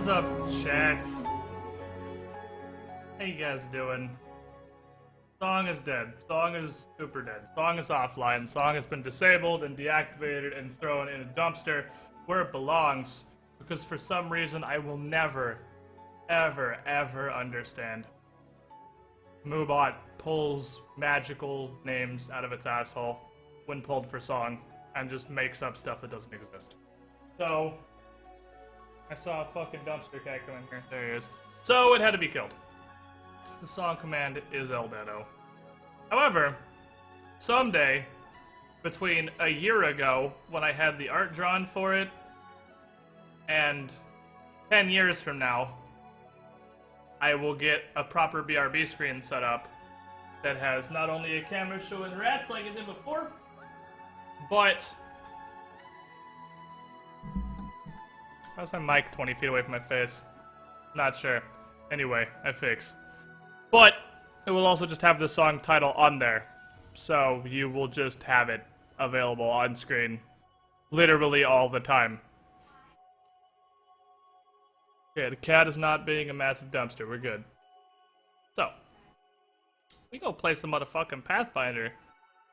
What's up, chat? How you guys doing? Song is dead. Song is super dead. Song is offline. Song has been disabled and deactivated and thrown in a dumpster where it belongs because for some reason I will never, ever, ever understand. Moobot pulls magical names out of its asshole when pulled for song and just makes up stuff that doesn't exist. So, I saw a fucking dumpster cat come in here. There he is. So, it had to be killed. The song command is El Dedo. However, someday, between a year ago, when I had the art drawn for it, and 10 years from now, I will get a proper BRB screen set up that has not only a camera showing rats like it did before, but... How's my mic 20 feet away from my face? Not sure. Anyway, I fix. But it will also just have the song title on there. So you will just have it available on screen literally all the time. Okay, the cat is not being a massive dumpster. We're good. So, we go play some motherfucking Pathfinder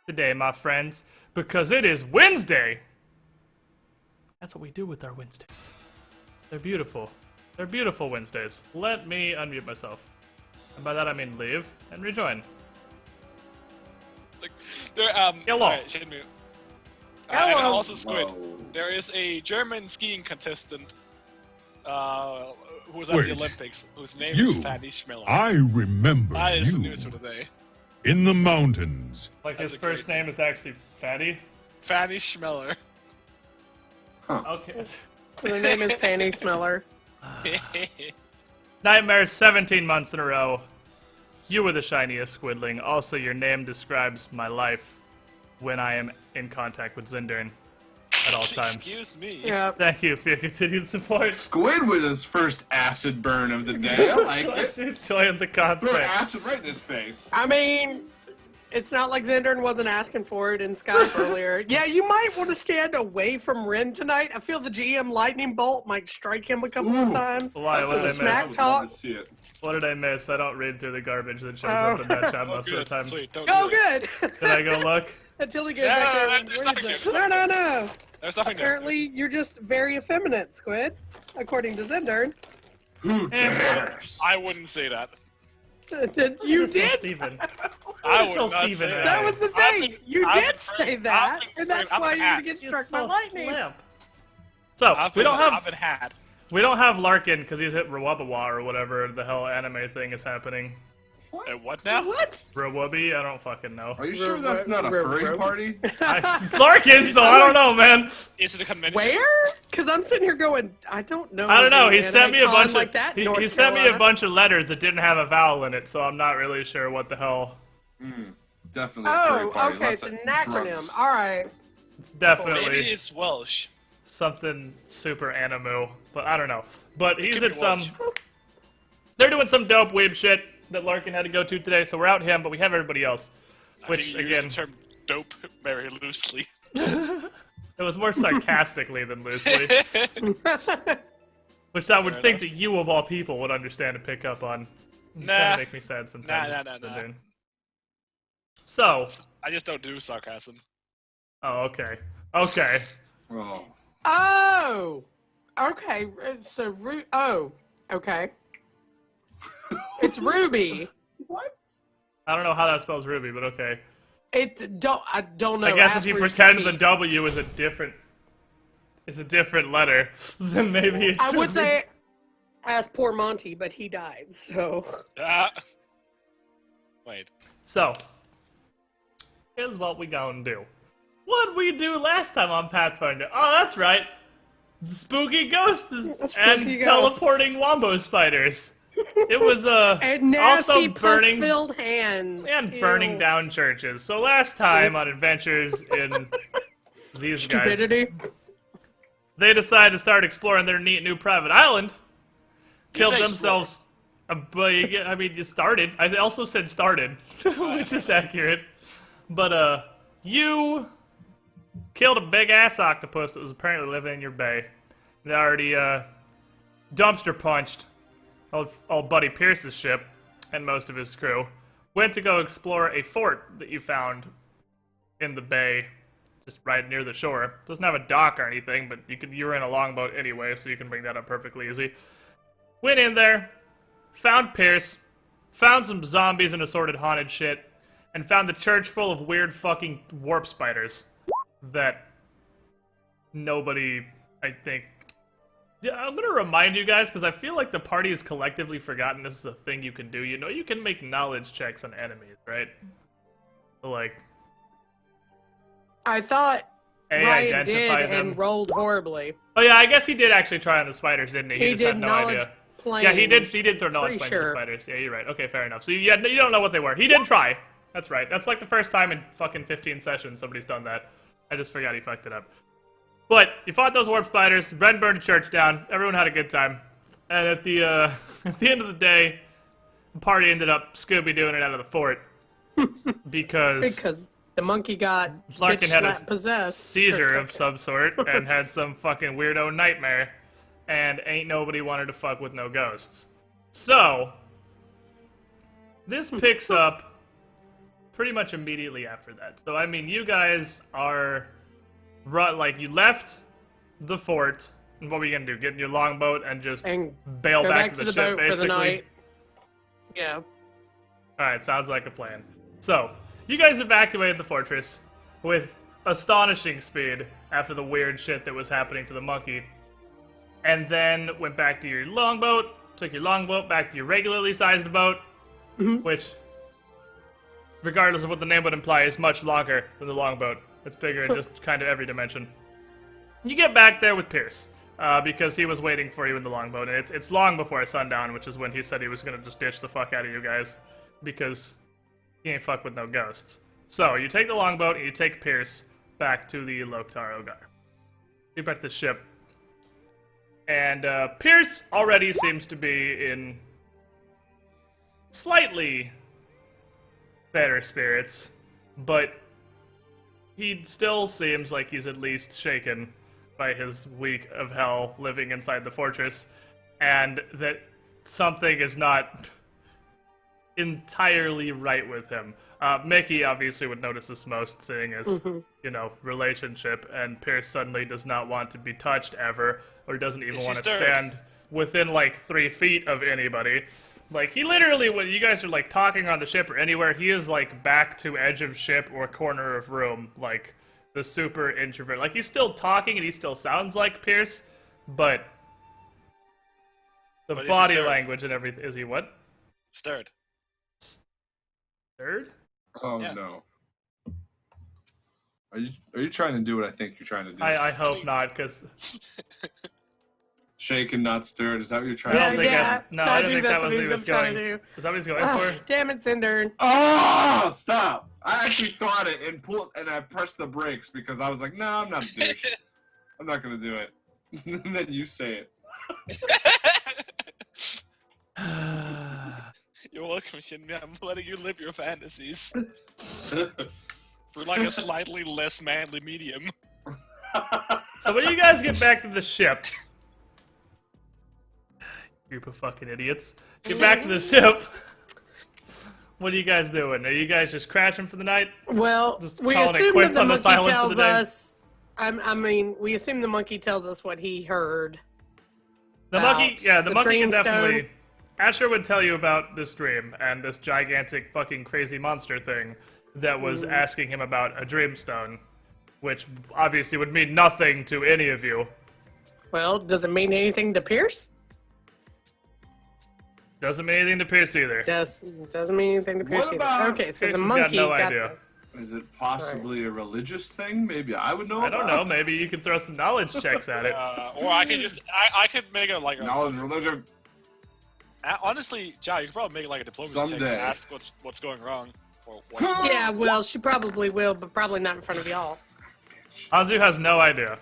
today, my friends, because it is Wednesday! That's what we do with our Wednesdays. They're beautiful. They're beautiful Wednesdays. Let me unmute myself. And by that I mean leave and rejoin. It's like, there, Hello. Right, Shinmu. And also Squid. There is a German skiing contestant who was at the Olympics, whose name is Fanny Schmiller. I remember That is the you news for today. in the mountains. Like That's his a first great name is actually Fatty? Fanny Schmeller. Okay. So the name is Fanny Smeller. Nightmare 17 months in a row. You were the shiniest squidling. Also, your name describes my life when I am in contact with Zindurn at all times. Excuse me. Yep. Thank you for your continued support. Squid with his first acid burn of the day. I like it. Enjoying the Throw content. acid right in his face. I mean, it's not like Zindurn wasn't asking for it in Skype earlier. Yeah, you might want to stand away from Ren tonight. I feel the GM lightning bolt might strike him a couple of times. Why? What So did I smack miss? talk. To see it. What did I miss? I don't read through the garbage that shows up in that chat Oh, most of the good. time. Sweet. Don't Oh, do it. good. Did I go look? Until he goes Yeah, back there. no, and there's reads nothing it. there. No. There's nothing there. Apparently, you're just very effeminate, Squid, according to Zindurn. Who dares? I wouldn't say that. You Still did. Steven. I Still would not Steven, say right? That was the I've thing. been- You I've did been say friend- that, I've been and that's friend- why I've you're been gonna get You're struck by so lightning. slimp. So I've we don't I've have been had. Larkin because he's hit Rawabawa or whatever the hell anime thing is happening. What now? What? Rawubi? I don't fucking know. Are you sure that's not a furry party? It's Larkin, so I don't know, man. Is it a convention? Where? Because I'm sitting here going, I don't know. I don't know. He an sent me a anime bunch con like of that in he North sent me a Carolina. bunch of letters that didn't have a vowel in it, so I'm not really sure what the hell. Definitely a furry Oh, party. okay, Lots it's of an acronym. drugs. All right. It's Maybe definitely it's Welsh. something super animu, but I don't know. But he's Could at be some. Welsh. They're doing some dope weeb shit that Larkin had to go to today, so we're out him, but we have everybody else. Which, I think you again, used the term dope very loosely. it was more sarcastically than loosely. Which I would Fair think enough. that you, of all people, would understand and pick up on. Nah. Kinda make me sad sometimes. Nah. Zindurn. So, I just don't do sarcasm. oh, okay. Okay. Oh. Oh. Okay. So, okay. It's Ruby. What? I don't know how that spells Ruby, but okay. I don't know. I guess if Ask you Rooster pretend the Teeth. W is a different letter, then maybe it's I would say ask poor Monty, but he died, so. Wait. So, here's what we gonna do. What'd we do last time on Pathfinder? Oh, that's right. Spooky ghosts Spooky and ghosts. teleporting wombo spiders. It was And nasty also burning pus-filled hands. and Ew. burning down churches. So last time on Adventures in these guys, Stupidity. they decided to start exploring their neat new private island. Killed say themselves. But you started. I also said started, which is accurate. But you killed a big ass octopus that was apparently living in your bay. They already dumpster punched old Buddy Pierce's ship and most of his crew, went to go explore a fort that you found in the bay, just right near the shore. Doesn't have a dock or anything, but you're in a longboat anyway, so you can bring that up perfectly easy. Went in there, found Pierce, found some zombies and assorted haunted shit, and found the church full of weird fucking warp spiders that nobody, I think... Yeah, I'm gonna remind you guys, because I feel like the party has collectively forgotten this is a thing you can do. You know, you can make knowledge checks on enemies, right? So, like... I thought Ryan did identify them. and rolled horribly. Oh yeah, I guess he did actually try on the spiders, didn't he? He just did had no knowledge idea. planes. Yeah, he did throw knowledge Pretty planes at the sure. spiders. Yeah, you're right. Okay, fair enough. So you don't know what they were. He did try. That's right. That's like the first time in fucking 15 sessions somebody's done that. I just forgot he fucked it up. But you fought those warp spiders. Ren burned the church down. Everyone had a good time. And at the at the end of the day, the party ended up Scooby-Dooing it out of the fort because the monkey got Larkin had a possessed. seizure of some sort and had some fucking weirdo nightmare, and ain't nobody wanted to fuck with no ghosts. So, this picks up pretty much immediately after that. So, I mean, you guys are, you left the fort, and what were you gonna do? Get in your longboat and just bail Go back to the ship, boat basically? for the night. Yeah. Alright, sounds like a plan. So, you guys evacuated the fortress with astonishing speed after the weird shit that was happening to the monkey. And then went back to your longboat, took your longboat back to your regularly sized boat, which, regardless of what the name would imply, is much longer than the longboat. It's bigger in just kind of every dimension. You get back there with Pierce, because he was waiting for you in the longboat, and it's long before sundown, which is when he said he was going to just ditch the fuck out of you guys, because he ain't fuck with no ghosts. So, you take the longboat, and you take Pierce back to the Loktar Ogar. You back to the ship. And, Pierce already seems to be in slightly better spirits, but he still seems like he's at least shaken by his week of hell living inside the fortress, and that something is not entirely right with him. Mickey obviously would notice this most, seeing his, relationship, and Pierce suddenly does not want to be touched ever, or doesn't even want to stand within, 3 feet of anybody. Like, he literally, when you guys are, talking on the ship or anywhere, he is, back to edge of ship or corner of room, the super introvert. Like, he's still talking and he still sounds like Pierce, but the body language and everything, is he what? Stirred. Stirred? Oh, Yeah. no. Are you trying to do what I think you're trying to do? I hope not, because... Shaken, not stirred. Is that what you're trying I to don't do? think that's... No, I don't think that was what he was going. to do. Is that what he's going for? Damn it, Zindurn. Oh, stop! I actually thought it and I pressed the brakes because I was like, no, I'm not a douche. I'm not gonna do it. And then you say it. You're welcome, Shinmi. I'm letting you live your fantasies. For a slightly less manly medium. So when you guys get back to the ship... Group of fucking idiots. Get back to the ship. What are you guys doing? Are you guys just crashing for the night? Well, Just we calling it assume that quits the on the monkey silence for tells the day? us... we assume the monkey tells us what he heard. The about monkey, yeah, the the monkey can dream definitely... stone. Asher would tell you about this dream and this gigantic fucking crazy monster thing that was asking him about a dreamstone, which obviously would mean nothing to any of you. Well, does it mean anything to Pierce? Doesn't mean anything to Pierce either. Doesn't mean anything to Pierce What either. about- Okay, so Pierce the has got monkey no got idea. Is it possibly a religious thing? Maybe I would know. I don't know, maybe you could throw some knowledge checks at it. Or I could just, I could make a Knowledge, religion. honestly, Ja, you could probably make a diplomacy check Someday. to ask what's going wrong. Or what. Yeah, well, she probably will, but probably not in front of y'all. Anzu has no idea.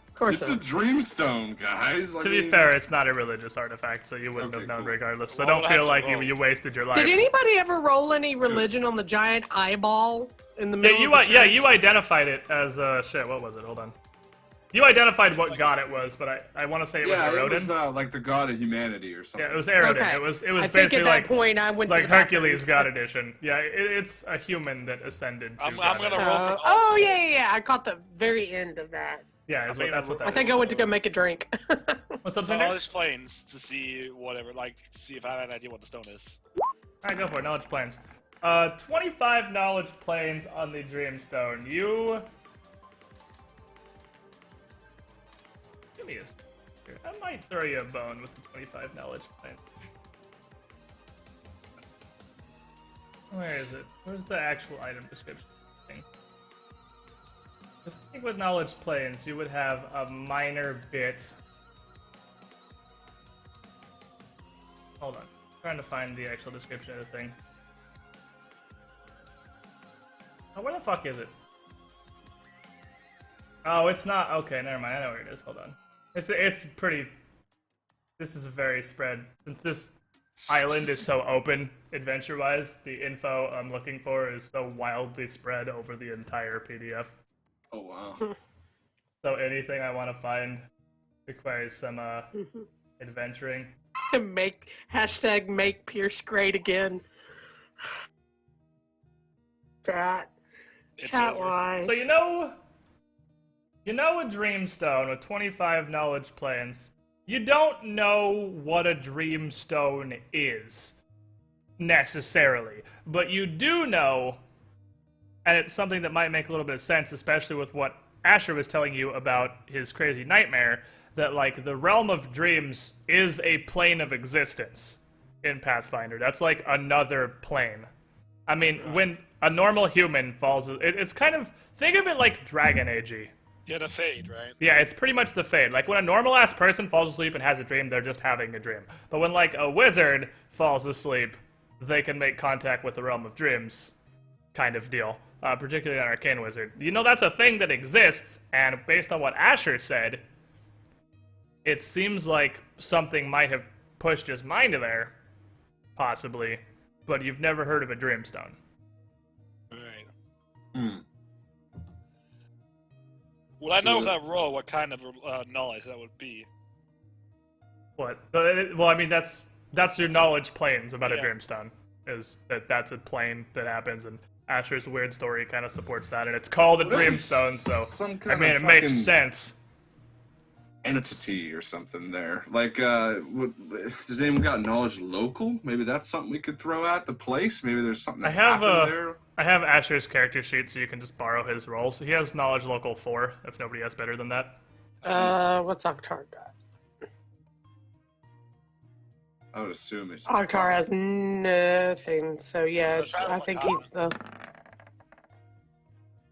Of course It's a not. dreamstone, guys. To be fair, it's not a religious artifact, so you wouldn't Okay, have known cool. regardless. So Well, don't feel that's like a roll. you wasted your life. Did anybody ever roll any religion on the giant eyeball in the middle Yeah, of the church? you identified it as shit. What was it? Hold on. You identified what god it was, but I want to say it was Yeah, Erodin. it was like the god of humanity or something. Yeah, it was Erodin. Okay. It was I think basically at that like point I went to like the bathroom, Hercules so- God Edition. Yeah, it's a human that ascended to I'm god gonna Edition. roll for oh yeah. I caught the very end of that. Yeah, that's what that I think is. I went to go make a drink. What's up, all Zinder? these planes to see whatever, like, see if I have an idea what the stone is. Alright, go for it. Knowledge planes. 25 knowledge planes on the Dreamstone. You... Give me a... I might throw you a bone with the 25 knowledge plane. Where is it? Where's the actual item description thing? Just think with knowledge planes, you would have a minor bit... Hold on. Trying to find the actual description of the thing. Oh, where the fuck is it? Oh, it's not. Okay, never mind. I know where it is. Hold on. It's pretty. This is very spread. Since this island is so open, adventure-wise, the info I'm looking for is so wildly spread over the entire PDF. Oh wow. So anything I want to find requires some adventuring. make Pierce great again. Chat. It's Chat over. line. So you know a Dreamstone with 25 knowledge planes. You don't know what a Dreamstone is, necessarily. But you do know, and it's something that might make a little bit of sense, especially with what Asher was telling you about his crazy nightmare, that, like, the realm of dreams is a plane of existence in Pathfinder. That's, like, another plane. I mean, when a normal human falls... It's kind of... Think of it like Dragon Age-y. Yeah, the fade, right? Yeah, it's pretty much the fade. Like, when a normal-ass person falls asleep and has a dream, they're just having a dream. But when, like, a wizard falls asleep, they can make contact with the realm of dreams kind of deal. Particularly an arcane wizard. You know, that's a thing that exists, and based on what Asher said... It seems like something might have pushed his mind there, possibly, but you've never heard of a Dreamstone. Right. Hmm. Well, I know So- that roll what kind of knowledge that would be. What? Well, I mean, that's your knowledge planes about a Yeah. Dreamstone. Is that's a plane that happens, and Asher's weird story kind of supports that, and it's called a What is Dreamstone, so some I kind mean, of it makes fucking sense. entity or something there. Like, does anyone got knowledge local? Maybe that's something we could throw at the place. Maybe there's something that happened there. I have Asher's character sheet, so you can just borrow his rolls. He has knowledge local 4, if nobody has better than that. What's Octar got? I would assume it's Octar has nothing, so yeah, Let's try I one think common. he's the...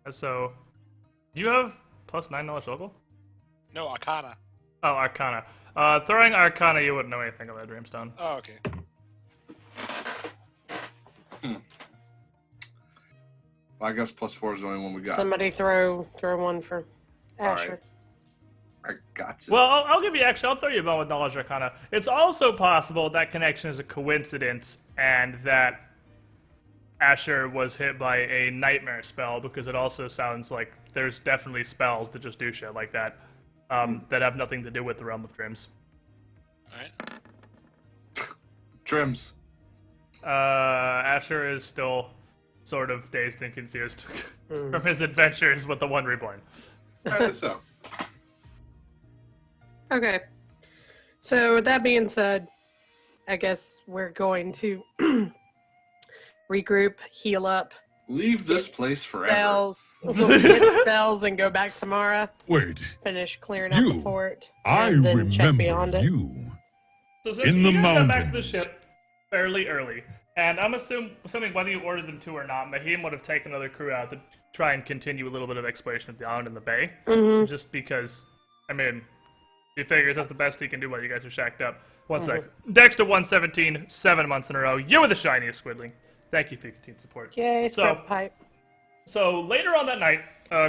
So, do you have +9 knowledge local? No, Arcana. Oh, Arcana. Throwing Arcana, you wouldn't know anything about Dreamstone. Oh, okay. Well, I guess +4 is the only one we got. Somebody throw one for Asher. right. I got it. Well, I'll give you I'll throw you a bone with Knowledge Arcana. It's also possible that connection is a coincidence and that Asher was hit by a nightmare spell, because it also sounds like there's definitely spells that just do shit like that, that have nothing to do with the realm of dreams. Alright. Trims. Asher is still sort of dazed and confused from his adventures with the One Reborn. So, Okay. So with that being said, I guess we're going to regroup, heal up, leave this place forever. spells, get spells, and go back tomorrow. Wait, Finish clearing out the You. fort, I and then check beyond remember it. you. So since In you the guys got back to the mountains. ship fairly early, and I'm assuming whether you ordered them to or not, Mahim would have taken another crew out to try and continue a little bit of exploration of the island and the bay, just because, I mean, he figures that's the best he can do while you guys are shacked up. One sec. Dexter 117, 7 months in a row. You were the shiniest, Squidling. Thank you for your continued support. Yay, So- scrap pipe. So later on that night,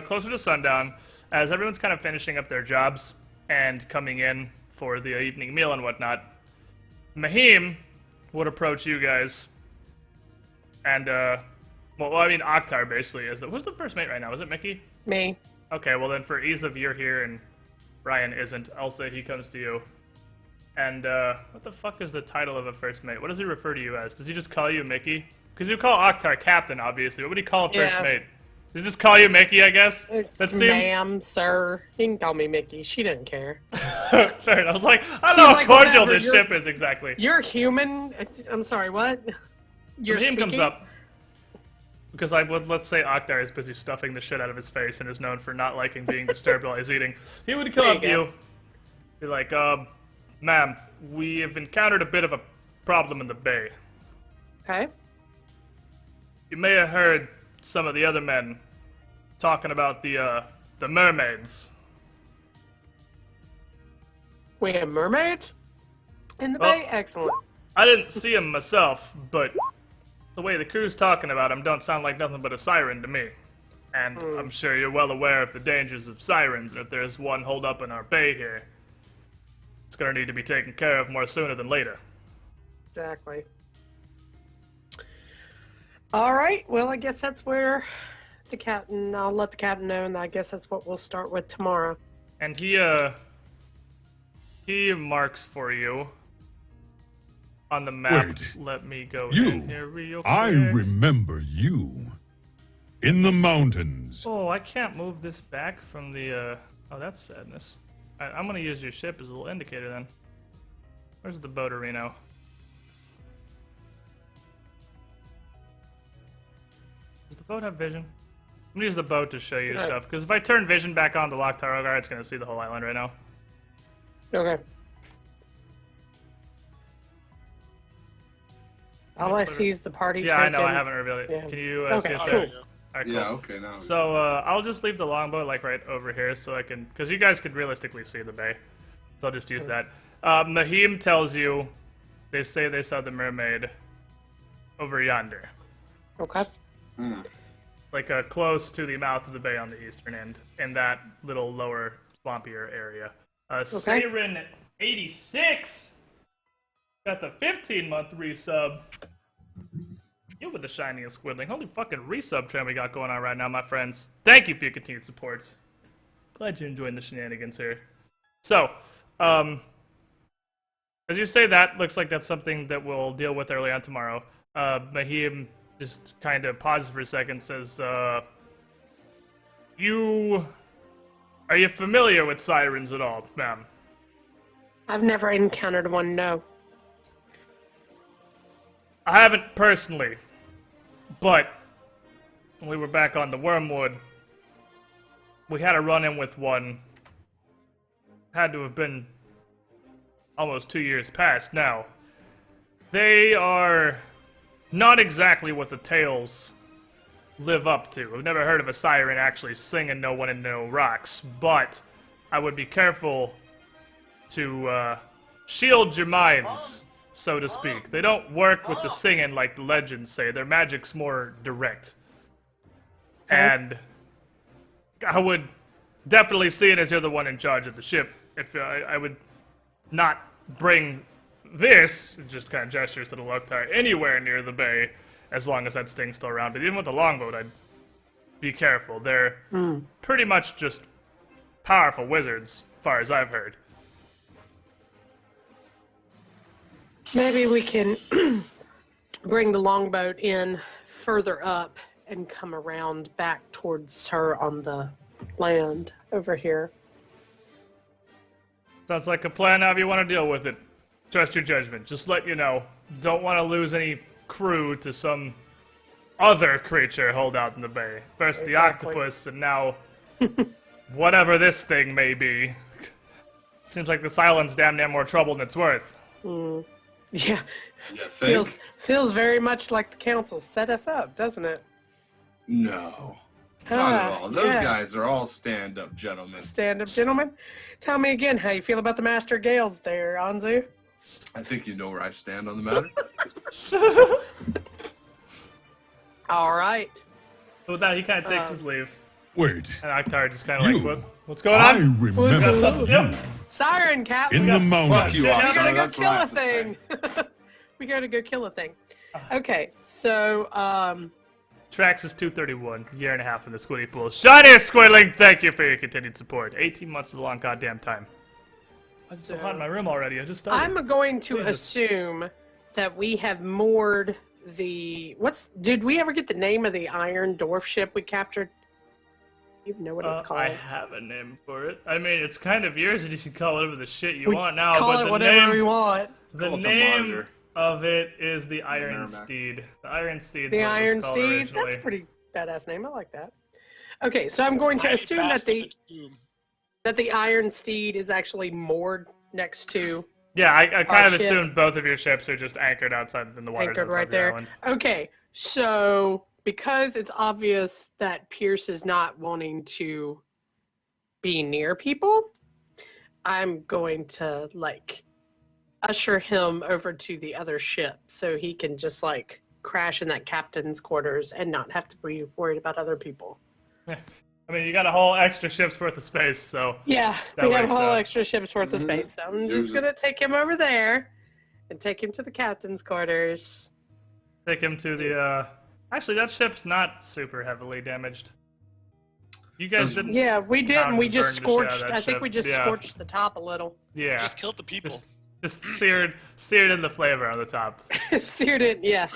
closer to sundown, as everyone's kind of finishing up their jobs and coming in for the evening meal and whatnot, Mahim would approach you guys, and well, I mean Oktar basically is who's the first mate right now? Is it Mickey? Me. Okay, well then for ease of you're here and Ryan isn't. I'll say he comes to you. And, what the fuck is the title of a first mate? What does he refer to you as? Does he just call you Mickey? Because you call Oktar Captain, obviously. What would he call a first mate? Does he just call you Mickey, I guess? That seems... Ma'am, sir. He can call me Mickey. She didn't care. Fair enough. I was like, I don't know how cordial whatever, this ship is exactly. You're human. I'm sorry, what? Your name comes up. Because let's say Oktar is busy stuffing the shit out of his face and is known for not liking being disturbed while he's eating. He would come up to you, be like, ma'am, we have encountered a bit of a problem in the bay. Okay. You may have heard some of the other men talking about the mermaids. We have mermaids in the bay? Excellent. I didn't see them myself, but the way the crew's talking about them don't sound like nothing but a siren to me. And I'm sure you're well aware of the dangers of sirens, and if there's one holed up in our bay here, it's gonna need to be taken care of more sooner than later. Exactly. All right, well, I guess that's where the captain, I'll let the captain know, and I guess that's what we'll start with tomorrow. And he marks for you on the map. Wait. Let me go You. in here real quick. I remember you. In the mountains. Oh, I can't move this back from the, oh, that's sadness. I'm gonna use your ship as a little indicator then. Where's the boat arena? Does the boat have vision? I'm gonna use the boat to show you stuff, because if I turn vision back on the Loch Tarogar, it's gonna see the whole island right now. Okay. All I see is the party Yeah, token. I know, I haven't revealed it. Yeah. Can you see Okay, it cool. there? Alright, cool. Yeah, okay, now. So, I'll just leave the longboat, like, right over here, so I can... Because you guys could realistically see the bay. So I'll just use that. Mahim tells you they say they saw the mermaid over yonder. Okay. Like, close to the mouth of the bay on the eastern end, in that little lower, swampier area. Siren 86 got the 15-month resub. You with the shiny and squiddling. Holy fucking resub trend we got going on right now, my friends. Thank you for your continued support. Glad you're enjoying the shenanigans here. So, as you say that, looks like that's something that we'll deal with early on tomorrow. Mahim just kind of pauses for a second, says, are you familiar with sirens at all, ma'am? I've never encountered one, no. I haven't personally, but when we were back on the Wormwood, we had a run-in with one. Had to have been almost 2 years past now. They are not exactly what the tales live up to. I've never heard of a siren actually singing "No One and No Rocks," but I would be careful to shield your minds, so to speak. They don't work with the singing like the legends say. Their magic's more direct. And I would definitely see it as you're the one in charge of the ship. If I would not bring this, just kind of gestures to the Loktar, anywhere near the bay, as long as that sting's still around. But even with the longboat, I'd be careful. They're pretty much just powerful wizards, as far as I've heard. Maybe we can bring the longboat in further up and come around back towards her on the land over here. Sounds like a plan. However you want to deal with it. Trust your judgment. Just let you know. Don't want to lose any crew to some other creature holed out in the bay. First the octopus, and now whatever this thing may be. Seems like this island's damn near more trouble than it's worth. Yeah, You think? feels very much like the council set us up, doesn't it? No. Not at all. Those guys are all stand-up gentlemen. Stand up, gentlemen. Tell me again how you feel about the Master Gales there, Anzu. I think you know where I stand on the matter. All right. So with that, he kind of takes his leave. Wait. And Oktar just kind of You. like, what's going I on? remember you. Siren Cap. In the Fuck mountains. you, Shit, Oscar. We gotta go That's what I kill a have to say. thing. We gotta go kill a thing. Okay, so Trax is 231, year and a half in the squiddy pool. Shiniest squidling, thank you for your continued support. 18 months is a long goddamn time. Why is it so hot in my room already? I just started. I'm going to Jesus. assume that we have moored the... Did we ever get the name of the Iron Dwarf ship we captured? You know what it's called. I have a name for it. I mean, it's kind of yours, and you should call it whatever the shit you want now. Call but it the whatever name, we want. The Call it the name Monitor. of it is the Iron Merrimack. Steed. The Iron Steed. The Iron Steed? That's a pretty badass name. I like that. Okay, so I'm going to Tiny assume that bastard tomb. the Iron Steed is actually moored next to... Yeah, I kind of ship. assumed both of your ships are just anchored outside in the waters anchored outside right the there. island. Okay, so because it's obvious that Pierce is not wanting to be near people, I'm going to usher him over to the other ship so he can just crash in that captain's quarters and not have to be worried about other people. I mean, you got a whole extra ship's worth of space, so Yeah, That we have a works whole out. extra ship's worth of space. So I'm just going to take him over there and take him to the captain's quarters. take him to the. Actually, that ship's not super heavily damaged. You guys didn't. Yeah, we didn't. Pound We and just burned the shit out of scorched. that I think ship. we just Yeah. scorched the top a little. Yeah. Just killed the people. Just seared in the flavor on the top. Seared it, yeah.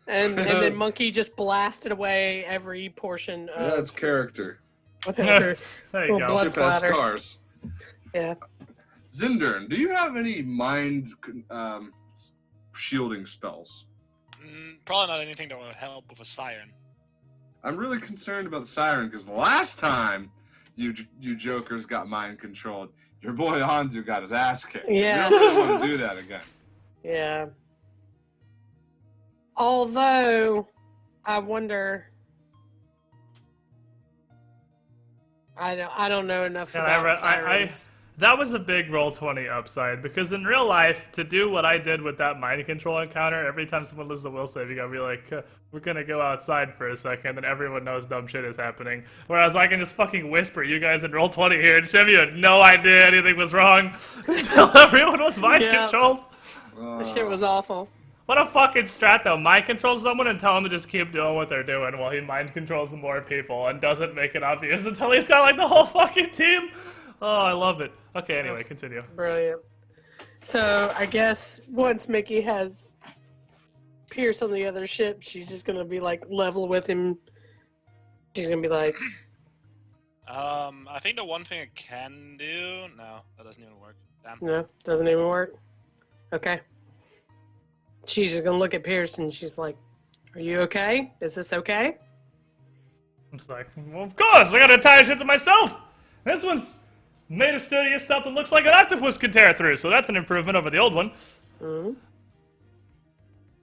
And then Monkey just blasted away every portion of That's character. whatever. There you Well, go. blood Ship has splatter. scars. Yeah. Zindurn, do you have any mind shielding spells? Probably not anything that would help with a siren. I'm really concerned about the siren because the last time you jokers got mind controlled, your boy Hanzu got his ass kicked. Yeah. We don't really want to do that again. Yeah. Although, I wonder. I don't know enough Yeah, about sirens. that was a big Roll20 upside, because in real life, to do what I did with that mind control encounter, every time someone loses a will save, you gotta be like, we're gonna go outside for a second, and everyone knows dumb shit is happening. Whereas I can just fucking whisper, you guys in Roll20 here, and Chevy had no idea anything was wrong until everyone was mind Yeah. controlled. That shit was awful. What a fucking strat, though. Mind control someone and tell them to just keep doing what they're doing while he mind controls more people and doesn't make it obvious until he's got, the whole fucking team. Oh, I love it. Okay, anyway, continue. Brilliant. So, I guess once Mickey has Pierce on the other ship, she's just gonna be, level with him. She's gonna be like, I think the one thing I can do... No, that doesn't even work. Damn. no, doesn't even work. Okay. She's just gonna look at Pierce and she's like, are you okay? Is this okay? I'm just like, well, of course, I got an entire ship to myself. This one's made of sturdier stuff that looks like an octopus could tear through, so that's an improvement over the old one. Mm-hmm.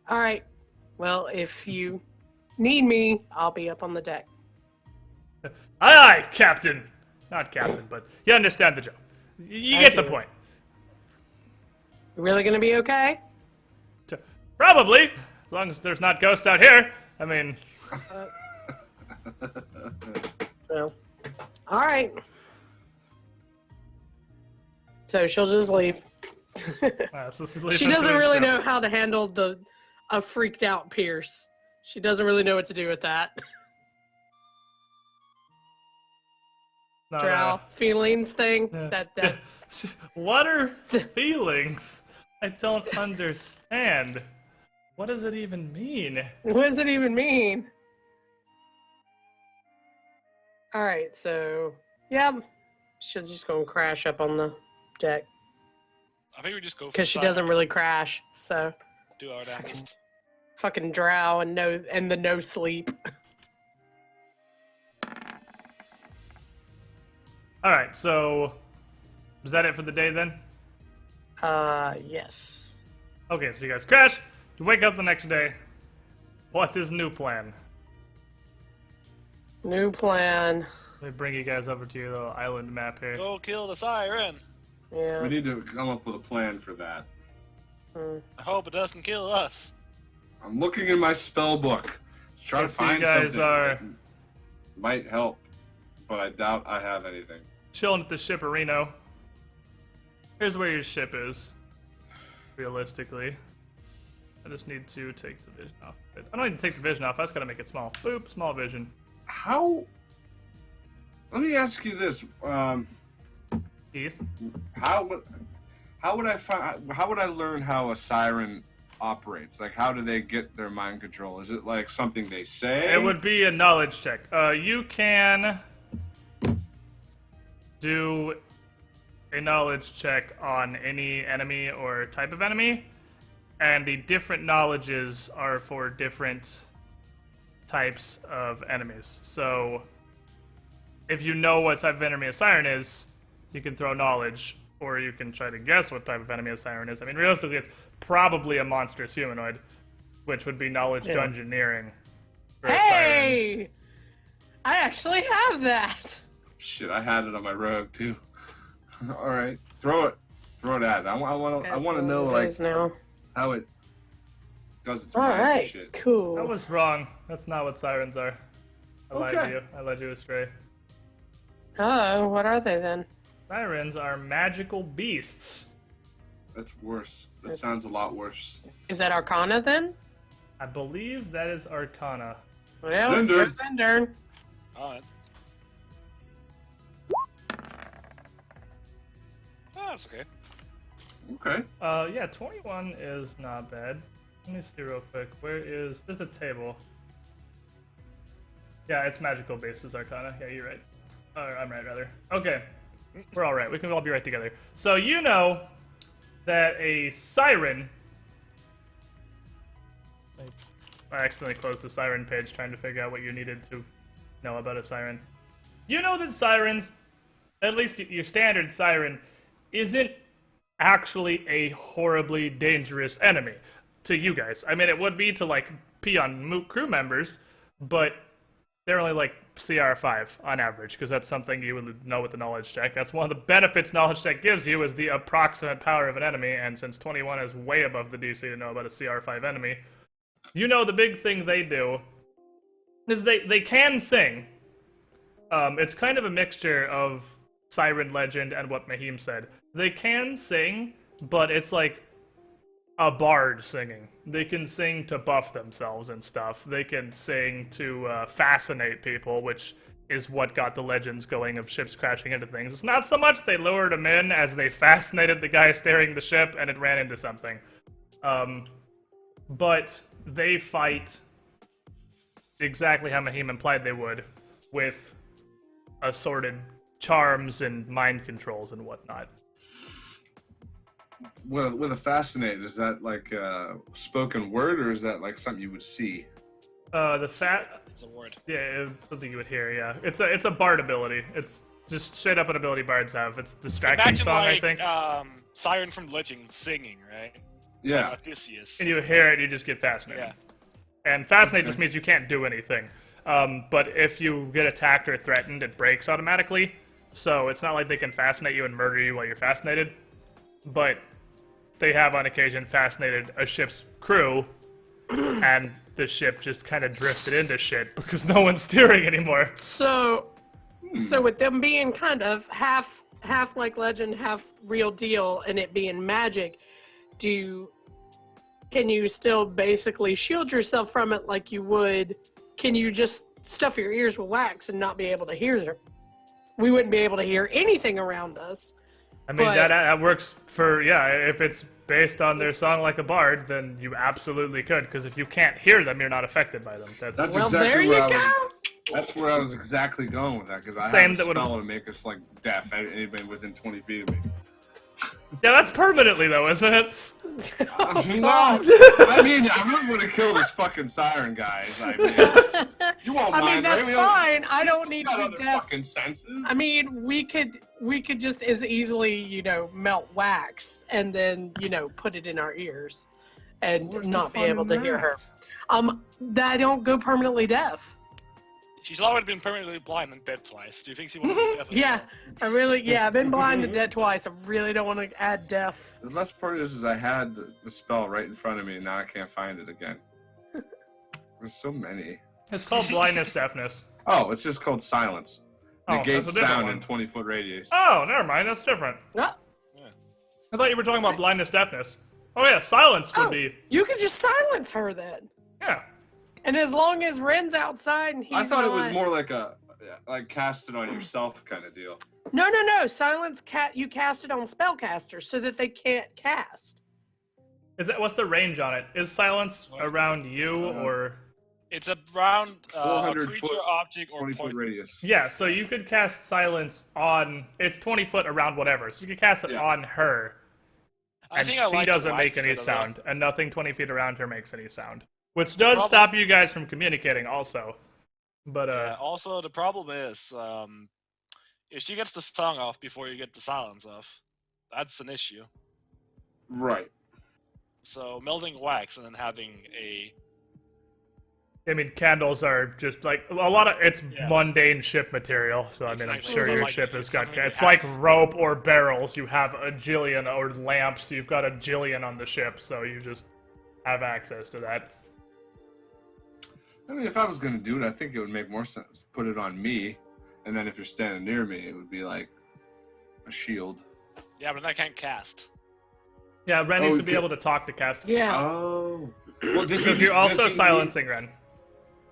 All right. Well, if you need me, I'll be up on the deck. Aye, aye, Captain. Not Captain, but you understand the joke. You I get the do. point. You really gonna be okay? Probably, as long as there's not ghosts out here. I mean, Well, all right. So she'll just leave. She doesn't really know how to handle a freaked out Pierce. She doesn't really know what to do with that. Drow feelings thing. That What are feelings? I don't understand. What does it even mean? what does it even mean? All right, so yeah, she'll just go and crash up on the deck I think we just go for because she siren. doesn't really crash. So do our damnedest. fucking drow and the no sleep. All right, so is that it for the day then? Yes. Okay, so you guys crash. You wake up the next day. What is new plan? New plan. Let me bring you guys over to your little island map here. Go kill the siren. Yeah. We need to come up with a plan for that. I hope it doesn't kill us. I'm looking in my spell book to try to So you find guys something are- that might help, but I doubt I have anything. Chilling at the shipperino. Here's where your ship is. Realistically. I just need to take the vision off. I don't need to take the vision off. I just gotta make it small. Boop, small vision. How? Let me ask you this. Keys. How would I learn how a siren operates? Like, how do they get their mind control? Is it like something they say? It would be a knowledge check. You can do a knowledge check on any enemy or type of enemy, and the different knowledges are for different types of enemies. So, if you know what type of enemy a siren is, you can throw knowledge, or you can try to guess what type of enemy a siren is. I mean, realistically, it's probably a monstrous humanoid, which would be knowledge dungeoneering. For a siren. Hey! I actually have that! Shit, I had it on my rogue too. All right, throw it at it. I want to know like how it does its mind Alright, shit. cool. That was wrong. That's not what sirens are. I lied to Okay. you. I led you astray. Oh, what are they then? Sirens are magical beasts. That's worse. That sounds a lot worse. Is that Arcana then? I believe that is Arcana. Well, Zindurn. go Zindurn. Alright. Oh, that's okay. Okay. Yeah, 21 is not bad. Let me see real quick. There's a table. Yeah, it's magical bases Arcana. Yeah, you're right. I'm right, rather. Okay. We're all right. We can all be right together. So you know that a siren... I accidentally closed the siren page trying to figure out what you needed to know about a siren. You know that sirens, at least your standard siren, isn't actually a horribly dangerous enemy to you guys. I mean, it would be to, like, pee on crew members, but they're only, like, CR5 on average, because that's something you would know with the knowledge check. That's one of the benefits knowledge check gives you, is the approximate power of an enemy, and since 21 is way above the DC to know about a CR5 enemy, you know the big thing they do is they can sing. It's kind of a mixture of Siren Legend and what Mahim said. They can sing, but it's like a bard singing. They can sing to buff themselves and stuff. They can sing to fascinate people, which is what got the legends going of ships crashing into things. It's not so much they lured him in as they fascinated the guy steering the ship and it ran into something. But they fight exactly how Mahim implied they would, with assorted charms and mind controls and whatnot. With a fascinate, is that like spoken word, or is that like something you would see? It's a word. Yeah, it's something you would hear. Yeah, it's a bard ability. It's just straight up an ability bards have. It's distracting Imagine song, like, I think. Siren from Legend singing, right? Yeah. Like Odysseus. And you hear it, you just get fascinated. Yeah. And fascinate just means you can't do anything. But if you get attacked or threatened, it breaks automatically. So it's not like they can fascinate you and murder you while you're fascinated. But they have on occasion fascinated a ship's crew, and the ship just kind of drifted into shit because no one's steering anymore. So with them being kind of half like legend, half real deal, and it being magic, can you still basically shield yourself from it like you would? Can you just stuff your ears with wax and not be able to hear them? We wouldn't be able to hear anything around us. I mean, But- that works for, if it's based on their song like a bard, then you absolutely could, because if you can't hear them, you're not affected by them. That's Well, exactly there you where go. That's where I was exactly going with that, because I Same have a that would've- spell to make us like deaf. Anybody within 20 feet of me. Yeah, that's permanently, though, isn't it? No, I mean, I really want to kill this fucking siren guy. Like, man, you won't I mind, mean, that's right? fine. I He's don't need got to other be deaf. fucking senses. I mean, we could just as easily, melt wax and then, put it in our ears and Where's the not be fun able in to hear her. that? That don't go permanently deaf. She's already been permanently blind and dead twice. Do you think she wants to be deaf as Yeah, well? I've been blind and dead twice. I really don't want to add deaf. The best part is I had the spell right in front of me, and now I can't find it again. There's so many. It's called blindness deafness. Oh, it's just called silence. Oh, Negates that's a different sound one. in 20-foot radius. Oh, never mind. That's different. Ah, I thought you were talking about blindness deafness. Oh yeah, silence would Oh, be. you could just silence her then. Yeah. And as long as Ren's outside and he's I thought it was not- more like cast it on yourself kind of deal. No. Silence you cast it on spellcasters so that they can't cast. What's the range on it? Is silence around you or? It's around a 400 creature, foot, object, or 20 foot point. radius. Yeah, so you could cast silence on. It's 20 foot around whatever, so you could cast it Yeah. on her, I and think I she like the doesn't make wax any bit of it. sound, and nothing 20 feet around her makes any sound, which does Problem- stop you guys from communicating, also. But Yeah, also, the problem is, if she gets the song off before you get the silence off, that's an issue. Right. So melting wax and then having a I mean, candles are just like a lot of it's Yeah. mundane ship material. So I mean, I'm Exactly. sure It's not your like ship has it's got. something we It's like have. rope or barrels. You have a jillion, or lamps. You've got a jillion on the ship, so you just have access to that. I mean, if I was going to do it, I think it would make more sense. Put it on me, and then if you're standing near me, it would be like a shield. yeah, but I can't cast. Yeah, Ren needs Oh, to be okay. able to talk to cast. Yeah. Oh. Well, Because you're also silencing Ren.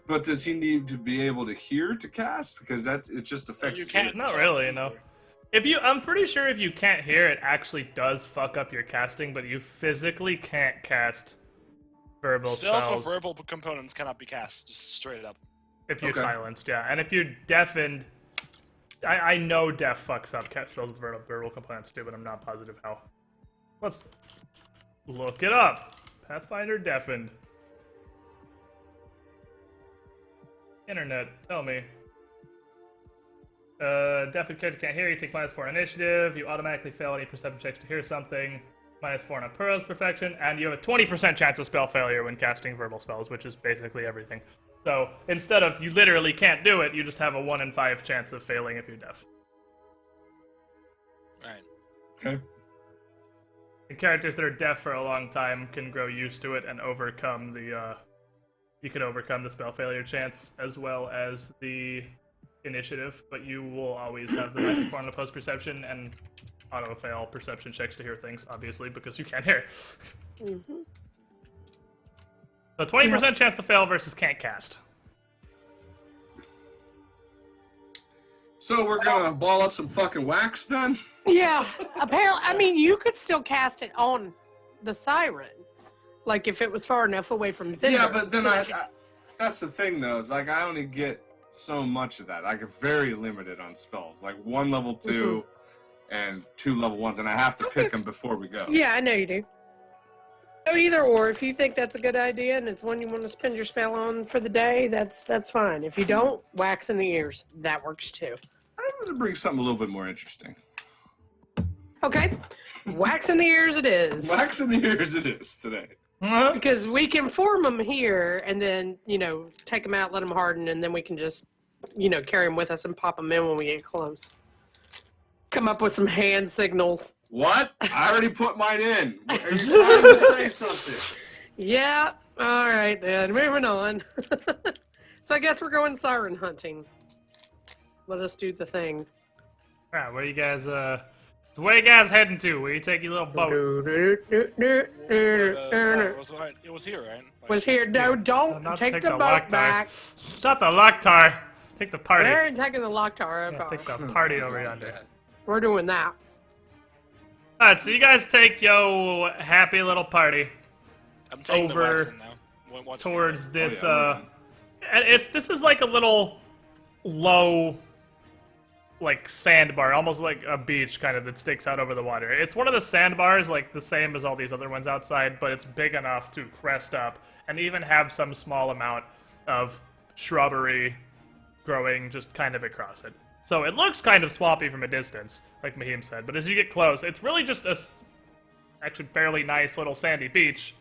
But does he need to be able to hear to cast? Because it just affects. You can't. Not really, no. I'm pretty sure if you can't hear, it actually does fuck up your casting, but you physically can't cast verbal Spells spells with verbal components cannot be cast, just straight up. if you're Okay. silenced, yeah. And if you're deafened, I know deaf fucks up cast spells with verbal components too, but I'm not positive how. Let's look it up. Pathfinder deafened. Internet, tell me. Deafened character can't hear you, take -4 initiative, you automatically fail any perception checks to hear something, -4 on a Pearl's perfection, and you have a 20% chance of spell failure when casting verbal spells, which is basically everything. So, instead of you literally can't do it, you just have a 1 in 5 chance of failing if you're deaf. Right. Okay. And characters that are deaf for a long time can grow used to it and overcome the, you can overcome the spell failure chance as well as the initiative, but you will always have the -4 on the post perception and auto fail perception checks to hear things, obviously, because you can't hear. Mm-hmm. So 20% chance to fail versus can't cast. So we're gonna ball up some fucking wax then? Yeah. Apparently, I mean, you could still cast it on the siren, like if it was far enough away from Zindurn. Yeah, but then so that's the thing though. Is like I only get so much of that. I get very limited on spells. Like 1 level 2 and 2 level 1s, and I have to pick them before we go. Yeah, I know you do. So either or, if you think that's a good idea and it's one you want to spend your spell on for the day, that's fine. If you don't, wax in the ears. That works too. I'm gonna bring something a little bit more interesting. Okay. Wax in the ears it is. Wax in the ears it is today. Because we can form them here and then, take them out, let them harden, and then we can just, carry them with us and pop them in when we get close. Come up with some hand signals. What? I already put mine in. Are you trying to say something? Yeah. All right, then. Moving on. So I guess we're going siren hunting. Let us do the thing. Alright, where you guys heading to? Where you take your little boat? Sorry, it was here, right? Like, Was here. No, don't Not take the boat back. Shut the Locktar. Take the party. We're taking the Locktar. Yeah, take the party over yonder. We're doing that. Alright, so you guys take yo happy little party I'm taking the over wax in now. Once we towards get this yeah. and this is like a little low like sandbar, almost like a beach kind of that sticks out over the water. It's one of the sandbars, like the same as all these other ones outside, but it's big enough to crest up and even have some small amount of shrubbery growing just kind of across it. So it looks kind of swampy from a distance, like Mahim said, but as you get close, it's really just actually fairly nice little sandy beach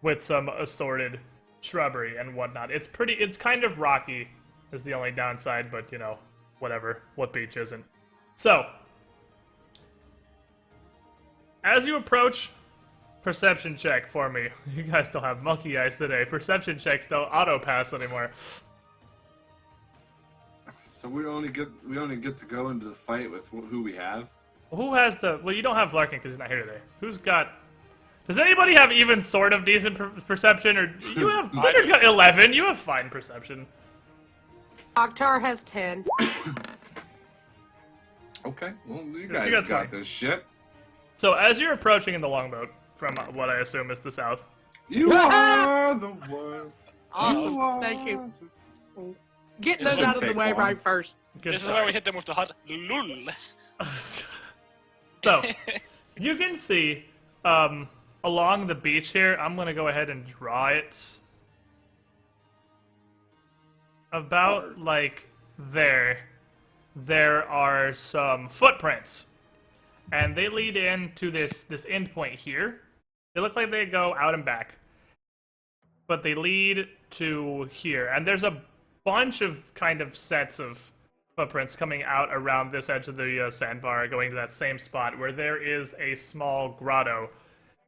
with some assorted shrubbery and whatnot. It's kind of rocky is the only downside, but whatever. What beach isn't? So, as you approach, perception check for me. You guys don't have monkey eyes today. Perception checks don't auto pass anymore. So we only get to go into the fight with who we have. Who has the? Well, you don't have Larkin because he's not here today. Who's got? Does anybody have even sort of decent perception? Or you have Zindurn's got 11. You have fine perception. Oktar has 10. Okay, well, you You guys got got 20. this shit. So as you're approaching in the longboat, from what I assume is the south, You are the one. Awesome. Thank you. Getting This those out of didn't the take way long. right first. good This is start. where we hit them with the hot lul. So you can see along the beach here. I'm gonna go ahead and draw it about like there. There are some footprints, and they lead into this end point here. They look like they go out and back, but they lead to here, and there's a bunch of kind of sets of footprints coming out around this edge of the sandbar, going to that same spot where there is a small grotto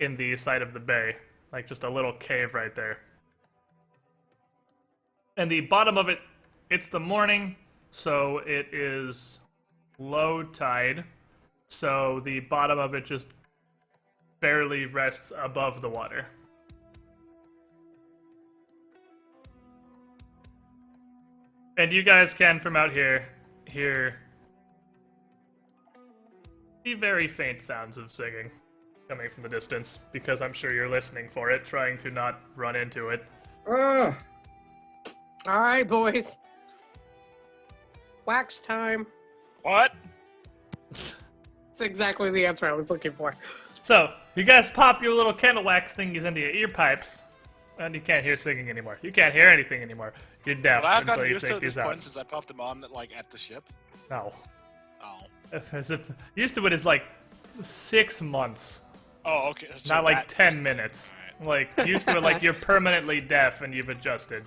in the side of the bay, like just a little cave right there. And the bottom of it, it's the morning, so it is low tide, so the bottom of it just barely rests above the water. And you guys can, from out here, hear the very faint sounds of singing coming from the distance, because I'm sure you're listening for it, trying to not run into it. All right, boys. Wax time. What? That's exactly the answer I was looking for. So, you guys pop your little candle wax thingies into your ear pipes, and you can't hear singing anymore. You can't hear anything anymore. You're deaf But I've until gotten you used to take it at this these out. point since I popped them on, like, at the ship. No. Oh. As if, used to it is like 6 months, Oh, okay. So not like that- 10 minutes. Like, used to it like you're permanently deaf and you've adjusted.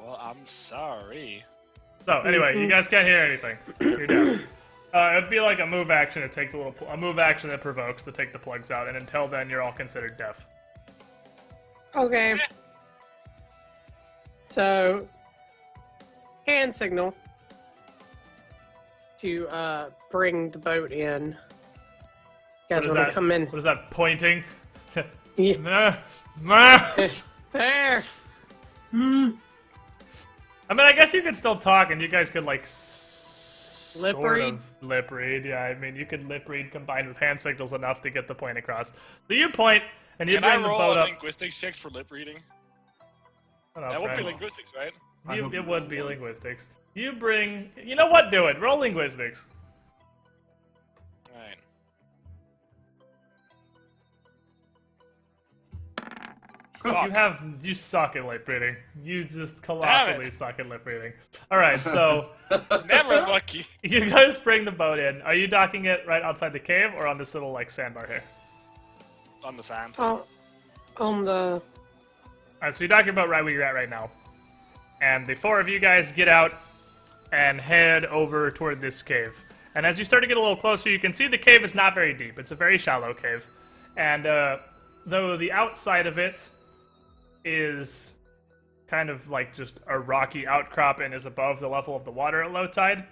Well, I'm sorry. So anyway, you guys can't hear anything. You're deaf. It'd be like a move action to take the a move action that provokes to take the plugs out, and until then, you're all considered deaf. Okay. So, hand signal to bring the boat in. You guys What is want to that? come in? What is that pointing? Yeah. Nah, nah. There. I mean, I guess you could still talk, and you guys could like Lip sort read? of lip read. Yeah, I mean, you could lip read combined with hand signals enough to get the point across. So you point, and you Can I bring the roll boat a up. linguistics checks for lip reading? Shut up, That would be Brad. linguistics, right? It would be linguistics. You bring. You know what? Do it. Roll linguistics. Alright. You suck at lip reading. You just colossally suck at lip reading. All right, so Never lucky. you guys bring the boat in. Are you docking it right outside the cave or on this little like sandbar here? On the sand. Oh, on the. All right, so you dock your boat right where you're at right now, and the four of you guys get out and head over toward this cave. And as you start to get a little closer, you can see the cave is not very deep. It's a very shallow cave, and though the outside of it is kind of like just a rocky outcrop and is above the level of the water at low tide,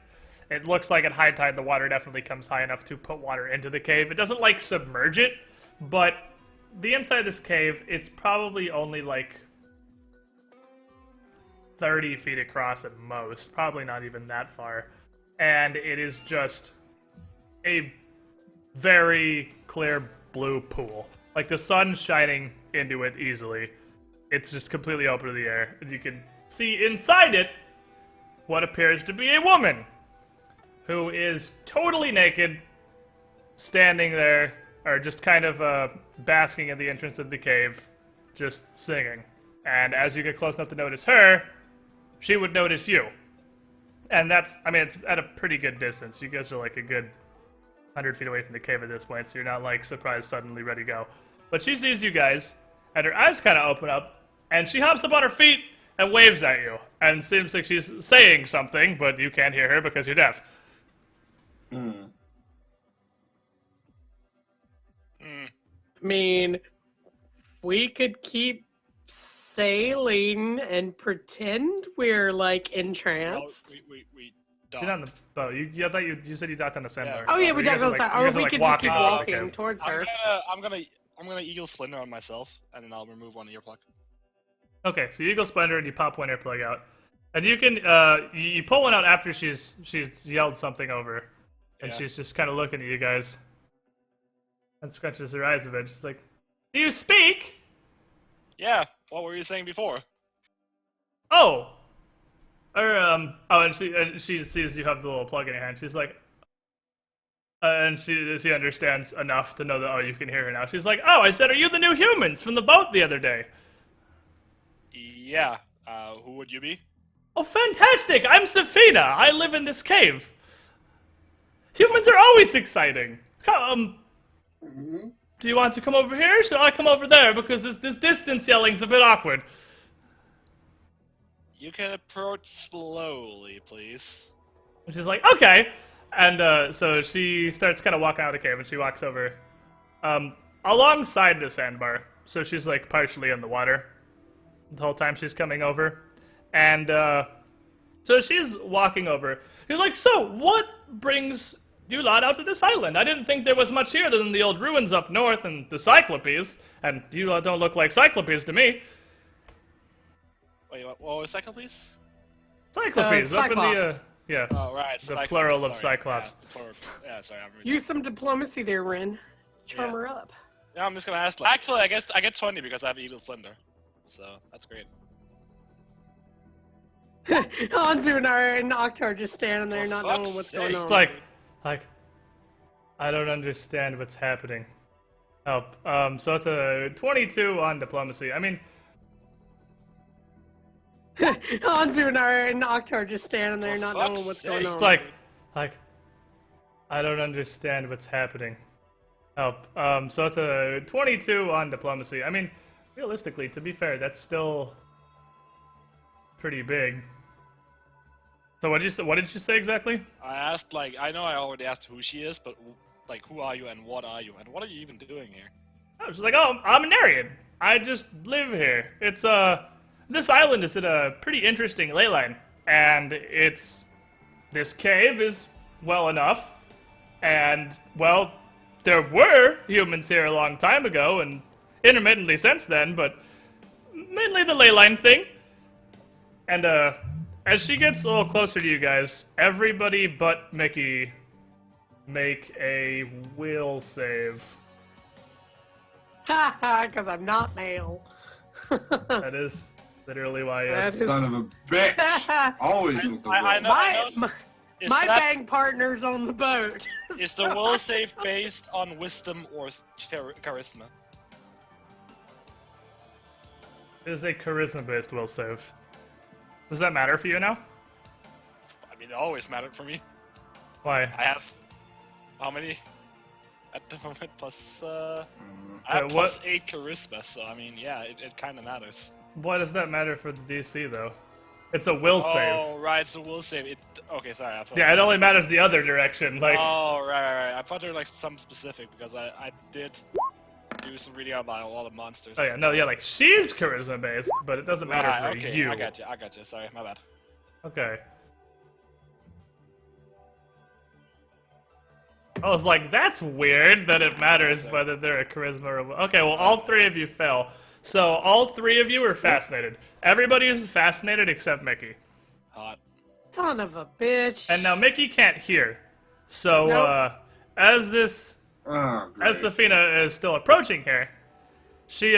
it looks like at high tide the water definitely comes high enough to put water into the cave. It doesn't like submerge it, but the inside of this cave, it's probably only like 30 feet across at most, probably not even that far, and it is just a very clear blue pool. Like the sun's shining into it easily. It's just completely open to the air, and you can see inside it what appears to be a woman who is totally naked, standing there, or just kind of basking at the entrance of the cave, just singing. And as you get close enough to notice her, she would notice you. And that's, I mean, it's at a pretty good distance. You guys are like a good 100 feet away from the cave at this point, so you're not like surprised, suddenly ready to go. But she sees you guys, and her eyes kind of open up, and she hops up on her feet and waves at you, and seems like she's saying something, but you can't hear her because you're deaf. I mean, we could keep sailing and pretend we're like entranced. We docked. You're not on the boat. I thought you said you docked on the sandbar. Oh yeah, we You guys talked on the are, side. you Or guys are, we like, could just keep walking. walking Okay. towards her. I'm gonna eagle splinter on myself, and then I'll remove one earplug. Okay, so you eagle splendor and you pop one earplug out, and you can you pull one out after she's yelled something over, and Yeah. she's just kind of looking at you guys, and scratches her eyes a bit. She's like, "Do you speak?" Yeah. What were you saying before? Oh, or and she sees you have the little plug in your hand. She's like, and she understands enough to know that you can hear her now. She's like, "Oh, I said, are you the new humans from the boat the other day?" Yeah. Who would you be? Oh, fantastic! I'm Safina. I live in this cave. Humans are always exciting. Come. Do you want to come over here? Or shall I come over there? Because this distance yelling's a bit awkward. You can approach slowly, please. And she's like, okay. And so she starts kind of walking out of the cave, and she walks over alongside the sandbar. So she's like partially in the water the whole time she's coming over. And so she's walking over. She's like, so what brings you lot out to this island? I didn't think there was much here other than the old ruins up north and the Cyclopes. And you lot don't look like Cyclopes to me. Wait, what was second, please? Cyclopes, up in the, Cyclops. yeah. Oh, right. The Cyclops, plural of sorry. Cyclops. Yeah, plural. Yeah, sorry. I'm Use some diplomacy there, Rin. Charm Yeah. her up. Yeah, I'm just gonna ask. Actually, I guess I get 20 because I have Eagle Splendor. So, that's great. Anzu and Octar are just standing there, For not knowing fuck's what's sake. going It's on. like, I don't understand what's happening. Oh, so it's a 22 on diplomacy. I mean, Anzu and Octar are just standing there, For not knowing fuck's what's sake. going it's on. like, I don't understand what's happening. Oh, so it's a 22 on diplomacy. I mean, realistically, to be fair, that's still pretty big. So what did you say exactly? I asked, like, I know I already asked who she is, but, like, who are you and what are you? And what are you even doing here? I was like, oh, I'm an Aryan. I just live here. It's, this island is in a pretty interesting ley line. And this cave is well enough. And, well, there were humans here a long time ago, and intermittently since then, but mainly the ley line thing. And, as she gets a little closer to you guys, everybody but Mickey make a will save. Because I'm not male. That is literally why, yes. That Son of a bitch. Always with the I will. know. My Is that- bang partner's on the boat. Is the will save based on wisdom or charisma? It is a charisma-based will save. Does that matter for you now? I mean, it always mattered for me. Why? I have how many at the moment? Plus, I Wait, have plus 8 charisma, so I mean, yeah, it kind of matters. Why does that matter for the DC, though? It's a will Oh, save. right, so will save. Okay, sorry. I thought. Yeah, it only matters the other direction. Like, Oh, right. I thought there were like some specific because I did do some reading about a lot of monsters. oh yeah, no, yeah, like she's charisma-based, but it doesn't matter Right, for okay, you. I got you. Sorry, my bad. Okay. I was like, that's weird that it matters whether they're a charisma or a... Okay, well, all three of you fell. So all three of you are fascinated. Everybody is fascinated except Mickey. Hot. Son of a bitch. And now Mickey can't hear. So, Nope. as Great. Safina is still approaching here, she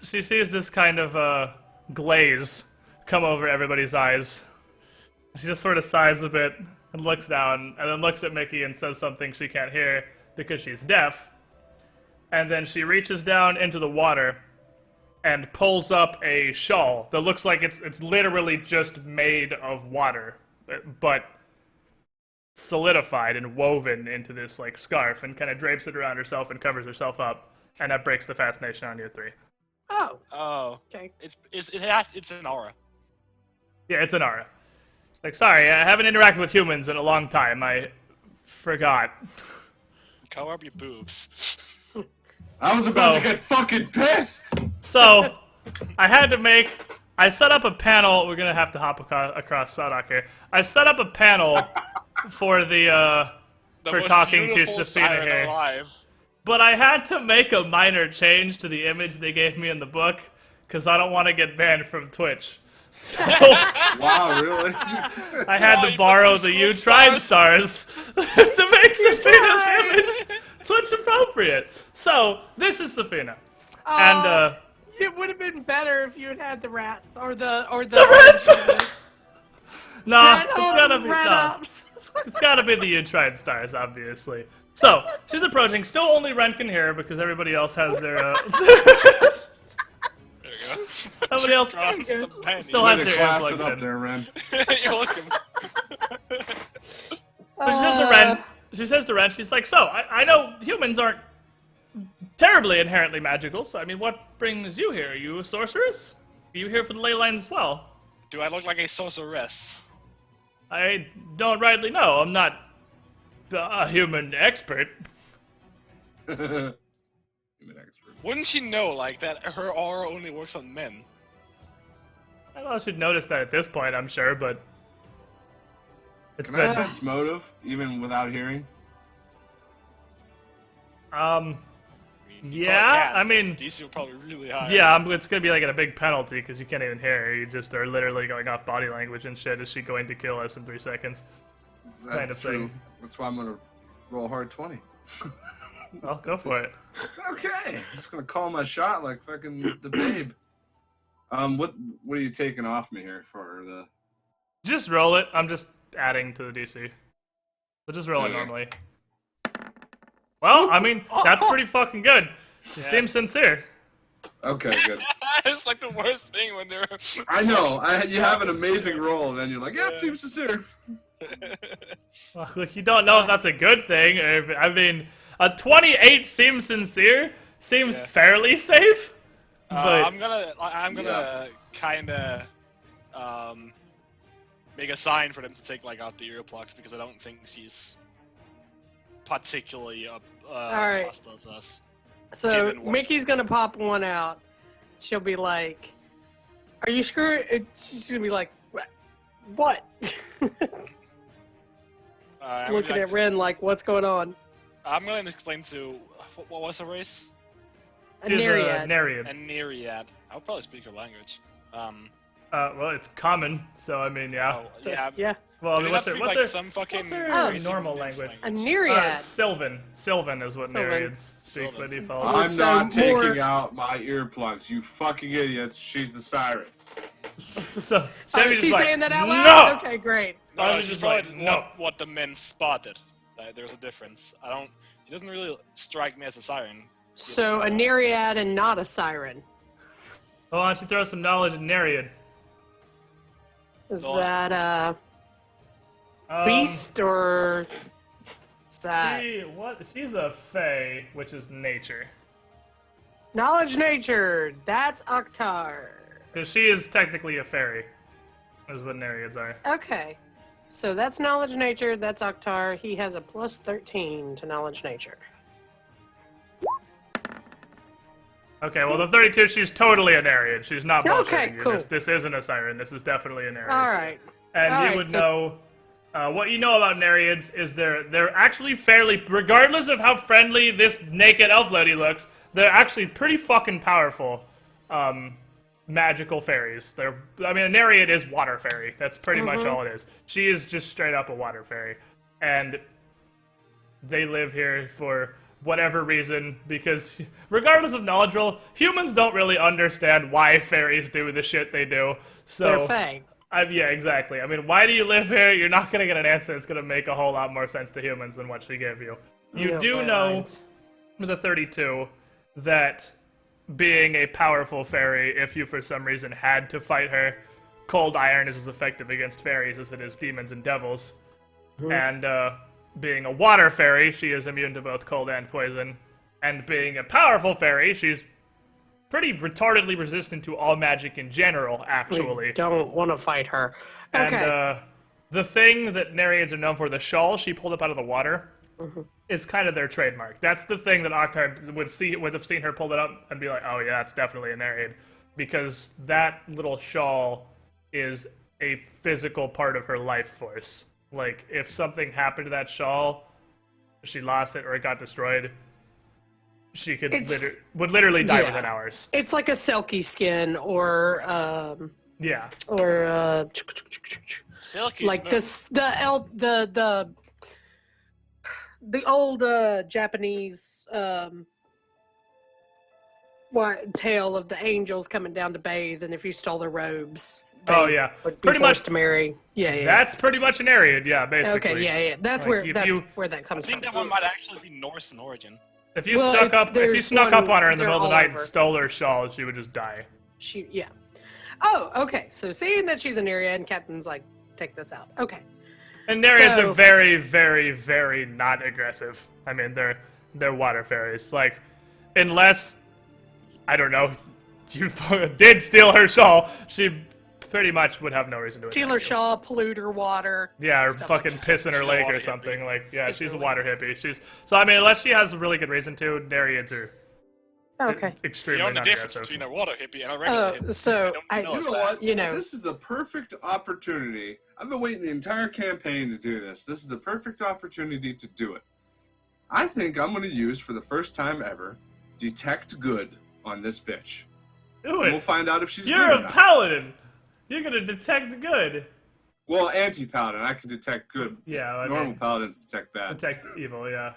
sees this kind of glaze come over everybody's eyes. She just sort of sighs a bit and looks down, and then looks at Mickey and says something she can't hear because she's deaf. And then she reaches down into the water and pulls up a shawl that looks like it's literally just made of water, but solidified and woven into this like scarf, and kind of drapes it around herself and covers herself up, and that breaks the fascination on you three. Oh, Oh, okay. it's an aura. Yeah, it's an aura. It's like, sorry, I haven't interacted with humans in a long time. I forgot. Cover up your boobs. I was about So- to get fucking pissed. So, I had to make I set up a panel. We're gonna have to hop across Sadok here. I set up a panel for the for most talking to beautiful Safina siren here, alive. but I had to make a minor change to the image they gave me in the book because I don't want to get banned from Twitch. So Wow, really? I had Oh, to you borrow put the two You school Tried stars. stars to make Safina's image Twitch appropriate. So this is Safina, and It would have been better if you had had the rats or the rats. Nah, Red it's Hope gotta and be Red no. Ops. It's gotta be the You Tried stars, obviously. So she's approaching. Still, only Ren can hear her because everybody else has their. There you go. Everybody else Drops the pennies. still Way has to their class earplugs it up in. there, Ren. You're welcome. But she says to Ren, she's like, so, I know humans aren't terribly inherently magical, so I mean, what brings you here? Are you a sorceress? Are you here for the ley lines as well? Do I look like a sorceress? I don't rightly know. I'm not a human expert. Human expert. Wouldn't she know, like, that her aura only works on men? I don't know if she'd notice that at this point, I'm sure, but it's Can I been, sense motive, even without hearing? yeah, Probably I mean, DC will probably really high. yeah, it's gonna be like a big penalty because you can't even hear her. You just are literally going off body language and shit. Is she going to kill us in 3 seconds? That's Kind of true. thing. That's why I'm gonna roll hard 20. Well, go for it. Okay, just gonna call my shot like fucking the babe. What are you taking off me here for the? Just roll it. I'm just adding to the DC. So just roll it Okay. normally. Well, I mean, that's pretty fucking good. She Yeah. seems sincere. Okay, good. It's like the worst thing when they're. I know. You have an amazing roll, and then you're like, "Yep, seems sincere." Well, look, you don't know if that's a good thing. Or if, I mean, a 28 seems sincere. Seems Yeah. fairly safe. But I'm gonna kind of make a sign for them to take like out the earplugs because I don't think she's particularly right. hostile to us. So Given what's- Mickey's gonna pop one out. She'll be like, "Are you screwed?" She's gonna be like, "What?" I'm gonna Looking be at like Ren like, "What's going on?" I'm gonna explain to what was her race? A she's a Nereid. Nereid. A Nereid. I would probably speak her language. Well, it's common, so I mean, yeah. Oh, So, yeah. yeah. Well, I Maybe mean, what's not her, speak, what's like, her, some fucking what's her crazy normal nymph language? A language. Nereid. Sylvan. Sylvan is what Sylvan. Nereids speak by Sylvan. default. I'm So not taking more- out my earplugs. You fucking idiots. She's the siren. So, Oh, Sammy's is he just like, saying that out loud? No! Okay, great. No, I was she's just probably like, no. what the men spotted. There's a difference. She doesn't really strike me as a siren. So a Nereid and not a siren. Well, why don't you throw some knowledge in Nereid? Is Thought. that beast or is that She's a fae, which is nature. knowledge nature? That's Oktar. Because she is technically a fairy, is what Nereids are. Okay. So that's knowledge nature, that's Oktar. He has a plus 13 to knowledge nature. Okay, well, the 32, she's totally a Nereid. She's not bullshitting Okay, you. cool. This isn't a siren. This is definitely a Nereid. Alright. And All you right, would so- know, what you know about Nereids is they're actually fairly, regardless of how friendly this naked elf lady looks, they're actually pretty fucking powerful magical fairies. A Nereid is water fairy. That's pretty much all it is. She is just straight up a water fairy. And they live here for whatever reason, because regardless of knowledge roll, humans don't really understand why fairies do the shit they do. So They're fae. yeah, exactly. I mean, why do you live here? You're not going to get an answer that's going to make a whole lot more sense to humans than what she gave you. You Yeah, do by know, lines. with a 32, that being a powerful fairy, if you for some reason had to fight her, cold iron is as effective against fairies as it is demons and devils. And being a water fairy, she is immune to both cold and poison. And being a powerful fairy, she's pretty retardedly resistant to all magic in general, actually. Don't want to fight her. Okay. And the thing that Nereids are known for, the shawl she pulled up out of the water, is kind of their trademark. That's the thing that Oktar would have seen her pull it up and be like, oh yeah, that's definitely a Nereid. because that little shawl is a physical part of her life force. Like, if something happened to that shawl, she lost it or it got destroyed, she could would literally die within hours. It's like a Selkie skin or Yeah. or Silky like this the old Japanese tale of the angels coming down to bathe, and if you stole their robes, they Oh, yeah. would be Pretty forced much- to marry. Yeah. That's pretty much an Nereid, yeah, basically. Okay, yeah. That's Like, where that I comes think from. that one might actually be Norse in origin. If you Well, if you there's snuck one- up on her in the they're middle of the all night and over. stole her shawl, she would just die. Yeah. Oh, okay. So seeing that she's an area, and Captain's like, take this out. Okay. And Nereids So- are very, very, very not aggressive. I mean, they're water fairies. Like, unless, I don't know, you did steal her shawl, she pretty much would have no reason to Steal attack her you. shaw, pollute her water. Yeah, or stuff like fucking that. piss in her She's a lake water or something. hippie. Like, yeah, She's she's a really- water hippie. So, I mean, unless she has a really good reason to, Nereids are Okay. extremely You know the not difference aggressive. between a water hippie and a regular hippie. So They don't I- know You it's know bad. what? You know. This is the perfect opportunity. I've been waiting the entire campaign to do this. This is the perfect opportunity to do it. I think I'm going to use, for the first time ever, Detect Good on this bitch. Do And we'll it. find out if she's You're good or a not. paladin. You're gonna detect good. Well, anti-paladin. I can detect good. Yeah, I Normal mean, paladins detect bad. detect evil. Yeah.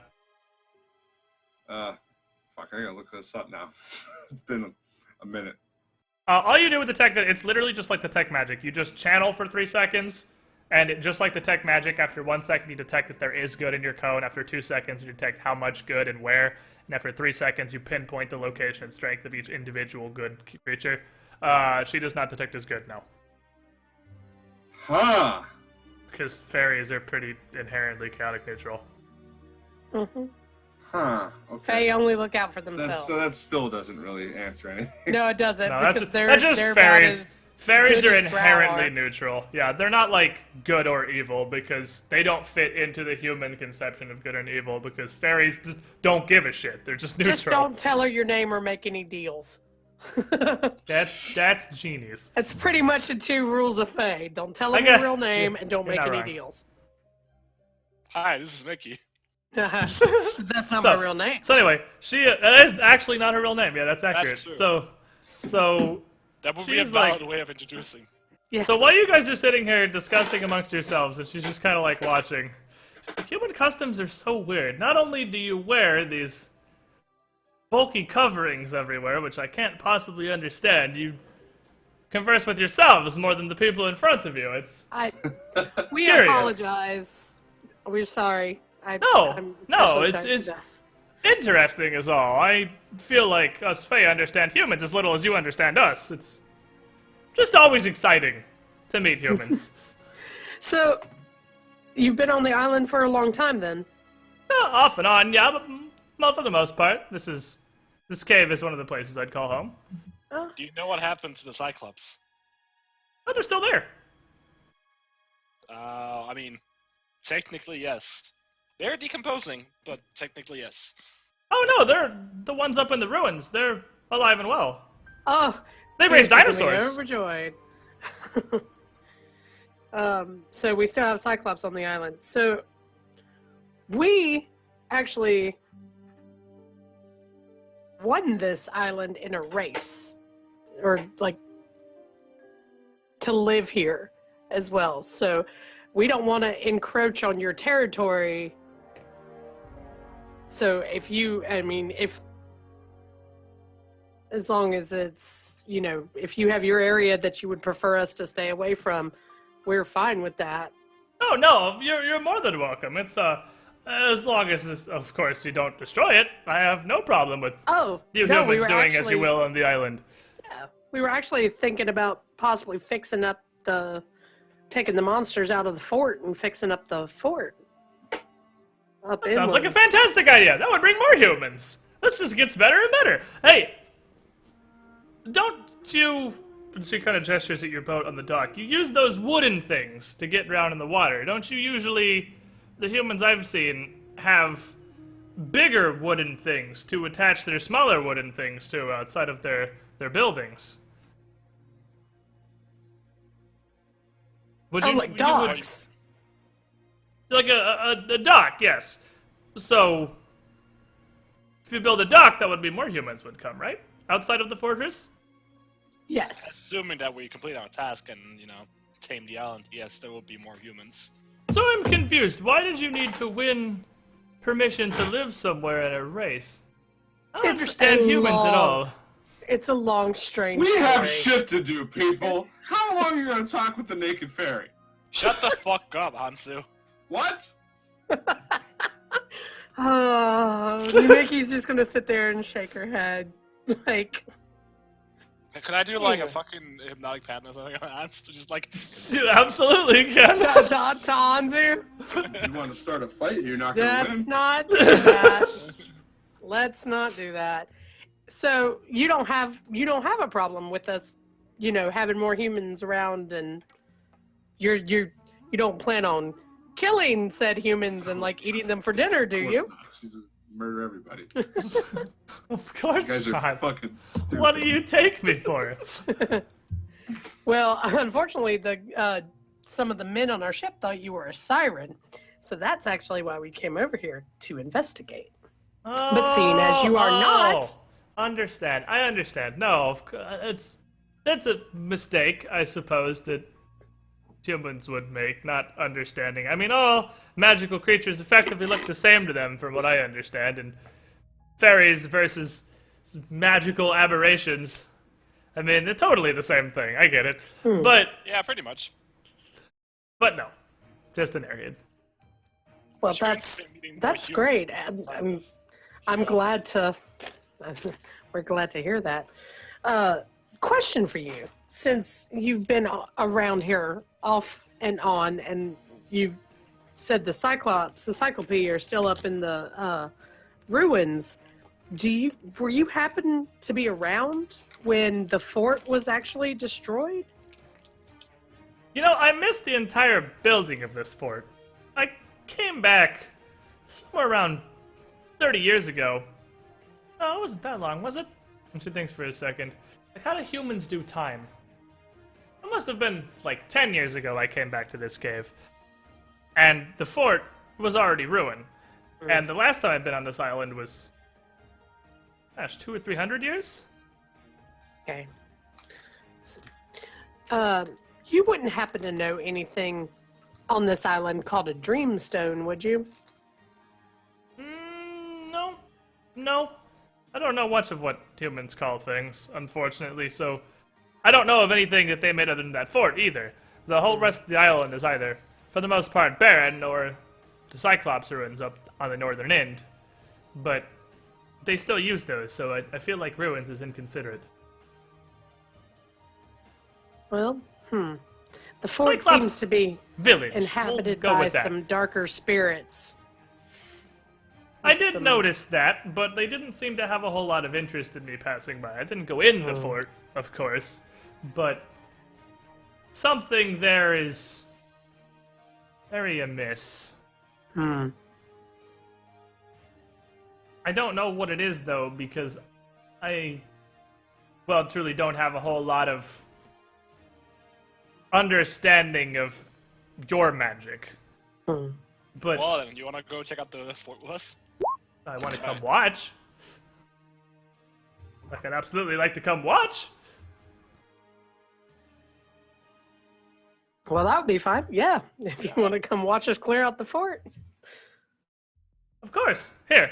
Fuck, I gotta look this up now. It's been a minute. All you do with detect good, it's literally just like detect magic. You just channel for 3 seconds, and just like detect magic, after 1 second you detect if there is good in your cone. After 2 seconds you detect how much good and where, and after 3 seconds you pinpoint the location and strength of each individual good creature. She does not detect as good, no, Huh. because fairies are pretty inherently chaotic neutral. Mm-hmm. Huh. Okay. Fae only look out for themselves. So that still doesn't really answer anything. No, it doesn't. No, because that's just they're about fairies. as Fairies good are as drow inherently are. neutral. Yeah, they're not like good or evil because they don't fit into the human conception of good and evil because fairies just don't give a shit. They're just neutral. Just don't tell her your name or make any deals. That's genius. That's pretty much the 2 rules of Fae. Don't tell I her your guess- real name and don't you're make not any wrong. deals. Hi, this is Mickey. That's not So- my real name. So anyway, she that is actually not her real name. Yeah, that's accurate. true. So That would be a She's like- valid way of introducing. Yeah. So while you guys are sitting here discussing amongst yourselves, and she's just kind of like watching, human customs are so weird. Not only do you wear these bulky coverings everywhere, which I can't possibly understand, you converse with yourselves more than the people in front of you. It's We Curious. apologize. We're sorry. No, I'm no, especially it's- sorry it's- for that. interesting is all. I feel like us Fae understand humans as little as you understand us. It's just always exciting to meet humans. So, you've been on the island for a long time then? Off and on, yeah, but not for the most part. This cave is one of the places I'd call home. Do you know what happened to the Cyclops? Oh, they're still there. I mean, technically yes. They're decomposing, but technically yes. Oh no, they're the ones up in the ruins. They're alive and well. Oh, They raised here's something dinosaurs. Overjoyed. So we still have Cyclops on the island. So we actually won this island in a race, or like to live here as well. So we don't want to encroach on your territory. So if as long as it's, if you have your area that you would prefer us to stay away from, we're fine with that. Oh no, you're more than welcome. It's as long as of course you don't destroy it. I have no problem with Oh, you no, humans doing as you will on the island. We were actually thinking about possibly taking the monsters out of the fort and fixing up the fort. Up Sounds like a inland. fantastic idea. That would bring more humans. This just gets better and better. Hey, don't you... She kind of gestures at your boat on the dock. You use those wooden things to get around in the water. Don't you usually... The humans I've seen have bigger wooden things to attach their smaller wooden things to outside of their buildings. Would Oh, you, like dogs. like a dock, yes. So, if you build a dock, that would be more humans would come, right? Outside of the fortress? Yes. Assuming that we complete our task and, tame the island, yes, there will be more humans. So I'm confused. Why did you need to win permission to live somewhere in a race? I don't It's understand a humans at long- all. It's a long, strange We have story. shit to do, people. How long are you gonna talk with the naked fairy? Shut the fuck up, Hansu. What? Oh, Mickey's just gonna sit there and shake her head. Like, Can I do like a fucking hypnotic pattern or something on Hans to just like Dude, absolutely, Ken. Tanzu, You want to start a fight? You're not gonna let's win. not do that. Let's not do that. So you don't have a problem with us, having more humans around, and you don't plan on killing said humans and like eating them for dinner, do Of course you? not. She's a murder everybody. Of You course guys are not. fucking stupid. What do you take me for? Well, unfortunately, some of the men on our ship thought you were a siren, so that's actually why we came over here to investigate. But seeing as you are not- Understand. I understand. No, that's a mistake, I suppose, that humans would make, not understanding. I mean, all magical creatures effectively look the same to them, from what I understand, and fairies versus magical aberrations. I mean, they're totally the same thing. I get it. But yeah, pretty much. no. Just an airhead. Well, Sure, that's meeting more that's humans great. outside. I'm glad to. We're glad to hear that. Question for you: since you've been around here off and on, and you've said the Cyclope are still up in the ruins, were you happen to be around when the fort was actually destroyed? I missed the entire building of this fort. I came back somewhere around 30 years ago. No, it wasn't that long, was it? And she thinks for a second. Like, how do humans do time? It must have been like 10 years ago I came back to this cave. And the fort was already ruined. And the last time I'd been on this island was, 200 or 300 years? Okay. You wouldn't happen to know anything on this island called a dreamstone, would you? No. I don't know much of what humans call things, unfortunately, so I don't know of anything that they made other than that fort either. The whole rest of the island is either, for the most part, barren or the Cyclops ruins up on the northern end. But they still use those, so I feel like ruins is inconsiderate. Well, The fort Cyclops seems to be Village. inhabited We'll go by with that. some darker spirits. I did some- notice that, but they didn't seem to have a whole lot of interest in me passing by. I didn't go in the fort, of course, but something there is very amiss. I don't know what it is, though, because I, truly don't have a whole lot of understanding of your magic. But Well, then, you want to go check out the fort with us? I want to come watch. Like, I'd absolutely like to come watch. Well, that would be fine. Yeah, if you want to come watch us clear out the fort. Of course. Here.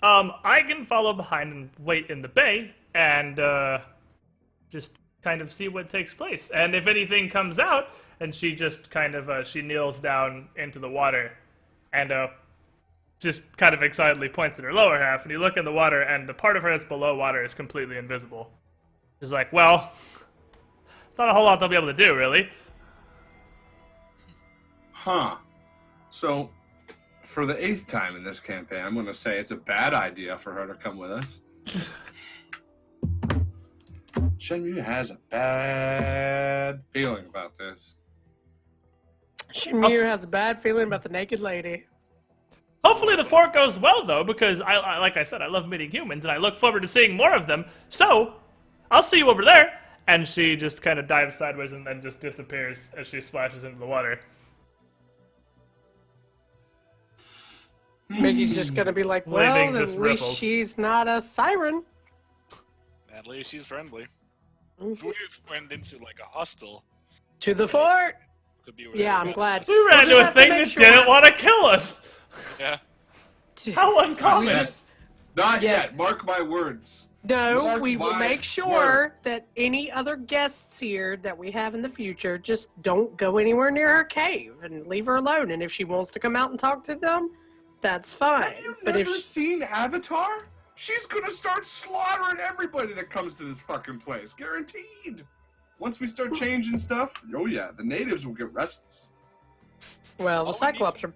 I can follow behind and wait in the bay and just kind of see what takes place. And if anything comes out, and she just kind of she kneels down into the water and just kind of excitedly points at her lower half, and you look in the water, and the part of her that's below water is completely invisible. She's like, well, not a whole lot they'll be able to do, really. Huh. So, for the 8th time in this campaign, I'm going to say it's a bad idea for her to come with us. Shenmue has a bad feeling about this. Shinmir has a bad feeling about the naked lady. Hopefully the fort goes well, though, because, like I said, I love meeting humans, and I look forward to seeing more of them. So, I'll see you over there, And she just kind of dives sideways and then just disappears as she splashes into the water. Mickey's just gonna be like, well, Leaving at just least ripples. she's not a siren. At least she's friendly. If we went into like a hostel, To the fort. could be whatever. Yeah, I'm glad. We ran We'll just into a have to thing make that sure- didn't want to kill us. Yeah. How uncommon. We just Not Yes. yet. Mark my words. no. Mark We will my make sure words. that any other guests here that we have in the future just don't go anywhere near her cave and leave her alone. And if she wants to come out and talk to them, that's fine. Have you But never if she, seen Avatar? She's gonna start slaughtering everybody that comes to this fucking place. Guaranteed. Once we start changing stuff, oh yeah, the natives will get restless. well, the All we Cyclops are.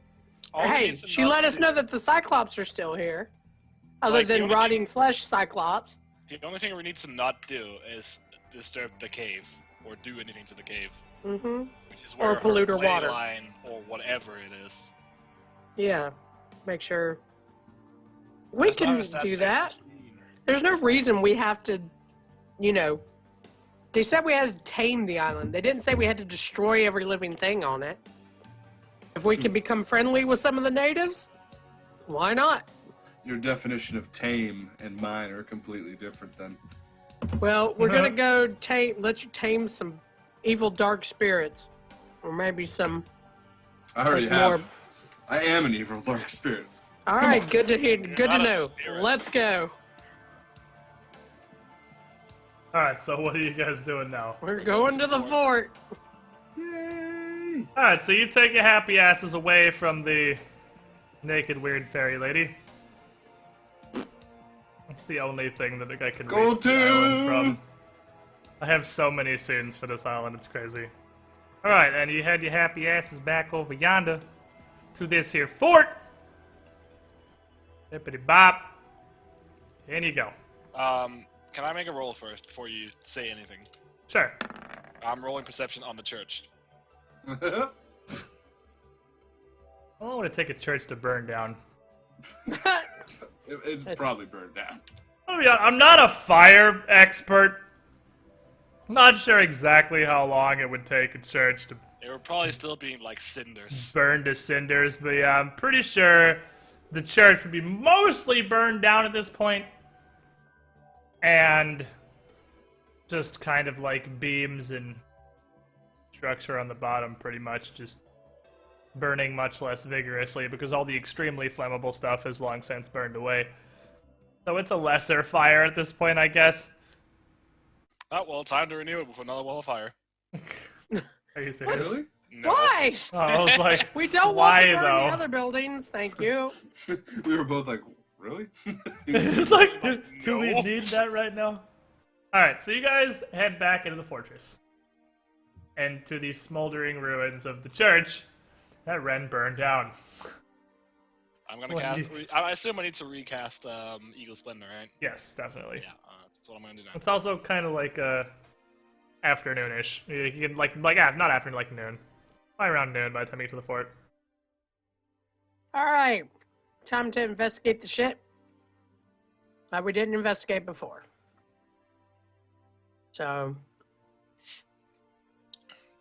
All we Hey, need to she not let us do- know that the Cyclops are still here. Other Like, the than only rotting flesh Cyclops. The only thing we need to not do is disturb the cave or do anything to the cave, Mm-hmm. which is Or where pollute her ley water. line or whatever it is. Yeah. Make sure. We As long can as that do stays that. pristine. There's no reason we have to, you know. They said we had to tame the island. They didn't say we had to destroy every living thing on it. If we can become friendly with some of the natives, why not? Your definition of tame and mine are completely different then. Well, we're gonna go let you tame some evil dark spirits, or maybe some. I already Like have. more- I am an evil dark spirit. All right, good to hear. Good to not a know. spirit. Let's go. Alright, so what are you guys doing now? We're going to the fort. Yay! Alright, so you take your happy asses away from the naked weird fairy lady. That's the only thing that I can Go reach the island from. to. I have so many scenes for this island, it's crazy. Alright, and you had your happy asses back over yonder to this here fort. Hippity bop. In you go. Can I make a roll first before you say anything? Sure. I'm rolling perception on the church. I don't want to take a church to burn down. It's probably burned down. I'm not a fire expert. I'm not sure exactly how long it would take a church to They were probably still being like cinders. burn to cinders, but yeah, I'm pretty sure the church would be mostly burned down at this point. And just kind of like beams and structure on the bottom pretty much just burning much less vigorously because all the extremely flammable stuff has long since burned away. So it's a lesser fire at this point, I guess. Oh, well, time to renew it with another wall of fire. Are you serious? Really? No. Why? Oh, I was like, We don't why want to burn though? the other buildings. Thank you. We were both like, really? It's like, do we No. need that right now? Alright, so you guys head back into the fortress. And to the smoldering ruins of the church that Ren burned down. I'm gonna What cast. do you- I assume I need to recast Eagle Splendor, right? Yes, definitely. Yeah, that's what I'm gonna do now. It's also kind of like afternoonish. You can not afternoon, like noon. Probably around noon by the time you get to the fort. All right, time to investigate the shit that we didn't investigate before. So,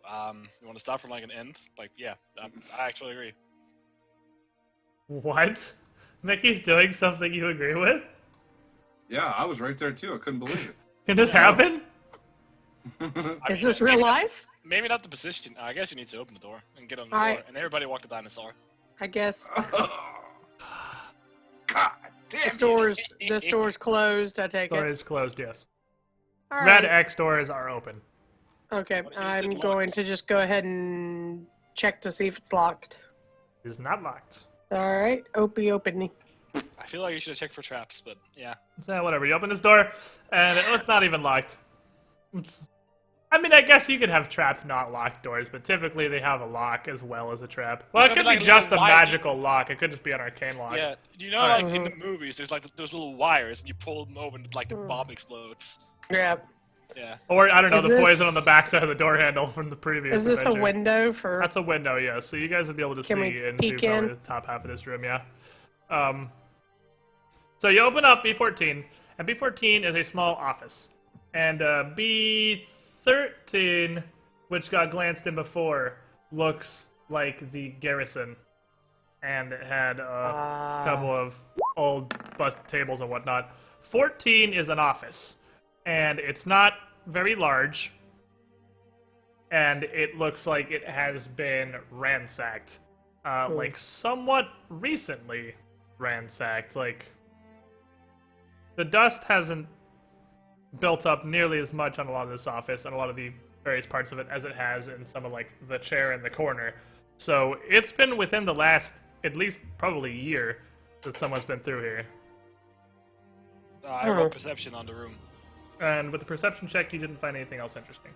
You want to start from like an end? Like, yeah, I actually agree. What? Mickey's doing something you agree with? Yeah, I was right there too. I couldn't believe it. Can this happen? is this real life? Maybe not the position. I guess you need to open the door and get on the Alright. door, and everybody walk the dinosaur. I guess God damn. this door's closed. I take Door it. is closed, yes. All Red right. X doors are open. Okay, What is I'm it going locked? to just go ahead and check to see if it's locked. It is not locked. All right, open. I feel like you should have checked for traps, but yeah. So whatever, you open this door, and it's not even locked. I mean, I guess you could have trapped not locked doors, but typically they have a lock as well as a trap. Well, it It's could gonna be be like a just a little wire. magical lock. It could just be an arcane lock. Yeah, you know, Alright. like in the movies, there's like those little wires, and you pull them over, and like the bomb explodes. Yeah. Yeah. Or, I don't know, Is the poison on this- the backside of the door handle from the previous Is this a adventure. window for? That's a window, yeah. So you guys would be able to Can we see into peek probably in? the top half of this room, yeah. So you open up B14, and B14 is a small office. And B13 13, which got glanced in before, looks like the garrison. And it had a couple of old busted tables and whatnot. 14 is an office. And it's not very large. And it looks like it has been ransacked. Like, somewhat recently ransacked. Like, the dust hasn't built up nearly as much on a lot of this office and a lot of the various parts of it as it has in some of, like, the chair in the corner. So, it's been within the last, at least, probably year that someone's been through here. I rolled perception on the room. And with the perception check, you didn't find anything else interesting.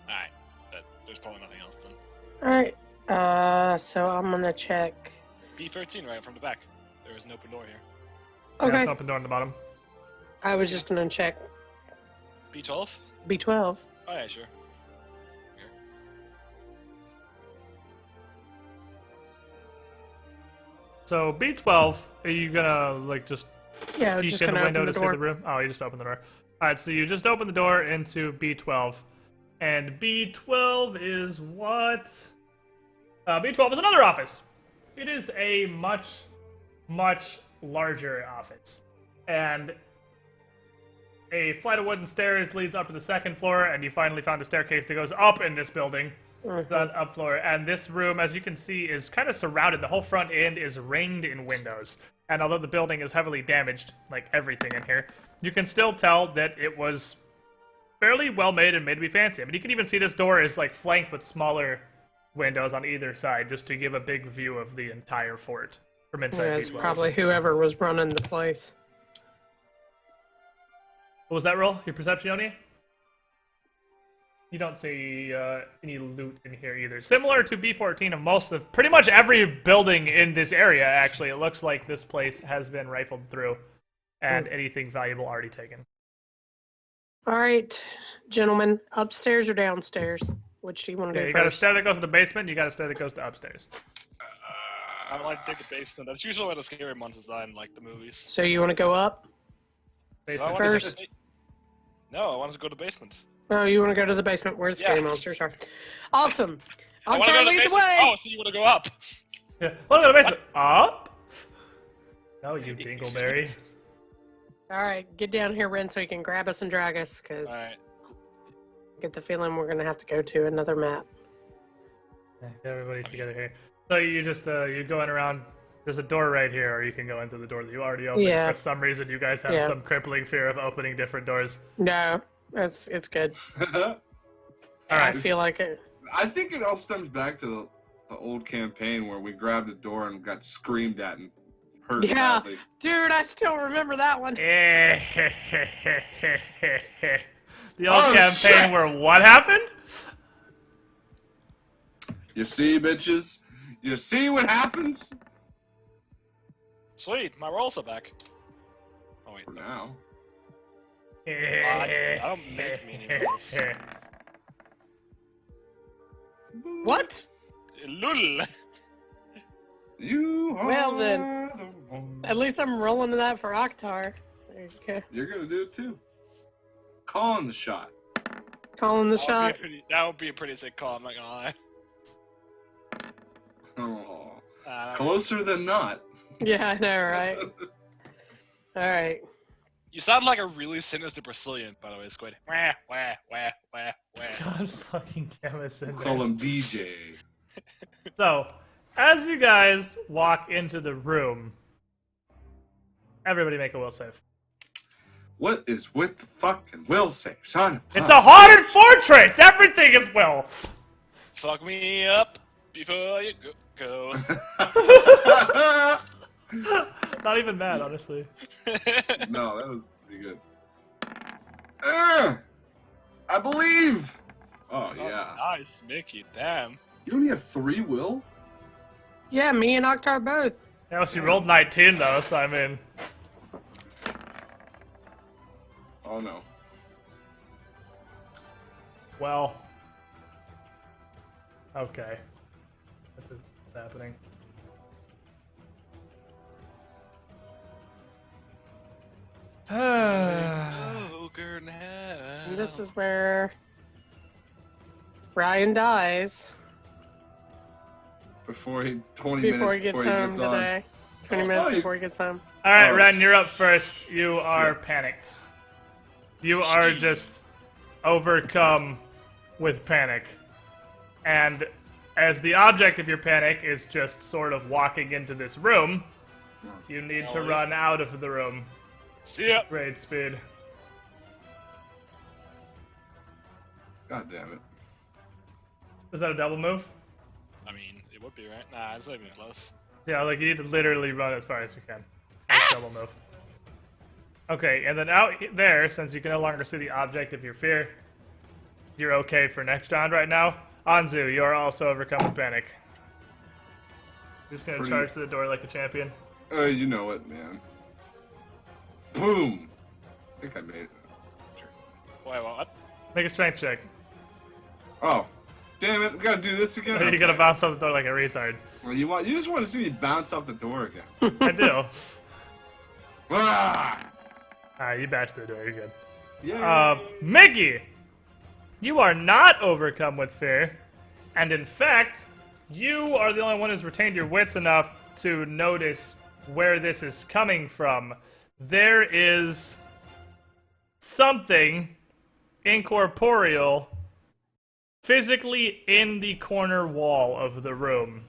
Alright, but there's probably nothing else then. Alright, so I'm gonna check. B13 right from the back. There is an open door here. There's Okay, an open door on the bottom. I was just gonna check B12? B12. Oh yeah, sure. Here. So, B12, are you gonna, like, just Yeah, peek just in the gonna window open to the door. see the room? Oh, you just opened the door. Alright, so you just opened the door into B12. And B12 is what? B12 is another office. It is a much, much larger office. And a flight of wooden stairs leads up to the second floor, and you finally found a staircase that goes up in this building. That up floor. And this room, as you can see, is kind of surrounded. The whole front end is ringed in windows. And although the building is heavily damaged, like everything in here, you can still tell that it was fairly well made and made to be fancy. I mean, you can even see this door is like flanked with smaller windows on either side, just to give a big view of the entire fort from inside. Yeah, it's B12. probably whoever was running the place. What was that roll? Your perception, Yoni? You don't see any loot in here either. Similar to B14 of most of, pretty much every building in this area, actually, it looks like this place has been rifled through and anything valuable already taken. All right, gentlemen, upstairs or downstairs? Which do you want to Yeah, do you got a first? stair that goes to the basement, you got a stair that goes to upstairs. I don't like to take the basement. That's usually where the scary monsters die in like the movies. So you want to go up? Basement. wanna take First. the No, I want to go to the basement. Oh, you want to go to the basement where the scary Yeah. monsters are? Awesome. I I'll wanna try go to to lead the basement. way. Oh, so you want to go up? Yeah. Look at the basement. Up? No, you dingleberry. All right, get down here, Ren, so you can grab us and drag us, because Alright. I get the feeling we're going to have to go to another map. Everybody together here. So you just, you're going around, there's a door right here, or you can go into the door that you already opened. Yeah. For some reason, you guys have Yeah. some crippling fear of opening different doors. No, it's good. All I right. feel like it. I think it all stems back to the old campaign where we grabbed a door and got screamed at and hurt Yeah. badly. Dude, I still remember that one. The old Oh, campaign shit. where what happened? You see, bitches? You see what happens? Sweet, my rolls are back. Oh wait, For no. now. I don't make me any rolls. What? Lul. You are Well, then. the one. At least I'm rolling to that for Oktar. Okay. You're gonna do it too. Calling the shot. Calling the shot. That would be a pretty sick call, I'm not gonna lie. Oh, Uh, closer than not. Yeah, I know, right? All right. You sound like a really sinister Brazilian, by the way, Squid. Wah, wah, wah, wah, wah. God fucking damn it, Cinder. Call him DJ. So, as you guys walk into the room, everybody make a will save. What is with the fucking will save, son of It's a haunted fortress! Everything is will! Fuck me up before you go. Not even mad, honestly. No, that was pretty good. I believe. Oh yeah. Nice, Mickey, damn. You only have 3 will? Yeah, me and Oktar both. Yeah, well, she rolled 19 though, so I mean. Oh no. Well. Okay. What's happening? Ogre now. And this is where Ryan dies Before he 20 before minutes he gets before he home gets on. today. 20 Oh, minutes you- before he gets home. All right, Oh, Ren, you're up first. You are shit. panicked. You are Shit. just overcome with panic. And as the object of your panic is just sort of walking into this room, you need to Alright. run out of the room. See ya. Great speed. God damn it. Is that a double move? I mean, it would be, right? Nah, it's not even close. Yeah, like you need to literally run as far as you can. Nice double move. Okay, and then out there, since you can no longer see the object of your fear, you're okay for next round right now. Anzu, you are also overcome with panic. Just gonna Pretty- charge to the door like a champion. You know it, man. Boom! I think I made it. Sure. Wait, what? Make a strength check. Oh. Damn it, we gotta do this again? You gotta Okay. bounce off the door like a retard. Well, you just want to see me bounce off the door again. I do. Ah! Alright, you bashed through the door, you're good. Yeah. Mickey! You are not overcome with fear, and in fact, you are the only one who's retained your wits enough to notice where this is coming from. There is something incorporeal physically in the corner wall of the room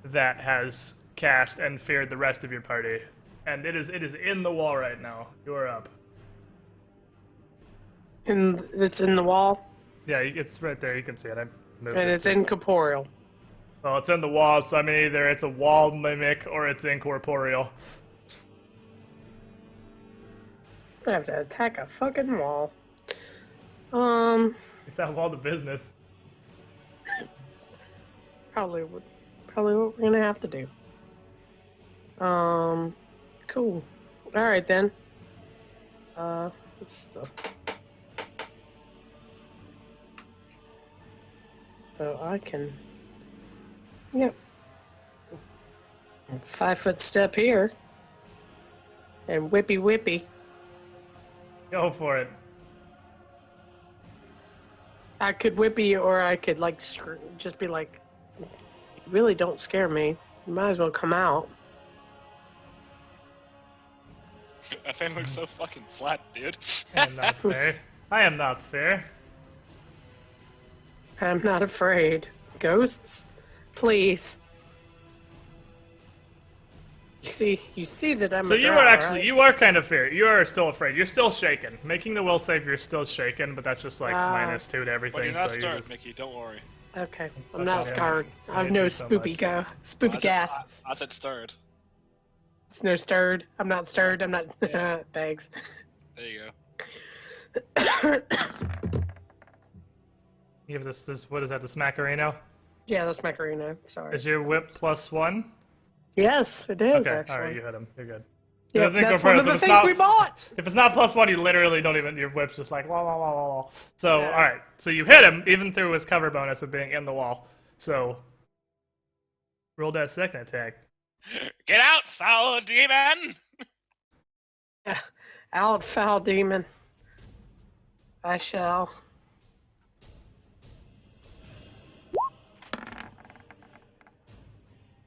that has cast and feared the rest of your party. And it is in the wall right now. You are up. And it's in the wall, Yeah, it's right there. You can see it. I moved and it. it's incorporeal. Well, it's in the wall, so I mean either it's a wall mimic or it's incorporeal. I have to attack a fucking wall. It's that wall to business. Probably what we're gonna have to do. Cool. All right then. What's the? So I can. Yep. 5-foot step here. And whippy whippy. Go for it. I could whippy, or I could like just be like, "You really don't scare me. You might as well come out." That thing looks so fucking flat, dude. I am not fair. I am not fair. I'm not afraid. Ghosts, please. You see that I'm. So a you drow, are actually, right? you are kind of fear. You are still afraid. You're still shaken. Making the will save, you're still shaken, but that's just like -2 to everything. But you're not so starved, just- Mickey. Don't worry. Okay, I'm not Okay. scarred. I I've hate no you so spoopy much. spoopy gasts. I said stirred. It's no stirred. I'm not stirred. I'm not. Thanks. There you go. You have this, what is that, the smackerino? Yeah, that's Macarena. Sorry. Is your whip +1? Yes, it is Okay, actually. alright, you hit him. You're good. Yeah, If it's that's one of incorporeal, the if it's things not- we bought. If it's not +1, you literally don't even, your whip's just like, la la la la la. So, Yeah. alright, so you hit him, even through his cover bonus of being in the wall. So, roll that second attack. Get out, foul demon! Out, foul demon. I shall.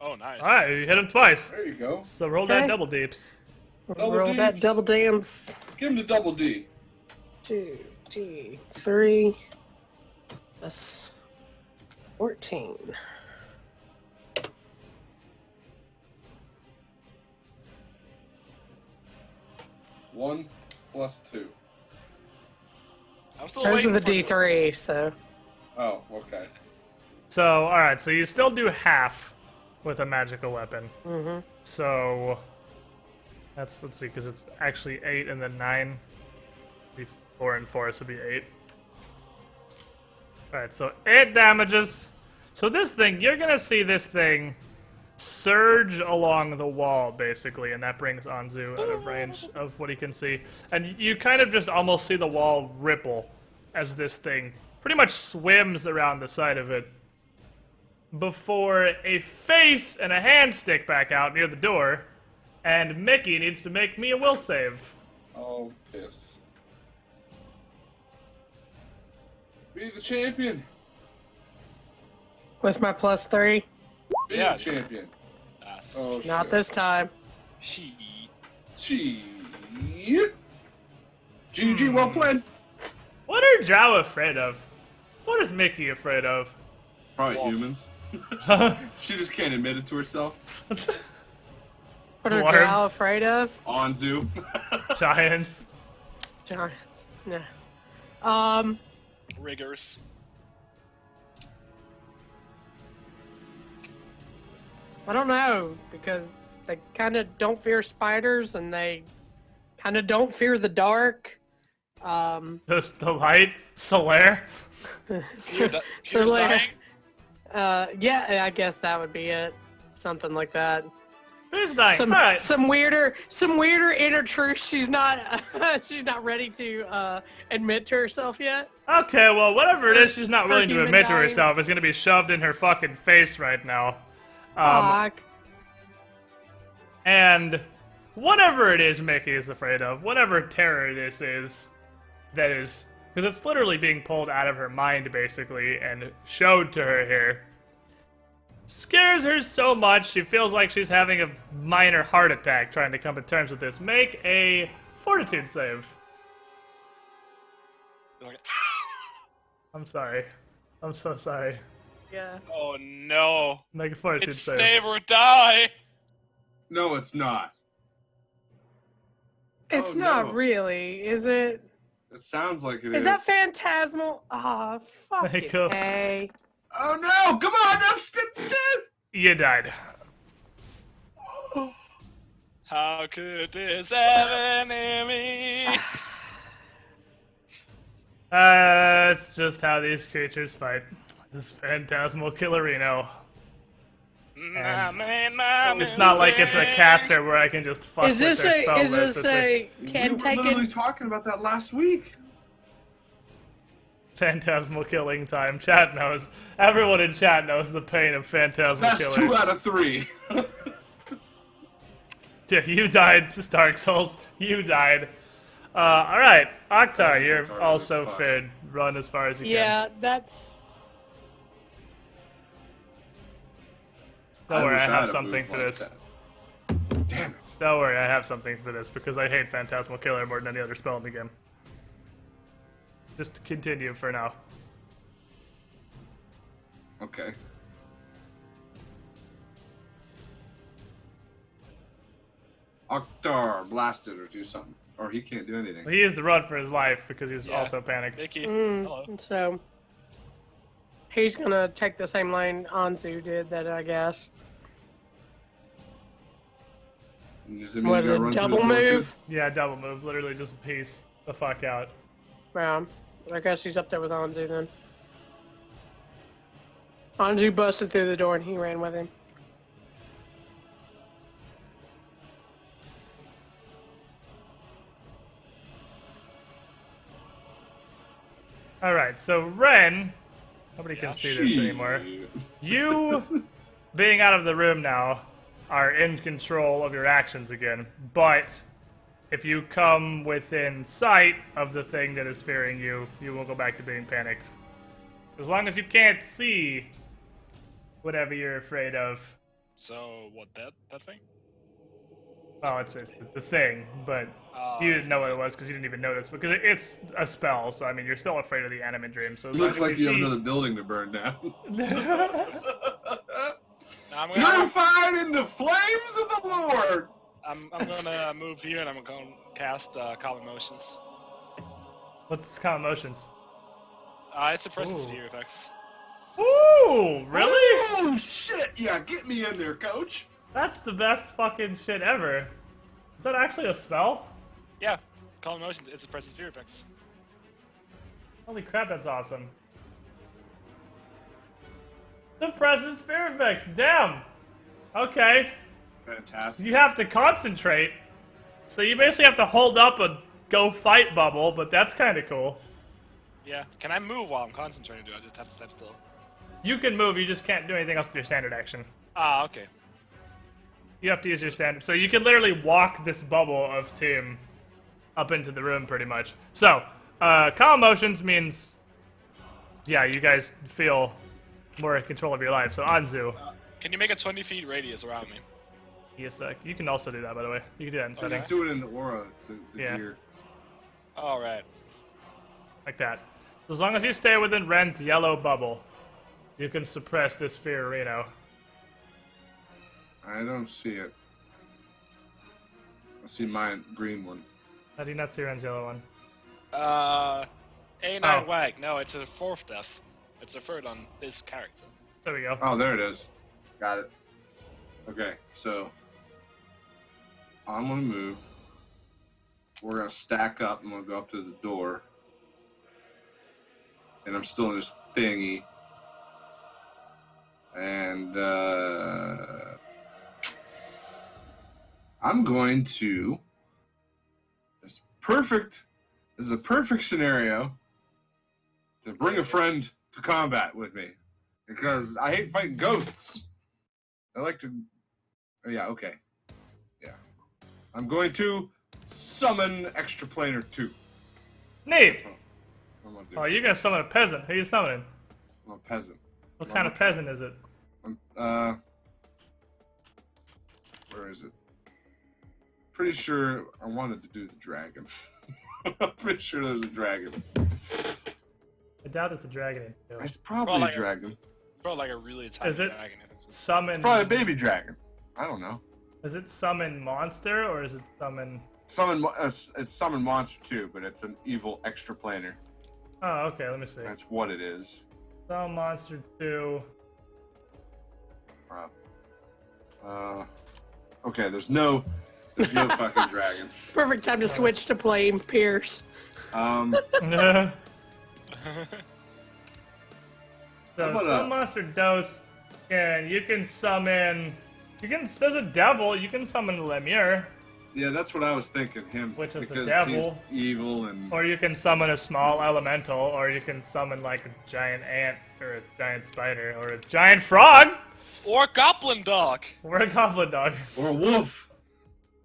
Oh, nice. Alright, you hit him twice. There you go. So roll that Okay. double deeps. Roll that Ds. double dance. Give him the double D. 2, D, 3. That's 14. One plus two. I'm still Those are waiting the for D3, so. Oh, okay. So, alright, so you still do half with a magical weapon. Mm-hmm. So, let's see, because it's actually 8 and then 9. Be 4 and 4, so it'd be 8. Alright, so 8 damages. So this thing, you're gonna see this thing surge along the wall, basically, and that brings Anzu out of range of what he can see. And you kind of just almost see the wall ripple as this thing pretty much swims around the side of it before a face and a hand stick back out near the door, and Mickey needs to make me a will save. Oh, piss. Be the champion. With my +3? Be Yeah. a champion. Ah, Oh, Not shit. this time. she. GG, well played. What are Drow afraid of? What is Mickey afraid of? Probably Wolves. humans. She just can't admit it to herself. What are Dwarves. Drow afraid of? Anzu. Giants. Giants. No. Riggers. I don't know, because they kind of don't fear spiders, and they kind of don't fear the dark. The light. Solaire. So, So like, yeah, I guess that would be it. Something like that. Who's dying? Some All right. some weirder inner truth she's not she's not ready to admit to herself yet. Okay, well, whatever it is she's not Her willing to human admit to dying. herself is going to be shoved in her fucking face right now. Fuck. And whatever it is Mickey is afraid of, whatever terror this is, that is, because it's literally being pulled out of her mind, basically, and showed to her here, scares her so much she feels like she's having a minor heart attack trying to come to terms with this. Make a fortitude save. Like, I'm sorry. I'm so sorry. Yeah. oh no. Make a fortitude It's save. save or die. No, it's not. It's Oh, not no. really, is it? It sounds like it is. Is that phantasmal? Ah, fuck There you it. go. Hey. Oh no! Come on! You died. How could this happen to me? That's just how these creatures fight. This phantasmal killerino. It's not like it's a caster where I can just fuck Is with this their spell a is list. this It's a a can We were literally taken? talking about that last week. phantasmal killing time. Chat knows. Everyone in chat knows the pain of phantasmal That's killing. 2 out of 3. Yeah, you died, Dark Souls. You died. Alright, Okta, It's you're already also fucked. fared. Run as far as you Yeah, that's. can. Don't worry, wish I had have a something move for like this. that. Damn it. Don't worry, I have something for this because I hate Phantasmal Killer more than any other spell in the game. Just to continue for now. Okay. Oktar, blast it or do something. Or he can't do anything. He is the run for his life because he's Yeah. also panicked. Mickey, hello. So he's gonna take the same lane Anzu did that, I guess. Does it mean Was you it gotta run through double the door, too? move? Yeah, double move. Literally just piece the fuck out. I guess he's up there with Anzu then. Anzu busted through the door and he ran with him. Alright, so Ren, nobody can Yeah. see this anymore. Shit. You, being out of the room now, are in control of your actions again. But if you come within sight of the thing that is fearing you, you will go back to being panicked. As long as you can't see whatever you're afraid of. So, what, that thing? Oh, it's the thing, but you didn't know what it was because you didn't even notice. Because it's a spell, so I mean, you're still afraid of the animate dream. So as long Looks as like you have see- another building to burn down. I'm You're gonna, fired in the flames of the Lord! I'm gonna move here and I'm gonna cast Calm Emotions. What's calm emotions? It suppresses Ooh. fear effects. Ooh, really? Oh, shit! Yeah, get me in there, coach! That's the best fucking shit ever. Is that actually a spell? Yeah, Calm Emotions, it suppresses fear effects. Holy crap, that's awesome. Suppresses fear effects, damn! Okay, Fantastic. you have to concentrate. So you basically have to hold up a go fight bubble, but that's kind of cool. Yeah, can I move while I'm concentrating? Do I just have to step still? You can move, you just can't do anything else with your standard action. Ah, okay. You have to use your standard. So you can literally walk this bubble of Tim up into the room pretty much. So, calm emotions means, yeah, you guys feel more control of your life. So Anzu, Can you make a 20 feet radius around me? yes, you can also do that, by the way. You can do that in So settings, just do it in the aura. The Yeah. gear. All right. like that. So as long as you stay within Ren's yellow bubble, you can suppress this fear, Reno. I don't see it. I see my green one. How do you not see Ren's yellow one? A9 Oh. wag. No, it's a 4th death. It's a 3rd on this character. There we go. Oh, there it is. Got it. Okay, so I'm gonna move. We're gonna stack up. I'm gonna go up to the door, and I'm still in this thingy. And I'm going to. This is a perfect scenario to bring a friend to combat with me, because I hate fighting ghosts. I like to. Oh, yeah. Okay. Yeah. I'm going to summon Extraplanar 2. Neat! That's what I'm gonna do. Oh, you're gonna summon a peasant. Who are you summoning? I'm a peasant. What kind of peasant is it? Where is it? Pretty sure I wanted to do the dragon. I'm pretty sure there's a dragon. I doubt it's a dragon. It's probably Well, a like a- dragon. Probably like a really tiny Is it? dragon. Summon. It's probably a baby dragon. I don't know. Is it summon monster or is it summon? It's summon monster too, but it's an evil extraplanar. Oh, okay. Let me see. That's what it is. Summon monster 2. Okay, there's no fucking dragon. Perfect time to switch to playing Pierce. So How about, summon monster dose, and you can summon. There's a devil. You can summon Lemure, Yeah, that's what I was thinking. Him, Which is a because devil. he's evil and or you can summon a small elemental, or you can summon like a giant ant, or a giant spider, or a giant frog, Or Goblin Dog. or a goblin dog. or a wolf.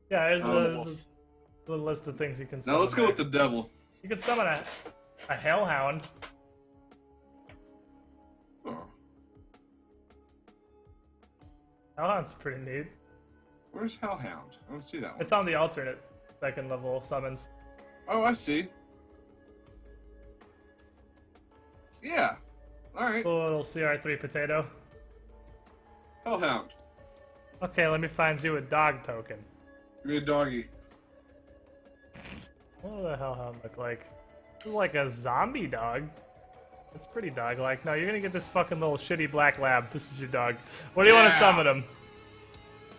Yeah, there's Oh. a list of things you can summon. Now let's go there. with the devil. You can summon a hellhound. Oh, Hellhound's pretty neat. where's Hellhound? I don't see that one. It's on the alternate second level summons. Oh, I see. Yeah. All right. Cool little CR3 potato. Hellhound. Okay, let me find you a dog token. Give me a doggy. What does a hellhound look like? It's like a zombie dog. It's pretty dog-like. No, you're gonna get this fucking little shitty black lab. This is your dog. Where do you want to Yeah. summon him?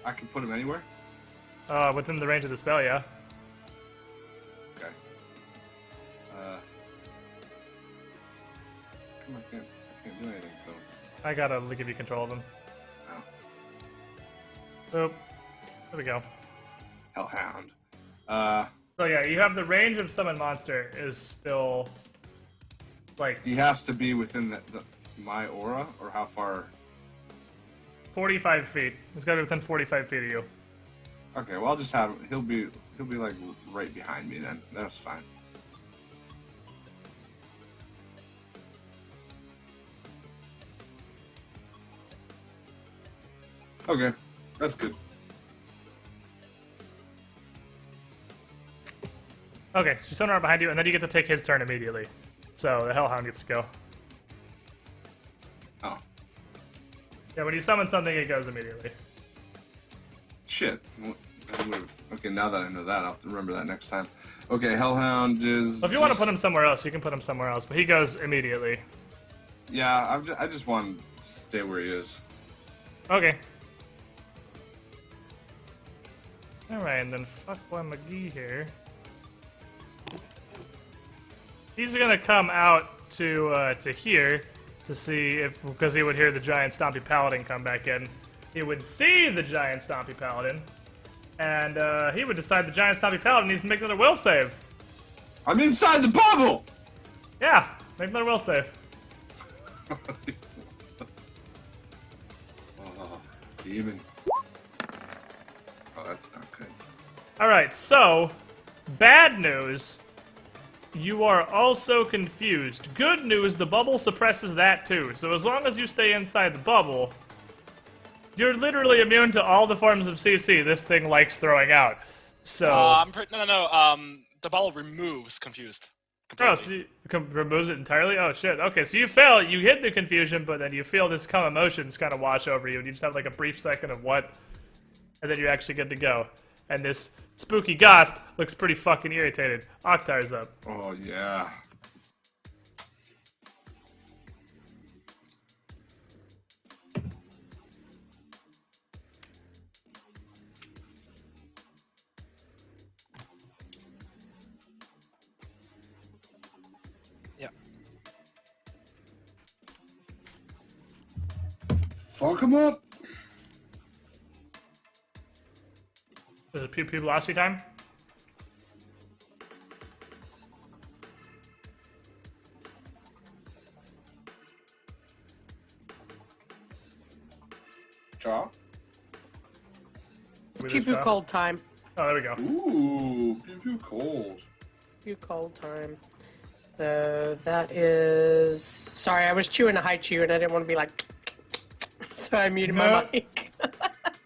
I can put him anywhere. Within the range of the spell, yeah. Okay. Come on, I can't do anything. So. I gotta give you control of him. Oh. Boop. There we go. Hellhound. So yeah, you have the range of summon monster is still like He has to be within my aura, or how far? 45 feet. It's gotta be within 45 feet of you. Okay, well I'll just have him. He'll be like right behind me then. That's fine. Okay, that's good. Okay, she's somewhere behind you, and then you get to take his turn immediately. So the Hellhound gets to go. Oh, Yeah, when you summon something, it goes immediately. shit. Well, okay, now that I know that, I'll have to remember that next time. Okay, Hellhound is. So if you want to put him somewhere else, you can put him somewhere else, but he goes immediately. Yeah, I just want to stay where he is. Okay. Alright, and then fuckboy McGee here. He's gonna come out to here to see if, because he would hear the giant stompy paladin come back in. He would see the giant stompy paladin, and he would decide the giant stompy paladin needs to make another will save. I'm inside the bubble! Yeah, make another will save. Oh, demon. Oh, that's not good. Alright, so, bad news. You are also confused. Good news, the bubble suppresses that too. So as long as you stay inside the bubble, you're literally immune to all the forms of CC this thing likes throwing out. So the bubble removes confused. Oh, Completely. so you removes it entirely? Oh, shit. Okay, so you fail, you hit the confusion, but then you feel this calm emotions kind of wash over you, and you just have like a brief second of what, and then you're actually good to go. And this spooky ghost looks pretty fucking irritated. Oktar's up. Oh, yeah. Yeah. Fuck him up. Is it pew velocity time? Cha? It's With pew this pew stuff? cold time. Oh, there we go. Ooh, pew cold. Pew cold time. So that is. Sorry, I was chewing a high chew and I didn't want to be like. So I muted No. my mic.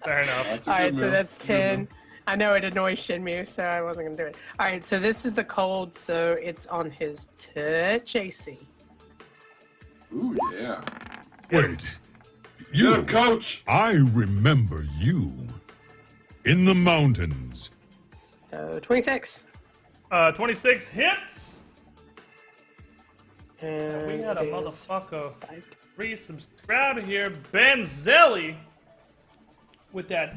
Fair enough. That's a All good right, so move. that's That's a good 10. move. I know it annoys Shinmu, so I wasn't going to do it. All right, so this is the cold, so it's on his touch AC. Ooh, yeah. Wait. Get You. him, coach. I remember you. In the mountains. So 26. 26 hits! And We had a it is motherfucker 5. resubscribe here, Benzelli, with that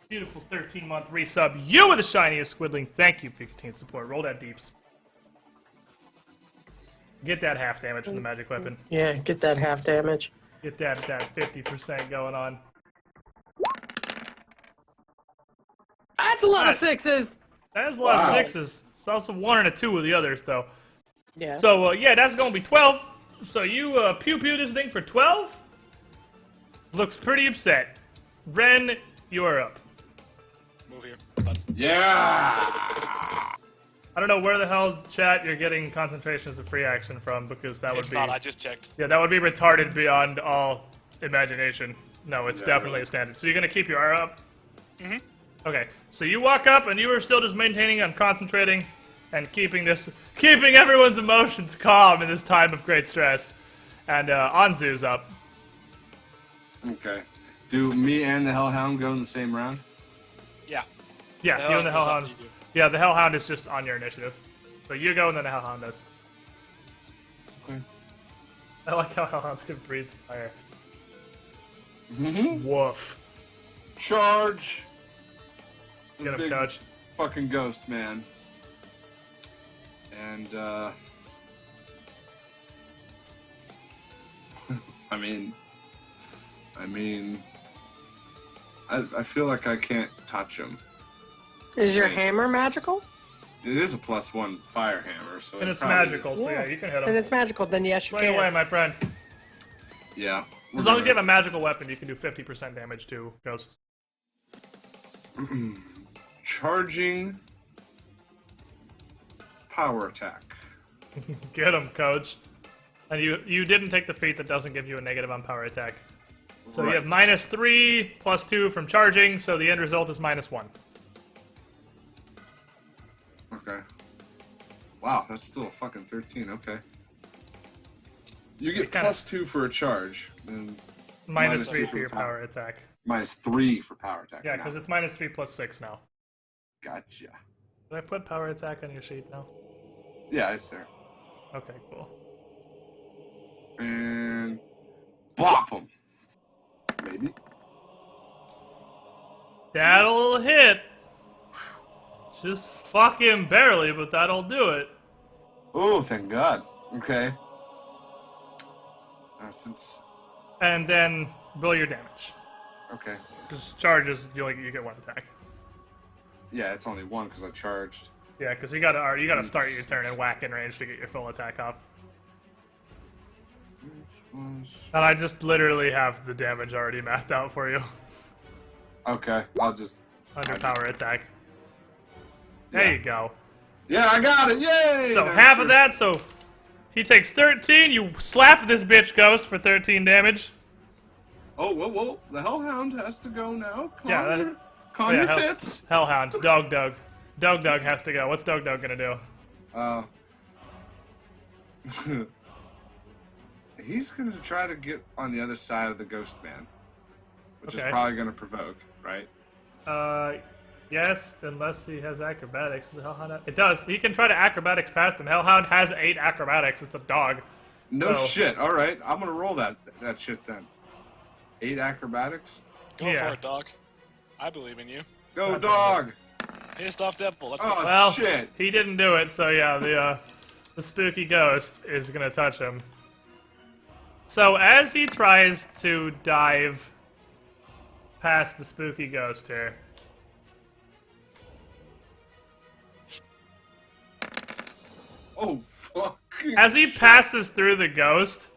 beautiful 13-month resub. You were the shiniest squidling. Thank you for your continued support. Roll that deeps. Get that half damage from the magic weapon. Yeah, get that half damage. Get that 50% going on. That's a lot of Nice. sixes! That is a lot Wow. of sixes. It's also 1 and a 2 with the others, though. Yeah. So, yeah, that's going to be 12. So you pew-pew this thing for 12? Looks pretty upset. Ren, you are up. Move here. Bud. Yeah. I don't know where the hell, chat, you're getting concentration as a free action from, because that would It's be... not. I just checked. Yeah, that would be retarded beyond all imagination. No, it's Yeah, definitely really. a standard. So you're going to keep your R up? Mm-hmm. Okay, so you walk up, and you are still just maintaining and concentrating and keeping everyone's emotions calm in this time of great stress. And Anzu's up. Okay. Do me and the Hellhound go in the same round? Yeah. Yeah, you and the goes up Hellhound. to you. Yeah, the Hellhound is just on your initiative. So you go, and then the Hellhound does. Okay. I like how Hellhounds can breathe fire. Mm-hmm. Woof. Charge. Get him, Big coach. Fucking ghost, man. And, I mean, I feel like I can't touch him. Is your hammer magical? It is a +1 fire hammer, so And it it's probably- magical, so yeah, you can hit And him. it's magical, then yes, you Swing can. away, my friend. Yeah. As long as you have a magical weapon, you can do 50% damage to ghosts. Charging power attack. Get him, coach. And you didn't take the feat that doesn't give you a negative on power attack. So you Right. have -3 +2 from charging, so the end result is -1. Okay. Wow, that's still a fucking 13. Okay. You get kinda- +2 for a charge, and -3 -2 for your power attack. -3 for power attack. Yeah, now. because it's -3 +6 now. Gotcha. Did I put power attack on your sheet now? Yeah, it's there. Okay, cool. And bop him. Maybe. That'll hit. Just fucking barely, but that'll do it. Oh, thank God. Okay. Since And then roll your damage. okay. Because charges, you get 1 attack. Yeah, it's only 1 because I charged. Yeah, because you gotta start your turn and whack in range to get your full attack off. And I just literally have the damage already mapped out for you Okay, I'll just. on your I just- power attack. There Yeah. you go. Yeah, I got it. Yay! So Now half sure. of that, so he takes 13. You slap this bitch ghost for 13 damage. Oh, whoa. The Hellhound has to go now. Yeah, Calm yeah, your tits. Hellhound. Dog. Dog has to go. What's Dog gonna do? He's going to try to get on the other side of the Ghost Man, which is Okay. probably going to provoke, right? Yes, unless he has acrobatics. Is Hellhound? It does. He can try to acrobatics past him. Hellhound has 8 acrobatics. It's a dog. No So- shit. All right, I'm going to roll that shit then. 8 acrobatics. Go Yeah. for it, dog. I believe in you. Go, That's dog. Pissed off devil. Let's go. Oh, Well, shit. he didn't do it, so yeah, the spooky ghost is gonna touch him. So as he tries to dive past the spooky ghost here, Oh, fucking as he shit. passes through the ghost,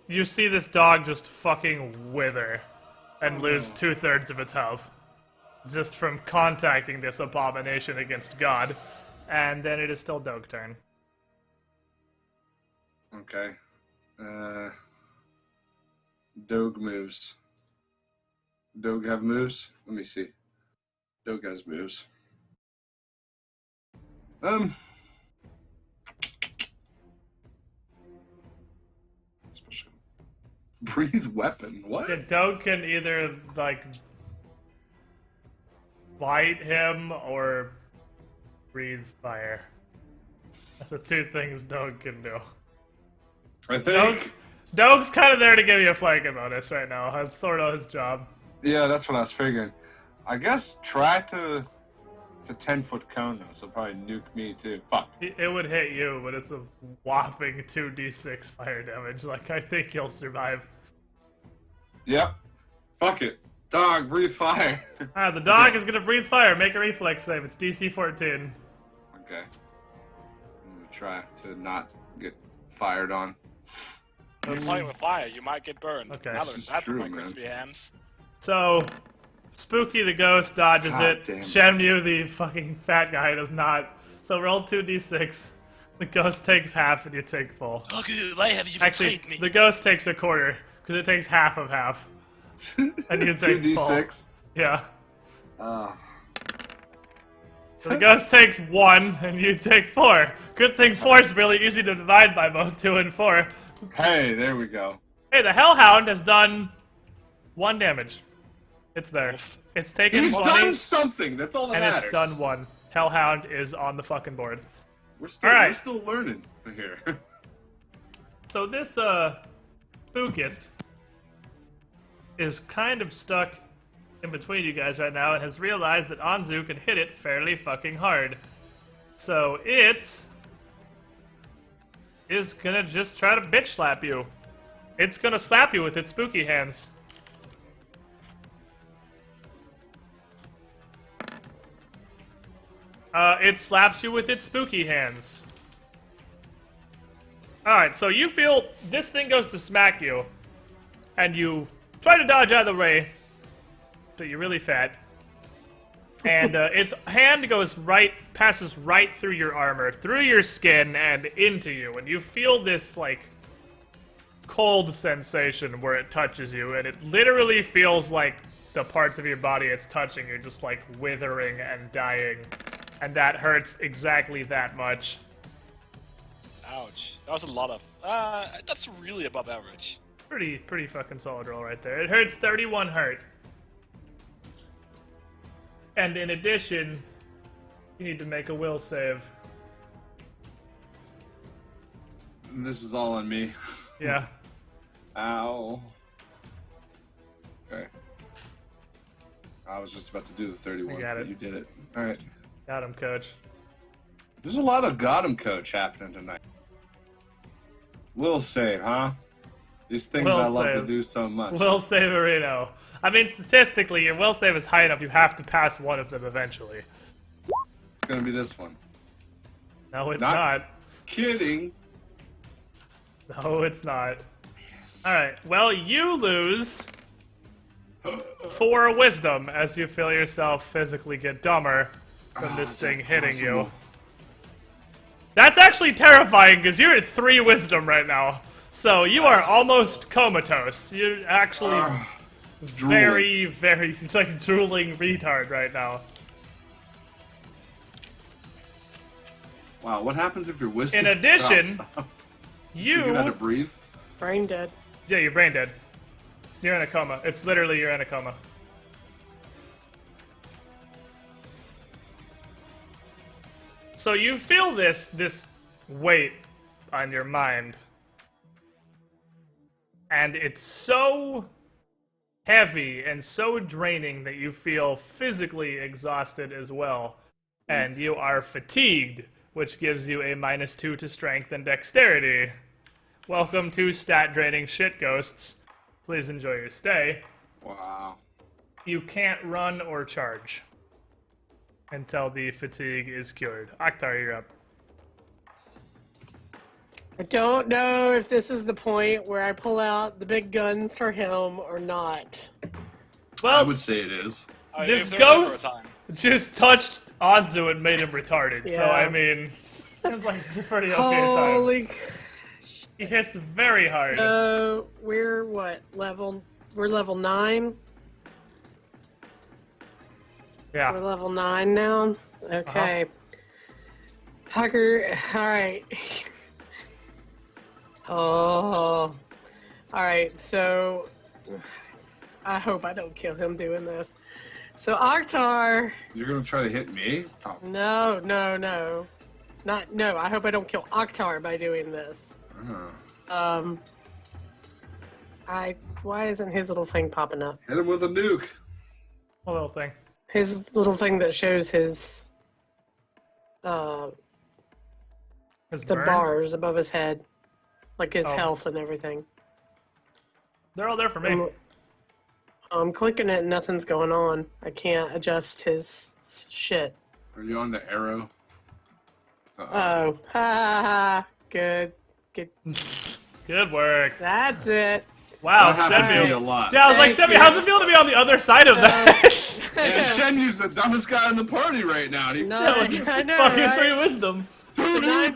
you see this dog just fucking wither and lose 2/3 of its health. Just from contacting this abomination against God. And then it is still Dog's turn. Okay. Dog moves. Dog have moves? Let me see. Dog has moves. Special. Breathe weapon. What? Yeah, Dog can either, like, bite him or breathe fire. That's the 2 things Dog can do. I think. Dog's kind of there to give you a flanking bonus right now. That's sort of his job. Yeah, that's what I was figuring. I guess try to. It's a 10-foot cone though, so probably nuke me too. Fuck. It would hit you, but it's a whopping 2d6 fire damage. Like, I think you'll survive. Yep. Fuck it. Dog, breathe fire. Alright, the dog is gonna breathe fire. Make a reflex save. It's DC 14. Okay. I'm gonna try to not get fired on. You're playing with fire. You might get burned. Okay. Now This there's is that true, with my man. crispy hands. So, Spooky the ghost dodges God it. damn it. Shenmue the fucking fat guy does not. So roll 2d6. The ghost takes half and you take full. Look at you, they have you Actually, betrayed me. the ghost takes a quarter because it takes half of half. And you take 2d6. Yeah. Uh, So the ghost takes 1 and you take 4. Good thing 4 is really easy to divide by both 2 and 4. hey, there we go. Hey, the Hellhound has done 1 damage. It's there. It's taken He's 20 done something. That's all that and matters. it's done 1. Hellhound is on the fucking board. We're still, All right. we're still learning here. So this spookist is kind of stuck in between you guys right now and has realized that Anzu can hit it fairly fucking hard. So it is gonna just try to bitch slap you. It's gonna slap you with its spooky hands. It slaps you with its spooky hands. Alright, so you feel this thing goes to smack you, and you try to dodge out of the way, but you're really fat. And its hand goes passes right through your armor, through your skin, and into you. And you feel this, like, cold sensation where it touches you, and it literally feels like the parts of your body it's touching are just, like, withering and dying. And that hurts exactly that much. Ouch. That was a lot of... that's really above average. Pretty fucking solid roll right there. It hurts 31 hurt. And in addition, you need to make a will save. This is all on me. Yeah. Ow. Okay. I was just about to do the 31, You got but it. you did it. Alright. Got him, coach. There's a lot of got him coach happening tonight. Will save, huh? These things Will I love to save. do so much. Will save Areno. I mean, statistically, your will save is high enough, you have to pass one of them eventually. It's gonna be this one. No, it's Not- not. Kidding. No, it's not. Alright, well, you lose 4 wisdom as you feel yourself physically get dumber from this thing hitting you. That's actually terrifying because you're at 3 wisdom right now. So you are almost comatose. You're actually very, very like drooling retard right now. Wow, what happens if your wisdom In addition, stops? you Forget how to breathe? Brain dead. Yeah, you're brain dead. You're in a coma. It's literally you're in a coma. So you feel this weight on your mind. And it's so heavy and so draining that you feel physically exhausted as well. And you are fatigued, which gives you a -2 to strength and dexterity. Welcome to stat draining shit ghosts. Please enjoy your stay. Wow. You can't run or charge until the fatigue is cured. Akhtar, you're up. I don't know if this is the point where I pull out the big guns for him or not. I Well, would say it is. this If there's ever a ghost time. just touched Anzu and made him retarded. So, Yeah. I mean, sounds like it's a pretty okay time. Holy. He hits very hard. So we're what level? We're level 9. We're Yeah. level 9 now. Okay. Hugger. All right. Oh. All right. So I hope I don't kill him doing this. So Akhtar. You're gonna try to hit me? Oh, No. Not no. I hope I don't kill Akhtar by doing this. Why isn't his little thing popping up? hit him with a nuke. A little thing. His little thing that shows his the His burn. bars above his head, like his Oh. health and everything. They're all there for me. I'm clicking it and nothing's going on. I can't adjust his shit. Are you on the arrow? Oh, ha ha ha. Good. Good work. That's it. Wow, That happens to me Shebby. a lot. Yeah, I was like, Thank Shebby, you. how's it feel to be on the other side of that? Yeah, Shenyu's the dumbest guy in the party right now. He No, Yeah, I know, fucking right? 3 wisdom. So 9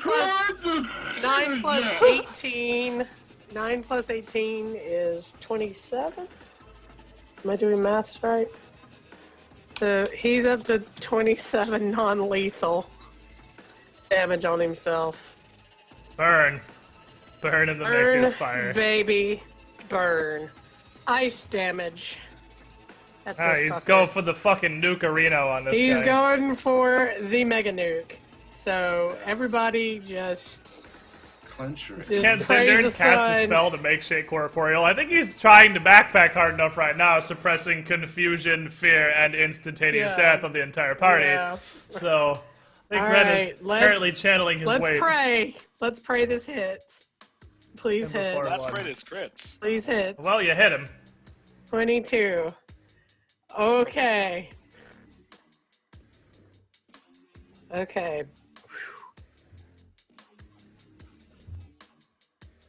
plus 18. 9 plus 18 is 27. Am I doing maths right? So he's up to 27 non-lethal damage on himself. Burn. Burn in the Burn, Maker's fire. baby, burn. Ice damage. At this He's fucker. going for the fucking nuke arena on this He's guy. going for the mega nuke. So everybody just Clench your Just Can praise Zindurn the cast a sun. spell to make shit corporeal? I think he's trying to backpack hard enough right now, suppressing confusion, fear, and instantaneous Yeah. death of the entire party. Yeah. So, I think All Ren right, is currently let's- channeling his Let's weight. pray. Let's pray this hits. Please And hit. before- That's one. great, it's crits. Please hit. Well, you hit him. 22. Okay. Okay.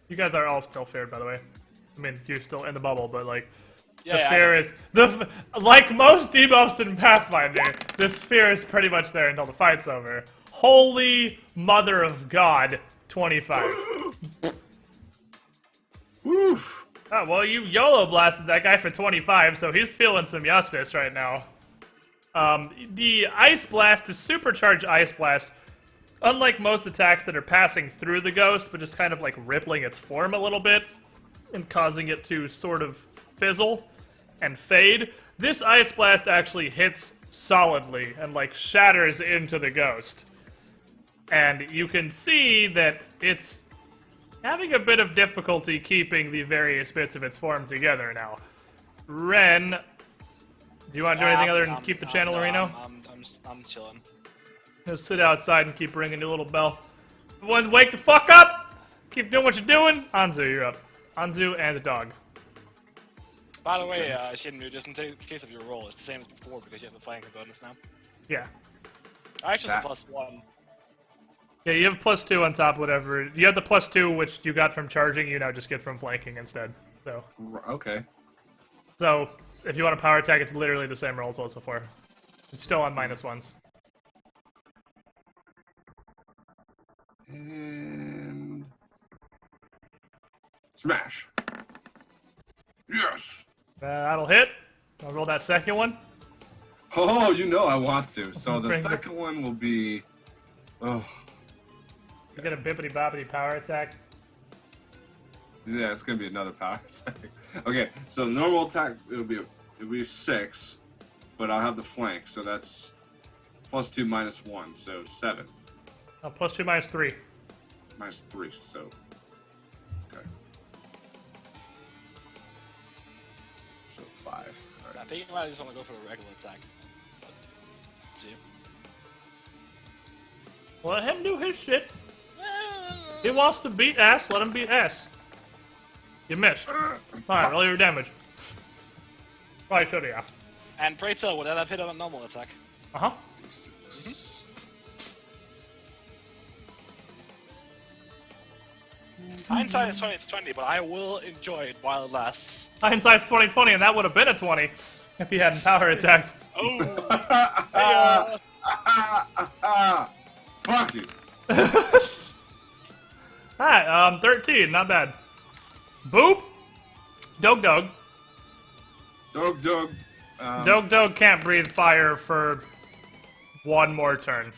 You guys are all still feared, by the way. I mean, you're still in the bubble, but like, Yeah, the yeah, fear is like most debuffs in Pathfinder. This fear is pretty much there until the fight's over. Holy mother of God, 25. Woof. Oh, well, you YOLO blasted that guy for 25, so he's feeling some justice right now. The Ice Blast, the supercharged Ice Blast, unlike most attacks that are passing through the ghost, but just kind of like rippling its form a little bit and causing it to sort of fizzle and fade, this Ice Blast actually hits solidly and like shatters into the ghost. And you can see that it's having a bit of difficulty keeping the various bits of its form together now. Ren, do you want to do anything other than keep the channel arena? I'm chilling. Just sit outside and keep ringing your little bell. Everyone wake the fuck up! Keep doing what you're doing! Anzu, you're up. Anzu and the dog. By the way, Shinmu, just in case of your roll, it's the same as before because you have the flanking bonus now. Yeah. Actually, That- it's a +1. Yeah, you have +2 on top of whatever. You have the +2, which you got from charging, you now just get from flanking instead. Okay. So, if you want a power attack, it's literally the same roll as it was before. It's still on -1s. And smash. Yes. That'll hit. I'll roll that second one. Oh, you know I want to. So the Bring the- second one will be. Oh, You get a bippity boppity power attack. yeah, it's gonna be another power attack. Okay, so normal attack it'll be 6, but I'll have the flank, so that's +2 -1, so 7 +2 -3. -3, so okay. So 5. All I right. think you might just want to go for a regular attack. But, see. Let him do his shit. He wants to beat ass, let him beat ass. You missed. Alright, roll your damage. Probably should have, yeah. And pray tell, would that have hit on a normal attack? Uh-huh. D6. Hindsight is 20/20, but I will enjoy it while it lasts. Hindsight's 20/20, and that would have been a 20 if he hadn't power attacked. Oh! Fuck you. Alright, 13, not bad. Boop! Dog. Dog. Dog can't breathe fire for one more turn.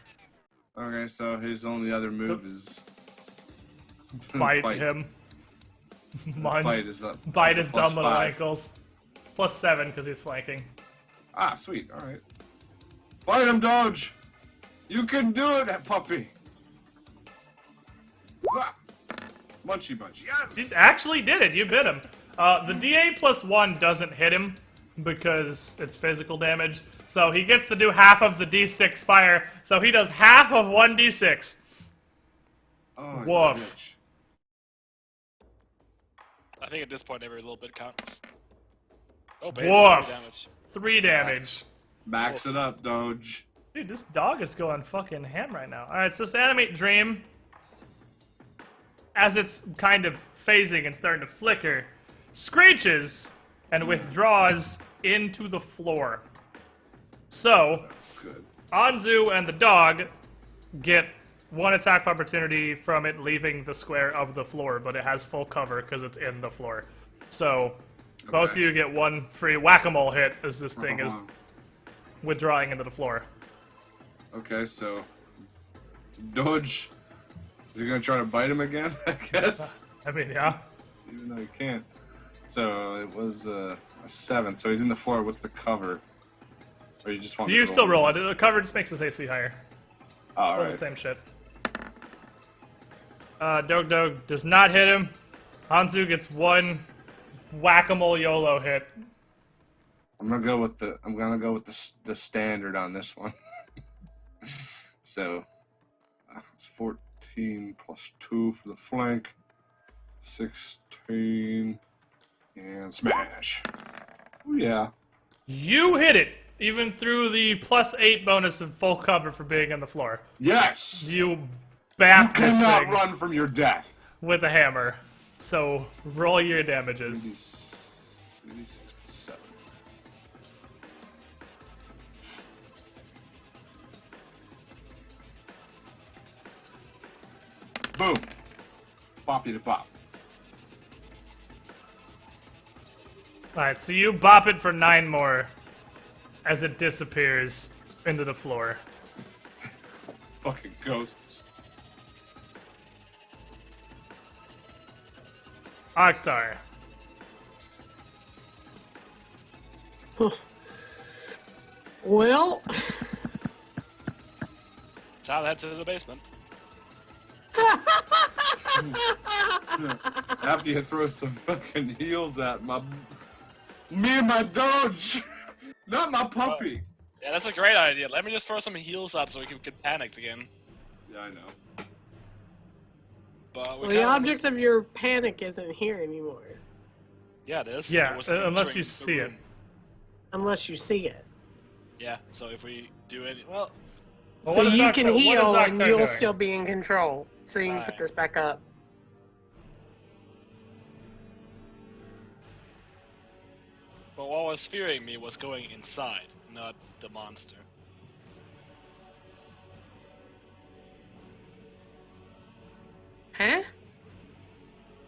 Okay, so his only other move is Bite him. Munch. Bite is up. Bite It's his a dumb little +5. ankles. +7 because he's flanking. Ah, sweet. All right. Bite him, Doge. You can do it, puppy. Ah. Munchy bunch. Yes. He actually did it. You bit him. The DA +1 doesn't hit him because it's physical damage. So he gets to do half of the D6 fire. So he does half of 1d6. Oh, you Woof. bitch. I think at this point every little bit counts. Oh, baby, Woof. damage. 3 damage. Max it up, Doge. Dude, this dog is going fucking ham right now. Alright, so this animate dream, as it's kind of phasing and starting to flicker, screeches and withdraws into the floor. So, That's good. Anzu and the dog get one attack opportunity from it leaving the square of the floor, but it has full cover because it's in the floor. So, both of Okay. you get one free whack-a-mole hit as this thing is withdrawing into the floor. Okay, so Doge. Is he gonna try to bite him again? I guess. I mean, yeah. Even though he can't. So it was a 7. So he's in the floor. What's the cover? Or you just want? You to still roll it. The cover just makes his AC higher. All All right. the same shit. Dog does not hit him. Hanzu gets one whack-a-mole YOLO hit. I'm gonna go with the standard on this one. So it's 14 plus 2 for the flank, 16, and smash. Oh yeah. You hit it, even through the +8 bonus of full cover for being on the floor. Yes. You You bap this cannot thing run from your death. with a hammer. So roll your damages. 7. Boom. Boppy to bop. Alright, so you bop it for 9 more as it disappears into the floor. Fucking ghosts. Oktar. Well, Child head to the basement. After you throw some fucking heels at me and my Doge, not my puppy. Yeah, that's a great idea. Let me just throw some heals out so we can get panicked again. Yeah, I know. But well, the object of your panic isn't here anymore, Yeah, it is. Yeah, It was unless entering you the see it. room. unless you see it. Yeah, so if we do it, well, Well, So what is you Oktar- can what is heal and Oktar you'll doing? still be in control. So you can put Alright. this back up. but what was fearing me was going inside, not the monster. Huh?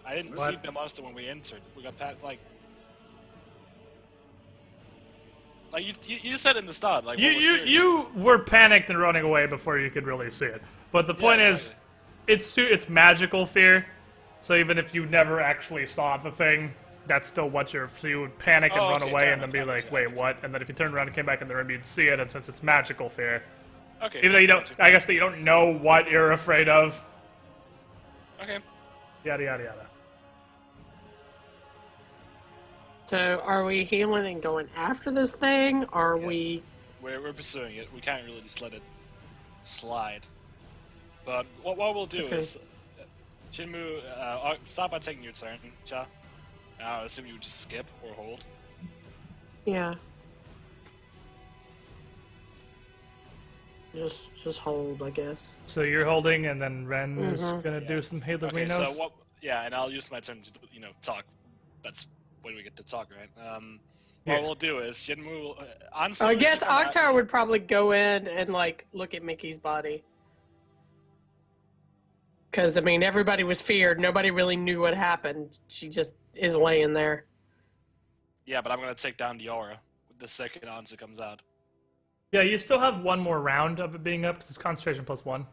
I didn't What? see the monster when we entered. We got you said in the start, like what was scary? You were panicked and running away before you could really see it. But the point is, it's magical fear. So even if you never actually saw the thing, that's still what you're. So you would panic and run away, and then be like, "Wait, what?" And then if you turned around and came back in the room, you'd see it. And since it's magical fear, Okay. even though you don't, I guess that you don't know what you're afraid of. Okay. Yada yada yada. So, are we healing and going after this thing? Or are Yes. we... We're pursuing it. We can't really just let it slide. But what we'll do Okay. is, Shinmu, start by taking your turn, Cha. I assume you would just skip or hold. Yeah. Just hold, I guess. So you're holding, and then Ren is gonna do some Okay, Halerinos. so what? Yeah, and I'll use my turn to talk. That's when we get to talk, right? What we'll do is Shinmu will. Honestly, I guess keep an eye- Oktar would probably go in and, like, look at Mickey's body. Because, I mean, everybody was feared. Nobody really knew what happened. She just is laying there. Yeah, but I'm gonna take down the aura the second answer comes out. Yeah, you still have one more round of it being up because it's concentration +1.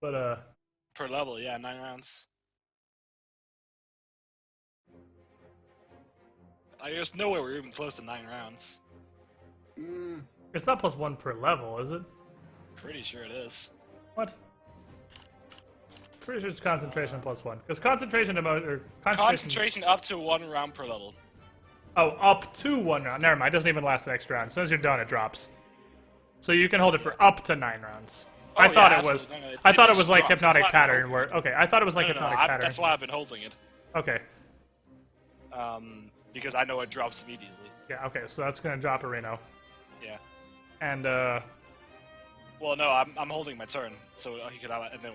But Per level, yeah, 9 rounds. There's no way we're even close to 9 rounds. it's not +1 per level, is it? Pretty sure it is. What? Pretty sure it's concentration +1 because concentration Concentration up to 1 round per level. Oh, up to 1 round. Never mind. It doesn't even last the next round. As soon as you're done, it drops. So you can hold it for up to 9 rounds. Oh, I thought yeah, it was. absolutely. No, I thought it just was like drops. hypnotic That's why I've been pattern. Where okay, I thought it was like hypnotic pattern. That's why I've been holding it. Okay. Because I know it drops immediately. Yeah. Okay. So that's gonna drop a Reno. Yeah. And Well, no, I'm holding my turn, so he could have, and then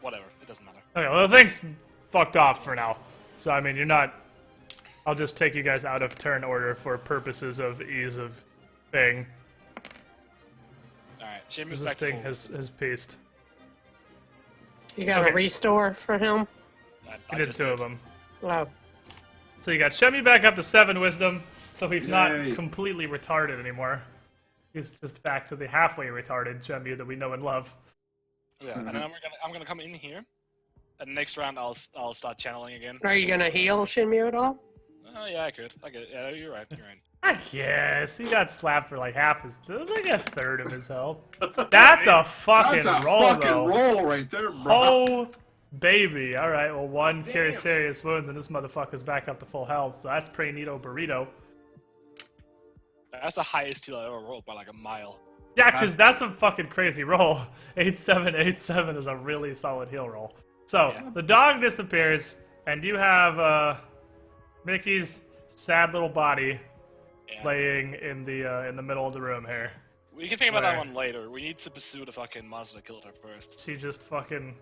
whatever. It doesn't matter. okay. Well, the thing's fucked off for now. So I mean, you're not. I'll just take you guys out of turn order for purposes of ease of thing. All right, Shinmu's This back to thing full. has pieced. You got Okay. a restore for him? I I did just 2 of them. Oh. So you got Shemi back up to 7 wisdom, so he's not Yay. completely retarded anymore. He's just back to the halfway retarded Shemi that we know and love. Yeah, and then I'm gonna come in here, and next round I'll start channeling again. Are you going to heal Shinmu at all? Oh yeah, I could. Yeah, you're right. You're right. I guess he got slapped for like half his, like a third of his health. That's a fucking That's a roll, fucking though. roll right there, bro. Oh, baby. All right. Well, 1 carries serious wounds, and this motherfucker's back up to full health. So that's pretty neato burrito. That's the highest heal I ever rolled by like a mile. Yeah, because that's a fucking crazy roll. 8-7-8-7 is a really solid heal roll. So Yeah. the dog disappears, and you have Mickey's sad little body Yeah. laying in the middle of the room here. We can think about that Where? one later. We need to pursue the fucking monster that killed her first. She just fucking.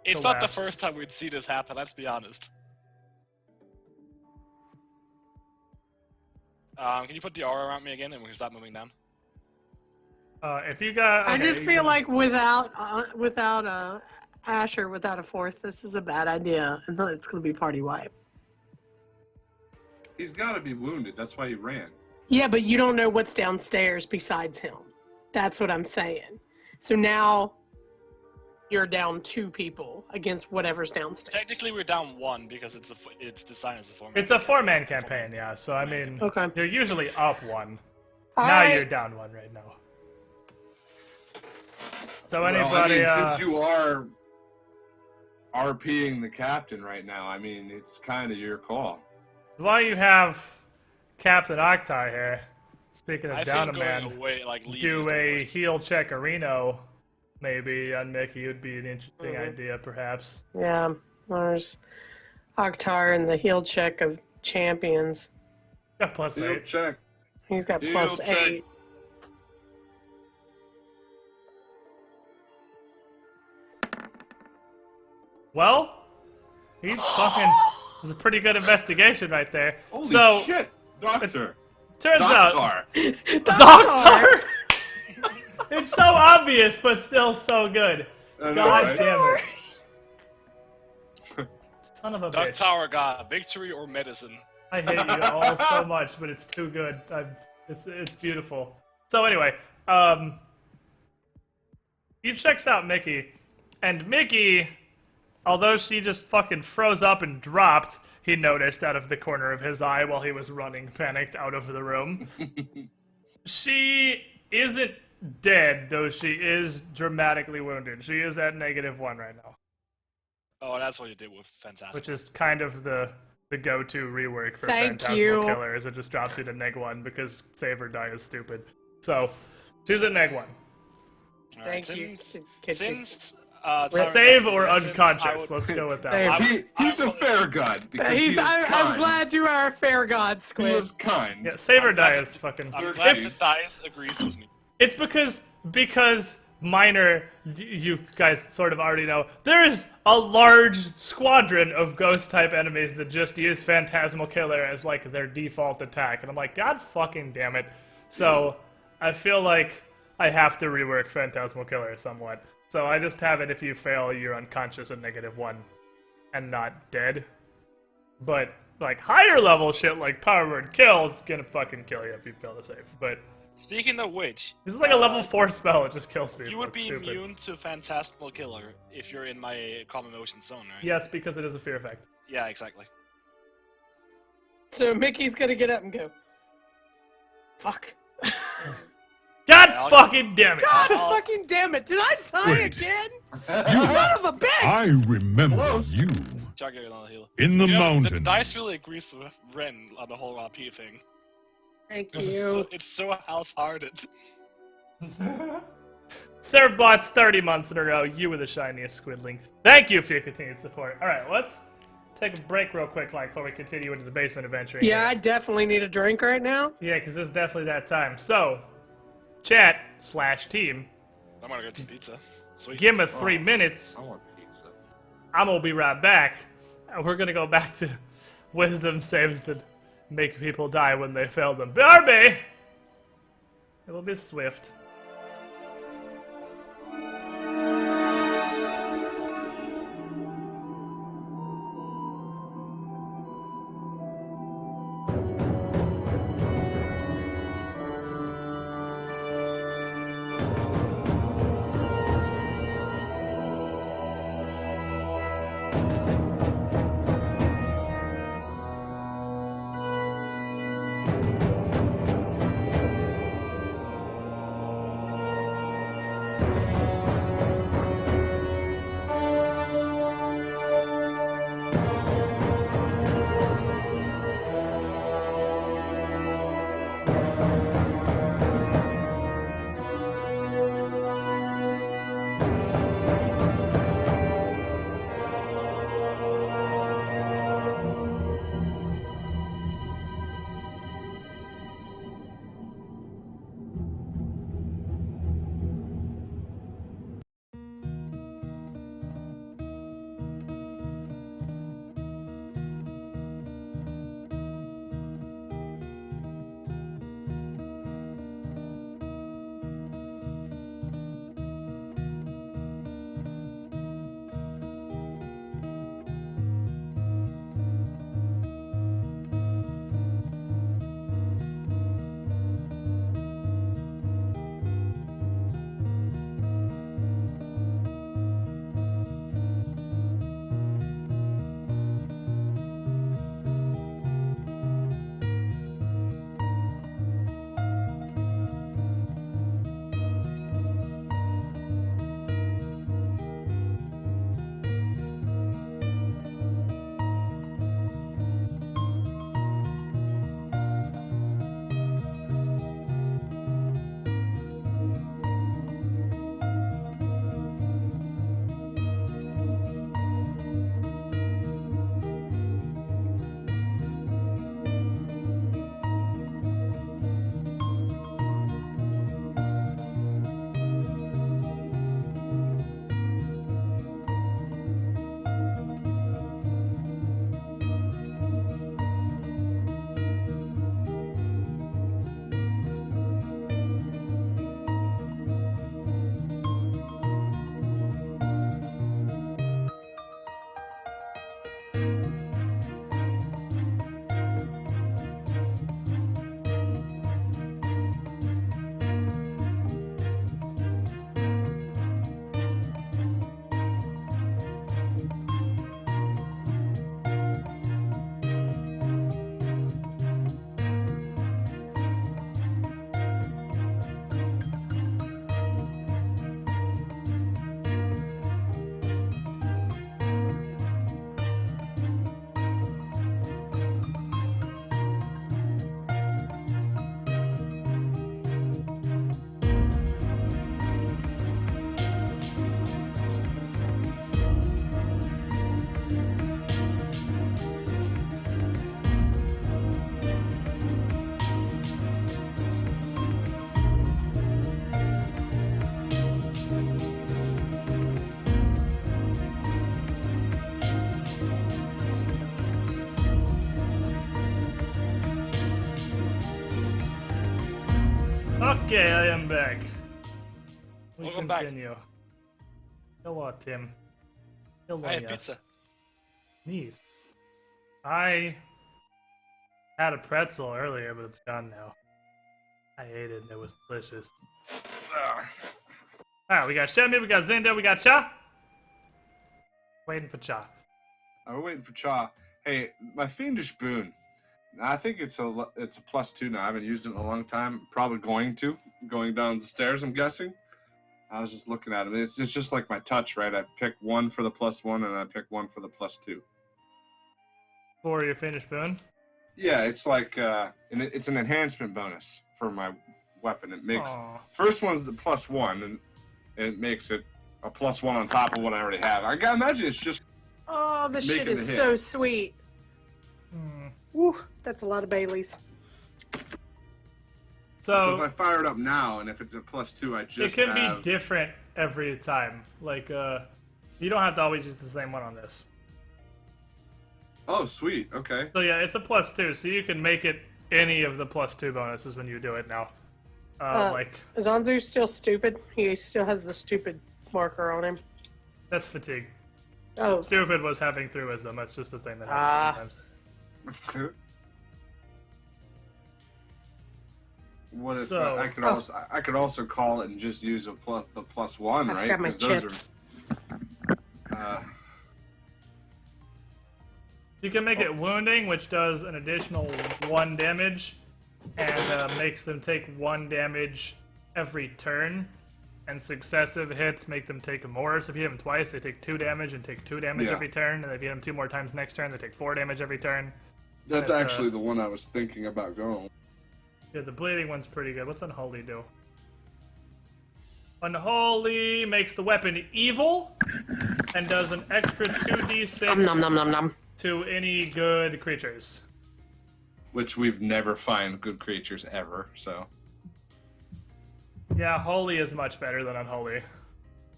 It's not the collapsed. first time we'd see this happen. Let's be honest. Can you put the aura around me again, and we can start moving down? If you got. I okay, just you feel can- like without Asher, without a 4th, this is a bad idea. And it's going to be party wipe. He's got to be wounded. That's why he ran. Yeah, but you don't know what's downstairs besides him. That's what I'm saying. So now you're down 2 people against whatever's downstairs. Technically, we're down 1 because it's designed as a 4-man. It's a 4-man campaign, yeah. So I mean, Okay. you're usually up 1. All Now right. you're down 1 right now. So Well, anybody? I mean, since you are RPing the captain right now, I mean, it's kind of your call. Why you have Captain Octai here? Speaking of I down think a going man, away, like leaving is do the a worst. heal check Reno, maybe on Mickey would be an interesting Mm-hmm. idea, perhaps. Yeah, there's Oktar and the heal check of champions. Got plus Heal 8. check. He's got Heal plus check. 8. Well, he fucking it was a pretty good investigation right there. Holy so shit, doctor. turns out, Doctor. Doctor. It's so obvious, but still so good. I know, God right? damn it. Son of a Dark bitch. Tower God, victory or medicine? I hate you all so much, but it's too good. It's beautiful. So anyway, he checks out Mickey, and Mickey, although she just fucking froze up and dropped, he noticed out of the corner of his eye while he was running, panicked out of the room. She isn't dead, though she is dramatically wounded. She is at -1 right now, Oh, that's what you did with Fantastic. which is kind of the go-to rework for Thank Phantasmal you. Killer, is it just drops you to -1 because save or die is stupid. So, she's at -1. All right, Thank you. Since Save or since I unconscious, would- let's go with that. Save. He's a fair god because he is I'm kind. glad you are a fair god, He Squid. is kind. Yeah, save or I'm die glad is fucking... I'm If- glad the dice agrees with me. It's because Minor, you guys sort of already know, there is a large squadron of ghost-type enemies that just use Phantasmal Killer as, like, their default attack. And I'm like, God fucking damn it. So, I feel like I have to rework Phantasmal Killer somewhat. So I just have it if you fail, you're unconscious at -1 and not dead. But, like, higher level shit like Power Word Kill is gonna fucking kill you if you fail to save. But Speaking of which, this is like a level 4 spell, it just kills me. you would That's be stupid. immune to Phantasmal Killer if you're in my common motion zone, right? Yes, because it is a fear effect. Yeah, exactly. So Mickey's gonna get up and go, fuck. God I'll- fucking damn it! God I'll- fucking damn it! Did I die Wait. again? You, Son of a bitch! I remember Close. you Jugger on the hill. in the You know, mountains. The dice really agrees with Ren on the whole RP thing. Thank It's you. so, it's so half-hearted. Servbots 30 months in a row, you were the shiniest Squidling. Thank you for your continued support. Alright, let's take a break real quick, like, before we continue into the basement adventure. Yeah, I definitely need a drink right now. Yeah, because it's definitely that time. So, chat/team, I'm gonna go to pizza. Sweet. give me 3 minutes. I want pizza. I'm gonna be right back. And we're gonna go back to wisdom saves that make people die when they fail them. Barbie! It will be swift. Okay, I am back. We Welcome back. continue. Hello, Tim. Hello, I had yes. pizza. Neat. I had a pretzel earlier, but it's gone now. I ate it and it was delicious. Alright, we got Shemi, we got Zindurn, we got Cha. Waiting for Cha. We're waiting for Cha. Hey, my fiendish boon. I think it's a +2 now. I haven't used it in a long time. Probably going down the stairs, I'm guessing. I was just looking at it. It's just like my touch, right? I pick one for the +1 and I pick one for the +2. For your finished boon? Yeah, it's like it's an enhancement bonus for my weapon. It makes first one's the +1 and it makes it a +1 on top of what I already have. I gotta imagine it's just Oh, this shit Making is the so hit. sweet. Woo, that's a lot of Baileys. so if I fire it up now and if it's a +2, I It just can have... be different every time. Like, you don't have to always use the same one on this. Oh, sweet. Okay. So yeah, it's a +2, so you can make it any of the +2 bonuses when you do it now. Like, Is Anzu still stupid? He still has the stupid marker on him. that's fatigue. Oh, Stupid was having through wisdom. That's just the thing that happens sometimes. What if So- I could also call it and just use the +1, I right? forgot my 'Cause those chips. Are, You can make it wounding, which does an additional 1 damage, and makes them take 1 damage every turn. And successive hits make them take more. So if you hit them twice, they take 2 damage and take 2 damage Yeah. every turn. And if you hit them 2 more times next turn, they take 4 damage every turn. that's That's, actually the one I was thinking about going. Yeah, the bleeding one's pretty good. What's Unholy do? Unholy makes the weapon evil and does an extra 2d6 nom nom nom nom. to any good creatures. Which we've never find good creatures ever, so... Yeah, Holy is much better than Unholy.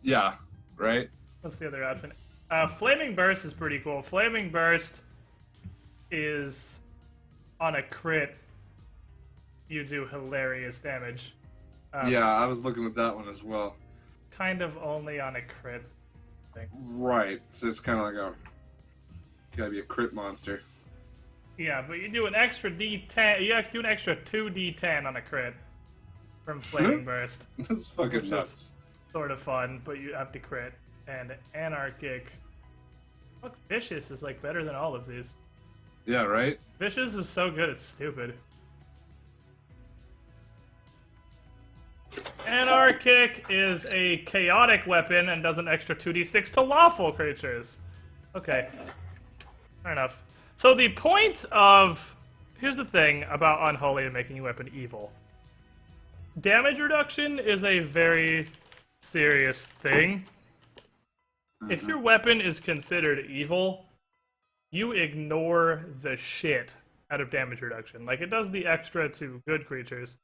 Yeah, right? What's the other option? Flaming Burst is pretty cool. Flaming Burst is on a crit. You do hilarious damage. Yeah, I was looking at that one as well. Kind of only on a crit. Right, so it's kind of like a... Gotta be a crit monster. Yeah, but you do an extra d10. You have to do an extra 2d10 on a crit from Flaming Burst. That's fucking Which nuts. is sort of fun, but you have to crit. And Anarchic. Fuck, Vicious is like better than all of these. Yeah, right? Vicious is so good, it's stupid. Anarchic is a chaotic weapon and does an extra 2d6 to lawful creatures. Okay. Fair enough. So the point of... Here's the thing about Unholy and making your weapon evil. Damage reduction is a very serious thing. If your weapon is considered evil, you ignore the shit out of damage reduction. Like, it does the extra to good creatures,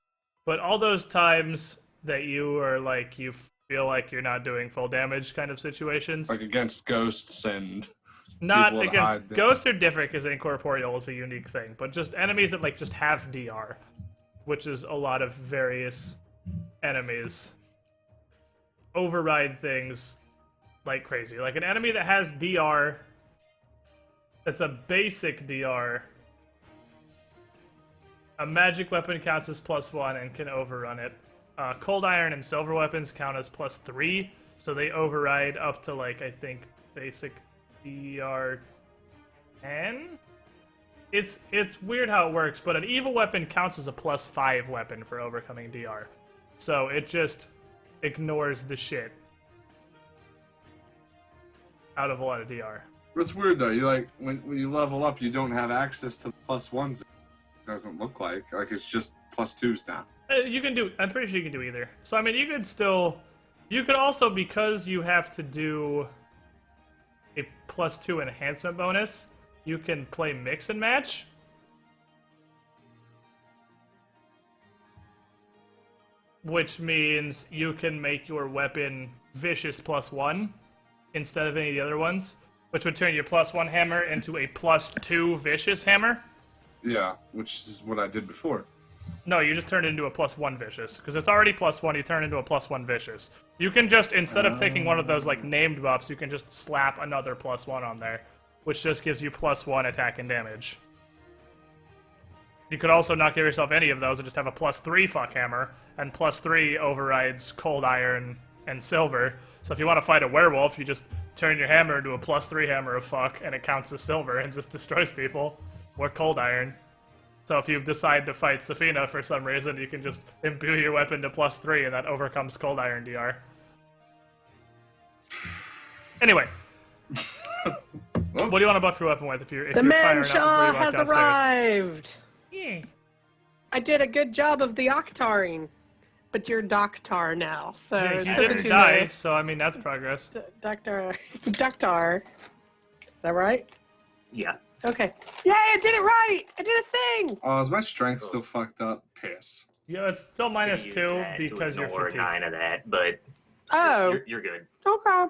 but all those times that you are like, you feel like you're not doing full damage kind of situations. Like against ghosts and... Not people that against hide them. ghosts are different because incorporeal is a unique thing, but just enemies that like just have DR, which is a lot of various enemies, override things like crazy. Like an enemy that has DR, that's a basic DR. A magic weapon counts as +1 and can overrun it. Cold iron and silver weapons count as +3, so they override up to like I think basic DR 10? It's weird how it works, but an evil weapon counts as a +5 weapon for overcoming DR. So it just ignores the shit out of a lot of DR. It's weird though, you like, when you level up, you don't have access to the +1s. It doesn't look like it's just +2s now. You can do, I'm pretty sure you can do either. So I mean, you could also, because you have to do a +2 enhancement bonus, you can play mix and match. Which means you can make your weapon vicious +1 instead of any of the other ones, which would turn your +1 hammer into a +2 vicious hammer. Yeah, which is what I did before. No, you just turn it into a +1 vicious. Because it's already +1, you turn into a +1 vicious. You can just, instead of taking one of those like named buffs, you can just slap another +1 on there, which just gives you +1 attack and damage. You could also not give yourself any of those and just have a +3 fuck hammer, and +3 overrides cold iron and silver. So if you want to fight a werewolf, you just turn your hammer into a +3 hammer of fuck, and it counts as silver and just destroys people. Or cold iron. So if you decide to fight Safina for some reason, you can just imbue your weapon to +3, and that overcomes cold iron DR. Anyway. What do you want to buff your weapon with if you're The firing out before you MistressCha walk has downstairs? arrived. Yeah. I did a good job of the Octaring, but you're Doctar now, so Yeah, so you that didn't you die, know. so I mean that's progress. Doctar. Doctar. Is that right? Yeah. Okay. Yay, I did it right! I did a thing! Oh, is my strength still fucked up? Piss. Yeah, it's still Use -2 that because to you're ignore fatigued. 9 of that, but Oh, you're good. okay.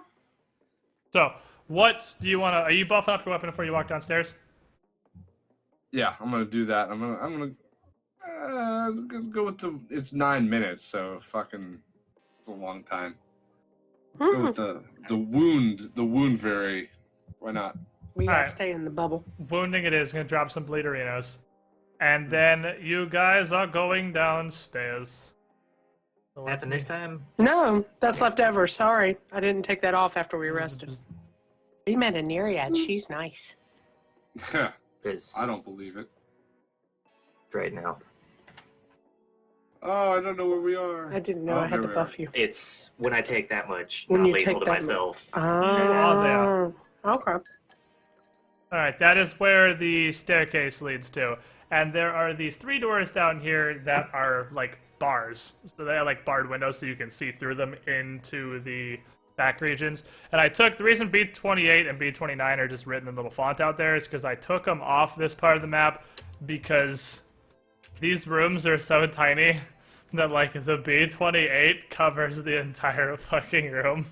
So, what do you want to? Are you buffing up your weapon before you walk downstairs? Yeah, I'm gonna do that. I'm gonna go with the. It's 9 minutes, so fucking, it's a long time. Go with the wound very. Why not? We gotta Alright. stay in the bubble. Wounding it is gonna drop some bleederinos, and then you guys are going downstairs. So let's Happen next time? No, that's left over. Sorry. I didn't take that off after we rested. We met a Nereid. She's nice. Because I don't believe it. right now, Oh, I don't know where we are. I didn't know Oh, I had here to we buff you. it's when I take that much, When not you lethal take to that myself. Oh, okay. Alright, that is where the staircase leads to. And there are these 3 doors down here that are like bars. So they have like barred windows so you can see through them into the back regions. And I took, the reason B28 and B29 are just written in little font out there is because I took them off this part of the map because these rooms are so tiny that like the B28 covers the entire fucking room.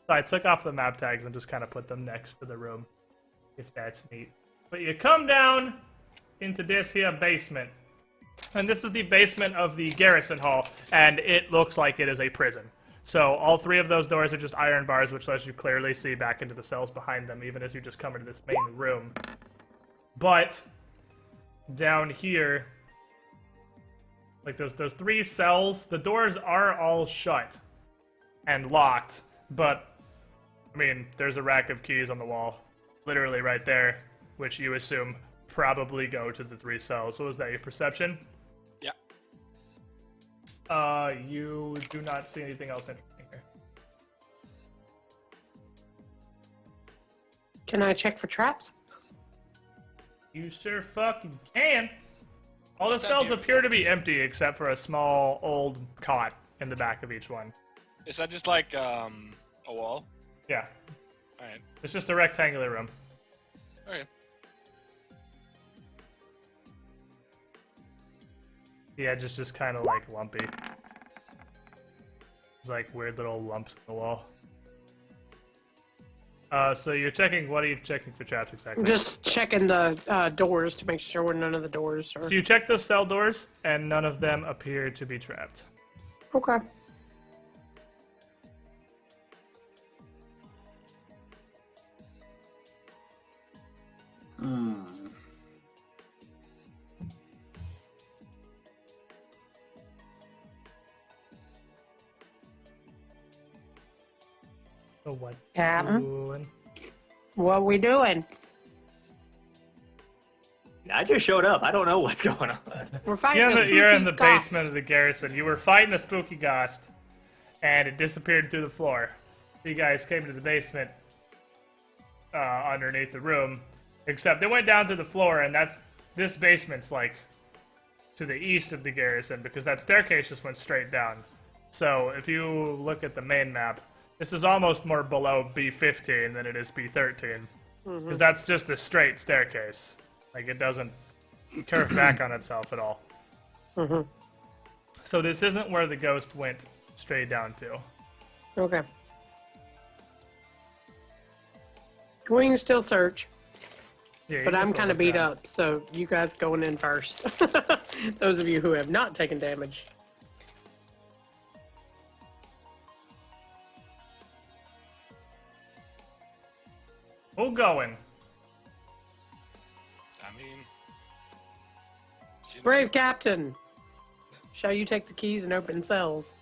So I took off the map tags and just kind of put them next to the room. If that's neat. But you come down into this here basement. And this is the basement of the garrison hall, and it looks like it is a prison. So all 3 of those doors are just iron bars, which lets you clearly see back into the cells behind them, even as you just come into this main room. But down here, like those 3 cells, the doors are all shut and locked, but I mean, there's a rack of keys on the wall. Literally right there, which you assume probably go to the 3 cells. What was that, your perception? Yeah. You do not see anything else interesting here. Can I check for traps? You sure fucking can. All the What's that cells do? appear to be empty except for a small old cot in the back of each one. Is that just like a wall? Yeah, Alright. it's just a rectangular room. Okay. The edge is just kind of like lumpy. It's like weird little lumps in the wall. So you're checking, what are you checking for traps exactly? Just checking the doors to make sure none of the doors are... So you check those cell doors, and none of them appear to be trapped. Okay. So what? Captain, Doing? what we doing? I just showed up. I don't know what's going on. We're fighting a spooky You're in the ghost. basement of the garrison. You were fighting a spooky ghost, and it disappeared through the floor. You guys came to the basement underneath the room, except they went down to the floor, and this basement's like to the east of the garrison because that staircase just went straight down. So if you look at the main map, this is almost more below B15 than it is B13 because that's just a straight staircase. Like it doesn't curve back on itself at all. So this isn't where the ghost went straight down to. Okay. We can still search. Yeah, But you I'm just kind of look beat down. up, so you guys going in first. Those of you who have not taken damage. Who going? I mean, Brave Captain! Shall you take the keys and open cells?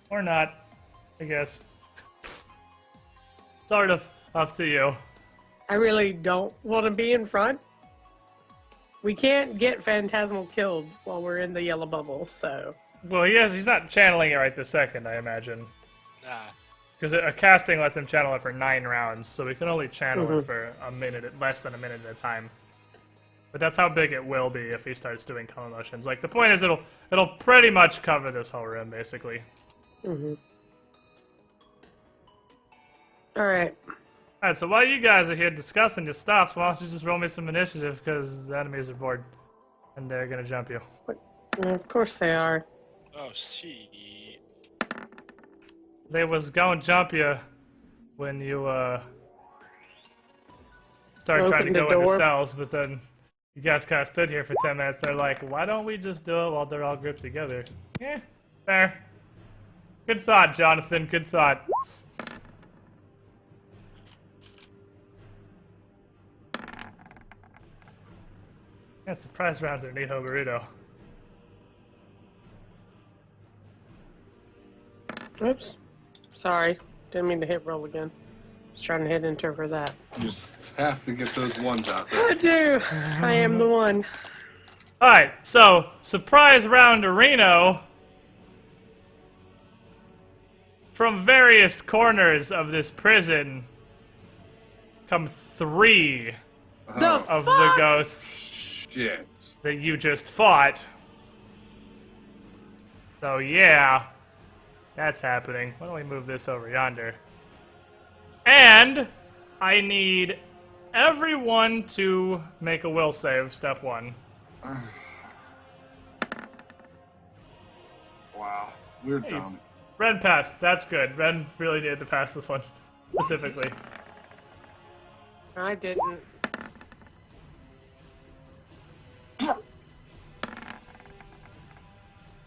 Or not, I guess. Sort of up to you. I really don't want to be in front. We can't get Phantasmal killed while we're in the yellow bubble, so... Well, he's not channeling it right this second, I imagine. Nah. Because a casting lets him channel it for 9 rounds, so we can only channel it for a minute, less than a minute at a time. But that's how big it will be if he starts doing color motions. Like, the point is it'll pretty much cover this whole room, basically. Alright. Alright, so while you guys are here discussing your stuff, so why don't you just roll me some initiative, because the enemies are bored. And they're gonna jump you. Of course they are. Oh, shit. They was gonna jump you when you, started trying to Opened the go into door. cells, but then you guys kind of stood here for 10 minutes. They're like, why don't we just do it while they're all grouped together? Yeah, fair. Good thought, Jonathan, good thought. Yeah, surprise rounds are Niho Burrito. Oops. Sorry. Didn't mean to hit roll again. Was trying to hit enter for that. You just have to get those ones out there. I do. I am the one. Alright, so, surprise round to Reno. From various corners of this prison come 3 The of the fuck? ghosts Shit. that you just fought. So yeah, that's happening. Why don't we move this over yonder? And I need everyone to make a will save, step 1. Wow. We're dumb. Ren passed. That's good. Ren really needed to pass this one, specifically. I didn't.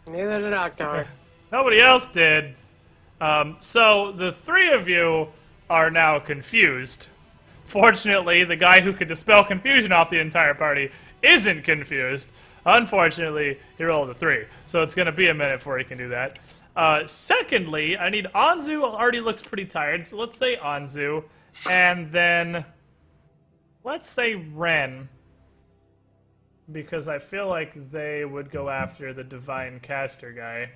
Neither did Octar. Nobody else did. So the 3 of you are now confused. Fortunately, the guy who could dispel confusion off the entire party isn't confused. Unfortunately, he rolled a 3, so it's going to be a minute before he can do that. Secondly, I need Anzu. Already looks pretty tired, so let's say Anzu. And then let's say Ren. Because I feel like they would go after the Divine Caster guy.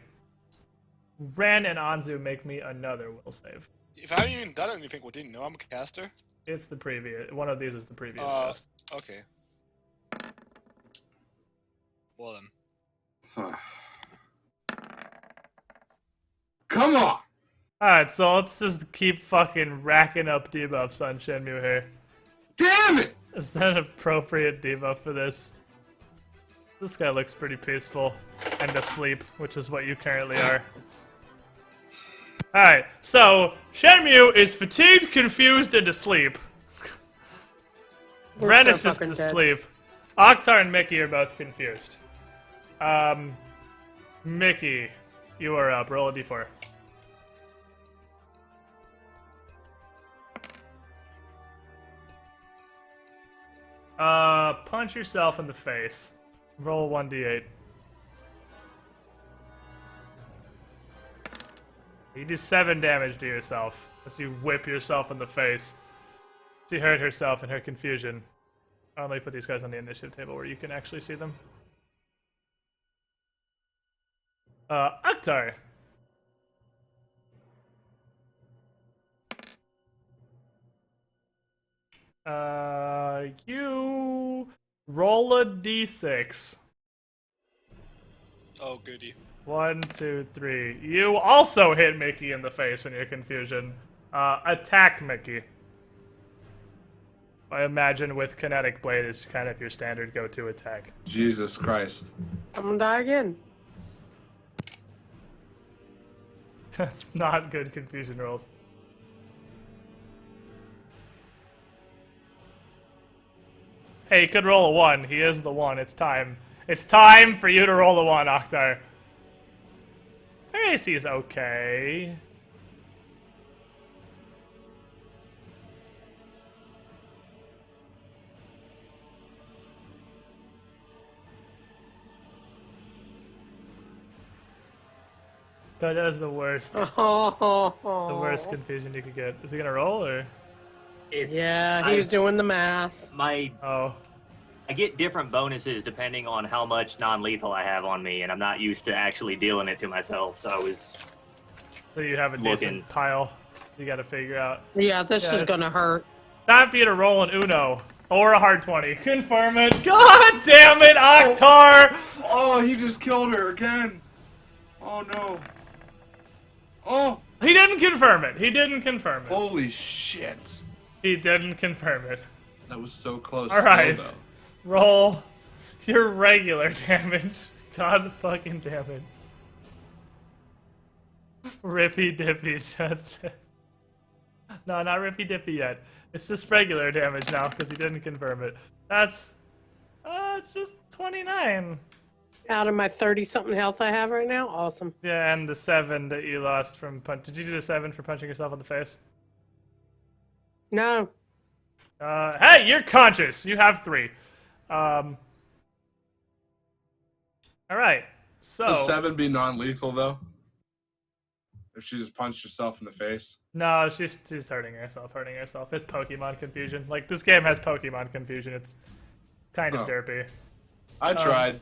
Ren and Anzu make me another will save. If I haven't even done anything, well, didn't know I'm a caster. It's the previous. One of these is the previous ghost. Okay. Well then. Come on! Alright, so let's just keep fucking racking up debuffs on Shenmue here. Damn it! Is that an appropriate debuff for this? This guy looks pretty peaceful and asleep, which is what you currently are. Alright, so Shenmue is fatigued, confused, and asleep. We're Ren so is just fucking dead. asleep. Oktar and Mickey are both confused. Mickey, you are up. Roll a d4. Punch yourself in the face. Roll 1d8. You do 7 damage to yourself as you whip yourself in the face. She hurt herself in her confusion. Let me put these guys on the initiative table where you can actually see them. Oktar. You roll a d6. Oh, goody. 1, 2, 3. You also hit Mickey in the face in your confusion. Attack Mickey. I imagine with Kinetic Blade is kind of your standard go-to attack. Jesus Christ. I'm gonna die again. That's not good confusion rolls. Hey, you could roll a 1. He is the 1. It's time. It's time for you to roll a 1, Oktar. Her AC is okay. God, that is the worst. The worst confusion you could get. Is he gonna roll or? It's, Yeah, he was doing the math. Oh. I get different bonuses depending on how much non-lethal I have on me, and I'm not used to actually dealing it to myself, so I was So you have a decent pile you gotta figure out. Yeah, this is gonna hurt. Time for you to roll an Uno. Or a hard 20. Confirm it. God damn it, Oktar! Oh, he just killed her again. Oh, no. Oh. He didn't confirm it. He didn't confirm it. Holy shit. He didn't confirm it. That was so close. Alright. Still, though. Roll your regular damage. God fucking damn it. Rippy dippy, Chad said. No, not rippy dippy yet. It's just regular damage now because he didn't confirm it. That's it's just 29. Out of my 30-something health I have right now? Awesome. Yeah, and the 7 that you lost from punch. Did you do the 7 for punching yourself in the face? No. Hey, you're conscious. You have 3. All right. So. Does 7 be non-lethal though? If she just punched herself in the face? No, she's hurting herself. It's Pokemon confusion. Like this game has Pokemon confusion. It's kind of derpy. I tried.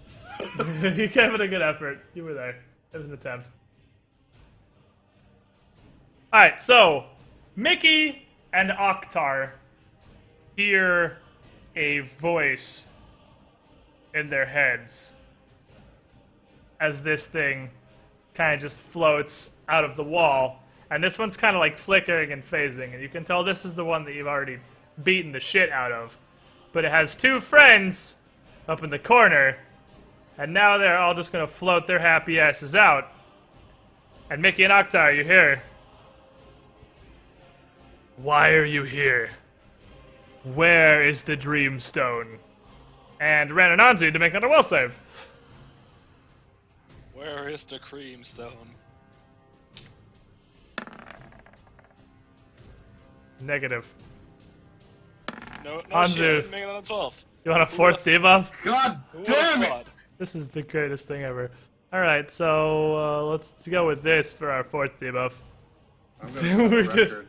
You gave it a good effort. You were there. It was an attempt. All right, so Mickey and Oktar hear a voice in their heads as this thing kind of just floats out of the wall, and this one's kind of like flickering and phasing, and you can tell this is the one that you've already beaten the shit out of. But it has 2 friends up in the corner, and now they're all just gonna float their happy asses out. And Mickey and Oktar, you hear? Why are you here? Where is the Dreamstone? And Ren and Anzu to make another will save. Where is the cream stone? Negative. No Anzu. shit. Make it on a 12. You want a 4th debuff? God Who damn would've it! thought? This is the greatest thing ever. Alright, so let's go with this for our 4th debuff. I'm gonna set a We're just record.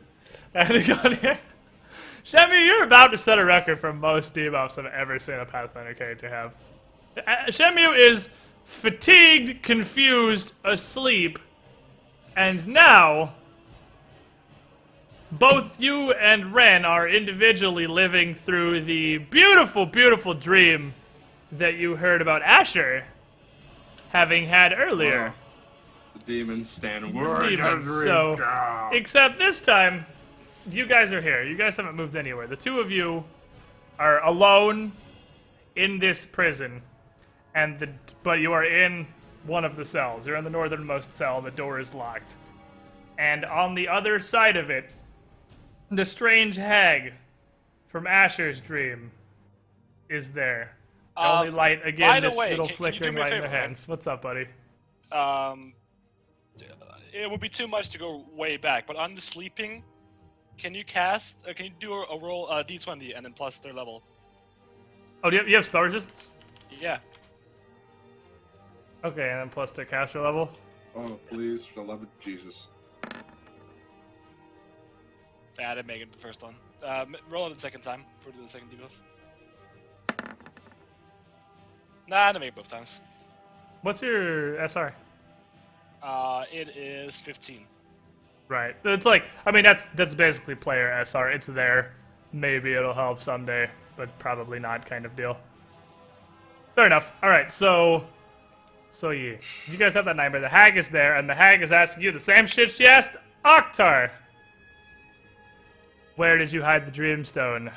adding on here. Shemi, you're about to set a record for most debuffs I've ever seen a Pathfinder character have. Shemu is fatigued, confused, asleep, and now both you and Ren are individually living through the beautiful, beautiful dream that you heard about Asher having had earlier. The demons stand Demons, so, except this time, you guys are here. You guys haven't moved anywhere. The 2 of you are alone in this prison, but you are in one of the cells. You're in the northernmost cell. The door is locked. And on the other side of it, the strange hag from Asher's dream is there. The only light, by again, the this way, little can you flickering do me a light in favor, their man? hands. What's up, buddy? It would be too much to go way back, but on the sleeping, can you do a roll d20 and then plus their level? Oh, you have spell resistance? Yeah. Okay, and then plus their caster level. Oh, please, for the love of Jesus. Yeah, I didn't make it the first one. Roll it the second time for the second debuff. Nah, I didn't make it both times. What's your SR? It is 15. Right. It's like, I mean, that's basically player SR. It's there. Maybe it'll help someday, but probably not kind of deal. Fair enough. All right, so yeah. You guys have that nightmare. The hag is there, and the hag is asking you the same shit she asked Oktar. Where did you hide the Dreamstone?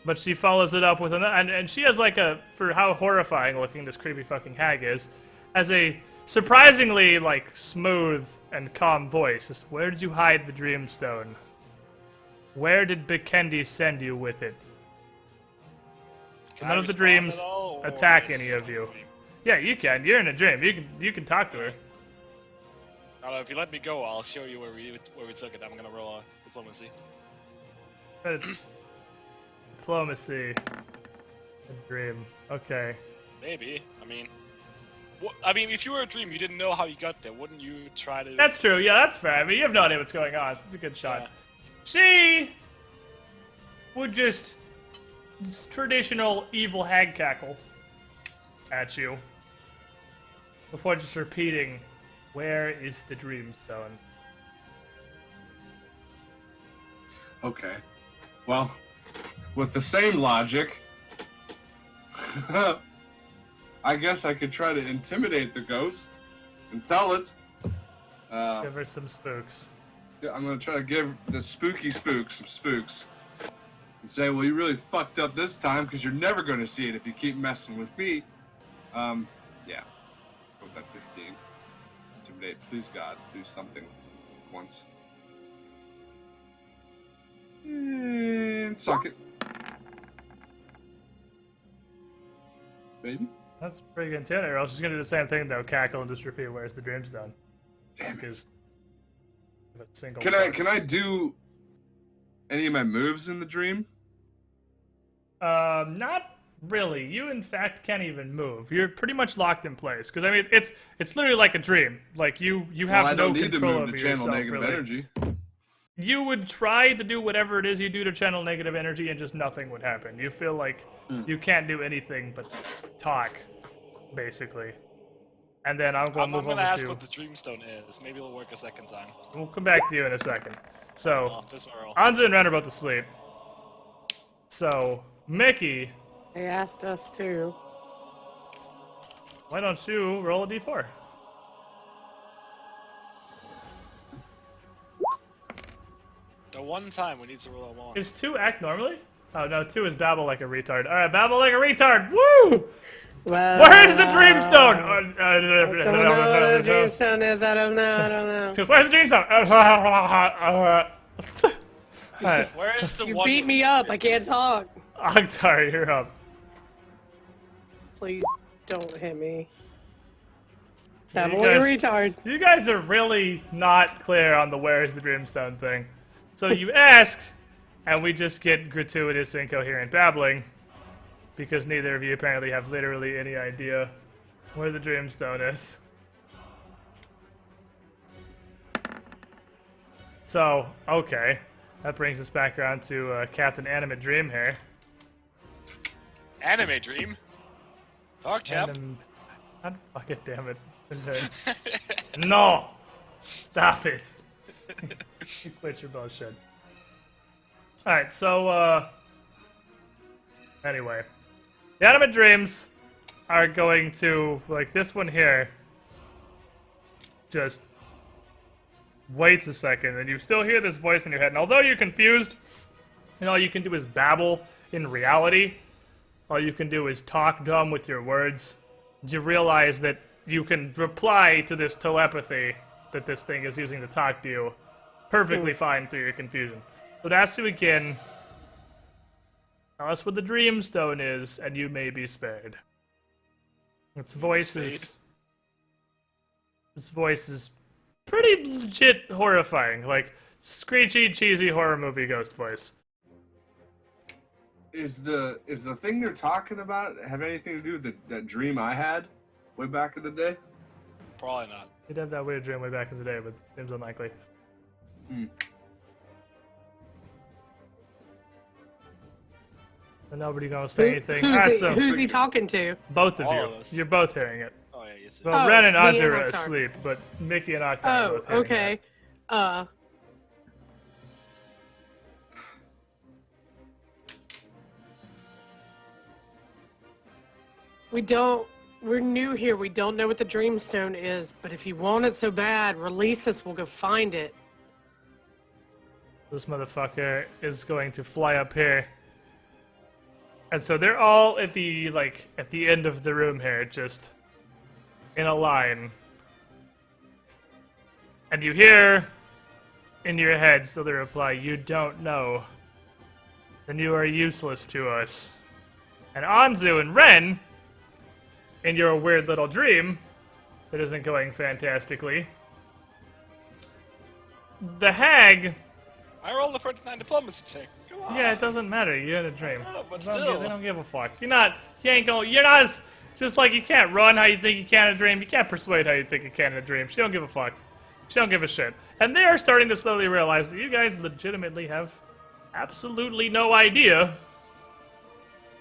But she follows it up with and she has like for how horrifying looking this creepy fucking hag is, has a surprisingly like smooth and calm voice. Just, where did you hide the Dreamstone? Where did Bikendi send you with it? Can None I of the respond dreams at all, or attack is any it of you. a dream? Yeah, you can. You're in a dream. You can talk to her. If you let me go, I'll show you where we took it. I'm gonna roll a diplomacy. Diplomacy. A dream. Okay. Maybe. I mean, if you were a dream, you didn't know how you got there. Wouldn't you try to? That's true. Yeah, that's fair. I mean, you have no idea what's going on. So it's a good shot. Yeah. She would just traditional evil hag cackle at you before just repeating, "Where is the Dreamstone?" Okay. Well, with the same logic, I guess I could try to intimidate the ghost and tell it. Give her some spooks. Yeah, I'm gonna try to give the spooky spook some spooks and say, well, you really fucked up this time because you're never gonna see it if you keep messing with me. Yeah. Go with that 15. Intimidate. Please, God, do something once. And suck it. Baby? That's pretty good intimidator. I was just gonna do the same thing though, cackle and just repeat, "Where's the Dreamstone?" Damn it. Because a single Can I do any of my moves in the dream? Not really. You, in fact, can't even move. You're pretty much locked in place. Because I mean, it's literally like a dream. Like you have Well, I no don't need to control move over to channel yourself. negative Really. energy. You would try to do whatever it is you do to channel negative energy, and just nothing would happen. You feel like you can't do anything but talk, basically. And then I'm going I'm to move gonna over ask to. what the Dreamstone is. Maybe it'll work a second time. We'll come back to you in a second. So, Oh, this one roll. Anza and Ren are both asleep. So, Mickey, They asked us to. why don't you roll a d4? The one time we need to roll a 1. Is 2 act normally? Oh no, 2 is babble like a retard. Alright, babble like a retard! Woo! Well, Where's the Dreamstone? I don't know what the Dreamstone is. I don't know. Where's the Dreamstone? Alright, Where is the You one? beat me up. I can't talk. Akhtar, you're up. Please don't hit me. You I'm only a guys- retard. You guys are really not clear on the where's the Dreamstone thing. So you ask, and we just get gratuitous incoherent babbling, because neither of you apparently have literally any idea where the Dreamstone is. So, okay. That brings us back around to Captain Animate Dream here. Anime Dream. Talk, chap. God fucking damn it. No! Stop it. Quit your bullshit. Alright, so, anyway. The Animate Dreams are going to, like this one here, just waits a second, and you still hear this voice in your head, and although you're confused, and all you can do is babble in reality, all you can do is talk dumb with your words, you realize that you can reply to this telepathy that this thing is using to talk to you perfectly fine through your confusion. So to ask you again, tell us what the Dreamstone is, and you may be spared. Its voice is pretty legit horrifying, like screechy, cheesy horror movie ghost voice. Is the thing they're talking about have anything to do with that dream I had way back in the day? Probably not. You'd have that weird dream way back in the day, but seems unlikely. And nobody gonna say anything. So Who's he talking to? both of All you. of us. You're both hearing it. Oh yeah, yes. Well, Oh, Ren and me Ozzy and are Akhtar. asleep, but Mickey and Akhtar are Oh, both hearing okay. We're new here. We don't know what the Dreamstone is, but if you want it so bad, release us. We'll go find it. This motherfucker is going to fly up here. And so they're all at the end of the room here, just in a line. And you hear in your head still the reply, "You don't know. Then you are useless to us." And Anzu and Ren, in your weird little dream that isn't going fantastically, the hag... I rolled a 49 diplomacy check. Come on. Yeah, it doesn't matter. You had a dream. Oh, but They don't still. they don't give a fuck. You're not as, just like you can't run how you think you can in a dream, you can't persuade how you think you can in a dream. She don't give a fuck. She don't give a shit. And they are starting to slowly realize that you guys legitimately have absolutely no idea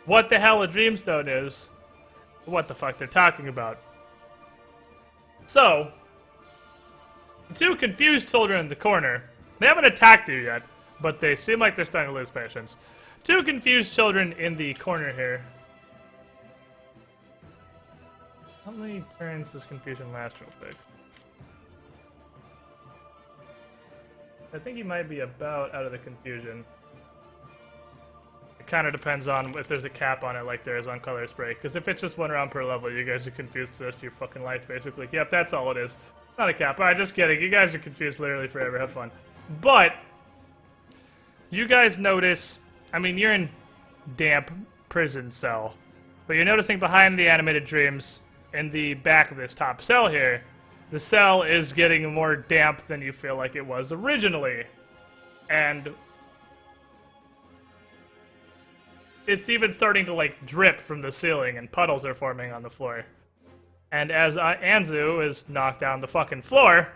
what the hell a dreamstone is, or what the fuck they're talking about. So, the two confused children in the corner, they haven't attacked you yet, but they seem like they're starting to lose patience. Two confused children in the corner here. How many turns does confusion last real quick? I think he might be about out of the confusion. It kind of depends on if there's a cap on it like there is on Color Spray. Because if it's just 1 round per level, you guys are confused the rest of your fucking life, basically. Yep, that's all it is. Not a cap. Alright, just kidding. You guys are confused literally forever. Have fun. But, you guys notice, I mean, you're in damp prison cell. But you're noticing behind the animated dreams, in the back of this top cell here, the cell is getting more damp than you feel like it was originally. And it's even starting to, like, drip from the ceiling, and puddles are forming on the floor. And as Anzu is knocked down the fucking floor,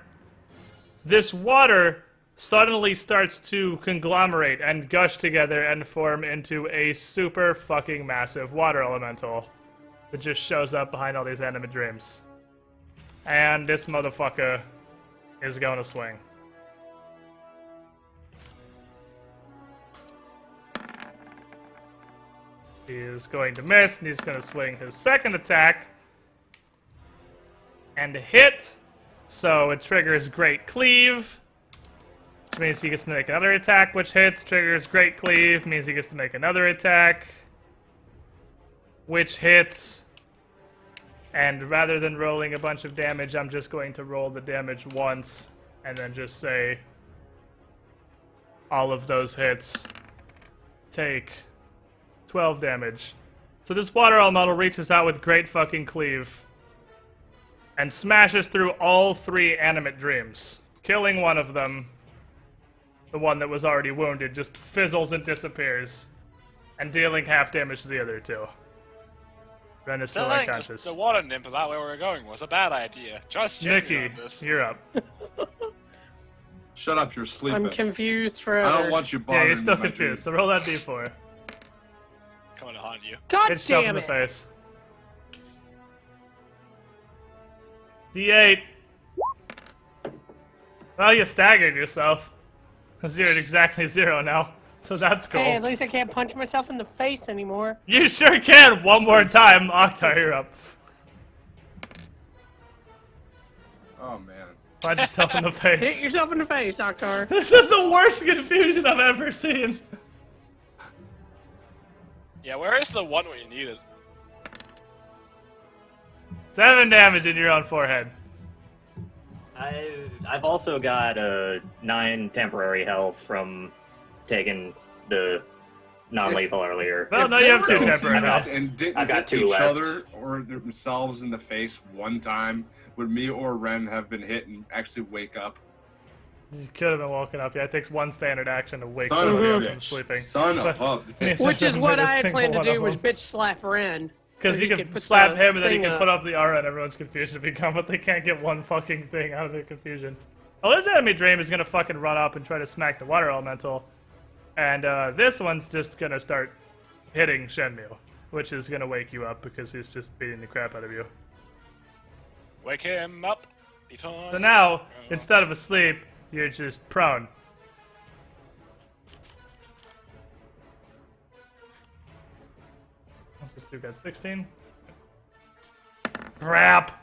this water suddenly starts to conglomerate and gush together and form into a super fucking massive water elemental that just shows up behind all these anime dreams. And this motherfucker is going to swing. He is going to miss, and he's going to swing his second attack. And hit. So it triggers Great Cleave. Which means he gets to make another attack, which hits. Triggers Great Cleave. Means he gets to make another attack. Which hits. And rather than rolling a bunch of damage, I'm just going to roll the damage once. And then just say... all of those hits take 12 damage. So this water elemental reaches out with Great fucking Cleave. And smashes through all 3 animate dreams. Killing one of them. The one that was already wounded just fizzles and disappears. And dealing half damage to the other 2. Ren is still Telling unconscious. the water nymph about where we're going was a bad idea. Just checking Nikki, on this. you're up. Shut up, you're sleeping. I'm confused forever. I don't want you Yeah, bothering you're still me in my confused, so dreams. roll that d4. Coming to haunt you. God Hit yourself in damn the it! face. D8. Well, you staggered yourself. Because you're at exactly 0 now. So that's cool. Hey, at least I can't punch myself in the face anymore. You sure can! One more time. Oktar, you're up. Oh, man. Punch yourself in the Hit face. yourself in the face, Oktar. This is the worst confusion I've ever seen. Yeah, where is the one we needed? 7 damage in your own forehead. I've also got 9 temporary health from taking the non-lethal earlier. Well, If no, they you have were 2 temporary confused health. And didn't I've got hit 2 each left. other or themselves in the face one time, would me or Ren have been hit and actually wake up? You could have been woken up. Yeah, it takes 1 standard action to wake Son of somebody a up bitch. from sleeping. Son of a bitch. Which is what I had Single planned to one of do, was them. bitch slap Ren. Because so you he can put slap the him and then you thing can put up the aura and everyone's confusion will become, but they can't get one fucking thing out of their confusion. Oh, this enemy dream is gonna fucking run up and try to smack the water elemental. And this one's just gonna start hitting Shenmue, which is gonna wake you up because he's just beating the crap out of you. Wake him up. Be fine. So now, instead of asleep, you're just prone. What's this dude got? 16? Crap!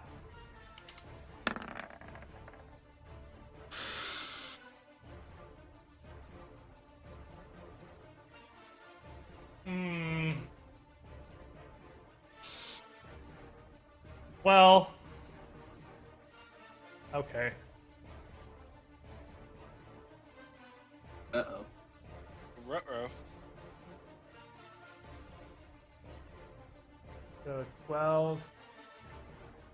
Well. Okay. Uh-oh. Ruh-roh. So 12.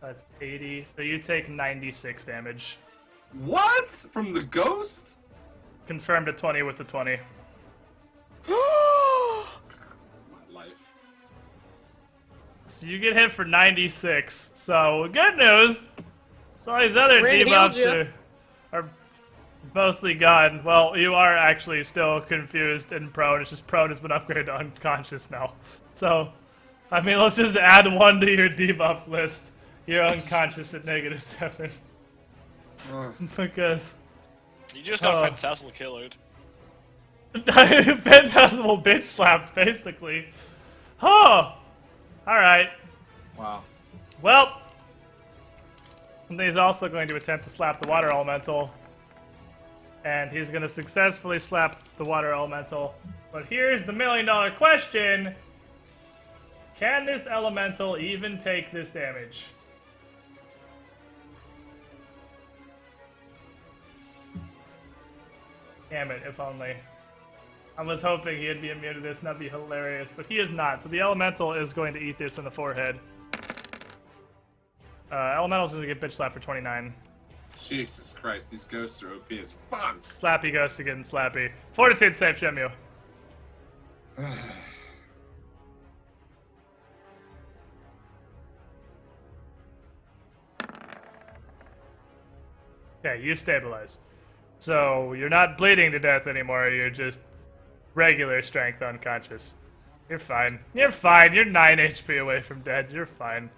That's 80. So you take 96 damage. What? From the ghost? Confirmed at 20 with the 20. My life. So you get hit for 96. So good news. So all these other Red healed debuffs are mostly gone. Well, you are actually still confused and prone. It's just prone has been upgraded to unconscious now. So, I mean, let's just add 1 to your debuff list. You're unconscious at -7. Because You just got Phantasmal killed. Phantasmal bitch slapped, basically. Oh! Alright. Wow. Well, and he's also going to attempt to slap the water elemental. And he's going to successfully slap the water elemental. But here's the $1 million question. Can this elemental even take this damage? Damn it, if only. I was hoping he'd be immune to this and that'd be hilarious, but he is not. So the elemental is going to eat this in the forehead. Elemental's going to get bitch slapped for 29. Jesus Christ, these ghosts are OP as fuck. Slappy ghost again, slappy. Fortitude save, Shemu. Okay, you stabilize. So you're not bleeding to death anymore, you're just regular strength unconscious. You're fine. You're fine. You're 9 HP away from dead. You're fine.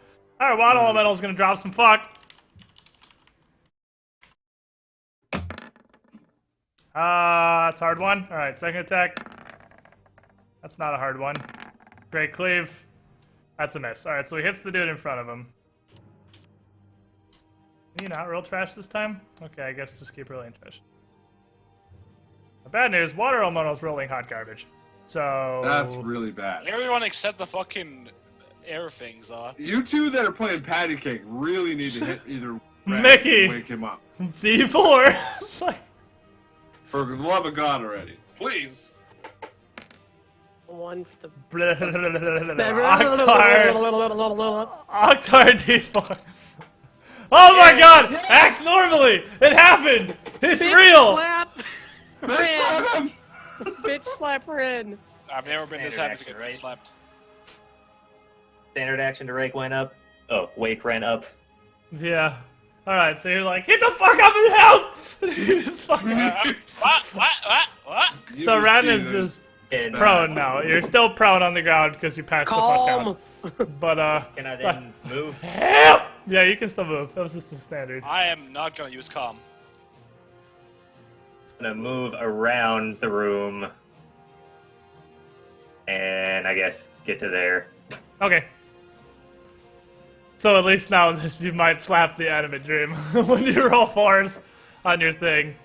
Alright, Water Elemental's gonna drop some fuck. That's a hard one. Alright, second attack. That's not a hard one. Great cleave. That's a miss. Alright, so he hits the dude in front of him. Can you not roll trash this time? Okay, I guess just keep rolling trash. The bad news, Water Elemental's rolling hot garbage. So... That's really bad. Everyone except the fucking air things are. You two that are playing patty cake really need to hit either Red Mickey! or wake him up. D4! For the love of God already. Please. 1 for the... Octar D4. Oh my god! Yes! Act normally! It happened! It's Bitch real! slap! Bitch slap him! Bitch slap Ren. I've never been this Standard happy to action, get right? slapped. Standard action to rake went up. Oh, wake ran up. Yeah. Alright, so you're like, get the fuck up and help! You just fucking... What? You So will Ren see is this. just And, prone now. You're still prone on the ground because you passed the Calm. fuck out. But, can I then move? help! Yeah, you can still move. That was just a standard. I am not gonna use calm. I'm gonna move around the room. And I guess get to there. Okay. So at least now you might slap the animate dream when you roll 4s on your thing.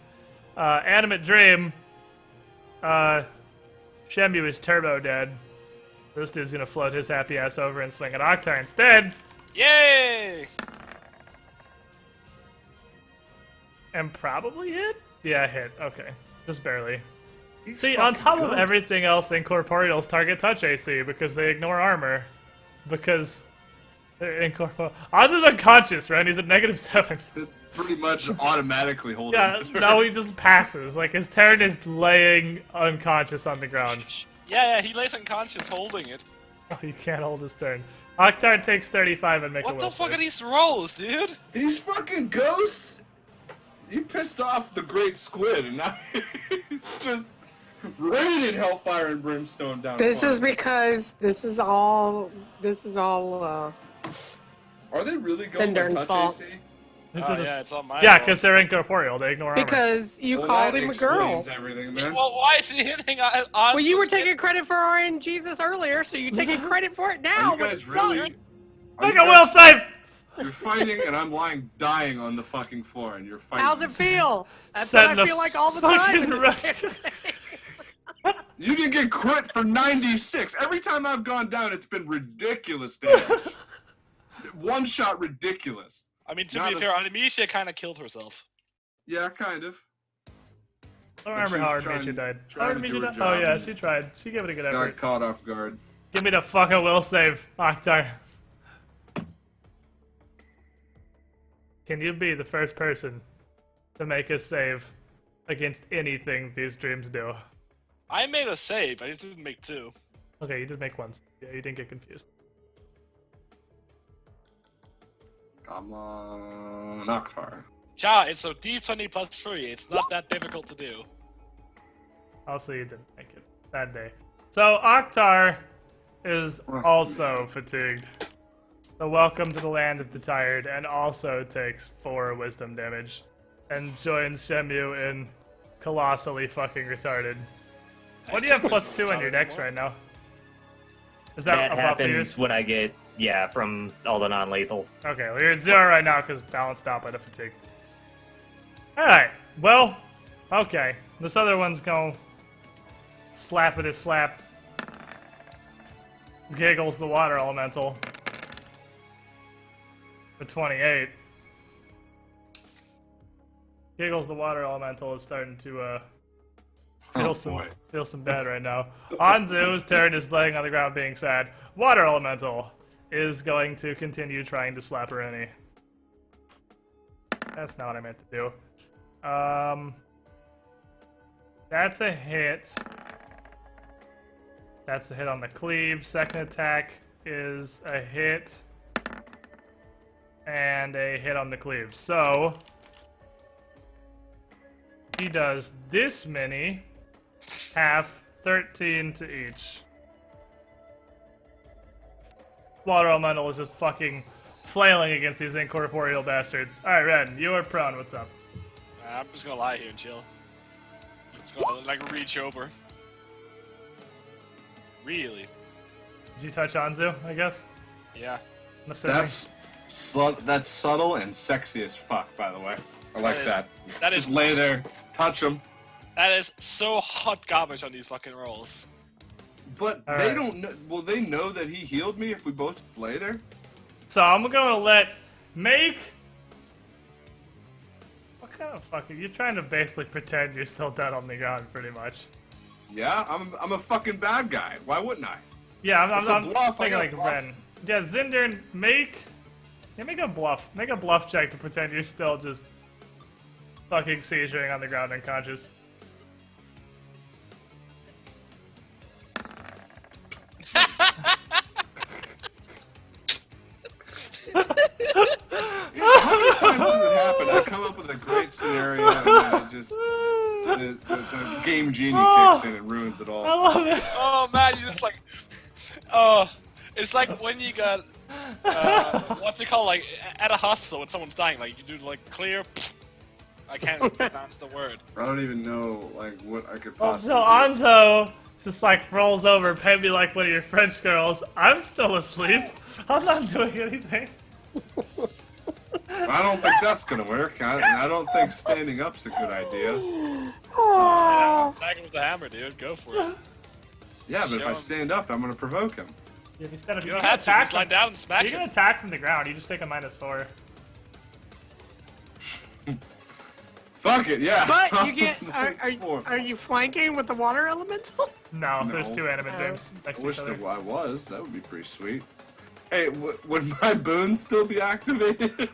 Animate dream. Shemu is turbo dead. This dude's gonna float his happy ass over and swing at Octar instead. Yay! And probably hit? Yeah, hit. Okay. Just barely. These See, on fucking top of ghosts. everything else, incorporeals target touch AC because they ignore armor. Because they're incorporeal. Oz is unconscious, right? He's at -7. It's pretty much automatically holding. Yeah, no, he just passes. Like, his turn is laying unconscious on the ground. Yeah, he lays unconscious holding it. Oh, you can't hold his turn. Octar takes 35 and make a What the will fuck save. are these rolls, dude? These fucking ghosts! You pissed off the great squid, and now he's just raining hellfire and brimstone down. This upon is him. because this is all Are they really going by Zindurn's touch fault. AC? This Oh is a- yeah, it's on my yeah, fault. because they're incorporeal. They ignore armor. because you Well, called that him a girl. explains everything, man. Well, why is he hitting on? Well, you were taking credit for RNG Jesus earlier, so you're taking credit for it now. Are you but guys it really? sucks. Are Make you a will guys- save! You're fighting, and I'm lying, dying on the fucking floor, and you're fighting. How's it feel? That's Setting what I a feel like all the time. In fucking this record. game. You didn't get crit for 96. Every time I've gone down, it's been ridiculous damage. One shot ridiculous. I mean, to Not be a fair, s- Animecia kind of killed herself. Yeah, kind of. I don't remember She how was hard Misha trying- died. trying How to did do Misha her die? Oh job yeah, and- she tried. She gave it a good Got effort. caught off guard. Give me the fucking will save, Octar. can you be the first person to make a save against anything these dreams do? I made a save, I just didn't make 2. Okay, you did make one. Yeah, you didn't get confused. Come on, Oktar. Cha, it's a D20 plus 3. It's not that difficult to do. Also, you didn't make it that day. So, Oktar is also fatigued. So, welcome to the land of the tired, and also takes 4 wisdom damage. And joins Shemu in colossally fucking retarded. What do you have plus 2 on your dex right now? Is that above happens yours? when I get, from all the non-lethal. Okay, well, you're at 0 right now because balanced out by the fatigue. Alright, well, okay. This other one's gonna slap it as slap. Giggles the water elemental. For 28. Giggles the water elemental is starting to feel some bad right now. Anzu's turn is laying on the ground being sad. Water elemental is going to continue trying to slap Rennie. That's not what I meant to do. That's a hit. That's a hit on the cleave. Second attack is a hit. And a hit on the cleave. So he does this many. Half 13 to each. Water elemental is just fucking flailing against these incorporeal bastards. Alright, Ren, you are prone. What's up? I'm just gonna lie here and chill. Just gonna, reach over. Really? Did you touch Anzu, I guess? Yeah. I'm assuming. That's subtle and sexy as fuck, by the way. I like that. That is Just lay there, touch him. That is so hot garbage on these fucking rolls. But All they right. don't know. Will they know that he healed me if we both lay there? So I'm gonna make. What kind of fucking? You're trying to basically pretend you're still dead on the ground, pretty much. Yeah, I'm a fucking bad guy. Why wouldn't I? Yeah, It's a I'm bluff, I thinking got a like bluff. Ren. Yeah, Zindurn, make a bluff. Make a bluff check to pretend you're still just fucking seizuring on the ground unconscious. How many times does it happen? I come up with a great scenario and then it just the game genie kicks in and ruins it I all. love it. Oh man, you just it's like when you got what's it called, at a hospital when someone's dying, you do clear. I can't pronounce the word. I don't even know what I could Also, possibly do. Anzo just rolls over, pay me like one of your French girls. I'm still asleep. I'm not doing anything. I don't think that's gonna work. I don't think standing up's a good idea. Attack him with the hammer, dude. Go for it. Yeah, but if Show I him. stand up, I'm gonna provoke him. If instead of You don't have to. Just lie down and smack You can him. attack from the ground. You just take a -4. Fuck it, yeah. But you get. -4. Are you flanking with the water elemental? No, No. there's 2 animate dreams I next to wish each other. I was. That would be pretty sweet. Hey, would my boon still be activated?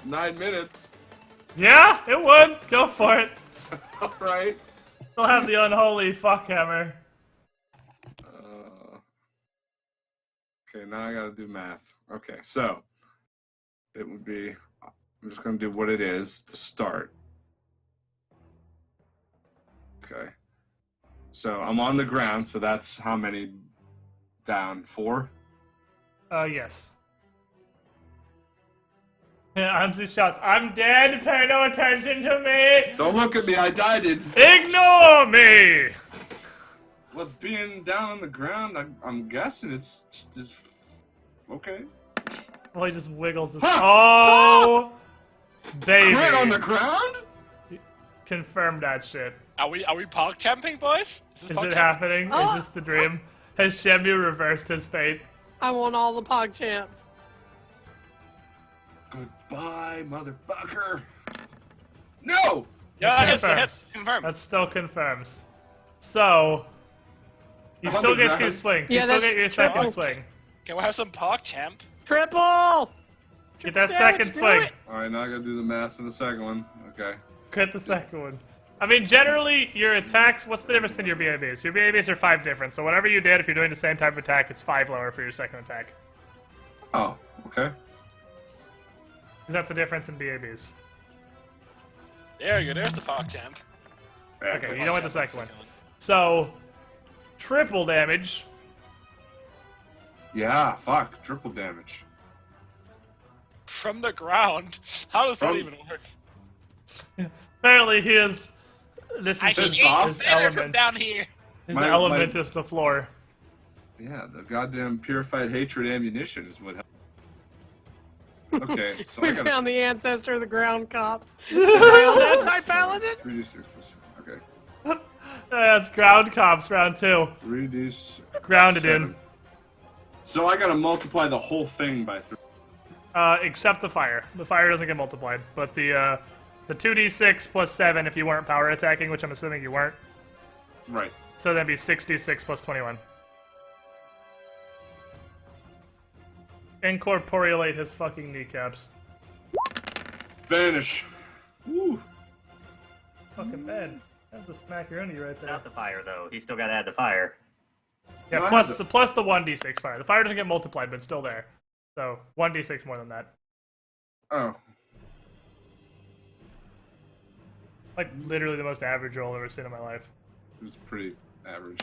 9 minutes. Yeah, it would. Go for it. All right. Still have the unholy fuck hammer. Okay, now I gotta do math. Okay, so it would be. I'm just gonna do what it is to start. Okay. So I'm on the ground. So that's how many down? 4. Yes. Yeah, Anzu shouts, I'm dead, pay no attention to me! Don't look at me. I died. Ignore me! With being down on the ground, I'm guessing it's just as... Okay. Well, he just wiggles his... Ha! Oh! Baby. Crit on the ground? Confirm that shit. Are we pog champing, boys? Is pog it champing? happening? Oh. Is this the dream? Has Shemu reversed his fate? I want all the pog champs. Goodbye, motherfucker. No! Yeah, hits, Confirmed. hits. Confirm. That still confirms. So, you I'm on still the get 2 ground. swings. Yeah, You still that's get your true. second swing. Can we have some pog champ? Triple! Get that second swing. Alright, now I gotta do the math for the second one. Okay. Crit the second one. I mean, generally, your attacks, what's the difference in your BABs? Your BABs are 5 different, so whatever you did, if you're doing the same type of attack, it's 5 lower for your second attack. Oh, okay. Because that's the difference in BABs. There you go. There's the pop champ. Okay, you know what the second one. So, triple damage. Yeah, fuck. Triple damage. From the ground. How does that From- even work? Apparently, he is. This is Pissed his, off? his From element. down here. His My- element my- is the floor. Yeah, the goddamn purified hatred ammunition is what helped. Okay, so I We gotta found the ancestor of the ground cops. Ground anti-paladin. 3d6 plus. Okay. That's ground cops round 2. 3d6. Grounded in. So I gotta multiply the whole thing by 3. Except the fire. The fire doesn't get multiplied, but the 2d6 plus 7 if you weren't power attacking, which I'm assuming you weren't. Right. So that'd be 6d6 plus 21. Incorporeate his fucking kneecaps. Vanish. Woo. Fucking bad. That's a smackaroni right there. Not the fire though. He's still got to add the fire. Yeah, No, I plus have the this. 1d6 fire. The fire doesn't get multiplied, but it's still there. So 1d6 more than that. Oh. Like literally the most average roll I've ever seen in my life. It's pretty average.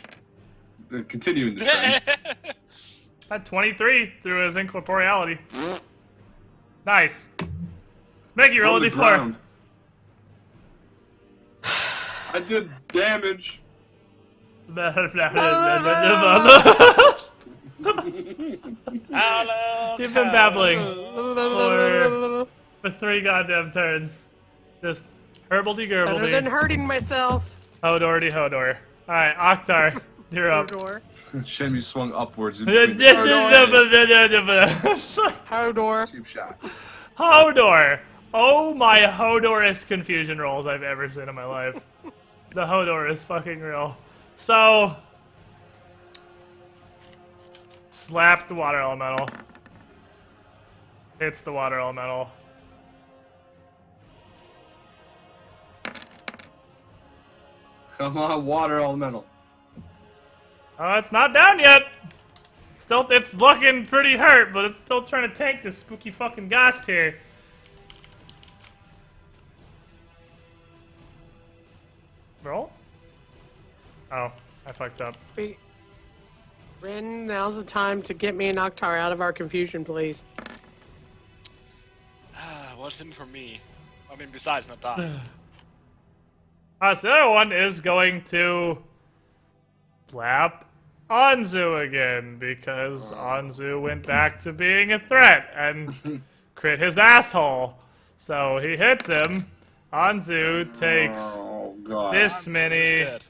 Then continuing the trend. Had 23 through his incorporeality. Nice. Mickey, roll From a the d4. ground. I did damage. You've been babbling for 3 goddamn turns. Just herbaldy Better than gerbaldy. hurting myself. Hodordy hodor. Alright, Oktar, you're up. Hodor. Shame you swung upwards in between the Hodor. cheap shot. Hodor! Oh my Hodorist confusion rolls I've ever seen in my life. The Hodor is fucking real. So, slap the water elemental. Hits the water elemental. Come on, water elemental. Oh, it's not down yet. Still, it's looking pretty hurt, but it's still trying to tank this spooky fucking ghost here. Roll? Oh, I fucked up. Wait. Ren, now's the time to get me and Oktar out of our confusion, please. What's in for me? I mean, besides not dying. So the other one is going to slap Anzu again because Anzu went back to being a threat and crit his asshole. So he hits him. Anzu takes Oh god. this He's many dead.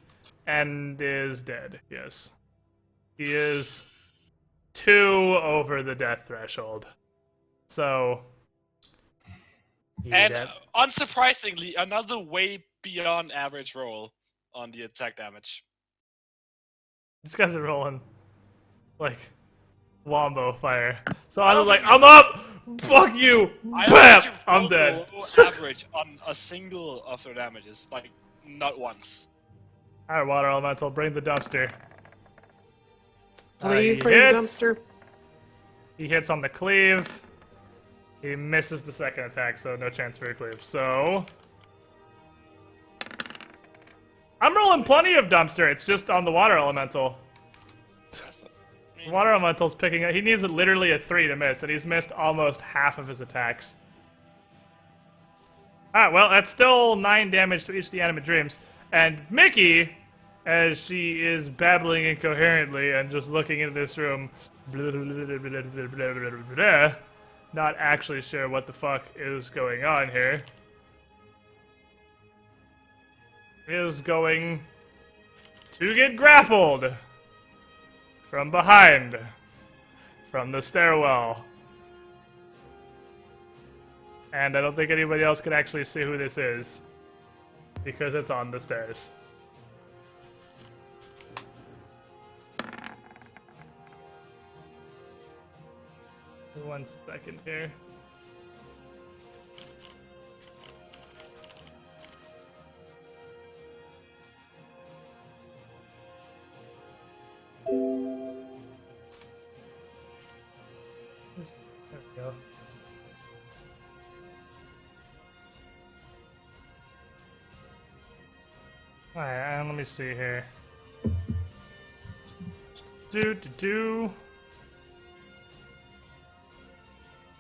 and is dead. Yes. He is 2 over the death threshold. So. he And dead. unsurprisingly, another way beyond average roll on the attack damage. These guys are rolling like wombo fire. So I was like, I'm up! Fuck you! I don't Bam! think you've I'm rolled dead. below average on a single of their damages. Like, not once. Alright, water elemental, bring the dumpster. Please he bring the hits. dumpster. He hits on the cleave. He misses the second attack, so no chance for a cleave. So. I'm rolling plenty of dumpster, it's just on the water elemental. That's not- The water elemental's picking up. He needs literally a 3 to miss, and he's missed almost half of his attacks. Alright, well, that's still 9 damage to each of the animate dreams. And Mickey, as she is babbling incoherently and just looking into this room, not actually sure what the fuck is going on here, is going to get grappled from behind, from the stairwell. And I don't think anybody else can actually see who this is, because it's on the stairs. One second here. Alright, let me see here.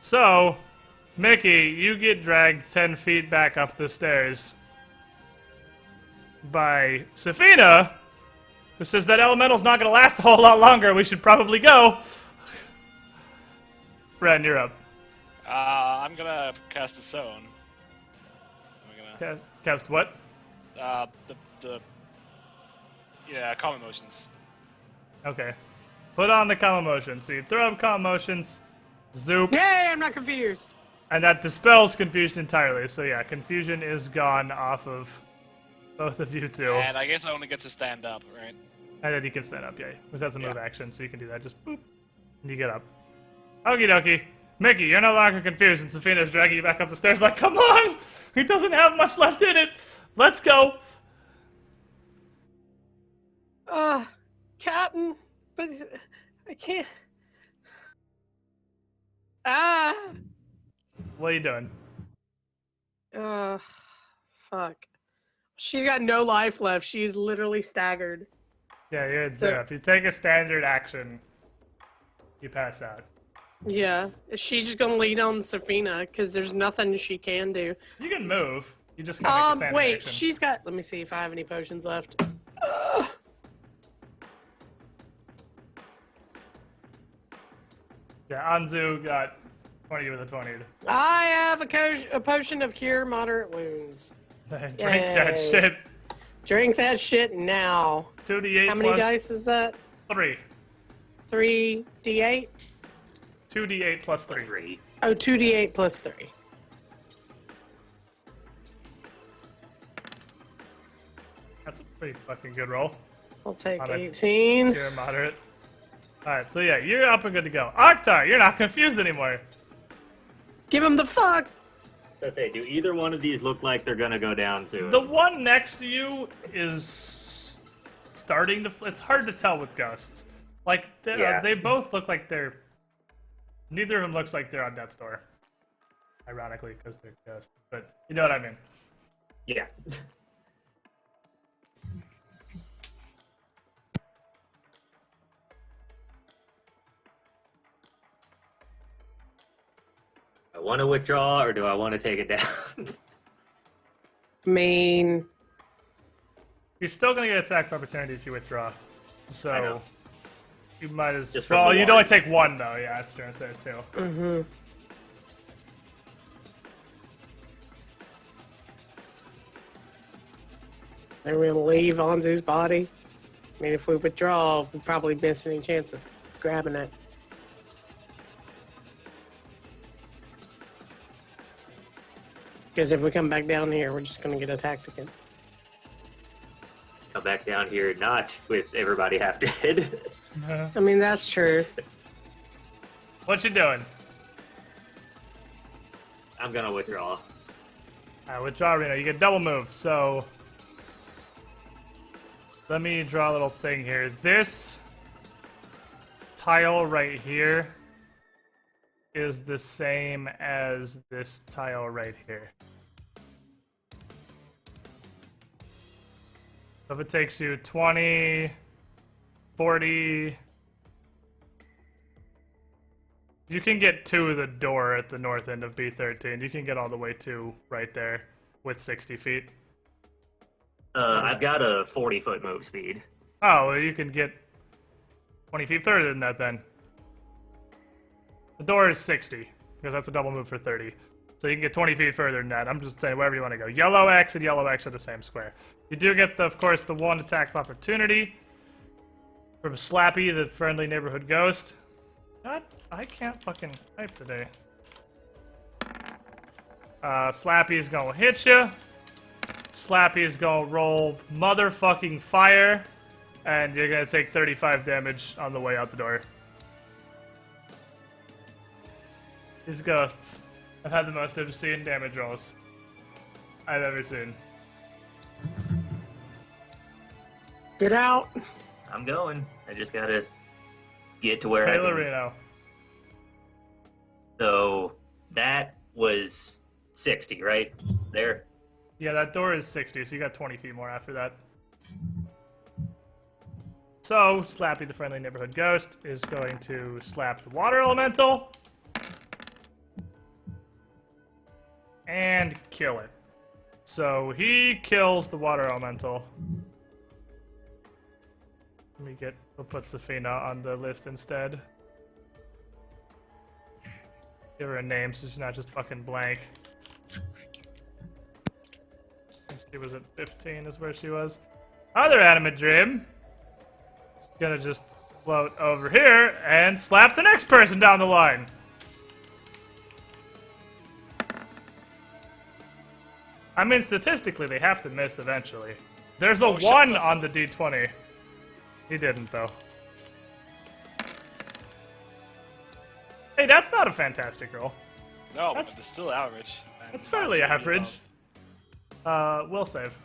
So, Mickey, you get dragged 10 feet back up the stairs by Safina, who says that elemental's not gonna last a whole lot longer. We should probably go. Ren, you're up. I'm gonna cast a zone. Cast what? Calm emotions. Okay. Put on the calm emotions. So you throw up calm emotions, zoop, Yay, I'm not confused. and that dispels confusion entirely. So yeah, confusion is gone off of both of you two. And I guess I only get to stand up, right? And then you can stand up, yeah. Because that's a move action, so you can do that. Just boop. And you get up. Okie dokie. Mickey, you're no longer confused, and Safina's dragging you back up the stairs like, come on! He doesn't have much left in it! Let's go! Captain, but I can't. What are you doing? Fuck. She's got no life left. She's literally staggered. Yeah, you're at zero. If you take a standard action, you pass out. Yeah. She's just gonna lean on Safina, because there's nothing she can do. You can move. You just can't make a standard Wait, action. she's got. Let me see if I have any potions left. Yeah, Anzu got 20 with a 20. I have a potion of cure moderate wounds. Drink that Yay. shit. Drink that shit now. 2d8 How many plus dice is that? 3. 3d8? 2d8 plus 3. 3. Oh, 2d8 plus 3. That's a pretty fucking good roll. I'll take On a 18. You're moderate. Alright, so yeah, you're up and good to go. Oktar, you're not confused anymore. Give him the fuck! Okay, do either one of these look like they're gonna go down soon? The one next to you is starting to... It's hard to tell with ghosts. Like, they both look like they're... Neither of them looks like they're on death's door. Ironically, because they're ghosts. But you know what I mean. Yeah. I want to withdraw, or do I want to take it down? I mean, You're still going to get attack of opportunity if you withdraw. I So... know. You might as Just from well. the You'd one. only take one though. Yeah, that's true. It's there too. mm-hmm. Are we gonna leave Anzu's body? I mean, if we withdraw, we probably miss any chance of grabbing it. Because if we come back down here, we're just gonna get attacked again. Come back down here, not with everybody half dead. I mean, that's true. What you doing? I'm gonna withdraw. Alright, withdraw Reno. You get double move. So let me draw a little thing here. This tile right here is the same as this tile right here. So if it takes you 20, 40... You can get to the door at the north end of B13. You can get all the way to right there with 60 feet. I've got a 40-foot move speed. Oh, well, you can get 20 feet further than that then. The door is 60, because that's a double move for 30. So you can get 20 feet further than that. I'm just saying wherever you want to go. Yellow X and yellow X are the same square. You do get, of course, the one attack of opportunity from Slappy, the friendly neighborhood ghost. God, I can't fucking type today. Slappy's gonna hit you. Slappy's gonna roll motherfucking fire. And you're gonna take 35 damage on the way out the door. These ghosts have had the most obscene damage rolls I've ever seen. Get out! I'm going. I just gotta get to where I Taylor can... Reno. So that was 60, right? There. Yeah, that door is 60, so you got 20 feet more after that. So, Slappy the friendly neighborhood ghost is going to slap the water elemental. And kill it. So, he kills the water elemental. We'll put Safina on the list instead. Give her a name so she's not just fucking blank. She was at 15 is where she was. Other animate dream. She's gonna just float over here and slap the next person down the line. I mean, statistically, they have to miss eventually. There's a 1 on the D20. He didn't, though. Hey, that's not a fantastic roll. No, but it's still average. It's fairly average. Will save.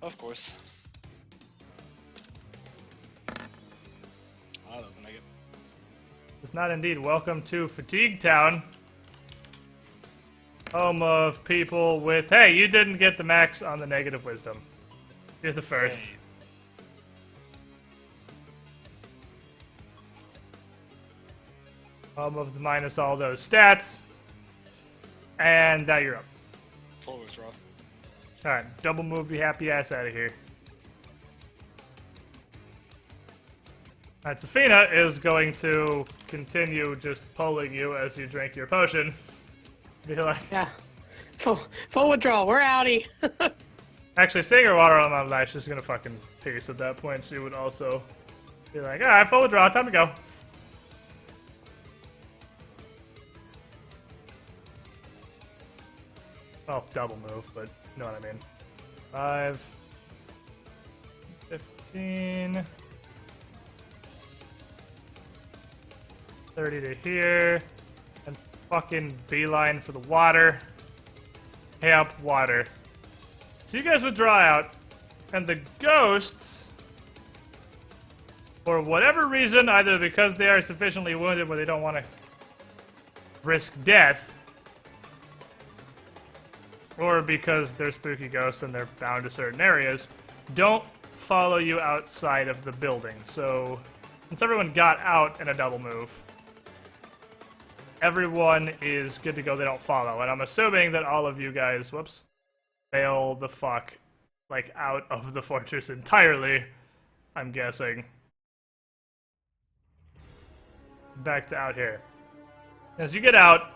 Of course. Oh, that doesn't make it. It's not indeed. Welcome to Fatigue Town. Home of people with... Hey, you didn't get the max on the negative wisdom. You're the first. Hey. Home of the minus all those stats. And now you're up. Full withdraw. Alright, double move your happy ass out of here. Alright, Safina is going to continue just pulling you as you drink your potion. Be like... Yeah. Full withdrawal. We're outie. Actually, seeing her water on my life, she's gonna fucking peace at that point. She would also be like, alright, full withdrawal, time to go. Well, double move, but you know what I mean. 5, 15, 30 to here, and fucking beeline for the water. Help, water. So you guys withdraw out, and the ghosts, for whatever reason, either because they are sufficiently wounded where they don't want to risk death, or because they're spooky ghosts and they're bound to certain areas, don't follow you outside of the building. So, since everyone got out in a double move, everyone is good to go. They don't follow. And I'm assuming that all of you guys, whoops, bail the fuck, like, out of the fortress entirely, I'm guessing. Back to out here. As you get out,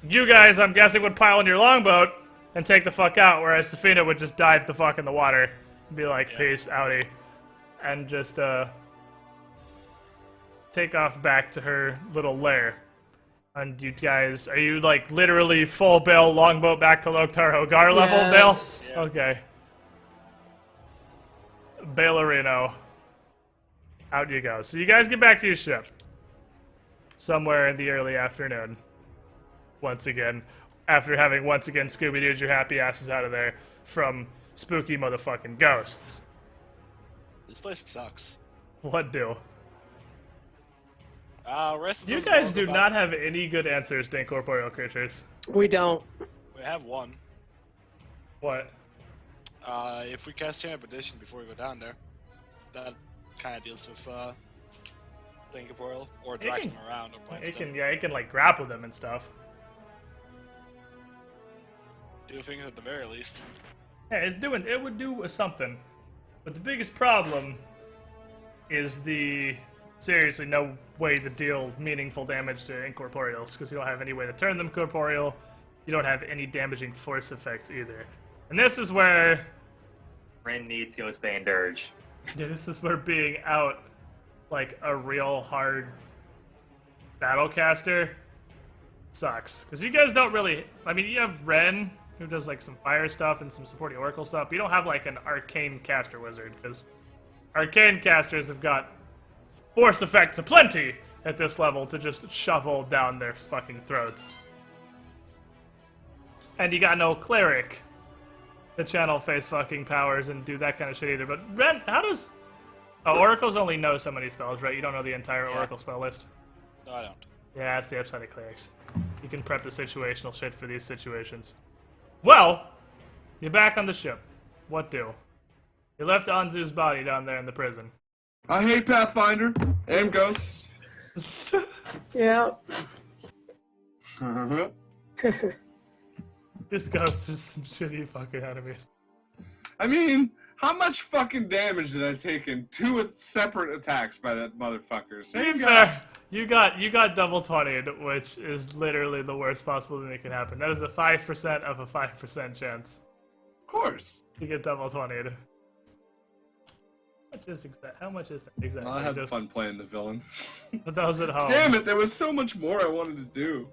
you guys, I'm guessing, would pile in your longboat and take the fuck out, whereas Safina would just dive the fuck in the water and be like, peace, outie, and just, take off back to her little lair. And you guys, are you, like, literally full bail longboat back to Loktar Hogar level bail? Yes. Yeah. Okay. Bailarino. Out you go. So you guys get back to your ship. Somewhere in the early afternoon. Once again, after having once again Scooby-Dooed your happy asses out of there from spooky motherfucking ghosts. This place sucks. What do? Rest of You those guys rogue do about- not have any good answers to incorporeal creatures. We don't. We have one. What? If we cast Chain of Perdition before we go down there, that kind of deals with the incorporeal, or drags can- them around, or points It them. can, yeah, it can like grapple them and stuff. Do things at the very least. Yeah, it would do something. But the biggest problem is seriously no way to deal meaningful damage to incorporeals, because you don't have any way to turn them corporeal. You don't have any damaging force effects either. And this is where Ren needs Ghostbane Dirge. this is where being out like a real hard battlecaster sucks. Because you guys don't really, I mean, you have Ren, who does like some fire stuff and some supporting oracle stuff, but you don't have like an arcane caster wizard, because arcane casters have got force effects aplenty at this level to just shovel down their fucking throats. And you got no cleric to channel face fucking powers and do that kind of shit either. But Ren, how does... Oh, oracles only know so many spells, right? You don't know the entire oracle spell list. No, I don't. Yeah, that's the upside of clerics. You can prep the situational shit for these situations. Well, you're back on the ship. What do? You left Anzu's body down there in the prison. I hate Pathfinder and ghosts. Yeah. This ghost is some shitty fucking enemies. I mean, how much fucking damage did I take in 2 separate attacks by that motherfucker? To Same be guy. fair, you got double 20'd, which is literally the worst possible thing that can happen. That is a 5% of a 5% chance Of course. to get double 20'd. How much is that exactly? I had Just fun playing the villain. for those at home. Damn it, there was so much more I wanted to do.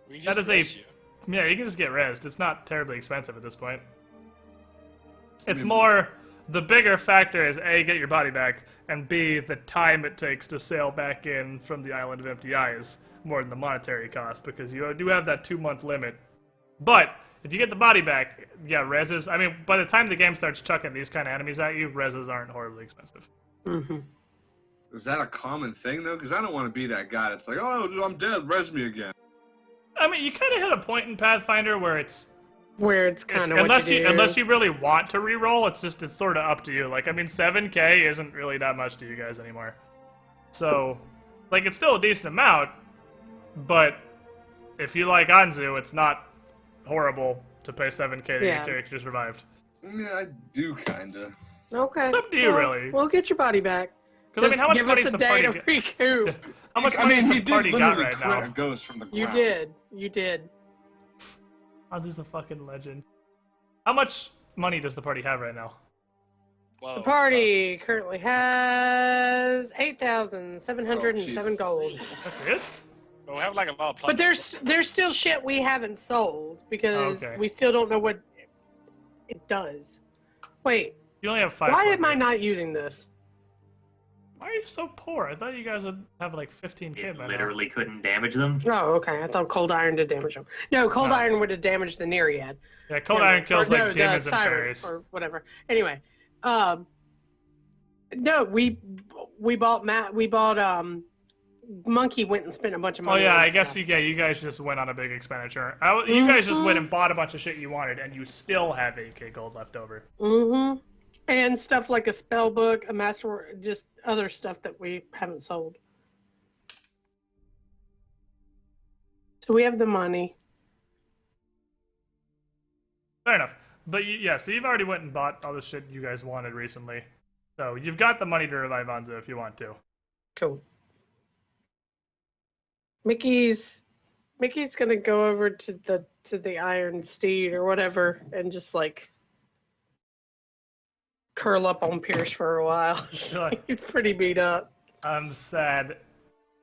We can That just is a- miss you. Yeah, you can just get rezzed. It's not terribly expensive at this point. It's more, the bigger factor is A, get your body back, and B, the time it takes to sail back in from the Island of Empty Eyes, more than the monetary cost, because you do have that 2-month limit. But, if you get the body back, yeah, rezzes, I mean, by the time the game starts chucking these kind of enemies at you, rezzes aren't horribly expensive. Mm-hmm. Is that a common thing, though? Because I don't want to be that guy that's like, oh, I'm dead, res me again. I mean, you kind of hit a point in Pathfinder where it's Where it's kind of what unless you do. unless you really want to re-roll, it's sort of up to you. Like, I mean, 7K isn't really that much to you guys anymore. So, like, it's still a decent amount, but if you like Anzu, it's not horrible to pay 7K to get Yeah. your characters revived. Yeah, I do, kinda. Okay. It's up to you, well, really. We'll get your body back. Because, I mean, how much give money us is a the day party to recoup. How much I money mean, has he the did party got literally right crit now? a ghost from the ground. You did. You did. Anzu's a fucking legend. How much money does the party have right now? Well, The party currently has 8,707 Oh, gold. That's it? But we have like a lot of But there's still shit we haven't sold because Okay. we still don't know what it does. Wait, You only have 5. why am I not using this? Why are you so poor? I thought you guys would have like 15K It by now. literally couldn't damage them. Oh, okay. I thought cold iron did damage them. No, cold No. iron would have damaged the Nereid. Yeah, Cold No, Iron kills or like no, the demons and siren fairies. or whatever. Anyway, no, we bought Monkey went and spent a bunch of Oh money. yeah, on I guess stuff. you guys just went on a big expenditure. You guys just went and bought a bunch of shit you wanted, and you still have 8K gold left over. Mm-hmm. And stuff like a spell book, a master, just other stuff that we haven't sold. So we have the money. Fair enough. But yeah, so you've already went and bought all the shit you guys wanted recently. So you've got the money to revive Anzu if you want to. Cool. Mickey's gonna go over to the Iron Steed or whatever and just like curl up on Pierce for a while. like- He's pretty beat up. I'm sad.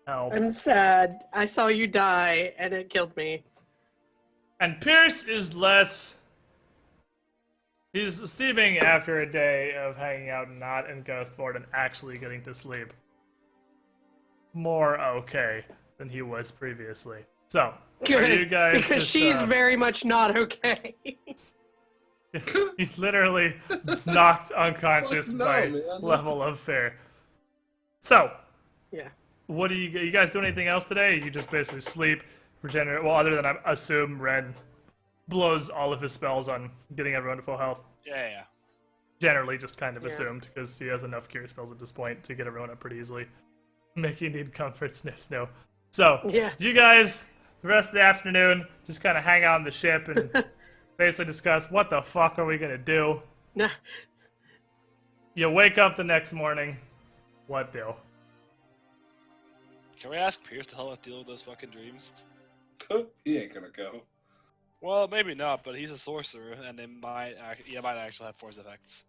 Help. I'm sad. I saw you die and it killed me. And Pierce is less. He's seeming after a day of hanging out not in Ghostford and actually getting to sleep more okay than he was previously. So, are Good, you guys because just, she's very much not okay. he's literally knocked unconscious No, by man, that's- level of fear. So, Yeah. what do you guys do anything else today? You just basically sleep, regenerate. Well, other than I assume Red blows all of his spells on getting everyone to full health. Yeah. Generally, just kind of Yeah. assumed because he has enough cure spells at this point to get everyone up pretty easily. Make you need comfort, sniff, snow. So, Yeah. you guys, the rest of the afternoon, just kind of hang out on the ship and basically discuss what the fuck are we gonna do. No, You wake up the next morning. What do? Can we ask Pierce to help us deal with those fucking dreams? He ain't gonna go. Well, maybe not, but he's a sorcerer, and they might actually have force effects.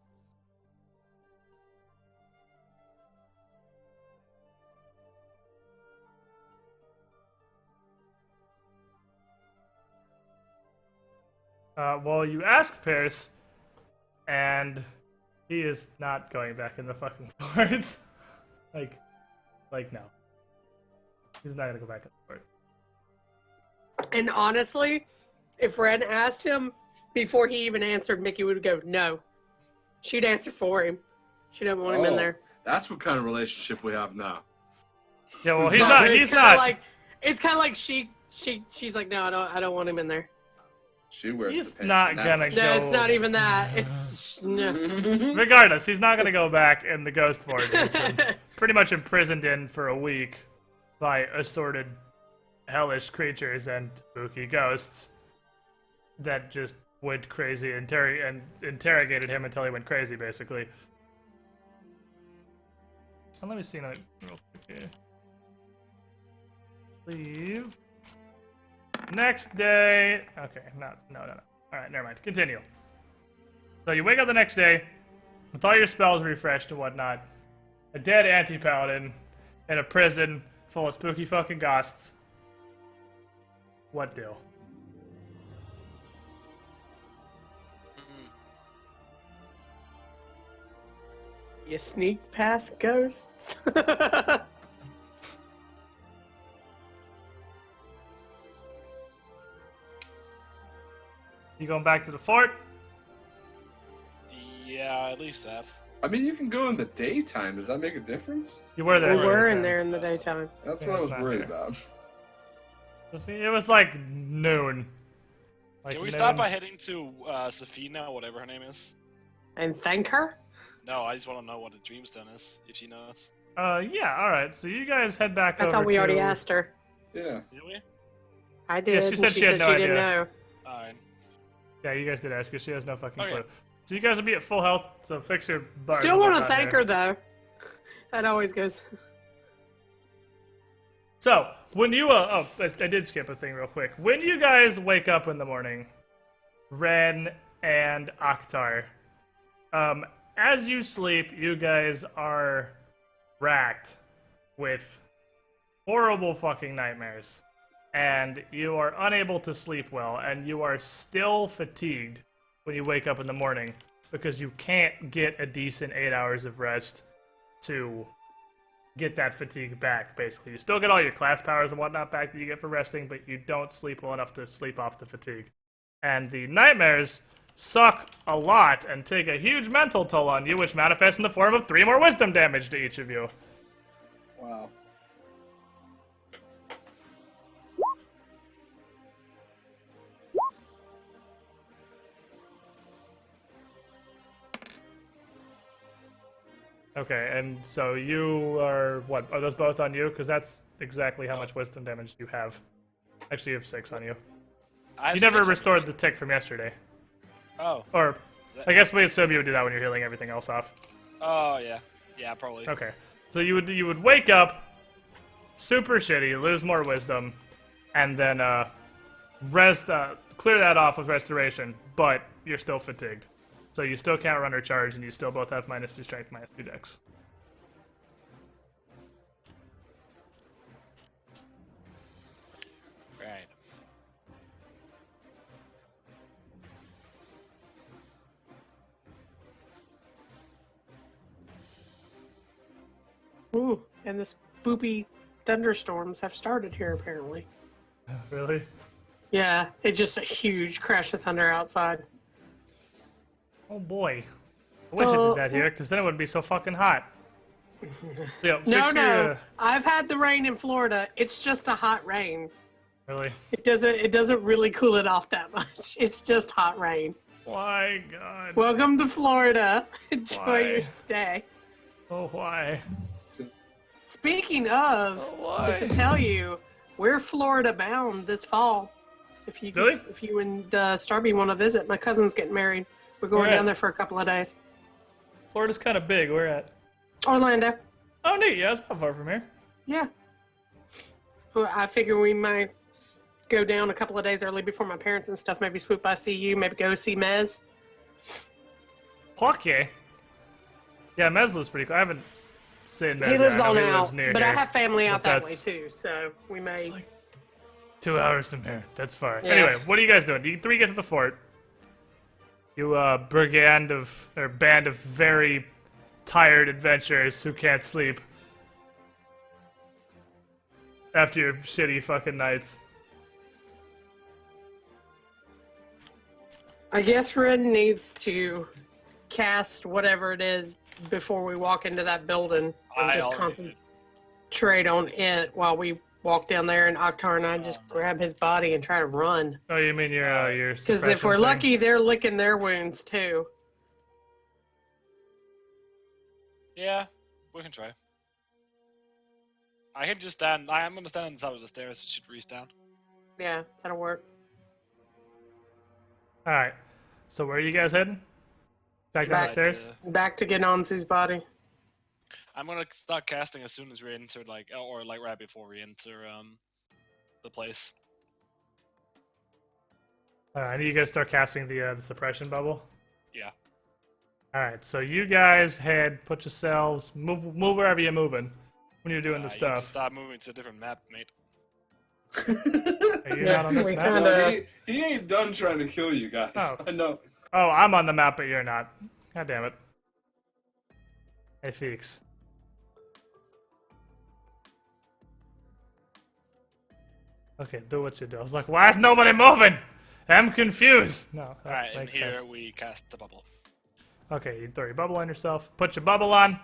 Well, you ask Pierce, and he is not going back in the fucking forts. like no. He's not gonna go back in the fort. and honestly, if Ren asked him before he even answered, Mickey would go, no. She'd answer for him. She didn't want him in Oh, there. That's what kind of relationship we have now. Yeah, well, he's No, not. it's He's kinda not. Like, it's kind of like she's like, no, I don't want him in there. She wears He's the pants. not in that gonna one. go. No, it's not even that. It's no. Regardless, he's not gonna go back in the ghost forge. He's been pretty much imprisoned in for a week by assorted hellish creatures and spooky ghosts that just went crazy and interrogated him until he went crazy, basically. And let me see now real quick here. Leave. Next day. Okay, no. Alright, never mind. Continue. So you wake up the next day with all your spells refreshed and whatnot. A dead anti-paladin in a prison full of spooky fucking ghosts. What do? You sneak past ghosts. You going back to the fort? Yeah, at least that. I mean, you can go in the daytime. Does that make a difference? You were there. We were in daytime. there in the daytime. That's Yeah, what I it's was not worried here. about. It was like noon. Like Can we noon. start by heading to Safina, whatever her name is? And thank her? No, I just want to know what the Dreamstone is, if she knows. Yeah, alright. So you guys head back I over thought we to... already asked her. Yeah. Did we? I did. she and said she had no didn't idea. know. Alright. Yeah, you guys did ask because she has no fucking Okay. clue. So you guys will be at full health, so fix your bars. Still and want to whatnot thank there. her though. That always goes. So, when you, I did skip a thing real quick. When you guys wake up in the morning, Ren and Akhtar, as you sleep, you guys are racked with horrible fucking nightmares. And you are unable to sleep well, and you are still fatigued when you wake up in the morning because you can't get a decent 8 hours of rest to get that fatigue back, basically. You still get all your class powers and whatnot back that you get for resting, but you don't sleep well enough to sleep off the fatigue. And the nightmares suck a lot and take a huge mental toll on you, which manifests in the form of 3 more wisdom damage to each of you. Wow. Okay, and so you are, what, are those both on you? Because that's exactly how much wisdom damage you have. Actually, you have 6 on you. I have You never 6 on me. restored the tick from yesterday. Oh. Or, I guess we assume you would do that when you're healing everything else off. Oh, yeah. Yeah, probably. Okay. So you would wake up super shitty, lose more wisdom, and then clear that off with restoration, but you're still fatigued. So you still can't run or charge, and you still both have -2 strength, -2 dex. Right. Ooh, and the spoopy thunderstorms have started here apparently. Really? Yeah, it's just a huge crash of thunder outside. Oh boy. I wish it So- did that here, because then it wouldn't be so fucking hot. Yeah, No, fix no. your, I've had the rain in Florida. It's just a hot rain. really? It doesn't really cool it off that much. It's just hot rain. Why, God? Welcome to Florida. Enjoy Why? your stay. Oh, why? Speaking of, Why? to tell you, we're Florida bound this fall. If you Really? if you and Starby want to visit, my cousin's getting married. We're going Where down at? there for a couple of days. Florida's kind of big. Where at? Orlando. Oh, neat. Yeah, it's not far from here. Yeah. Well, I figure we might go down a couple of days early before my parents and stuff. Maybe swoop by, see you. Maybe go see Mez. Fuck yeah. Yeah, Mez lives pretty close. I haven't seen Mez. He lives yet. I on know he out, lives near but I here. have family out But that way that's- too. So we may. like 2 hours from here. That's far. Yeah. Anyway, what are you guys doing? You 3 get to the fort. You band of very tired adventurers who can't sleep after your shitty fucking nights. I guess Ren needs to cast whatever it is before we walk into that building and I just already concentrate on it while walk down there, and Oktar and I just grab his body and try to run. Oh, you mean your Because if we're suppression lucky, thing? they're licking their wounds too. Yeah, we can try. I can just stand. I'm gonna stand on the top of the stairs and shoot Reese down. Yeah, that'll work. All right. So where are you guys heading? Back down the Back. stairs? Back to get Anzu's body. I'm gonna start casting as soon as we enter, or right before we enter the place. I need you guys to start casting the suppression bubble. Yeah. All right. So you guys put yourselves, move wherever you're moving when you're doing the You need to stuff. start moving to a different map, mate. Are you not on this we map? kinda- He ain't done trying to kill you guys. Oh. I know. Oh, I'm on the map, but you're not. God damn it. Hey, Feeks. Okay, do what you do. I was like, why is nobody moving? I'm confused. No, that Alright, and makes here sense. we cast the bubble. Okay, you throw your bubble on yourself. Put your bubble on.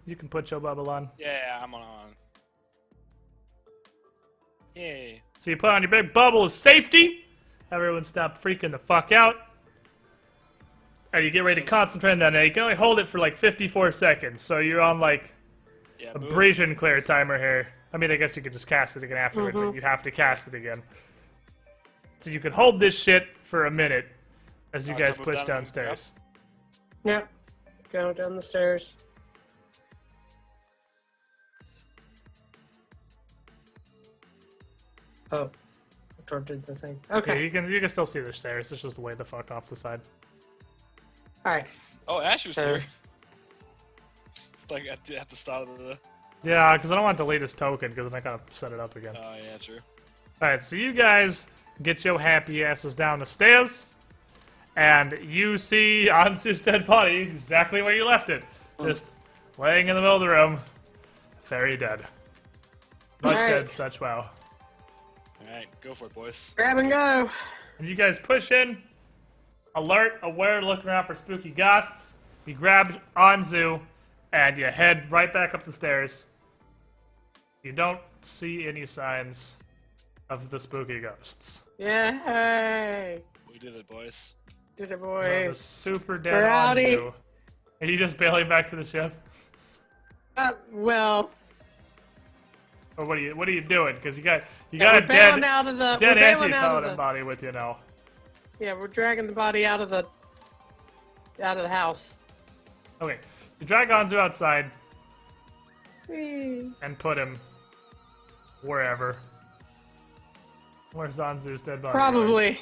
You can put your bubble on. Yeah, I'm on. Yay. So you put on your big bubble of safety. Everyone stop freaking the fuck out. And you get ready to concentrate on that. Now you can only hold it for like 54 seconds. So you're on like Yeah, a move. abrasion clear timer here. I mean, I guess you could just cast it again afterward, but you have to cast it again. So you can hold this shit for a minute as you Alright, guys so move push down and move downstairs. Yep. Go down the stairs. Oh. Oktar did the thing. Yeah, Okay. you can still see the stairs. It's just way the fuck off the side. Alright. Oh, Ash was So- here. It's like at the start of the. Yeah, because I don't want to delete his token because then I gotta set it up again. Oh yeah, true. Alright, so you guys get your happy asses down the stairs, and you see Ansu's dead body exactly where you left it. Just laying in the middle of the room, very dead. Much Alright. dead, such wow. All right, go for it, boys. Grab and go. And you guys push in, alert, aware, looking around for spooky ghosts. You grab Anzu, and you head right back up the stairs. You don't see any signs of the spooky ghosts. Yay. We did it, boys. Did it, The boys. super dead Howdy. Anzu. Are you just bailing back to the ship? Well, Or what are you doing? Because you got we're a bailing dead out of the. dead we're bailing out of anti-paladin the. body with you now. Yeah, we're dragging the body out of the house. Okay. You drag Anzu outside Whee. and put him wherever. Where's Anzu's dead body? going? Probably.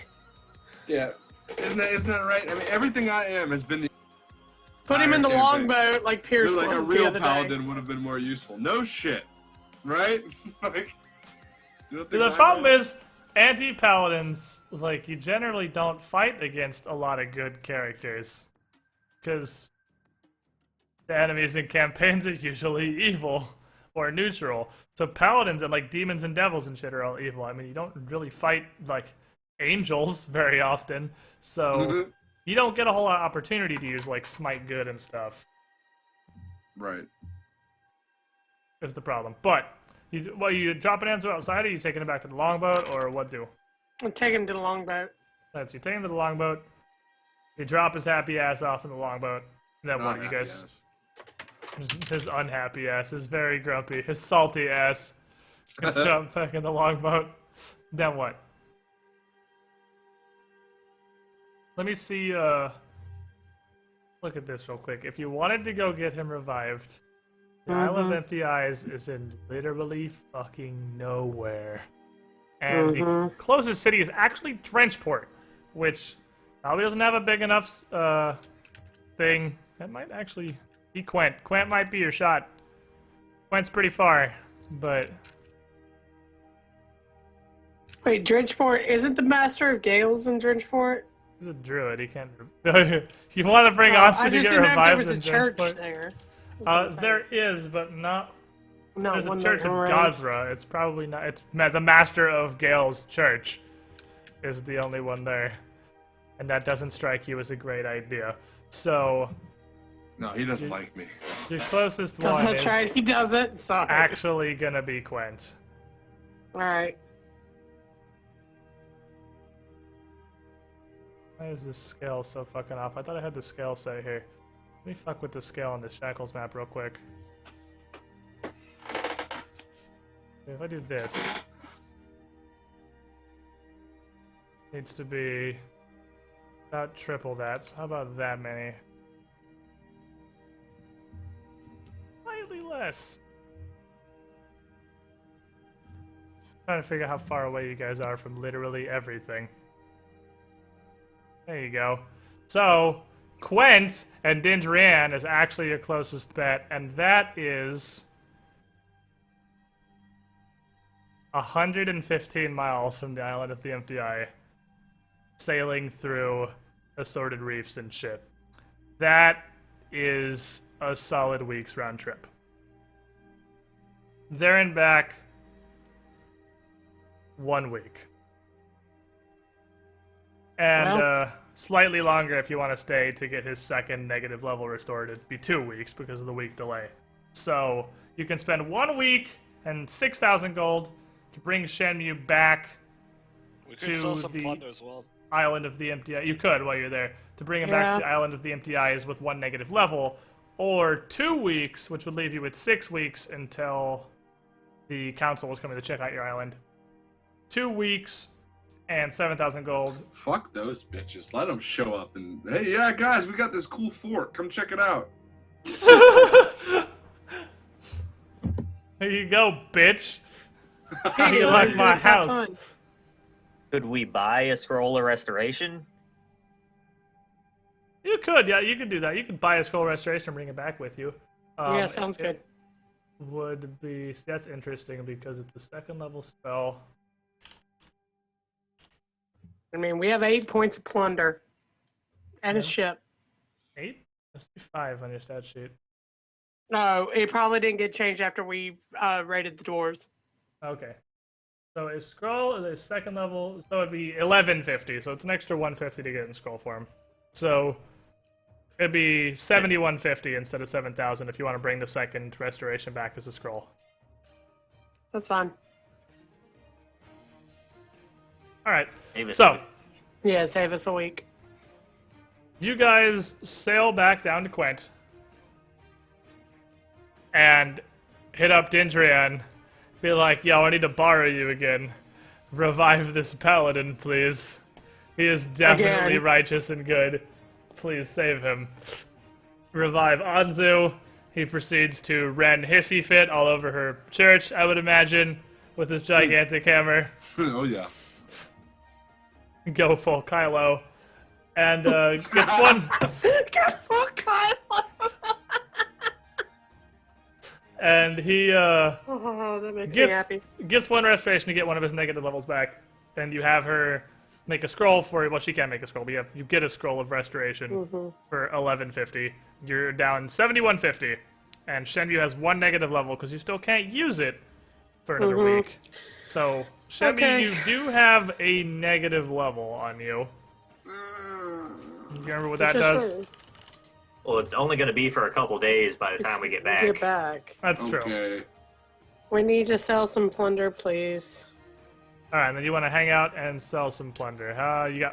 Yeah. Isn't that right? I mean, everything I am has been the Put him in the entire campaign. longboat like Pierce Like a was the real other day. paladin would have been more useful. No shit. Right? Like, you don't think The my problem man- is, anti-paladins, like, you generally don't fight against a lot of good characters. Because the enemies in campaigns are usually evil or neutral. So paladins and, like, demons and devils and shit are all evil. I mean, you don't really fight, like, angels very often. So Mhm. you don't get a whole lot of opportunity to use, like, smite good and stuff. Right. Is the problem. But, you dropping Anzu outside, or you taking it back to the longboat, or what do? I'm taking him to the longboat. That's you take him to the longboat. You drop his happy ass off in the longboat. And then what? Not You happy guys, ass. his unhappy ass, his very grumpy, his salty ass, gets dropped back in the longboat. Then what? Let me see. Look at this real quick. If you wanted to go get him revived, the Isle of Empty Eyes is in literally fucking nowhere. And the closest city is actually Drenchport, which probably doesn't have a big enough thing. That might actually be Quent. Quent might be your shot. Quent's pretty far, but Wait, Drenchport isn't the Master of Gales in Drenchport? he's a druid. He can't. You want to bring Oh, Ansu I to just get didn't know if there revived was a in church Drenchport? there. That's what I'm saying. There is, but not. No, There's a one church that in runs. Gazra. It's probably not. It's the Master of Gale's church is the only one there, and that doesn't strike you as a great idea. So No, he doesn't like me. your closest Oh, one that's is right, he doesn't. Sorry. actually gonna be Quent. All right. Why is this scale so fucking off? I thought I had the scale set here. Let me fuck with the scale on this Shackles map real quick. If I do this, needs to be about triple that. So how about that many? Slightly less. Trying to figure out how far away you guys are from literally everything. There you go. So, Quent and Dindrian is actually your closest bet, and that is 115 miles from the island of the Empty Eye, sailing through assorted reefs and shit. That is a solid week's round trip. There and back, 1 week. And Well. Slightly longer if you want to stay to get his second negative level restored. It'd be 2 weeks because of the week delay. So you can spend 1 week and 6,000 gold to bring Shenmue back We could to sell some the plunder as well. island of the Empty Eye. You could while you're there. To bring him back to the island of the Empty Eyes with 1 negative level. Or 2 weeks, which would leave you with 6 weeks until the council was coming to check out your island. 2 weeks and 7,000 gold. Fuck those bitches. Let them show up and, hey, yeah, guys, we got this cool fort. Come check it out. There you go, bitch. How do Hey, you like let's my have house? fun. Could we buy a scroll of restoration? You could, yeah, you could do that. You could buy a scroll restoration and bring it back with you. Yeah, sounds good. It would be, that's interesting because it's a 2nd level spell. I mean, we have 8 points of plunder and a ship. 8? Let's do 5 on your stat sheet. No, it probably didn't get changed after we raided the dwarves. Okay. So a scroll is a 2nd level, so it'd be 1150, so it's an extra 150 to get in scroll form. So it'd be 7150 instead of 7,000 if you want to bring the 2nd restoration back as a scroll. That's fine. Alright, Davis, so Yeah, save us a week. you guys sail back down to Quent and hit up Dindrian. Be like, yo, I need to borrow you again. Revive this paladin, please. He is definitely Again. righteous and good. Please save him. Revive Anzu. He proceeds to ren hissy fit all over her church, I would imagine, with his gigantic hammer. Oh, yeah. Go full Kylo. And gets one. And he Oh, that makes me gets, happy. gets 1 restoration to get one of his negative levels back. And you have her make a scroll for you. Well, she can't make a scroll, but you get a scroll of restoration for 1150. You're down 7150. And Shenmue has 1 negative level because you still can't use it for another week. So, Shenmue, Okay. you do have a negative level on you. You remember what that does? well, it's only going to be for a couple days by the time we get back. Get back. That's true. Okay. We need to sell some plunder, please. All right, and then you want to hang out and sell some plunder. You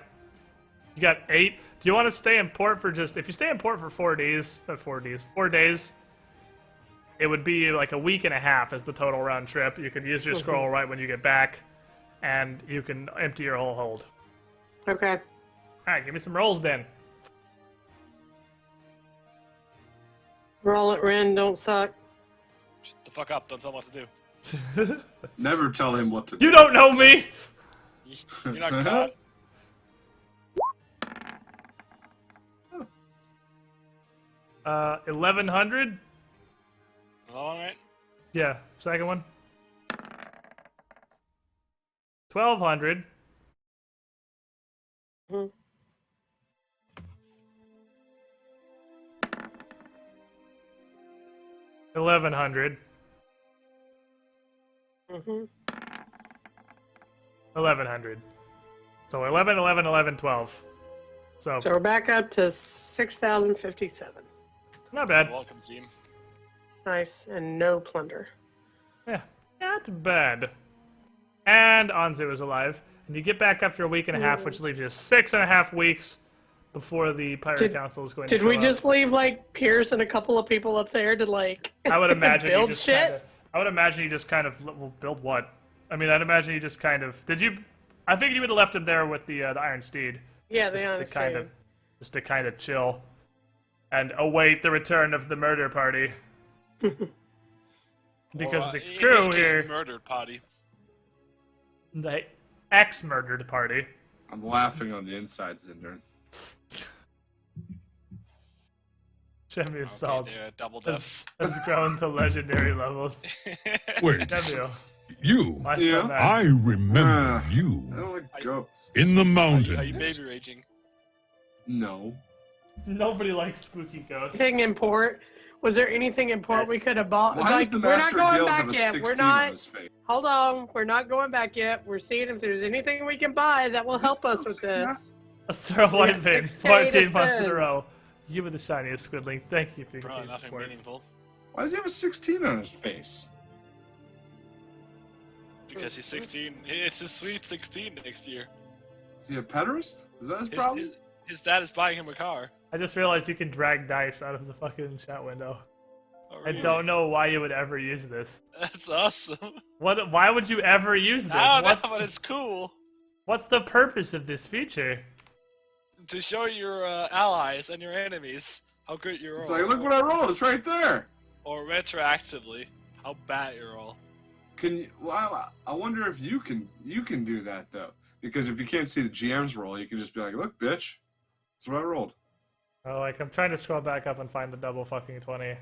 got 8. Do you want to stay in port for just? If you stay in port for 4 days, 4 days, it would be like a week and a half as the total round trip. You could use your scroll right when you get back, and you can empty your whole hold. Okay. All right, give me some rolls then. Roll it, Ren. Don't suck. Shut the fuck up. Don't tell him what to do. Never tell him what to do. You don't know me. You're not God. Uh, 1100. All right. Yeah, second one. 1200. Mhm. 1100. Mm-hmm. 1100. So 11, 11, 11, 12. So, So we're back up to 6,057. not bad. Welcome, team. Nice. And no plunder. Yeah, not bad. And Anzu is alive. And you get back after a week and a half, which leaves you 6.5 weeks before the Pirate Council is going to Did show we up. just leave like Pierce and a couple of people up there to like I would imagine build you just shit? Kinda, I would imagine you just kind of well, build what? I mean, I'd imagine you just kind of did you? I think you would have left him there with the Iron Steed. Yeah, the Just to honest kind of, just to kind of chill and await the return of the murder party. Because Or, the in crew this case, here, murdered party. the ex-murdered party. I'm laughing on the inside, Zindurn. Jemmy's salt Okay, double dubs. has grown to legendary levels. Wait, Jemmy, you. my Yeah. son, man. I remember I you don't like ghosts. in the Are mountains. you baby raging? No. Nobody likes spooky ghosts. Anything important? Was there anything important we That's- could have bought? Why Like, does the we're not Master going Gills back have a yet. 16 We're on not. his face? Hold on. We're not going back yet. We're seeing if there's anything we can buy that will help us with this. A Sir White got Vein, 6K to 14 months in a spend. row. You were the shiniest squidling. Thank you for your Bro, continued nothing support. meaningful. Why does he have a 16 on his face? Because he's 16. It's his sweet 16 next year. Is he a pederast? Is that his problem? His dad is buying him a car. I just realized you can drag dice out of the fucking chat window. Oh, I really? don't know why you would ever use this. That's awesome. What? Why would you ever use this? I don't What's, know, but it's cool. what's the purpose of this feature? To show your allies and your enemies how good you're It's all. like, look what I rolled. It's right there. Or retroactively, how bad you're all. Can you? Well, I wonder if you can do that though, because if you can't see the GM's roll, you can just be like, look, bitch, that's what I rolled. Oh, like I'm trying to scroll back up and find the double fucking 20.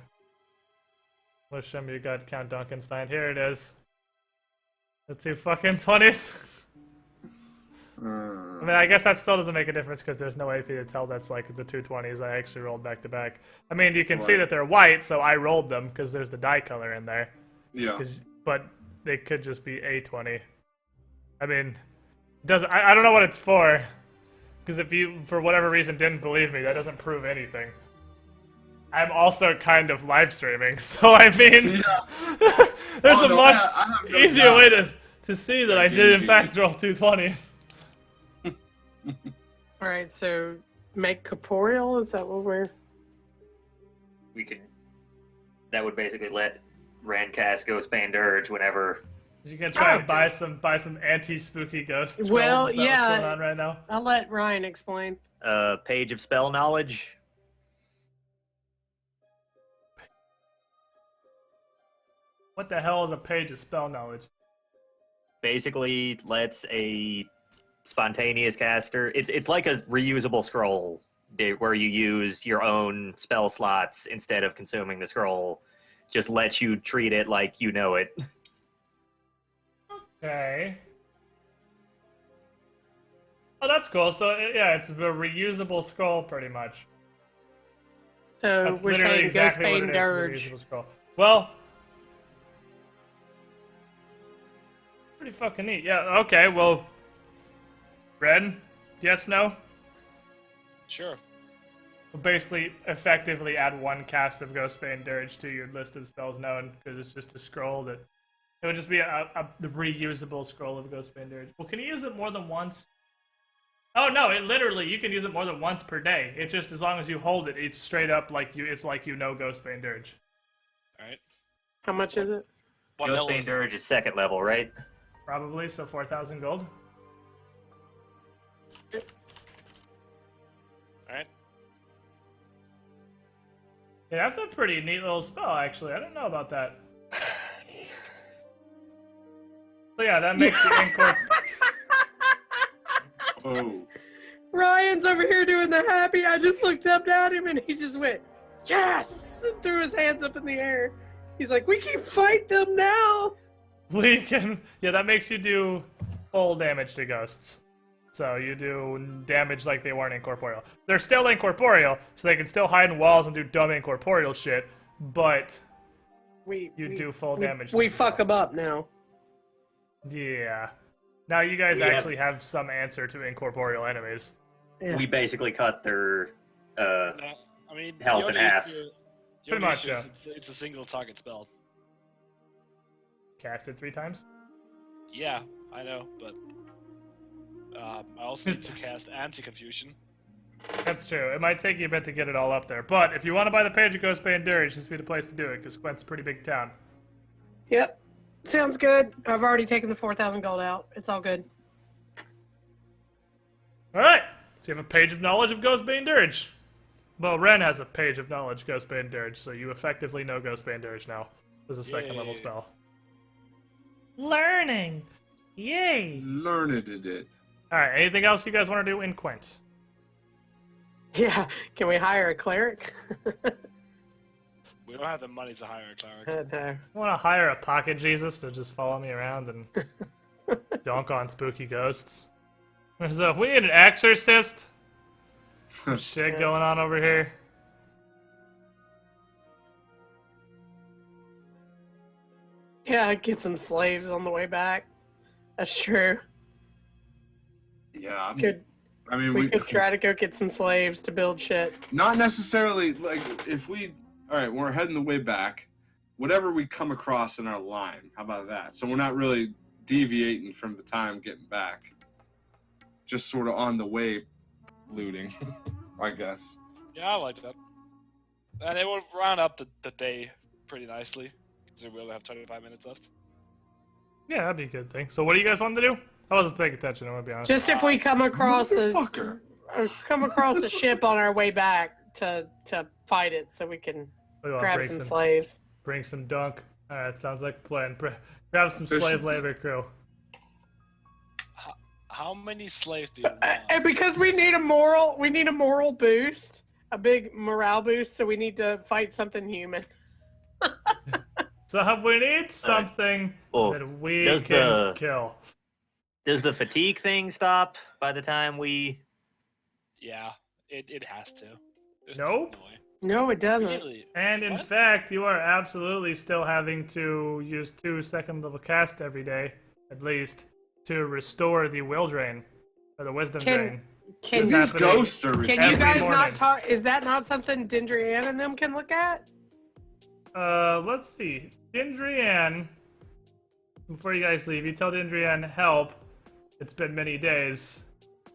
Wish some of you got Count Duncanstein. Here it is. The 2 fucking 20s. I mean, I guess that still doesn't make a difference because there's no way for you to tell that's like the 2 20s I actually rolled back to back. I mean, you can see Right. that they're white, so I rolled them because there's the die color in there. Yeah. But they could just be a 20. I mean, I don't know what it's for. Because if you, for whatever reason, didn't believe me, that doesn't prove anything. I'm also kind of live streaming, so I mean, Yeah. there's Oh, a no, much I have no easier doubt. way to see that I did in fact roll 2 20s. All right, so make corporeal. Is that what we're? We could. That would basically let Rancast go Spandurge whenever. You can try and Oh. buy some anti-spooky ghost scrolls. Well, Is that yeah. what's going on right now? I'll let Ryan explain. Page of spell knowledge. What the hell is a page of spell knowledge? Basically lets a spontaneous caster. It's like a reusable scroll where you use your own spell slots instead of consuming the scroll. Just lets you treat it like you know it. Okay. Oh, that's cool. So, yeah, it's a reusable scroll, pretty much. So That's we're literally saying exactly Ghost what Bane it is, Dirge. a reusable scroll. Well, pretty fucking neat. Yeah, okay, well, Red, yes, no? Sure. We'll basically effectively add 1 cast of Ghostbane Dirge to your list of spells known, because it's just a scroll that... It would just be the reusable scroll of Ghostbane Dirge. Well, can you use it more than once? Oh, no, it literally, you can use it more than once per day. It just, as long as you hold it, it's straight up like it's like you know Ghostbane Dirge. Alright. How much is it? What level Ghostbane is it? Dirge is 2nd level, right? Probably, so 4,000 gold. Alright. Yeah, that's a pretty neat little spell, actually. I didn't know about that. So yeah, that makes the incorp... Oh. Ryan's over here doing the happy. I just looked up at him and he just went, yes! And threw his hands up in the air. He's like, we can fight them now! We can... Yeah, that makes you do full damage to ghosts. So you do damage like they weren't incorporeal. They're still incorporeal, so they can still hide in walls and do dumb incorporeal shit, but We do full damage. We fuck them up now. Yeah. Now you guys We have- actually have some answer to incorporeal enemies. Yeah. We basically cut their No, I mean, Health the in only half. issue- the Pretty only much, issue is yeah. it's a single target spell. Casted 3 times? Yeah, I know, but I also need to cast Anti-Confusion. That's true. It might take you a bit to get it all up there. But if you want to buy the page of Ghost Bay and Durage, this would be the place to do it, because Gwent's a pretty big town. Yep. Sounds good. I've already taken the 4,000 gold out. It's all good. Alright. So you have a page of knowledge of Ghost Bay and Durage. Well, Ren has a page of knowledge Ghost Bay and Durage, so you effectively know Ghost Bay and Durage now. This is a second level Yay. spell. Learning! Yay! Learned it. Alright, anything else you guys want to do in Gwent? Yeah. Can we hire a cleric? We don't have the money to hire a cleric. No. I want to hire a pocket Jesus to just follow me around and dunk on spooky ghosts. So, we need an exorcist. Some shit going on over here. Yeah, get some slaves on the way back. That's true. Yeah. I mean, we could try to go get some slaves to build shit. Not necessarily, like, if we... Alright, we're heading the way back. Whatever we come across in our line, how about that? So we're not really deviating from the time getting back. Just sort of on the way looting, I guess. Yeah, I like that. And it will round up the day pretty nicely, because we only have 25 minutes left. Yeah, that'd be a good thing. So what do you guys want to do? I wasn't paying attention, I'm gonna be honest. Just if we come across Motherfucker. a ship on our way back to fight it, so we can We wanna grab bring some slaves. Bring some dunk. Alright, sounds like a plan. Grab some slave Efficiency. labor crew. How many slaves do you want? And because we need a moral boost, a big morale boost, so we need to fight something human. So we need something Well, that we does can the- kill. Does the fatigue thing stop by the time we? Yeah, it has to. There's Nope. no way. No, it doesn't. Really? And in What? fact, you are absolutely still having to use 2 second level casts every day, at least, to restore the will drain, or the wisdom drain. Can Is you, These happening ghosts are can every you guys morning. not talk? Is that not something Dendrian and them can look at? Let's see. Dindrian, before you guys leave, you tell Dindrian, help. It's been many days.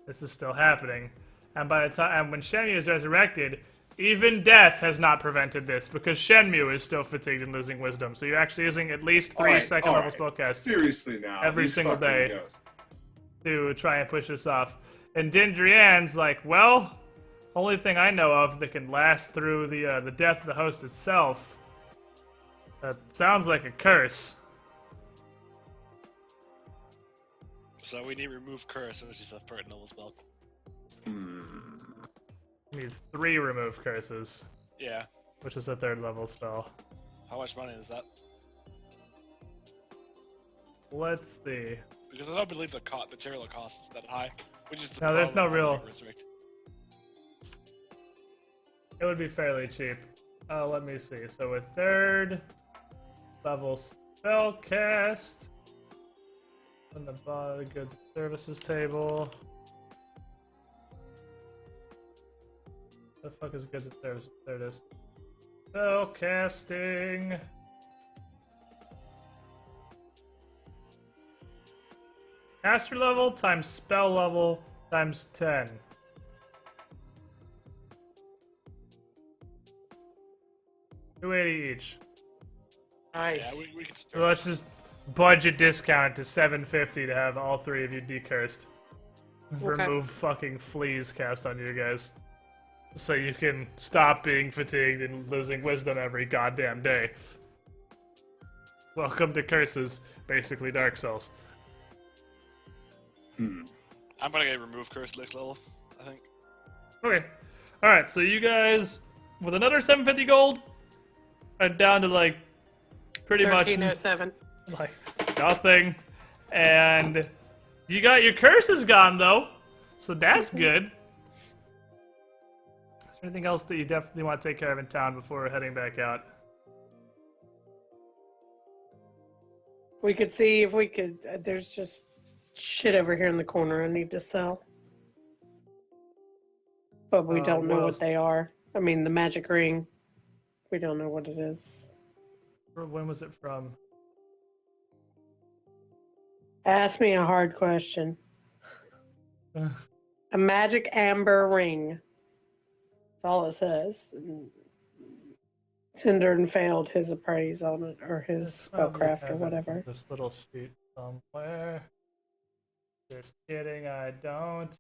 This is still happening. And by the time, when Shenmue is resurrected, even death has not prevented this, because Shenmue is still fatigued and losing wisdom. So you're actually using at least 3 second level spellcasts Seriously now. every these single fucking day. ghosts. to try and push this off. And Dindrian's like, well, only thing I know of that can last through the death of the host itself. That sounds like a curse. So we need remove curse, which is a third level spell. You need 3 remove curses, Yeah. which is a 3rd level spell. How much money is that? Let's see. Because I don't believe the material cost is that high. Which is the No, there's no problem real- with Resurrect. It would be fairly cheap. Let me see. So a 3rd level spell cast on the bottom of the goods and services table. The fuck is goods and services? There it is. Spell casting. Caster level times spell level times 10. $280 each. Nice. Yeah, we can So spare. let's just budget discount to $750 to have all 3 of you decursed. Okay. Remove fucking fleas cast on you guys. So you can stop being fatigued and losing wisdom every goddamn day. Welcome to Curses, basically Dark Souls. I'm gonna get remove curse next level, I think. Okay. Alright, so you guys, with another 750 gold, are down to like pretty much 1307. like nothing. And you got your curses gone though, so that's good. Is there anything else that you definitely want to take care of in town before we're heading back out? We could see if we could. There's just shit over here in the corner I need to sell. But we don't know what what else? they are. I mean, the magic ring. We don't know what it is. When was it from? Ask me a hard question. A magic amber ring. That's all it says. Zindurn failed his appraise on it, or his Probably spellcraft, or have it whatever. on this little sheet somewhere. Just kidding, I don't.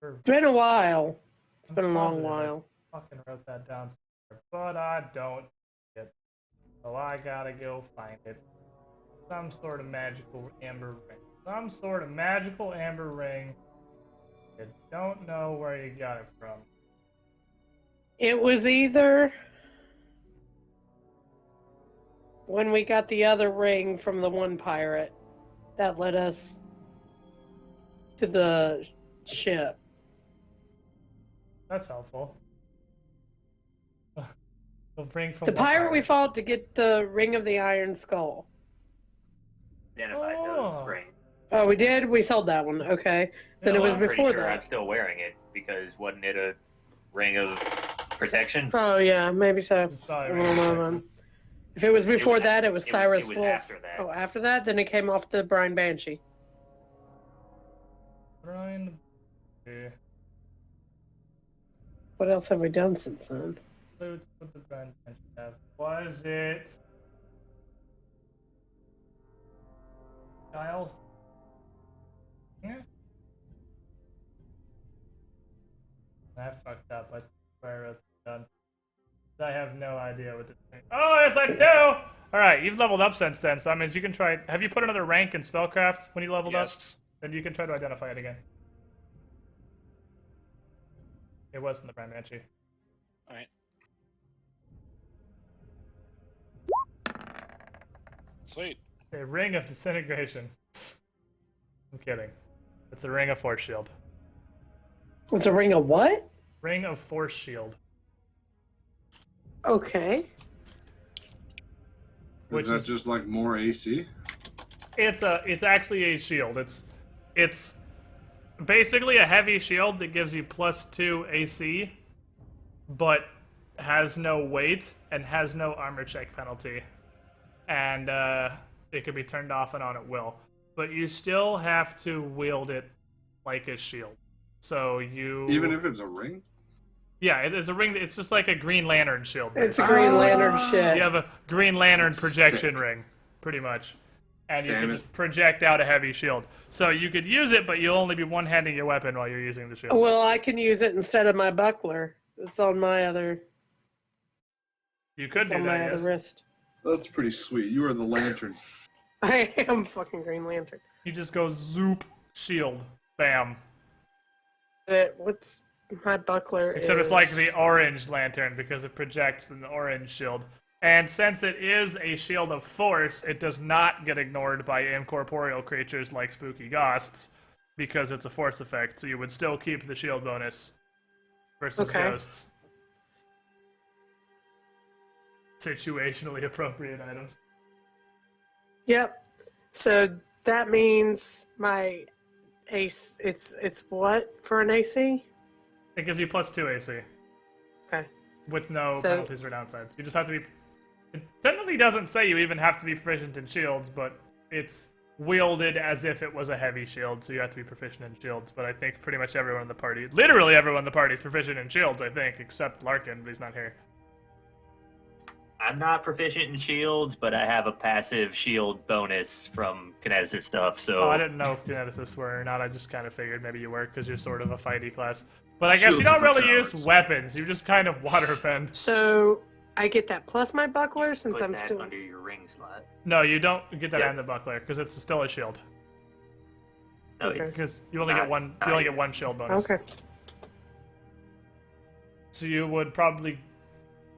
It's been a while. It's been a I'm long positive I while. fucking wrote that down somewhere, but I don't see it. So I gotta go find it. Some sort of magical amber ring. Some sort of magical amber ring. I don't know where you got it from. It was either when we got the other ring from the one pirate that led us to the ship. That's helpful. The ring from The what pirate we fought to get the ring of the Iron Skull. Identified those rings. Oh, we did? We sold that one. Okay. Then Yeah, it was I'm pretty before sure that. I'm still wearing it because wasn't it a ring of protection? Oh, yeah, maybe so. It's probably I ring don't know, of man. If it was before was- that, it was it was- Cyrus it was Wolf. after that. Oh, after that? Then it came off the Brian Banshee. Brian. Yeah. What else have we done since then? Boots with the Brian Banshee have. Was it Giles? Yeah. I fucked up. I swear I wrote this down. I have no idea what this thing. Oh yes, I do. All right, you've leveled up since then, so that means you can try. Have you put another rank in spellcraft when you leveled up? Yes. Then you can try to identify it again. It wasn't the Brian Banshee. Alright. Sweet. A ring of disintegration. I'm kidding. It's a ring of force shield. It's a ring of what? Ring of force shield. Okay. Which Is that is- just like more AC? It's actually a shield. It's basically a heavy shield that gives you +2 AC, but has no weight and has no armor check penalty. And it can be turned off and on at will. But you still have to wield it like a shield. So you Even if it's a ring? yeah, it's a ring. It's just like a Green Lantern shield. It's a Green Lantern shit. You have a Green Lantern That's projection sick. ring, pretty much. And you Damn can it. just project out a heavy shield. So you could use it, but you'll only be one-handing your weapon while you're using the shield. Well, I can use it instead of my buckler. It's on my other. You could It's do on my that, other yes. wrist. That's pretty sweet. You are the lantern. I am fucking Green Lantern. You just go zoop, shield, bam. What's my buckler? Except it's like is- the orange lantern because it projects an orange shield. And since it is a shield of force, it does not get ignored by incorporeal creatures like spooky ghosts because it's a force effect. So you would still keep the shield bonus versus Okay. ghosts. Situationally appropriate items. Yep. So that means my ace. It's what for an AC? It gives you +2 AC Okay. with no So- penalties or downsides. You just have to be. It technically doesn't say you even have to be proficient in shields, but it's wielded as if it was a heavy shield, so you have to be proficient in shields. But I think pretty much everyone in the party, literally everyone in the party, is proficient in shields. I think, except Larkin, but he's not here. I'm not proficient in shields, but I have a passive shield bonus from kineticist stuff, so... Oh, I didn't know if kineticists were or not. I just kind of figured maybe you were because you're sort of a fighty class. But I guess you Shields don't are for really use cowards. weapons. You just kind of waterbend. So I get that plus my buckler since put I'm that still. under your ring slot. No, you don't get that Yeah. on the buckler because it's still a shield. No, Okay. it's Because you only get one. You only get one shield bonus. Okay. So you would probably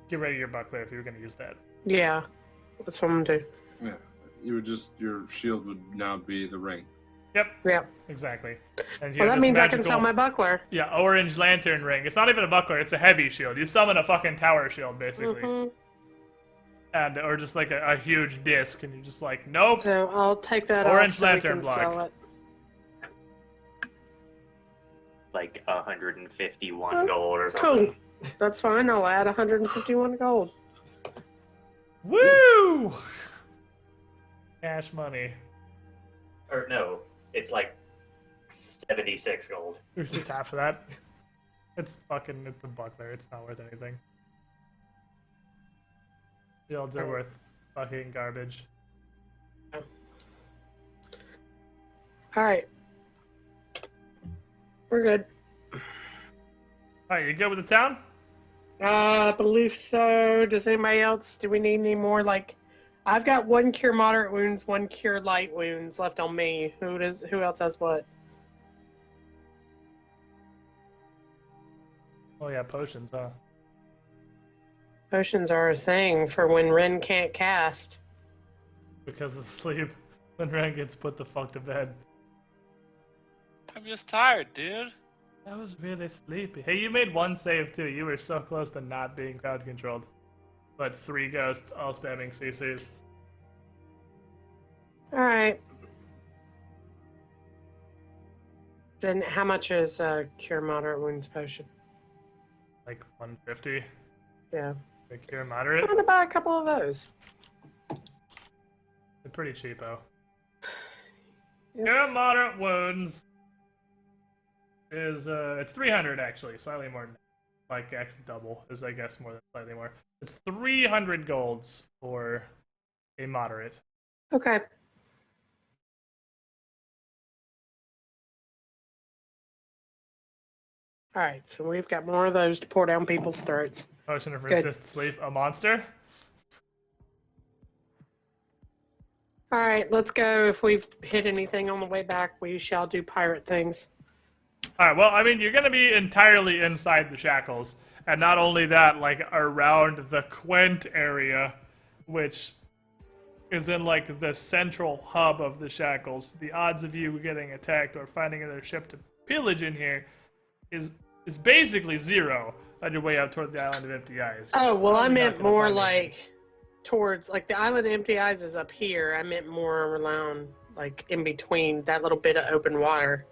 get rid of your buckler if you were going to use that. Yeah. That's what I'm gonna do. Yeah. You would just, your shield would now be the ring. Yep, Yep. exactly. And you Well, have that this means I can magical- sell my buckler. Yeah, orange lantern ring. It's not even a buckler. It's a heavy shield. You summon a fucking tower shield, basically. Mhm. And or just like a huge disc, and you're just like, nope. So I'll take that Orange off so lantern we can block. sell it. like 151 Oh, gold or something. Cool. That's fine. I'll add 151 gold. Woo! Cash money. Or no, it's like 76 gold. It's half of that. It's a buckler. It's not worth anything. Shields are worth fucking garbage. Alright. We're good. Alright, you good with the town? I believe so. Does anybody else? Do we need any more? I've got 1 cure moderate wounds, 1 cure light wounds left on me. Who else has what? Oh yeah, potions, huh? Potions are a thing for when Ren can't cast. Because of sleep. When Ren gets put the fuck to bed. I'm just tired, dude. I was really sleepy. Hey, you made 1 save too. You were so close to not being crowd controlled. But 3 ghosts all spamming CCs. Alright. Then how much is cure moderate wounds potion? Like 150. Yeah. The cure moderate. I'm gonna buy a couple of those. They're pretty cheapo. Yep. Cure moderate wounds is it's 300 actually, slightly more than like actually double is I guess more than slightly more. It's 300 golds for a moderate. Okay. Alright, so we've got more of those to pour down people's throats. Potion of Good. resist sleep, a monster. Alright, let's go. If we've hit anything on the way back, we shall do pirate things. Alright, well, I mean, you're gonna be entirely inside the shackles. And not only that, like, around the Quent area, which is in, like, the central hub of the shackles. The odds of you getting attacked or finding another ship to pillage in here is basically 0 on your way out toward the Island of Empty Eyes. Oh, well, I Probably not meant gonna more find like anything. towards, like, the Island of Empty Eyes is up here. I meant more around, like, in between that little bit of open water.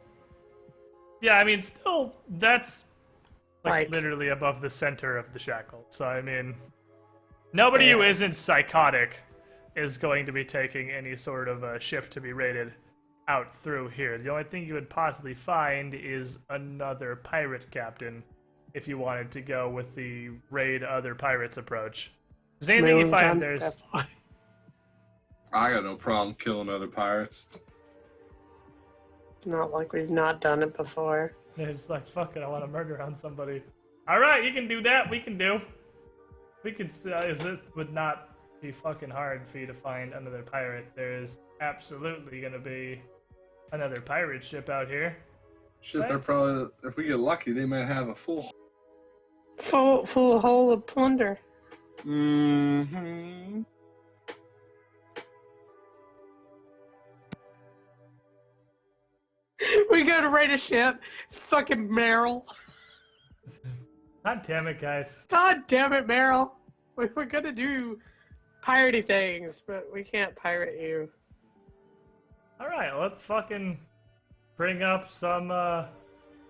Yeah, I mean, still, that's like Like- literally above the center of the shackle. So, I mean, nobody who Yeah. isn't psychotic is going to be taking any sort of a ship to be raided out through here. The only thing you would possibly find is another pirate captain if you wanted to go with the raid other pirates approach. There's anything you find, there's... I got no problem killing other pirates. It's not like we've not done it before. It's like, fuck it, I want to murder on somebody. Alright, you can do that, we can do. We could, it would not be fucking hard for you to find another pirate. There's absolutely gonna be another pirate ship out here. Shit, they're Right. probably, if we get lucky, they might have a full. Full hole of plunder. Mm-hmm. We go to raid a ship. Fucking Meryl. God damn it, guys. God damn it, Meryl. We're gonna do piratey things, but we can't pirate you. Alright, let's fucking bring up some,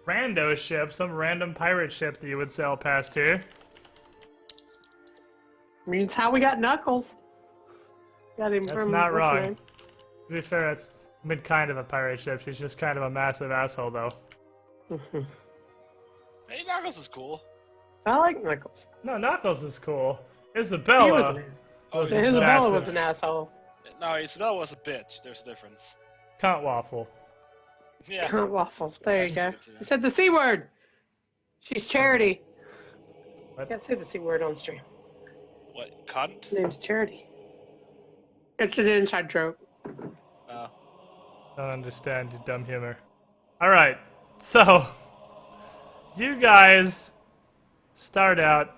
rando ship, some random pirate ship that you would sail past here. I mean, it's how we got Knuckles. Got him That's from not what's her wrong. name? To be fair, it's mid kind of a pirate ship. She's just kind of a massive asshole, though. Hey, Knuckles is cool. I like Knuckles. No, Knuckles is cool. He was an Isabella. asshole. Oh, was Isabella massive. was an asshole. No, Isabella was a bitch. There's a difference. Cunt waffle. Yeah. Cunt waffle. There you go. Yeah. You said the C word. She's Charity. What? Can't say the C word on stream. What? Cunt? Her name's Charity. It's an inside joke. Oh. Don't understand your dumb humor. Alright, so you guys start out.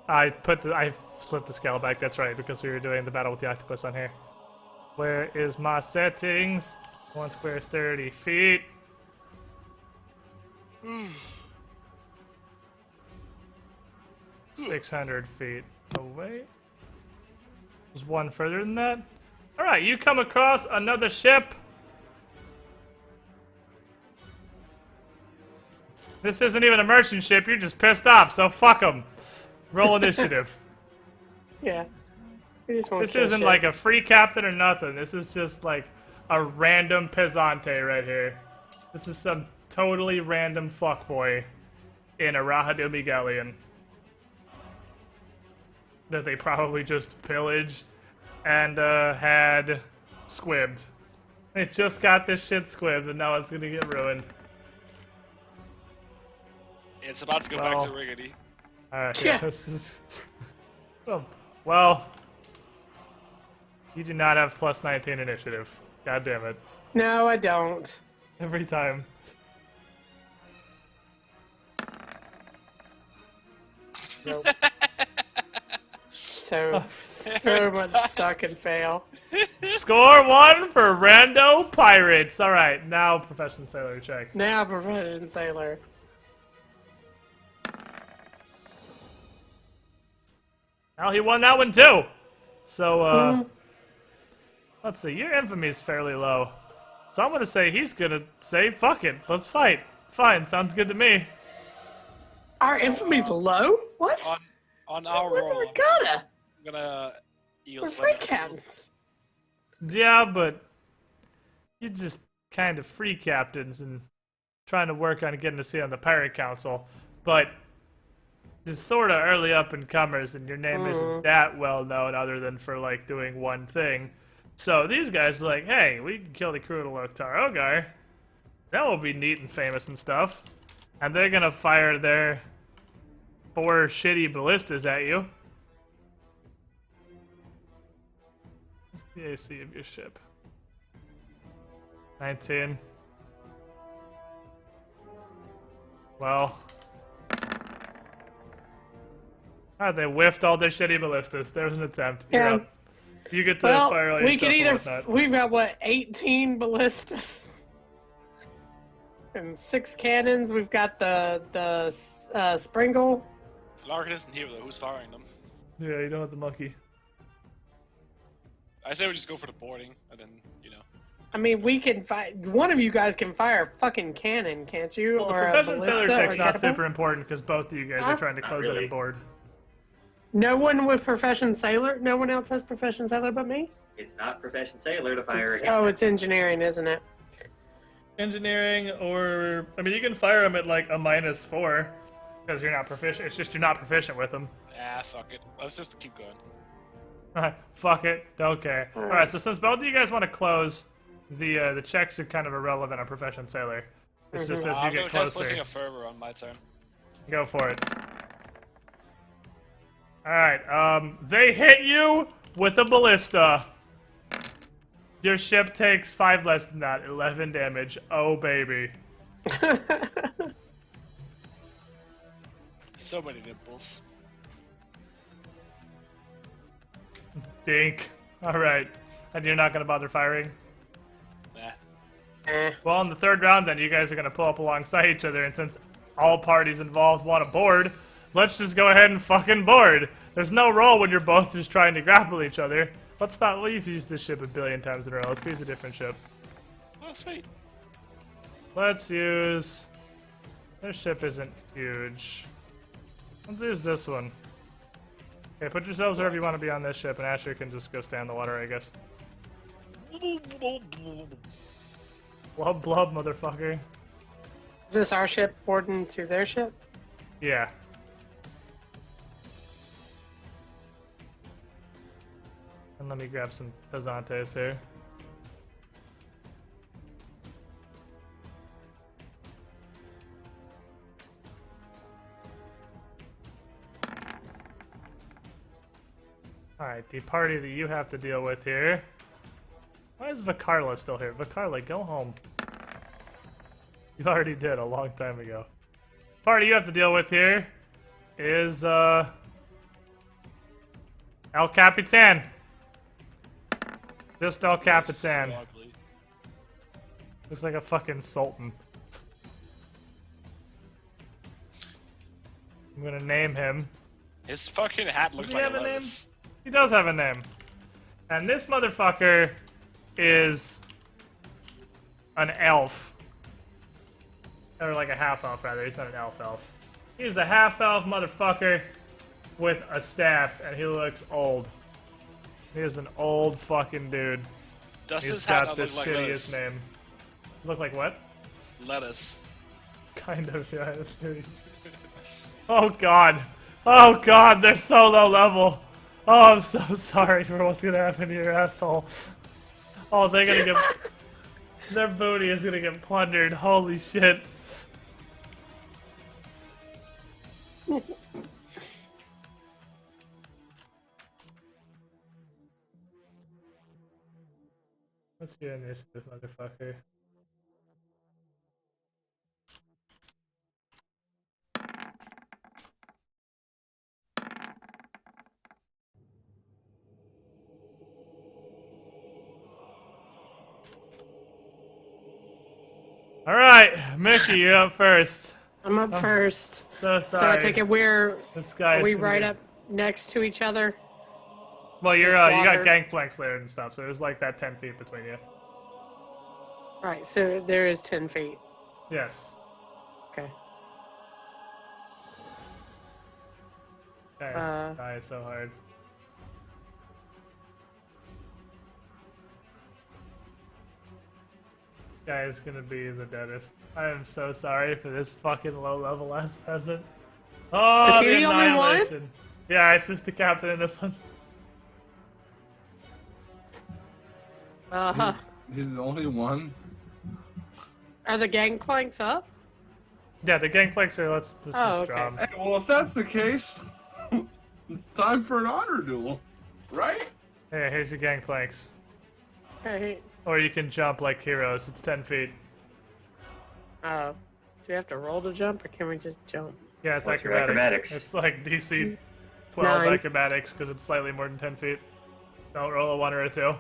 I flipped the scale back, that's right, because we were doing the battle with the octopus on here. Where is my settings? 1 square is 30 feet. 600 feet away. There's one further than that. Alright, you come across another ship. This isn't even a merchant ship, you're just pissed off, so fuck them. Roll initiative. Yeah. We just won't This kill isn't shit. like a free captain or nothing. This is just like a random peasante right here. This is some totally random fuckboy in a Rahadumi galleon that they probably just pillaged and had squibbed. They just got this shit squibbed and now it's gonna get ruined. It's about to go back to Riggedy. Alright, Yeah. yeah, this is... Well, you do not have plus 19 initiative. God damn it. No, I don't. Every time. Nope. So much suck and fail. Score 1 for Rando Pirates. Alright, now Profession Sailor check. Now, Profession Sailor. Well, he won that one too. So, let's see. Your infamy is fairly low. So I'm gonna say he's gonna say, fuck it, let's fight. Fine, sounds good to me. Our infamy's low? What? On our We're roll, regatta. I'm gonna We're Eagles free Feather. captains. Yeah, but you're just kind of free captains and trying to work on getting a seat on the Pirate Council. But it's sort of early up and comers, and your name isn't that well known other than for like doing one thing. So these guys are like, hey, we can kill the crew of the Loktar Ogar. That will be neat and famous and stuff. And they're gonna fire their 4 shitty ballistas at you. What's the AC of your ship? 19. Well. Alright, they whiffed all their shitty ballistas. There was an attempt. You're Yeah. up. You get to Well, fire all your we stuff can and either. whatnot. We've got what, 18 ballistas and 6 cannons. We've got the Springle. Larkin isn't here though. Who's firing them? Yeah, you don't have the monkey. I say we just go for the boarding, and then I mean, we can fight. One of you guys can fire a fucking cannon, can't you? Well, the or a Profession Sailor ballista or check's not catapult? super important because both of you guys are trying to close it really. and board. No one with Profession Sailor. No one else has Profession Sailor but me. It's not Profession Sailor to fire It's- again. oh, it's engineering, isn't it? Engineering, or I mean, you can fire them at like a -4 because you're not proficient. It's just you're not proficient with them. fuck it. Let's just keep going. Fuck it, don't care. All right, so since both of you guys want to close, the checks are kind of irrelevant on Profession Sailor. It's just as you I'm get gonna test closer. placing a fervor on my turn. Go for it. Alright, they hit you with a ballista. Your ship takes 5 less than that, 11 damage. Oh, baby. So many nipples. Dink. Alright. And you're not gonna bother firing? Nah. Well, in the 3rd round, then, you guys are gonna pull up alongside each other, and since all parties involved want to board, let's just go ahead and fucking board. There's no roll when you're both just trying to grapple each other. Let's not. We've used this ship a billion times in a row. Let's use a different ship. Oh, sweet. Let's use... This ship isn't huge. Let's use this one. Okay, put yourselves wherever you want to be on this ship, and Asher can just go stay on the water, I guess. Blub blub, motherfucker. Is this our ship boarding to their ship? Yeah. And let me grab some Pesantes here. Alright, the party that you have to deal with here. Why is Vicarla still here? Vicarla, go home. You already did a long time ago. Party you have to deal with here is, El Capitan. Just El Capitan. So ugly. Looks like a fucking sultan. I'm gonna name him. His fucking hat looks Does he like have a name? lettuce. He does have a name. And this motherfucker is an elf. Or like a half-elf, rather. He's not an elf-elf. He's a half-elf motherfucker with a staff, and he looks old. He is an old fucking dude. Does He's his hat got not the look like shittiest lettuce? name. Look like what? Lettuce. Kind of, yeah. Oh god. Oh god, they're so low level. Oh, I'm so sorry for what's gonna happen to your asshole. Oh, they're gonna get... Their booty is gonna get plundered. Holy shit. Let's get in this motherfucker. Alright, Mickey, you're up first. I'm up first. So So sorry. I take it This guy are is we gonna right get- up next to each other? Well, you this got water- gangplanks there and stuff, so there's like that 10 feet between you. Right, so there is 10 feet. Yes. Okay. Guys, die so hard. Guy is gonna be the deadest. I am so sorry for this fucking low level ass peasant. Oh, Is he the only one? annihilation. Yeah, it's just the captain in this one. Uh-huh. He's the only one. Are the gangplanks up? Yeah, the gangplanks are. Let's Oh, just okay. draw 'em. Hey, well, if that's the case, it's time for an honor duel, right? Hey, here's your gangplanks. Hey. Or you can jump like heroes. It's 10 feet. Oh. Do we have to roll to jump or can we just jump? Yeah, it's What's your acrobatics. acrobatics? It's like DC 12 9. acrobatics because it's slightly more than 10 feet. Don't roll a 1 or a 2.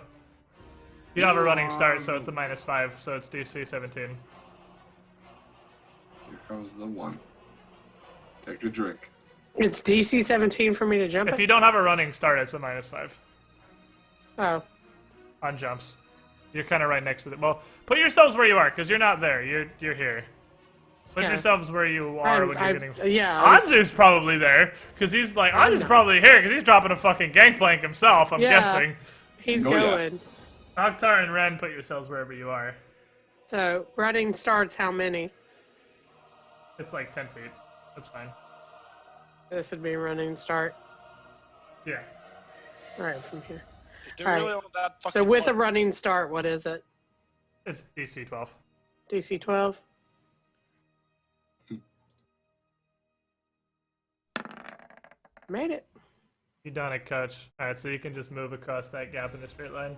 You don't have a running start, so it's a -5, so it's DC 17. Here comes the one. Take a drink. It's DC 17 for me to jump If it? you don't have a running start, it's a -5 Oh. on jumps. You're kind of right next to the. Well, put yourselves where you are, because you're not there. You're here. Put Yeah. yourselves where you are when you're getting. Yeah. I was- Anzu's probably there, because he's like Anzu's know. probably here, because he's dropping a fucking gangplank himself. I'm Yeah. guessing. He's Oh, yeah. going. Oktar and Ren, put yourselves wherever you are. So, running starts how many? It's like 10 feet. That's fine. This would be running start. Yeah. Right, from here. Do we Alright. really want that So fucking with a one? running start, what is it? It's DC 12. DC 12? Made it. You done it, coach. Alright, so you can just move across that gap in the straight line.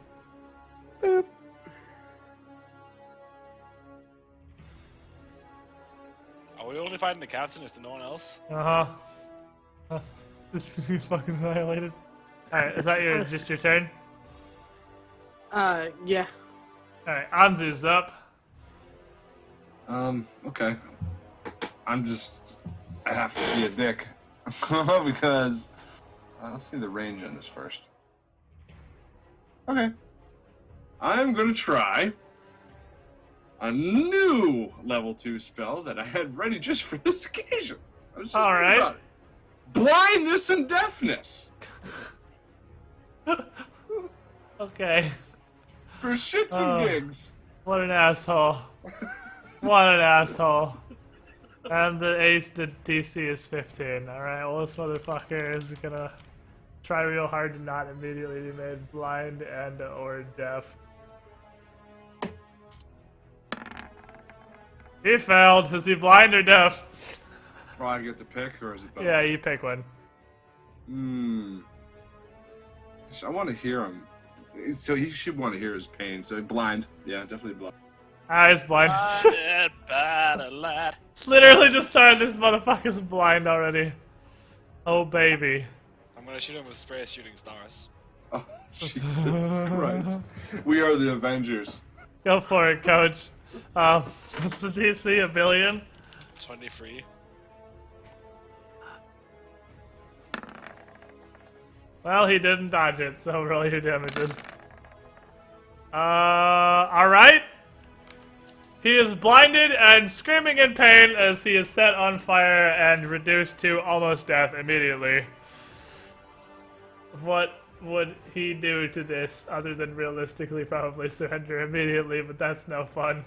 Boop. Are we only fighting the captain? Is there no one else? Uh-huh. This is gonna be fucking annihilated. Alright, is that your just your turn? Yeah. Alright, Anzu's up. Okay. I have to be a dick. Because, let's see the range on this first. Okay. I'm gonna try a new level 2 spell that I had ready just for this occasion. I was just All thinking right. about it. Blindness and deafness. Okay. For shits and gigs. What an asshole. What an asshole. And the DC is 15. Alright, well this motherfucker is gonna try real hard to not immediately be made blind and or deaf. He failed. Is he blind or deaf? Oh, I get to pick, or is it both? Yeah, you pick one. I want to hear him. So he should want to hear his pain. So blind. Yeah, definitely blind. Ah, he's blind. Bad lad. It's literally just started. This motherfucker's blind already. Oh, baby. I'm gonna shoot him with spray shooting stars. Oh, Jesus Christ. We are the Avengers. Go for it, coach. What's the DC? A billion? 23. Well, he didn't dodge it, so roll your damages. Alright. He is blinded and screaming in pain as he is set on fire and reduced to almost death immediately. What would he do to this other than realistically probably surrender immediately, but that's no fun.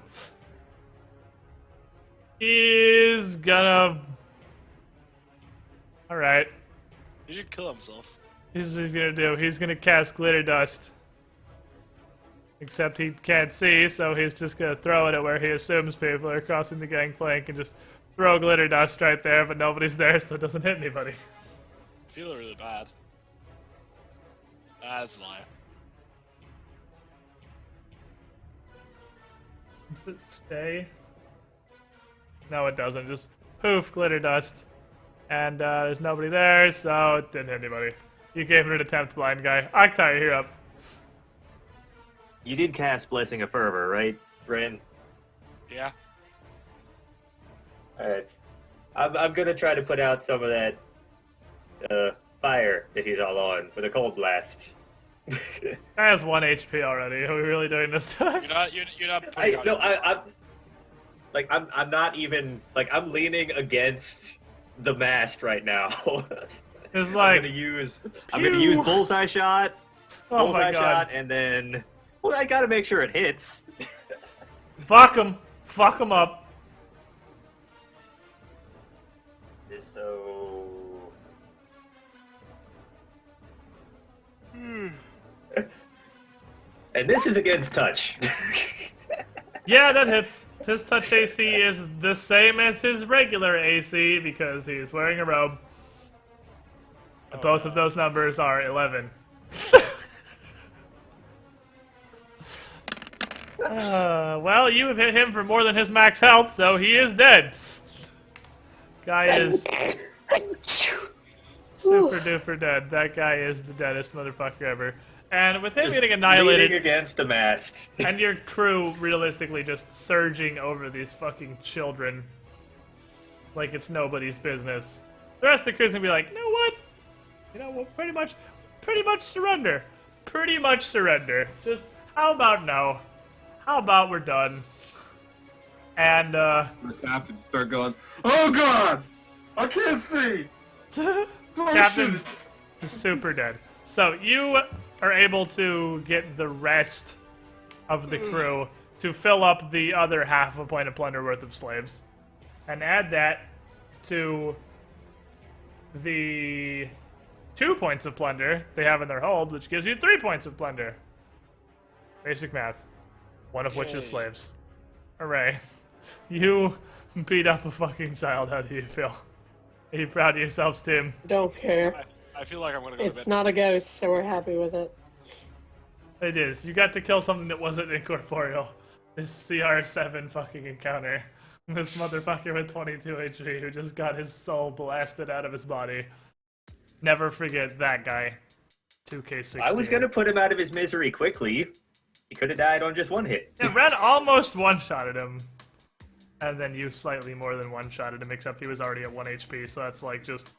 He's gonna... Alright. He should kill himself. Here's what he's gonna do. He's gonna cast Glitter Dust. Except he can't see, so he's just gonna throw it at where he assumes people are crossing the gangplank and just throw Glitter Dust right there, but nobody's there, so it doesn't hit anybody. I feel really bad. That's a lie. Does it stay? No, it doesn't. Just poof, Glitter Dust. And there's nobody there, so it didn't hit anybody. You gave it an attempt, blind guy. Octai, you're up. You did cast Blessing of Fervor, right, Ren? Yeah. Alright. I'm gonna try to put out some of that fire that he's all on with a cold blast. Guy has 1 HP already. Are we really doing this time? You're not putting out I'm not even like I'm leaning against the mast right now. It's like I'm gonna use bullseye shot, oh bullseye my god. shot, and then well I gotta make sure it hits. Fuck him. Fuck him up. So and this is against touch. Yeah, that hits. His touch AC is the same as his regular AC because he's wearing a robe. Both of those numbers are 11. Well, you have hit him for more than his max health, so he is dead. Guy is super duper dead. That guy is the deadest motherfucker ever. And with him Just getting annihilated, leaning against the mast. and your crew realistically just surging over these fucking children like it's nobody's business, the rest of the crew's gonna be like, you know what? You know, we'll pretty much surrender. Pretty much surrender. Just, how about no? How about we're done? And, The captain start going, oh god! I can't see! Captain is super dead. So you are able to get the rest of the crew to fill up the other half a point of plunder worth of slaves. And add that to the 2 points of plunder they have in their hold, which gives you 3 points of plunder. Basic math. One of which is Yay. slaves. Hooray. You beat up a fucking child. How do you feel? Are you proud of yourselves, Tim? Don't care. I feel like I'm gonna go It's to bed. not a ghost, so we're happy with it. It is. You got to kill something that wasn't incorporeal. This CR7 fucking encounter. This motherfucker with 22 HP who just got his soul blasted out of his body. Never forget that guy. 2K16. I was gonna put him out of his misery quickly. He could have died on just one hit. Yeah, Red almost one-shotted him. And then you slightly more than one-shotted him, except he was already at 1 HP, so that's like just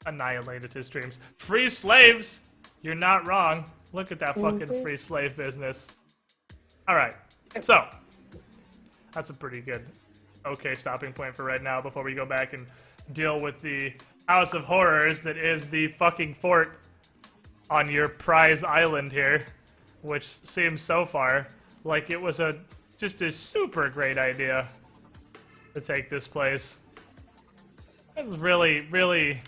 annihilated his dreams. Free slaves! You're not wrong. Look at that fucking free slave business. Alright, so. That's a pretty good, okay stopping point for right now before we go back and deal with the House of Horrors that is the fucking fort on your prize island here, which seems so far like it was just a super great idea to take this place. This is really, really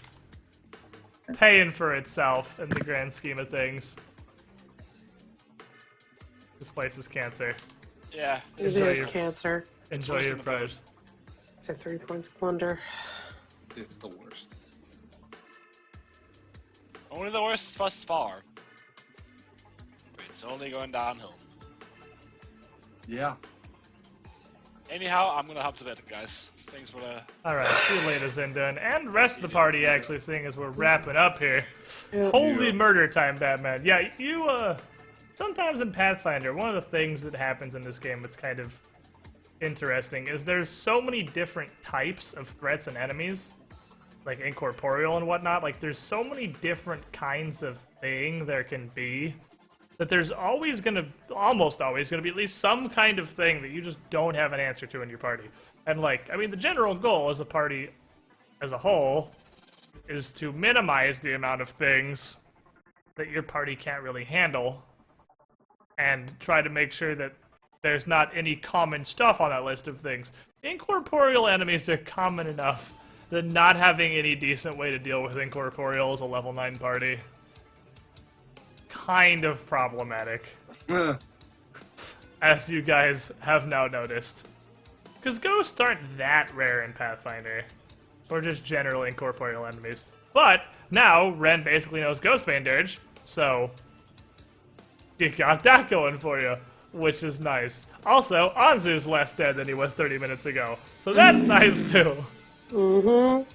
paying for itself in the grand scheme of things. This place is cancer. Yeah. It Enjoy is your- cancer. Enjoy worse your than the prize. So 3 points of plunder. It's the worst. Only the worst thus far. But it's only going downhill. Yeah. Anyhow, I'm gonna hop to bed, guys. Thanks for the. Alright, see you later, Zindurn. And the rest of the party, actually, seeing as we're wrapping up here. Yep. Holy murder time, Batman. Yeah, you, sometimes in Pathfinder, one of the things that happens in this game that's kind of interesting is there's so many different types of threats and enemies, like incorporeal and whatnot. Like, there's so many different kinds of thing there can be that there's always almost always gonna be at least some kind of thing that you just don't have an answer to in your party. And like, I mean, the general goal as a party as a whole is to minimize the amount of things that your party can't really handle, and try to make sure that there's not any common stuff on that list of things. Incorporeal enemies are common enough that not having any decent way to deal with incorporeal as a level 9 party, kind of problematic, as you guys have now noticed. Because ghosts aren't that rare in Pathfinder, or just general incorporeal enemies. But now Ren basically knows Ghostbane Dirge, so you got that going for you, which is nice. Also, Anzu's less dead than he was 30 minutes ago, so that's nice too. Mm-hmm.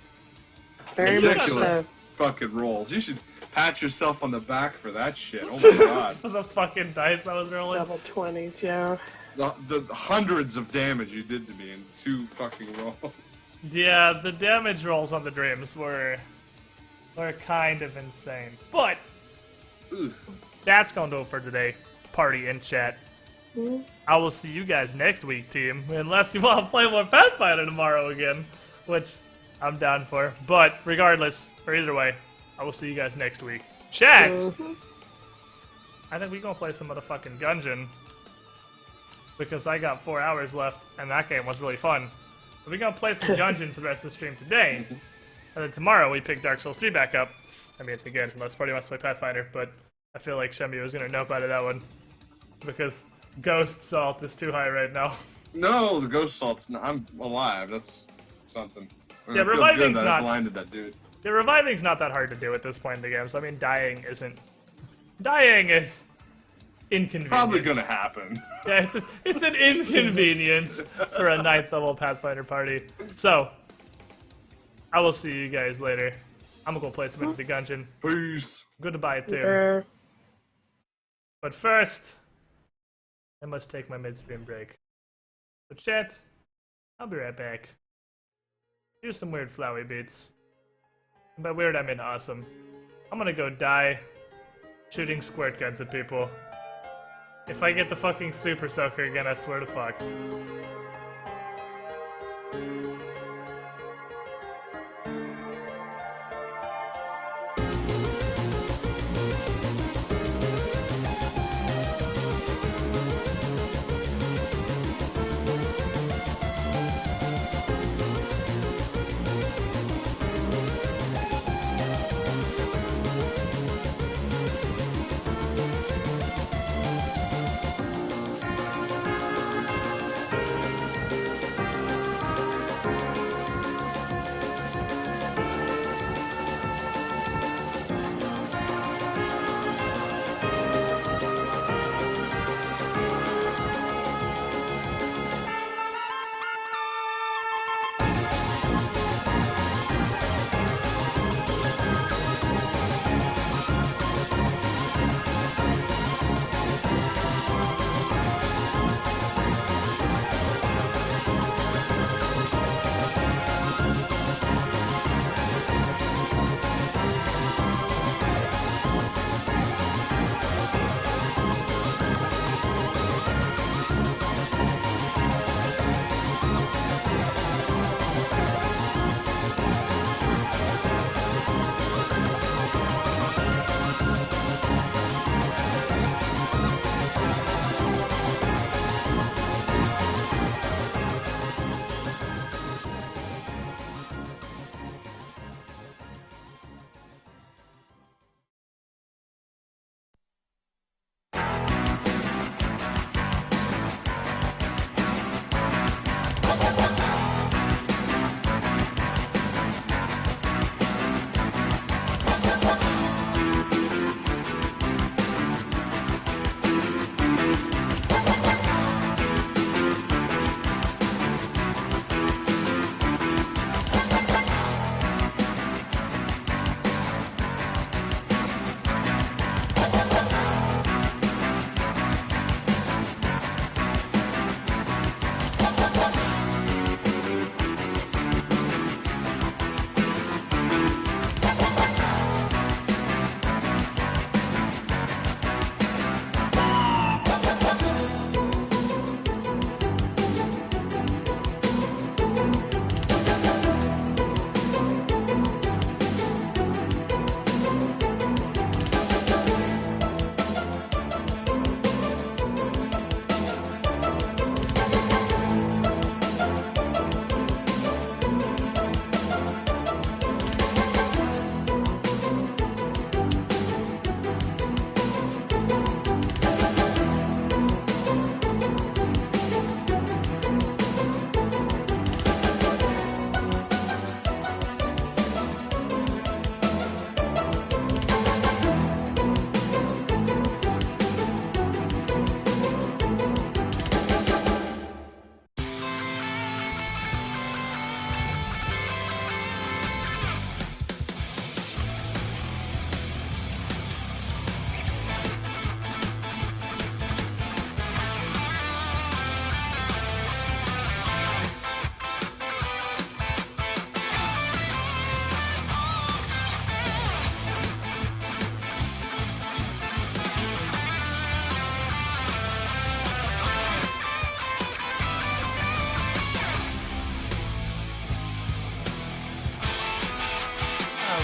Very much Ridiculous so. fucking rolls. You should pat yourself on the back for that shit. Oh my god. For the fucking dice I was rolling. Double 20s, yeah. The hundreds of damage you did to me in 2 fucking rolls. Yeah, the damage rolls on the dreams were kind of insane. But Ugh. that's gonna do it for today. Party in chat. I will see you guys next week, team. Unless you want to play more Pathfinder tomorrow again, which I'm down for. But regardless, or either way, I will see you guys next week. Chat! I think we're gonna play some motherfucking Gungeon, because I got 4 hours left, and that game was really fun. So we're gonna play some Gungeon for the rest of the stream today, and then tomorrow we pick Dark Souls 3 back up. I mean, again, unless party wants to play Pathfinder, but I feel like Shemu is gonna know about that one, because Ghost Salt is too high right now. No, the ghost salt's not. I'm alive. That's something. I Yeah, feel reviving's good that not- I blinded that dude. The reviving's not that hard to do at this point in the game, so I mean, dying is inconvenient. Probably gonna happen. Yeah, it's an inconvenience for a 9th level Pathfinder party. So, I will see you guys later. I'm gonna go play some into the Gungeon. Peace. Goodbye, too. There. But first, I must take my midstream break. So chat, I'll be right back. Here's some weird flowy beats. And by weird, I mean awesome. I'm gonna go die shooting squirt guns at people. If I get the fucking super soaker again, I swear to fuck.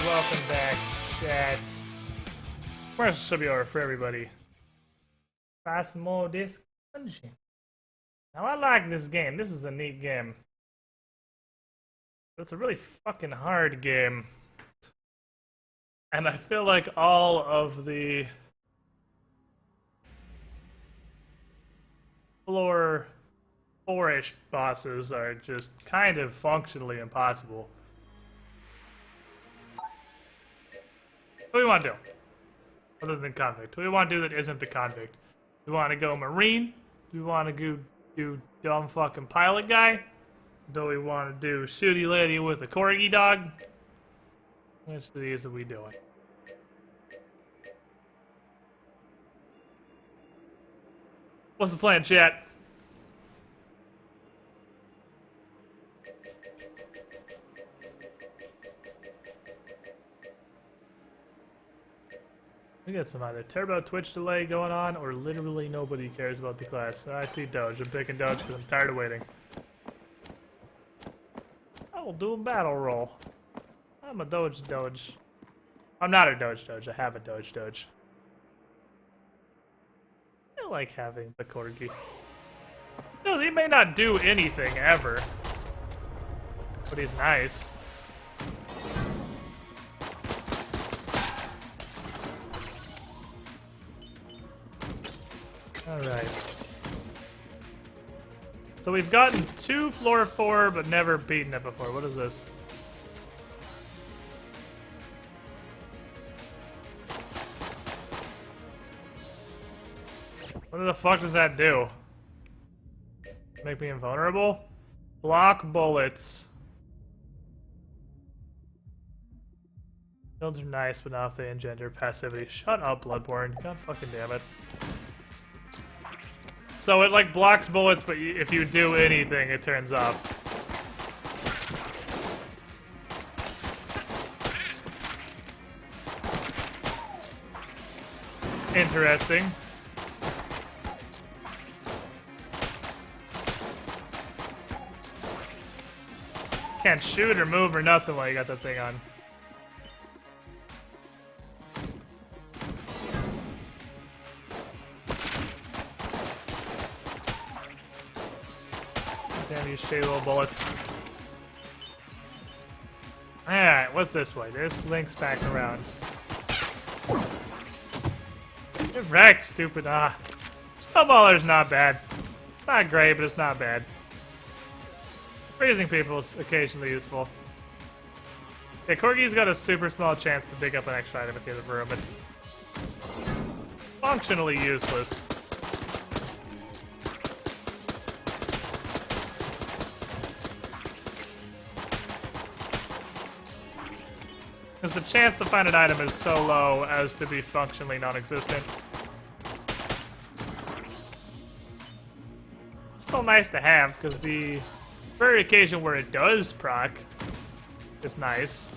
welcome back, chat. Commercial should be over for everybody. Try some more of this Gungeon. Now I like this game. This is a neat game. But it's a really fucking hard game. And I feel like all of the four-ish bosses are just kind of functionally impossible. What do we want to do? Other than convict. What do we want to do that isn't the convict? Do we want to go marine? Do we want to go do dumb fucking pilot guy? Do we want to do shooty lady with a corgi dog? Which of these are we doing? What's the plan, chat? We got some either turbo Twitch delay going on, or literally nobody cares about the class. I see Doge. I'm picking Doge because I'm tired of waiting. I will do a battle roll. I'm a Doge. I'm not a Doge. I have a Doge. I like having the corgi. No, he may not do anything ever, but he's nice. Alright. So we've gotten to floor 4, but never beaten it before. What is this? What the fuck does that do? Make me invulnerable? Block bullets. Builds are nice, but not if they engender passivity. Shut up, Bloodborne. God fucking damn it. So it like blocks bullets, but if you do anything, it turns off. Interesting. Can't shoot or move or nothing while you got that thing on. Damn these shitty little bullets. Alright, what's this way? This links back around. Get wrecked, stupid. Snowballer's not bad. It's not great, but it's not bad. Freezing people is occasionally useful. Yeah, Corgi's got a super small chance to pick up an extra item if he has room. It's functionally useless. Because the chance to find an item is so low as to be functionally non-existent. It's still nice to have, because the very occasion where it does proc is nice.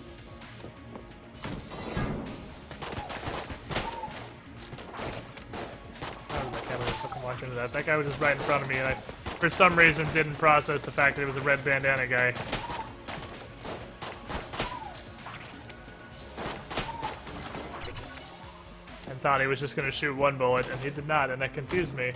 How did that guy fucking walk into that? That guy was just right in front of me, and I, for some reason, didn't process the fact that it was a red bandana guy. And thought he was just gonna shoot one bullet, and he did not, and that confused me.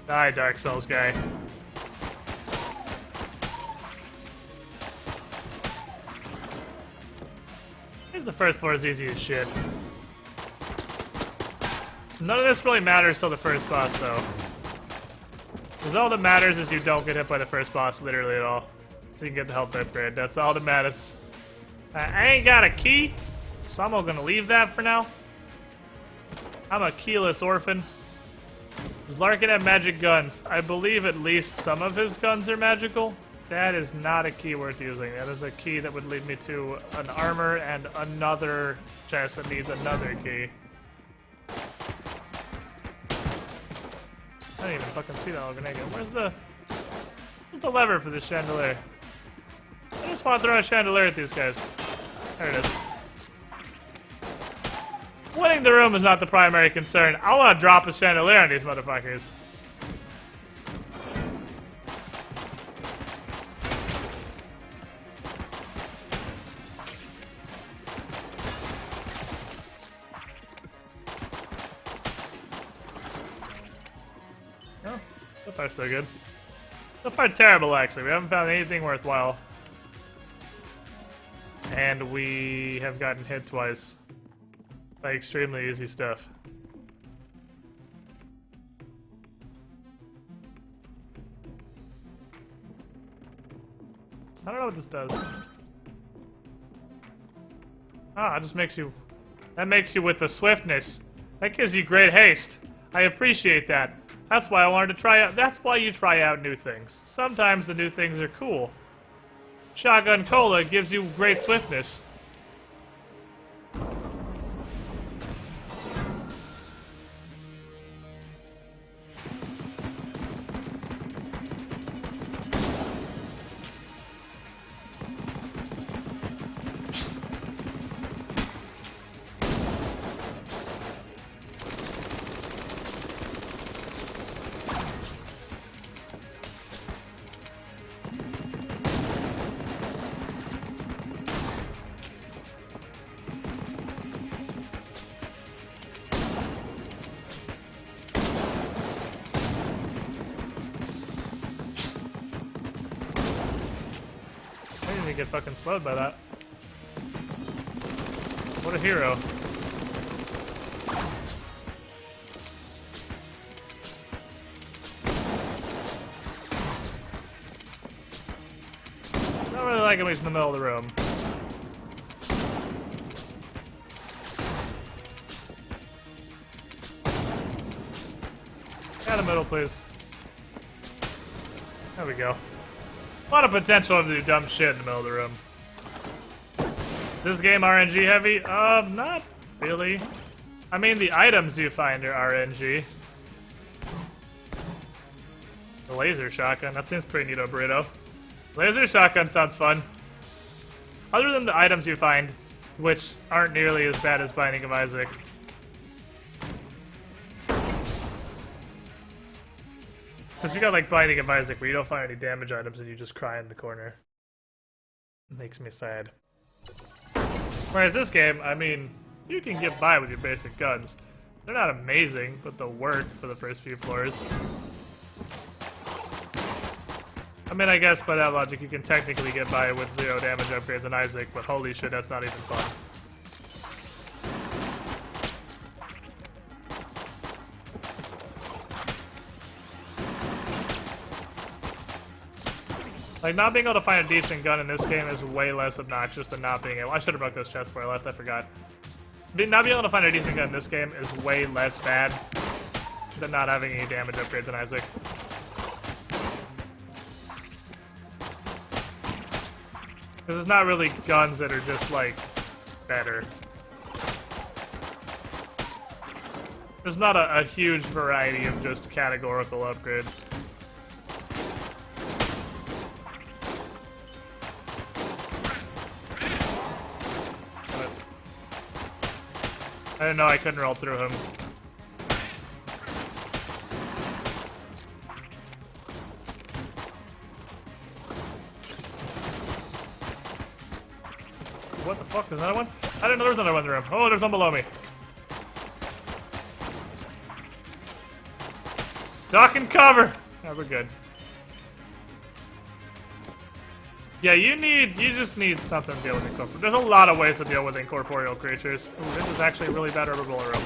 Die, Dark Souls guy. Here's the first floor is easy as shit. None of this really matters till the first boss, though. Because all that matters is you don't get hit by the first boss literally at all. So you can get the health upgrade. That's all that matters. I ain't got a key, so I'm gonna leave that for now. I'm a keyless orphan. Does Larken have magic guns? I believe at least some of his guns are magical. That is not a key worth using. That is a key that would lead me to an armor and another chest that needs another key. I didn't even fucking see that Alganega. Where's the lever for this chandelier? I just want to throw a chandelier at these guys. There it is. Winning the room is not the primary concern. I want to drop a chandelier on these motherfuckers. Oh, so far so good. So far terrible, actually. We haven't found anything worthwhile. And we have gotten hit twice. By extremely easy stuff. I don't know what this does. Ah, it just makes you... That makes you with the swiftness. That gives you great haste. I appreciate that. That's why I wanted to try out... That's why you try out new things. Sometimes the new things are cool. Shotgun Cola gives you great swiftness. Get fucking slowed by that. What a hero. Not really like him, he's in the middle of the room. Out of the middle, please. There we go. A lot of potential to do dumb shit in the middle of the room. This game RNG heavy? Not really. I mean, the items you find are RNG. The laser shotgun, that seems pretty neato, burrito. Laser shotgun sounds fun. Other than the items you find, which aren't nearly as bad as Binding of Isaac. Because you got like Binding of Isaac where you don't find any damage items and you just cry in the corner. It makes me sad. Whereas this game, I mean, you can get by with your basic guns. They're not amazing, but they'll work for the first few floors. I mean, I guess by that logic you can technically get by with 0 damage upgrades in Isaac, but holy shit, that's not even fun. Like, not being able to find a decent gun in this game is way less obnoxious than not being able... I should have broke those chests before I left, I forgot. Not being able to find a decent gun in this game is way less bad than not having any damage upgrades in Isaac. Because there's not really guns that are just, like, better. There's not a huge variety of just categorical upgrades. I didn't know I couldn't roll through him. What the fuck? There's another one? I didn't know there was another one in the room. Oh, there's one below me. Duck and cover! Yeah, we're good. Yeah, you just need something to deal with incorporeal. There's a lot of ways to deal with incorporeal creatures. Ooh, this is actually a really bad rubber bullet room.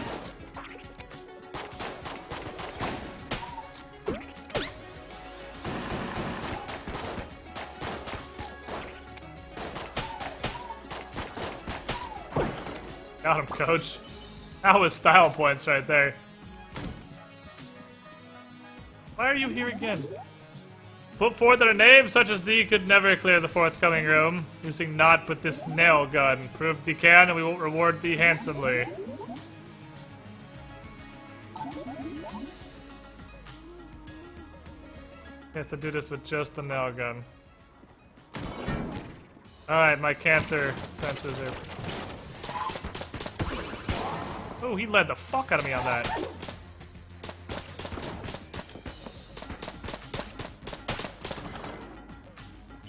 Got him, coach. That was style points right there. Why are you here again? Put forth that a name such as thee could never clear the forthcoming room, using naught but this nail gun. Prove thee can, and we will reward thee handsomely. You have to do this with just the nail gun. Alright, my cancer senses are... Oh, he led the fuck out of me on that.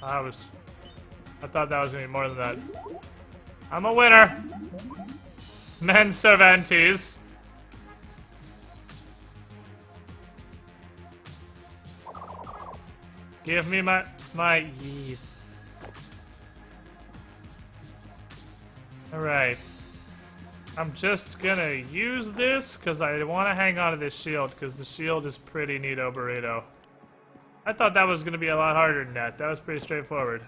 I thought that was gonna be more than that. I'm a winner! Men Cervantes. Give me my yeast. Alright. I'm just gonna use this because I want to hang on to this shield because the shield is pretty neato burrito. I thought that was gonna be a lot harder than that. That was pretty straightforward.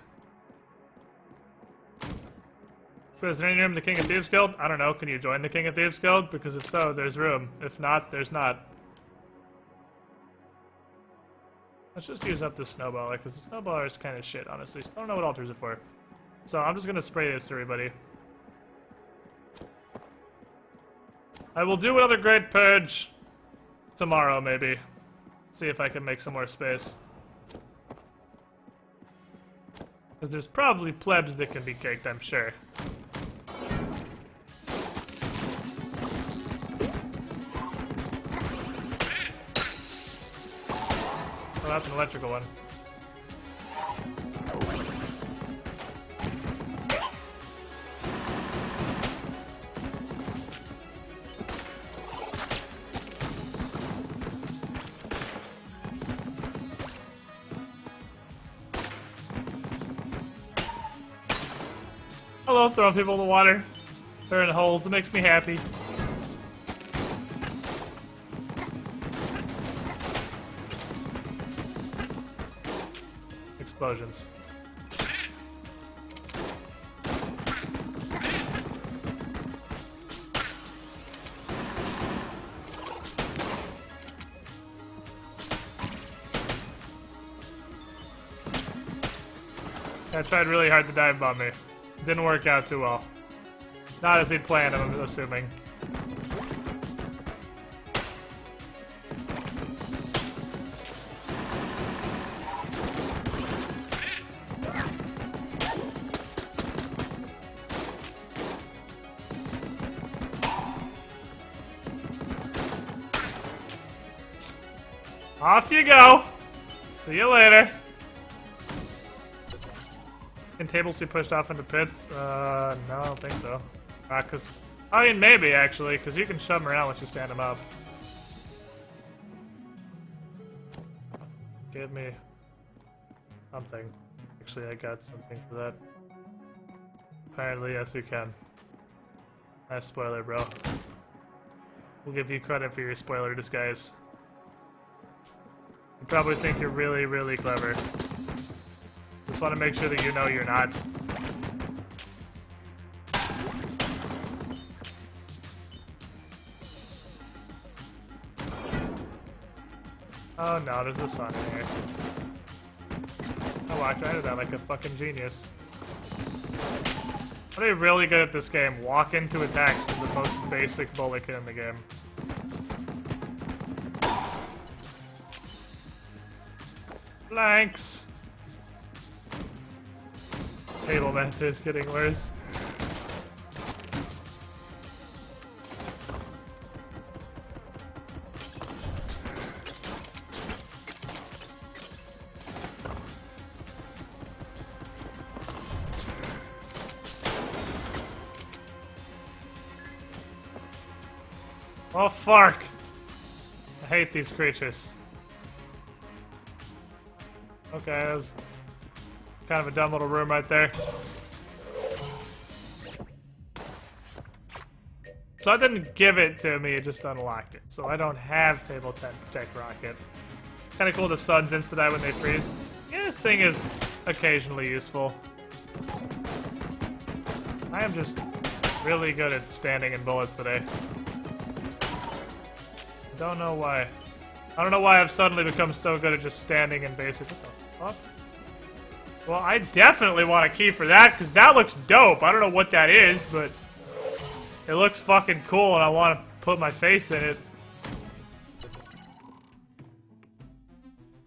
Is there any room in the King of Thieves Guild? I don't know. Can you join the King of Thieves Guild? Because if so, there's room. If not, there's not. Let's just use up the snowballer, because the snowballer is kind of shit, honestly. So I don't know what alters it for. So I'm just going to spray this to everybody. I will do another Great Purge tomorrow, maybe. See if I can make some more space. Because there's probably plebs that can be caked, I'm sure. Oh, that's an electrical one. I love throwing people in the water. They're in holes. It makes me happy. Explosions. I tried really hard to dive bomb me. Didn't work out too well. Not as he'd planned, I'm assuming. Off you go. See you later. Can tables be pushed off into pits? No, I don't think so. I mean, maybe, actually, because you can shove them around once you stand them up. Give me something. Actually, I got something for that. Apparently, yes, you can. Nice spoiler, bro. We'll give you credit for your spoiler disguise. You probably think you're really, really clever. Just want to make sure that you know you're not. Oh no, there's a sun in here. I walked right into that like a fucking genius. Are they really good at this game? Walk into attacks is the most basic bullet in the game. Blanks! Table master is getting worse. Oh, fuck! I hate these creatures. Okay, that was kind of a dumb little room right there. So I didn't give it to me, it just unlocked it. So I don't have Table 10 Protect Rocket. Kind of cool the suns insta-die when they freeze. Yeah, this thing is occasionally useful. I am just really good at standing in bullets today. Don't know why. I don't know why I've suddenly become so good at just standing in basic. What the fuck? Well, I definitely want a key for that, because that looks dope. I don't know what that is, but it looks fucking cool, and I want to put my face in it.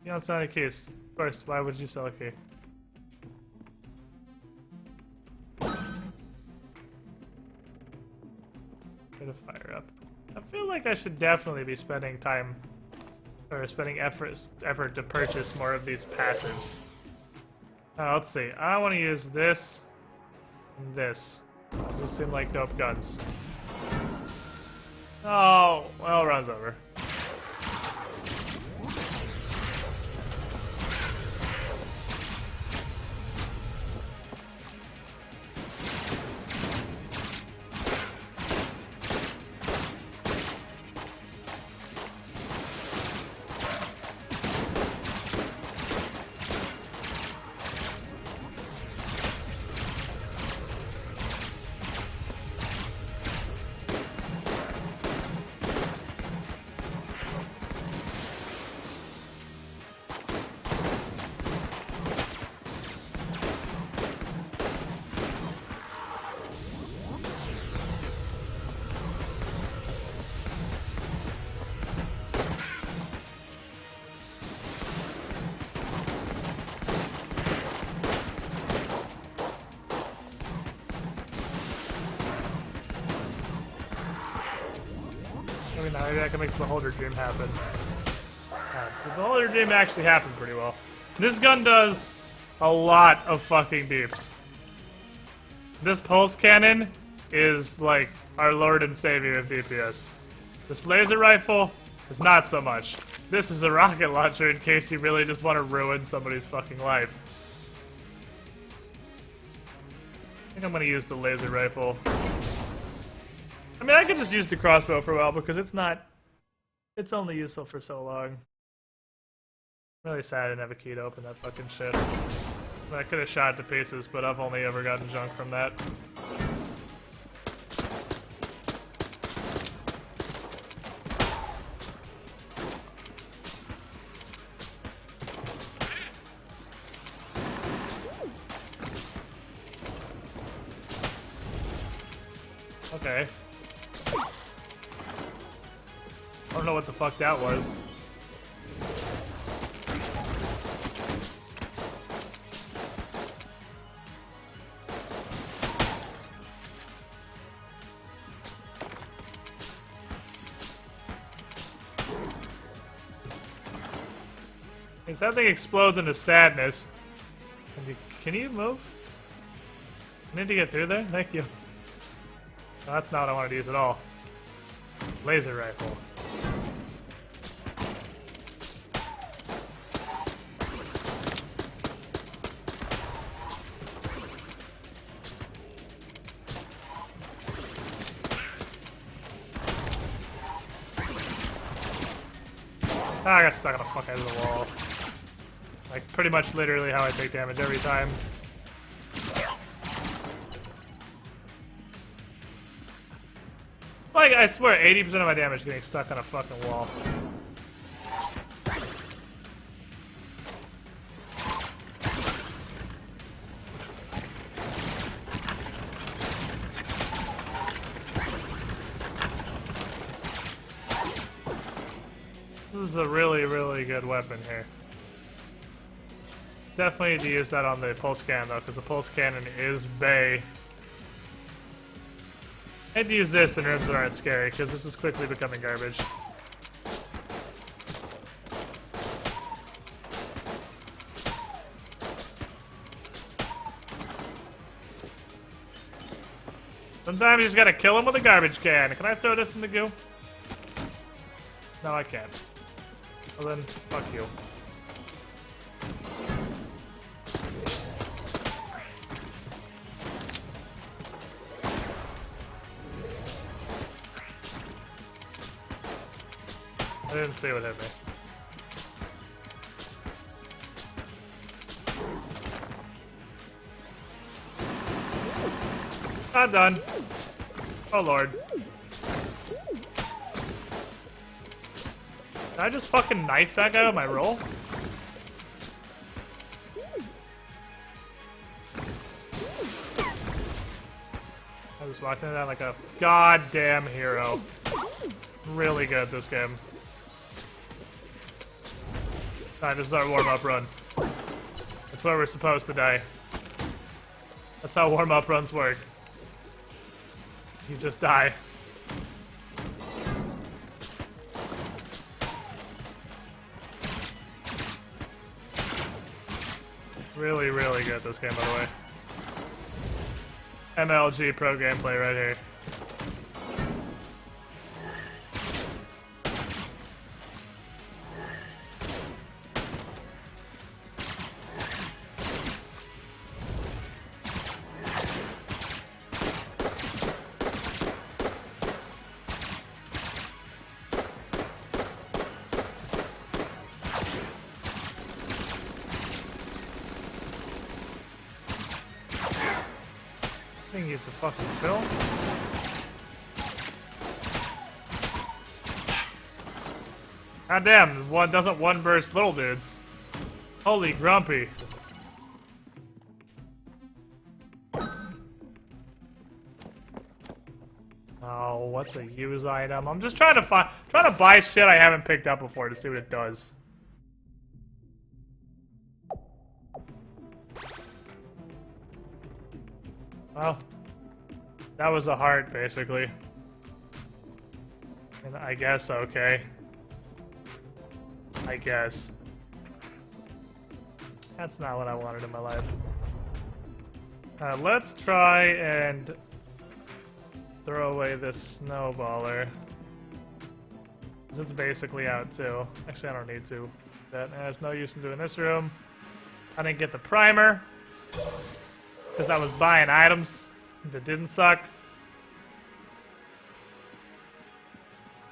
You don't sell any keys. Of course, why would you sell a key? to fire up. I feel like I should definitely be spending time, or spending effort to purchase more of these passives. Let's see. I want to use this and this. Those seem like dope guns. Oh, well, runs over. Maybe I can make the beholder dream happen. The beholder dream actually happened pretty well. This gun does a lot of fucking beeps. This pulse cannon is like our lord and savior of DPS. This laser rifle is not so much. This is a rocket launcher in case you really just want to ruin somebody's fucking life. I think I'm gonna use the laser rifle. I mean, I could just use the crossbow for a while because it's only useful for so long. I'm really sad I didn't have a key to open that fucking shit. I could have shot it to pieces, but I've only ever gotten junk from that. Okay. I don't know what the fuck that was. That thing explodes into sadness. Can you move? I need to get through there? Thank you. No, that's not what I wanted to use at all. Laser rifle. I got stuck on the fuck edge of the wall. Like, pretty much literally how I take damage every time. Like, I swear, 80% of my damage is getting stuck on a fucking wall. This is a really, really good weapon here. Definitely need to use that on the pulse cannon though, because the pulse cannon is bae. I need to use this in rooms that aren't scary, because this is quickly becoming garbage. Sometimes you just gotta kill him with a garbage can. Can I throw this in the goo? No, I can't. Well then, fuck you. I didn't see what hit me. I'm done. Oh lord. Did I just fucking knife that guy with my roll? I just walked into that like a goddamn hero. Really good this game. Alright, this is our warm-up run. That's where we're supposed to die. That's how warm-up runs work. You just die. Really, really good at this game, by the way. MLG pro gameplay right here. I think he's the fucking chill. God damn, one doesn't one burst little dudes. Holy grumpy. Oh, what's a use item? I'm just trying to buy shit I haven't picked up before to see what it does. Well, that was a heart, basically. And I guess okay. I guess. That's not what I wanted in my life. Let's try and throw away this snowballer. 'Cause it's basically out too. Actually, I don't need to. There's no use in doing this room. I didn't get the primer. Because I was buying items that didn't suck.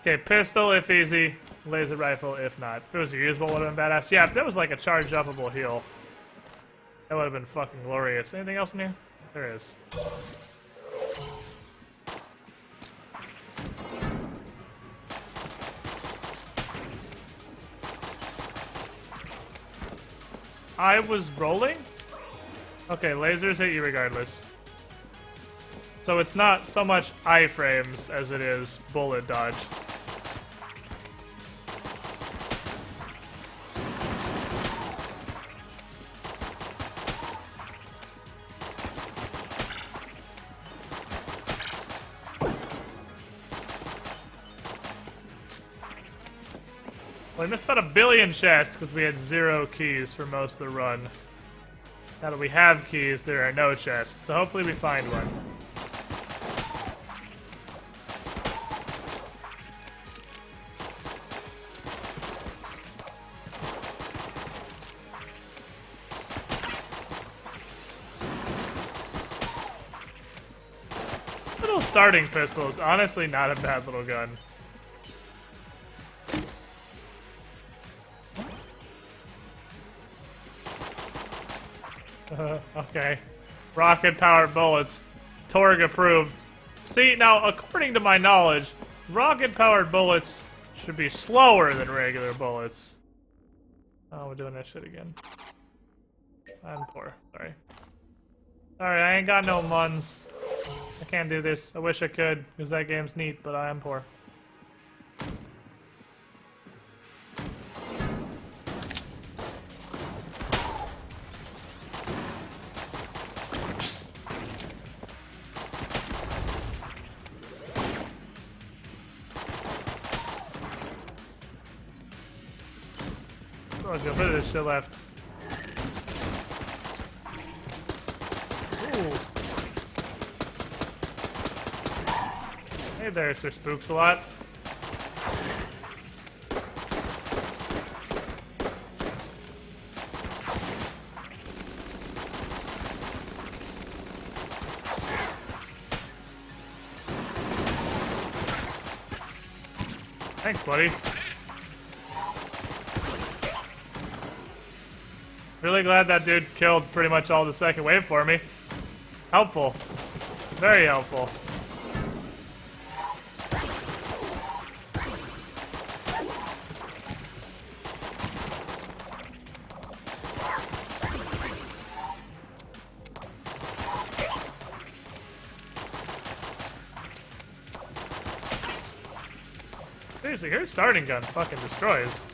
Okay, pistol if easy. Laser rifle if not. If it was reusable, would have been badass. Yeah, if there was like a charge uppable heal, that would have been fucking glorious. Anything else in here? There is. I was rolling? Okay, lasers hit you regardless. So it's not so much iframes as it is bullet dodge. Well, I missed about 1 billion chests because we had 0 keys for most of the run. Now that we have keys, there are no chests, so hopefully we find one. Little starting pistol is honestly not a bad little gun. Okay. Rocket-powered bullets. Torg approved. See, now, according to my knowledge, rocket-powered bullets should be slower than regular bullets. Oh, we're doing that shit again. I'm poor. Sorry. Sorry, I ain't got no muns. I can't do this. I wish I could, because that game's neat, but I am poor. Oh, there's a bit of this shit left. Ooh. Hey there, Sir Spooks-a-lot. Thanks, buddy. Really glad that dude killed pretty much all the second wave for me. Helpful. Very helpful. Seriously, her starting gun fucking destroys.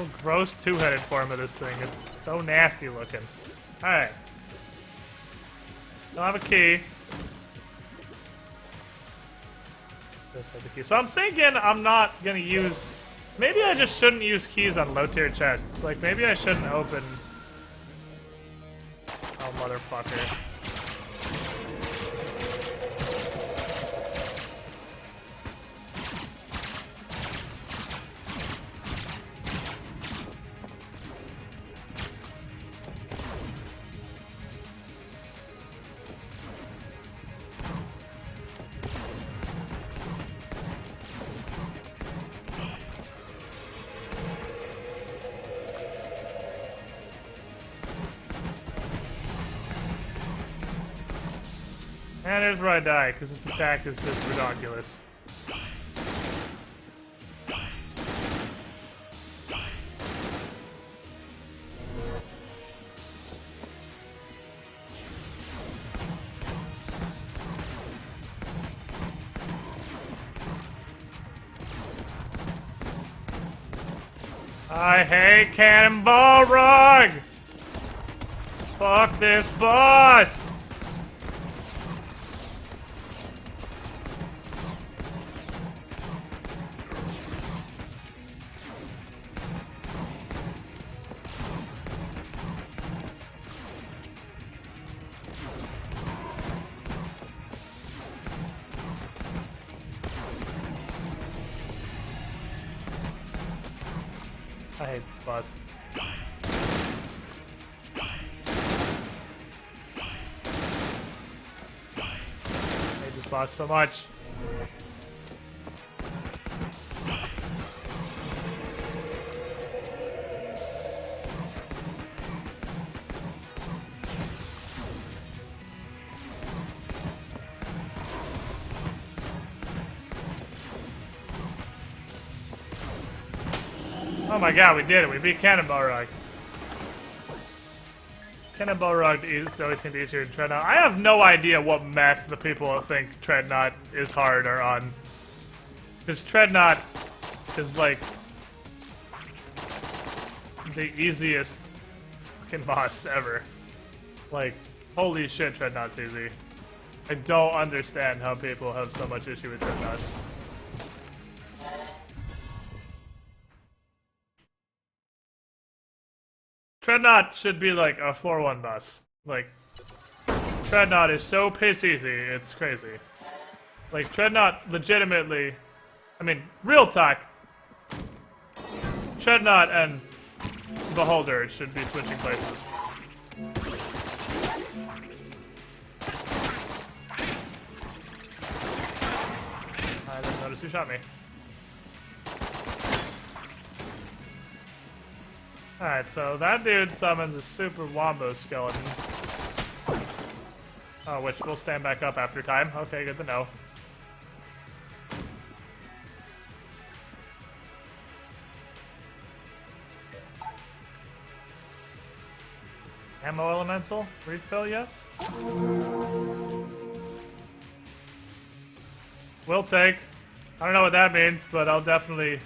Oh, gross two-headed form of this thing. It's so nasty looking. Alright. Don't have a key. This has the key. So I'm thinking I'm not gonna use... Maybe I just shouldn't use keys on low-tier chests. Like, maybe I shouldn't open... Oh, motherfucker. And there's where I die, because this attack is just ridiculous. I hate Cannonball Rug! Fuck this boss! I hate this boss. I hate this boss so much. Oh my god, we did it. We beat Cannonball Rug. Cannonball Rug always seemed easier than Treadnought. I have no idea what meth the people that think Treadnought is hard are on. Because Treadnought is like the easiest fucking boss ever. Like, holy shit, Treadnought's easy. I don't understand how people have so much issue with Treadnought. Treadnought should be like a floor 1 boss. Like, Treadnought is so piss easy, it's crazy. Like, Treadnought legitimately, I mean, real talk, Treadnought and Beholder should be switching places. I didn't notice who shot me. Alright, so that dude summons a super wombo skeleton. Oh, which will stand back up after time. Okay, good to know. Ammo elemental? Refill, yes? Will take. I don't know what that means, but I'll definitely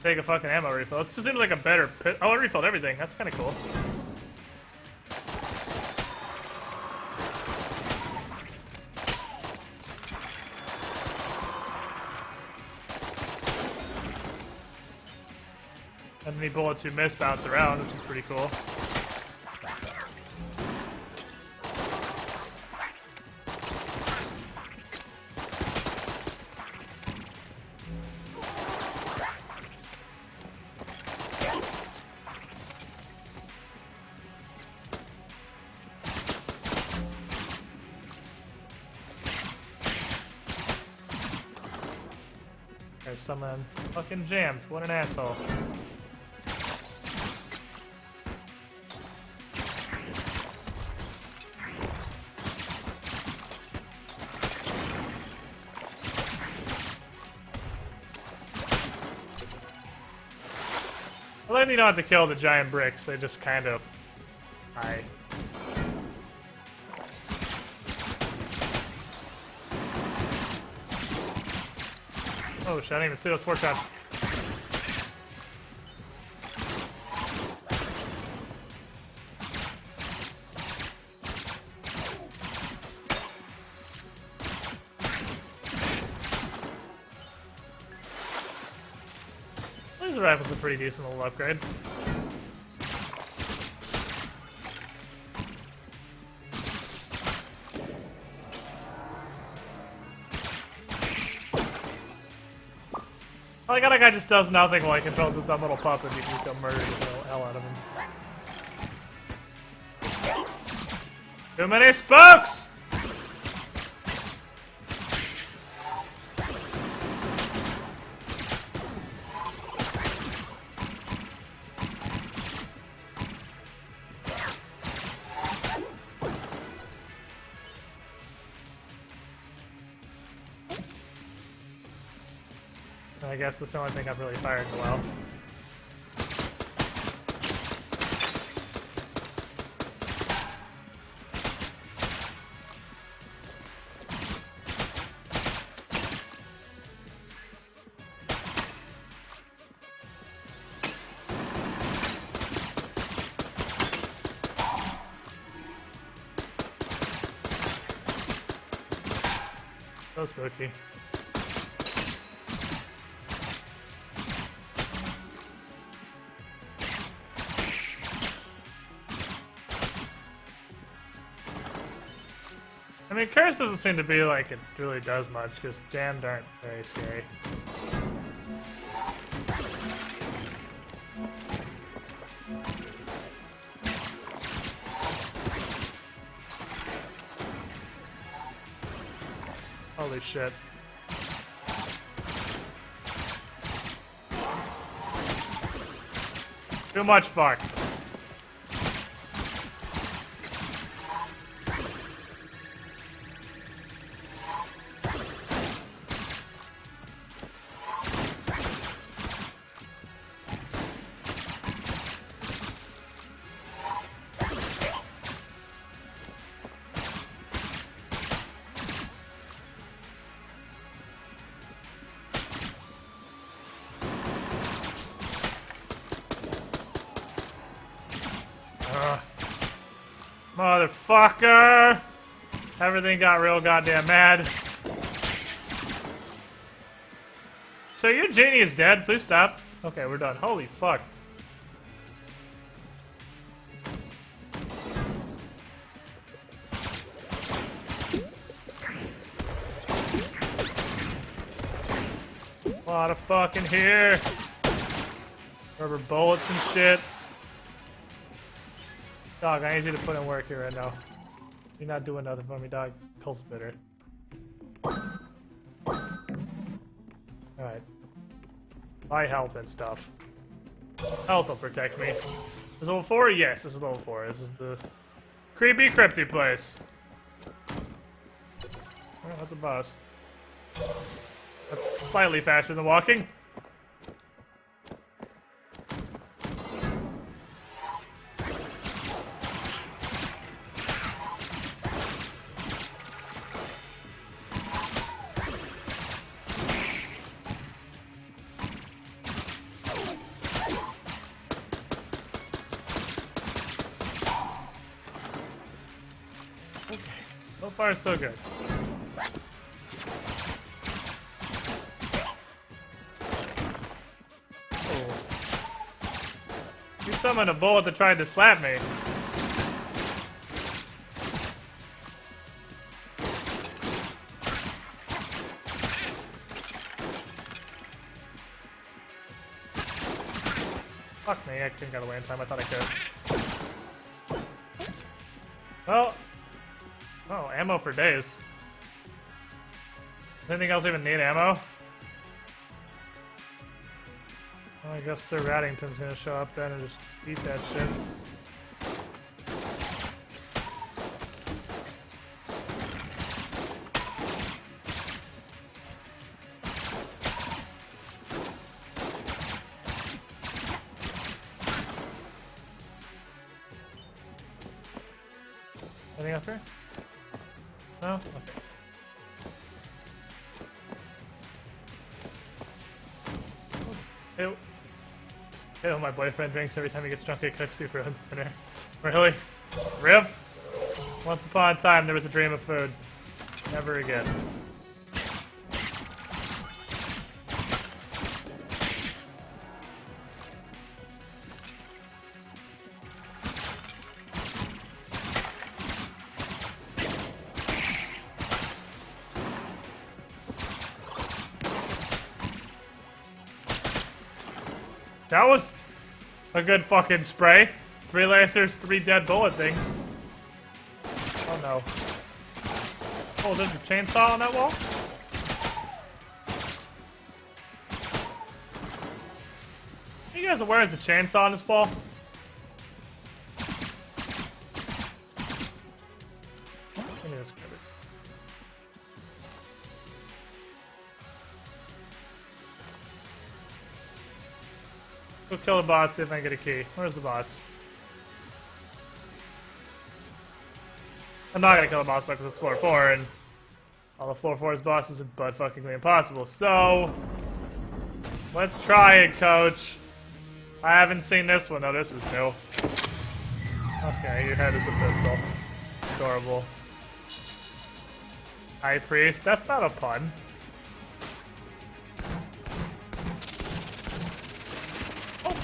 take a fucking ammo refill. This just seems like a better pit. Oh, I refilled everything. That's kind of cool. Enemy bullets you miss bounce around, which is pretty cool. There's someone fucking jammed. What an asshole. I like you don't have to kill the giant bricks, they just kind of hide. Oh shit, I didn't even see those 4 shots. This rifle's a pretty decent little upgrade. I like how that guy just does nothing while he controls his dumb little puppet. You can just go murder the hell out of him. Too many spokes! I guess that's the only thing I've really fired in a while. So spooky. I mean, Curse doesn't seem to be like it really does much, because jams aren't very scary. Holy shit. Too much fuck. Motherfucker! Everything got real goddamn mad. So your genie is dead? Please stop. Okay, we're done. Holy fuck. A lot of fucking here. Rubber bullets and shit. Dog, I need you to put in work here right now. You're not doing nothing for me, dog. Cold spitter. Alright. My health and stuff. Health will protect me. This is level 4? Yes, this is level 4. This is the creepy, crypty place. Oh, that's a boss. That's slightly faster than walking. So far, so good. Oh. You summoned a bullet that tried to slap me. Fuck me, I couldn't get away in time. I thought I could. Well. Oh, ammo for days. Does anything else even need ammo? Well, I guess Sir Raddington's gonna show up then and just eat that shit. Anything up here? No? Okay. Ew, my boyfriend drinks every time he gets drunk at cooks soup for dinner. Really? Rip? Once upon a time, there was a dream of food. Never again. That was a good fucking spray. 3 lasers, 3 dead bullet things. Oh no. Oh, there's a chainsaw on that wall? Are you guys aware there's a chainsaw on this wall? Give me this garbage. Go kill the boss, see if I can get a key. Where's the boss? I'm not gonna kill the boss because it's floor 4, and all the floor 4's bosses are butt-fuckingly impossible. So, let's try it, coach. I haven't seen this one. Oh, this is new. Okay, your head is a pistol. Adorable. High Priest? That's not a pun.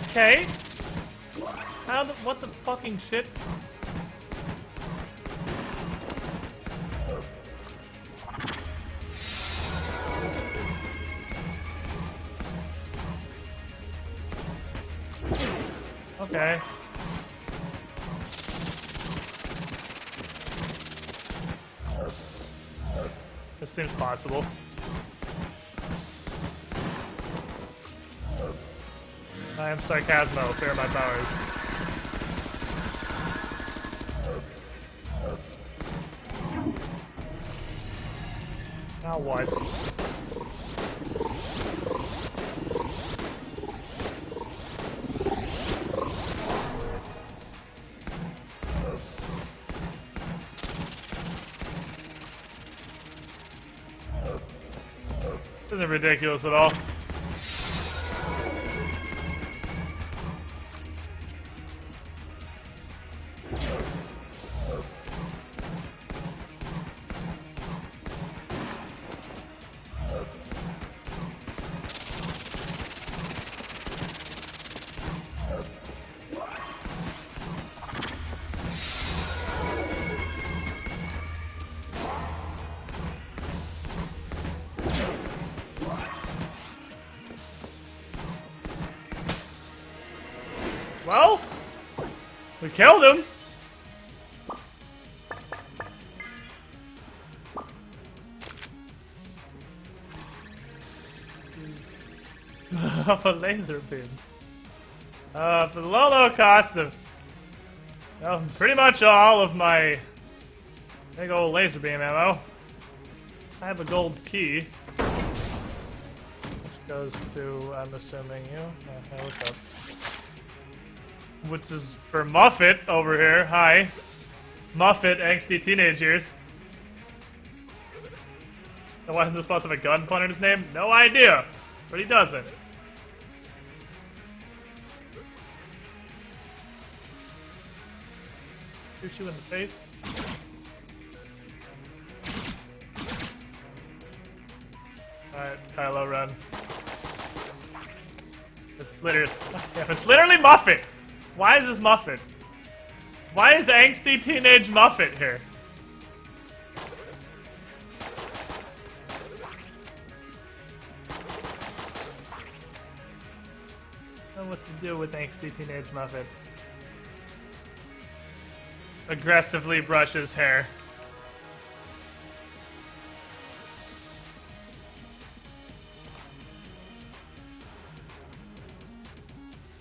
Okay. How the, what the fucking shit? Okay. This seems possible. I am Sarcasmo, fear my powers. Now what? This isn't ridiculous at all. Well, we killed him. Of a laser beam. For the low cost of, well, pretty much all of my big old laser beam ammo, I have a gold key, which goes to, I'm assuming you. Hey, what's up? Which is for Muffet over here. Hi. Muffet, angsty teenage years. And why isn't this supposed to have a gun pointed at his name? No idea. But he doesn't. Shoot you in the face. Alright, Kylo, run. It's literally Muffet! Why is this Muffet? Why is angsty teenage Muffet here? I don't know what to do with angsty teenage Muffet. Aggressively brushes hair.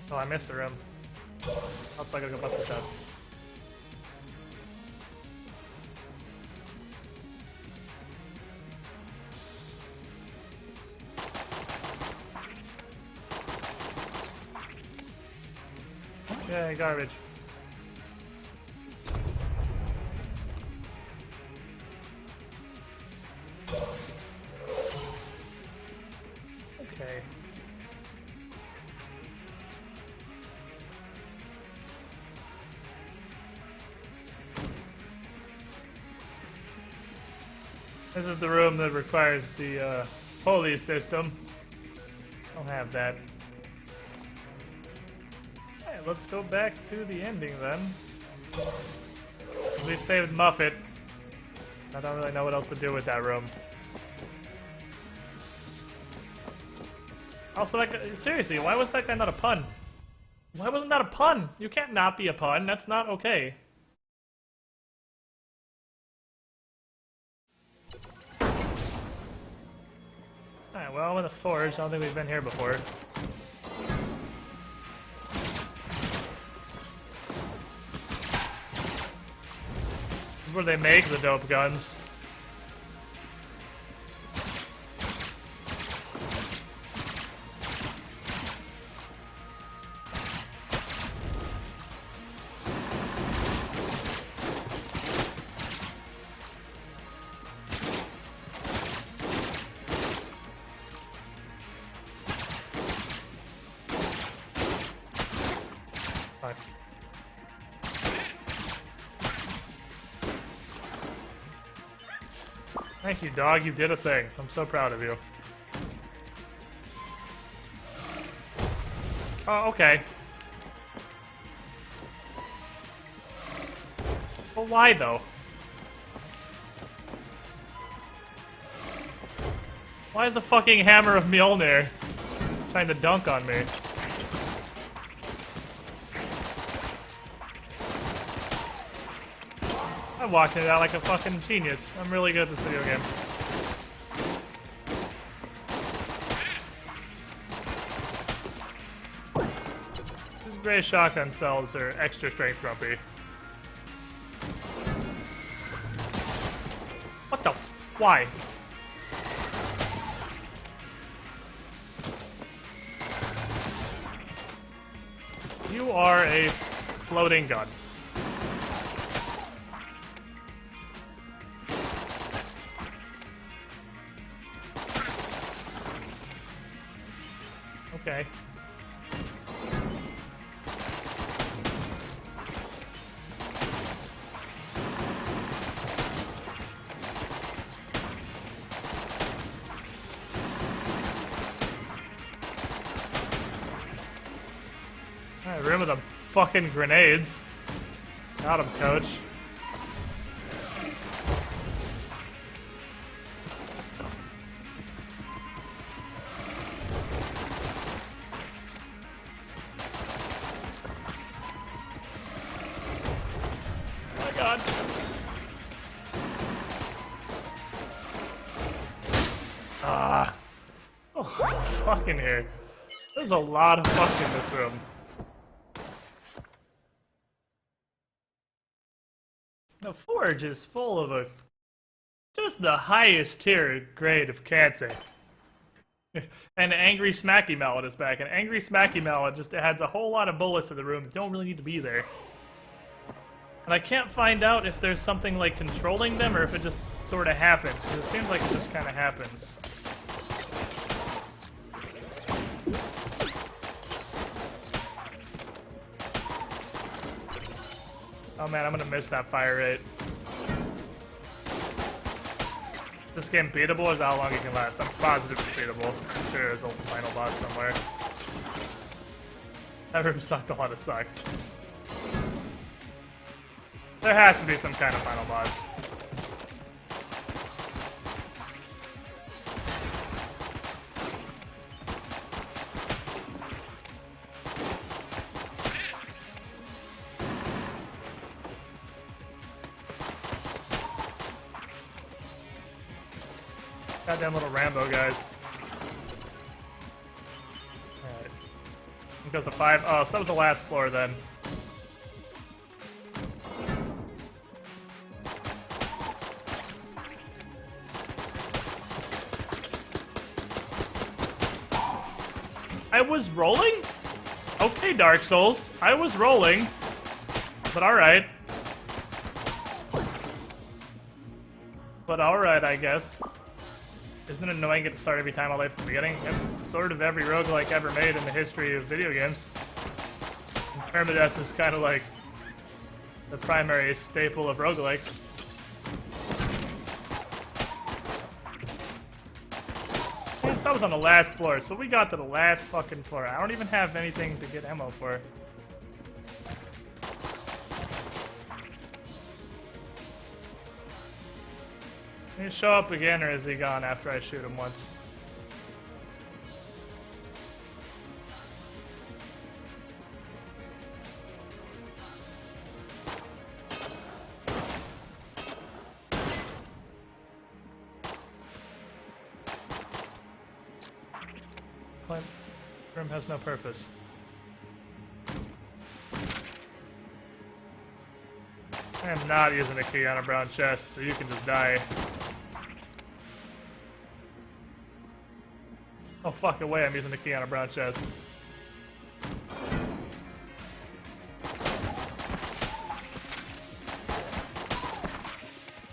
Oh, I missed the room. Also, I gotta go bust the chest. Yay, garbage. Okay. This is the room that requires the pulley system. I'll have that. Alright, let's go back to the ending then. We've saved Muffet. I don't really know what else to do with that room. Also, that guy, seriously, why was that guy not a pun? Why wasn't that a pun? You can't not be a pun. That's not okay. Alright, well, I'm in the forge. I don't think we've been here before. This is where they make the dope guns. Fuck. Thank you, dog. You did a thing. I'm so proud of you. Oh, okay. But why, though? Why is the fucking hammer of Mjolnir trying to dunk on me? I walked it out like a fucking genius. I'm really good at this video game. These gray shotgun cells are extra strength grumpy. What the? Why? You are a floating gun. Okay. Alright, room with them fucking grenades. Got him, coach. Oh my god. Ah. Oh, fucking here. There's a lot of fuck in this room. The forge is full of just the highest tier grade of cancer. And Angry Smacky Mallet is back. And Angry Smacky Mallet just adds a whole lot of bullets to the room that don't really need to be there. And I can't find out if there's something like controlling them or if it just sort of happens. Because it seems like it just kind of happens. Oh man, I'm gonna miss that fire rate. This game beatable or is how long it can last? I'm positive it's beatable. I'm sure there's a final boss somewhere. That room sucked a lot of suck. There has to be some kind of final boss. Goddamn little Rambo guys. Alright. I think that's the 5. Oh, so that was the last floor then. I was rolling? Okay, Dark Souls. I was rolling. But alright. But alright, I guess. Isn't it annoying to start every time I live at the beginning? That's sort of every roguelike ever made in the history of video games. And permadeath is kind of like the primary staple of roguelikes. Yes, I was on the last floor, so we got to the last fucking floor. I don't even have anything to get ammo for. Can he show up again, or is he gone after I shoot him once? What? Room has no purpose. I am not using a key on a brown chest, so you can just die. Oh, fuck away, I'm using a key on a brown chest.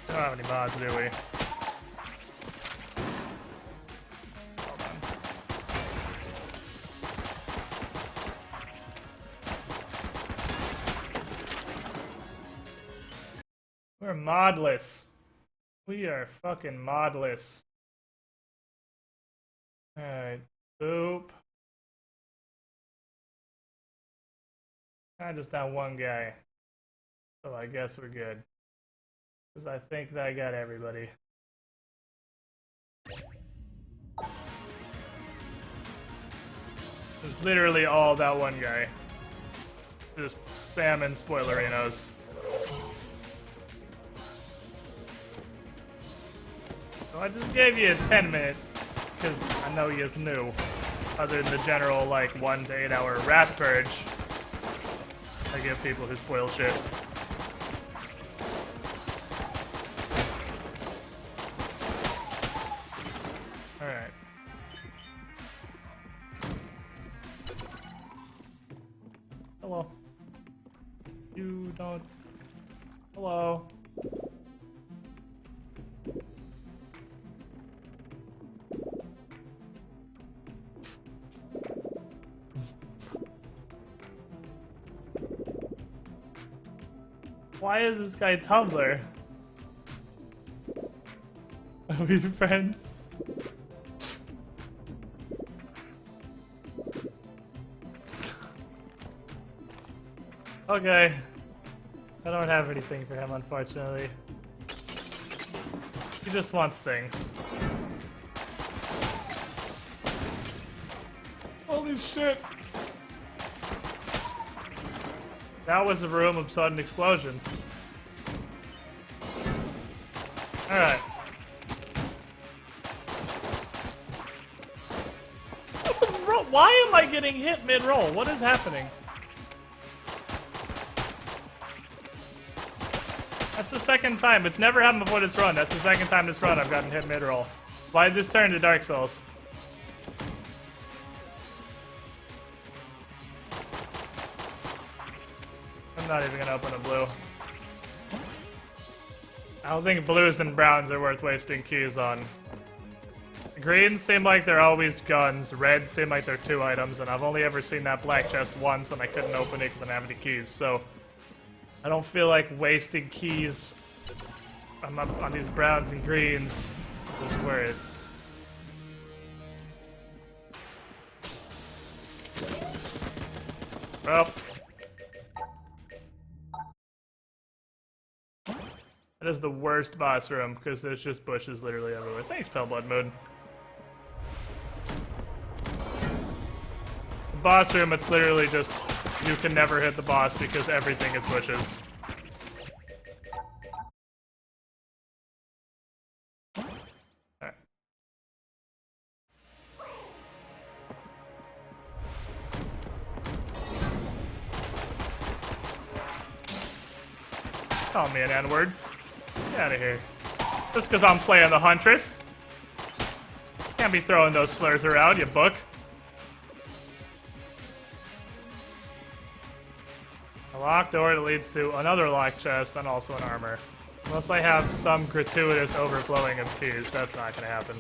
We don't have any mods, do we? Hold on. We're modless. We are fucking modless. Alright, boop. I just found one guy. So I guess we're good. Because I think that got everybody. There's literally all that one guy. Just spamming spoilerinos. So I just gave you a 10-minute, because I know you's new. Other than the general, like, 1 to 8 hour rat purge I give people who spoil shit. Alright. Hello. You don't... Hello. Why is this guy Tumblr? Are we friends? Okay. I don't have anything for him, unfortunately. He just wants things. Holy shit! That was a room of sudden explosions. Alright. Why am I getting hit mid-roll? What is happening? That's the second time. It's never happened before this run. That's the second time this run I've gotten hit mid-roll. Why did this turn to Dark Souls? I'm not even gonna open a blue. I don't think blues and browns are worth wasting keys on. Greens seem like they're always guns, reds seem like they're 2 items, and I've only ever seen that black chest once and I couldn't open it because I didn't have any keys, so I don't feel like wasting keys on these browns and greens is worth. Well. That is the worst boss room, because there's just bushes literally everywhere. Thanks, Pale Moon. The boss room, it's literally just, you can never hit the boss because everything is bushes. Alright. Call me an N-word. Get out of here. Just because I'm playing the Huntress. Can't be throwing those slurs around, you book. A locked door that leads to another locked chest and also an armor. Unless I have some gratuitous overflowing of keys, that's not going to happen.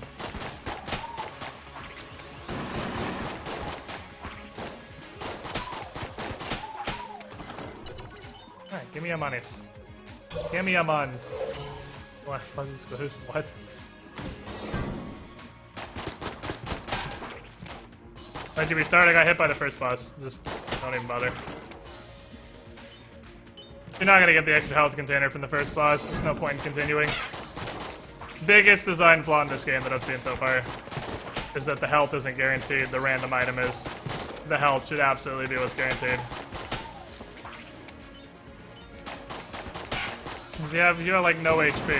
Alright, give me your monies. Give me your mons. What? What? When did we start? I got hit by the first boss. Just don't even bother. You're not gonna get the extra health container from the first boss. There's no point in continuing. Biggest design flaw in this game that I've seen so far is that the health isn't guaranteed. The random item is. The health should absolutely be what's guaranteed. You have like no HP.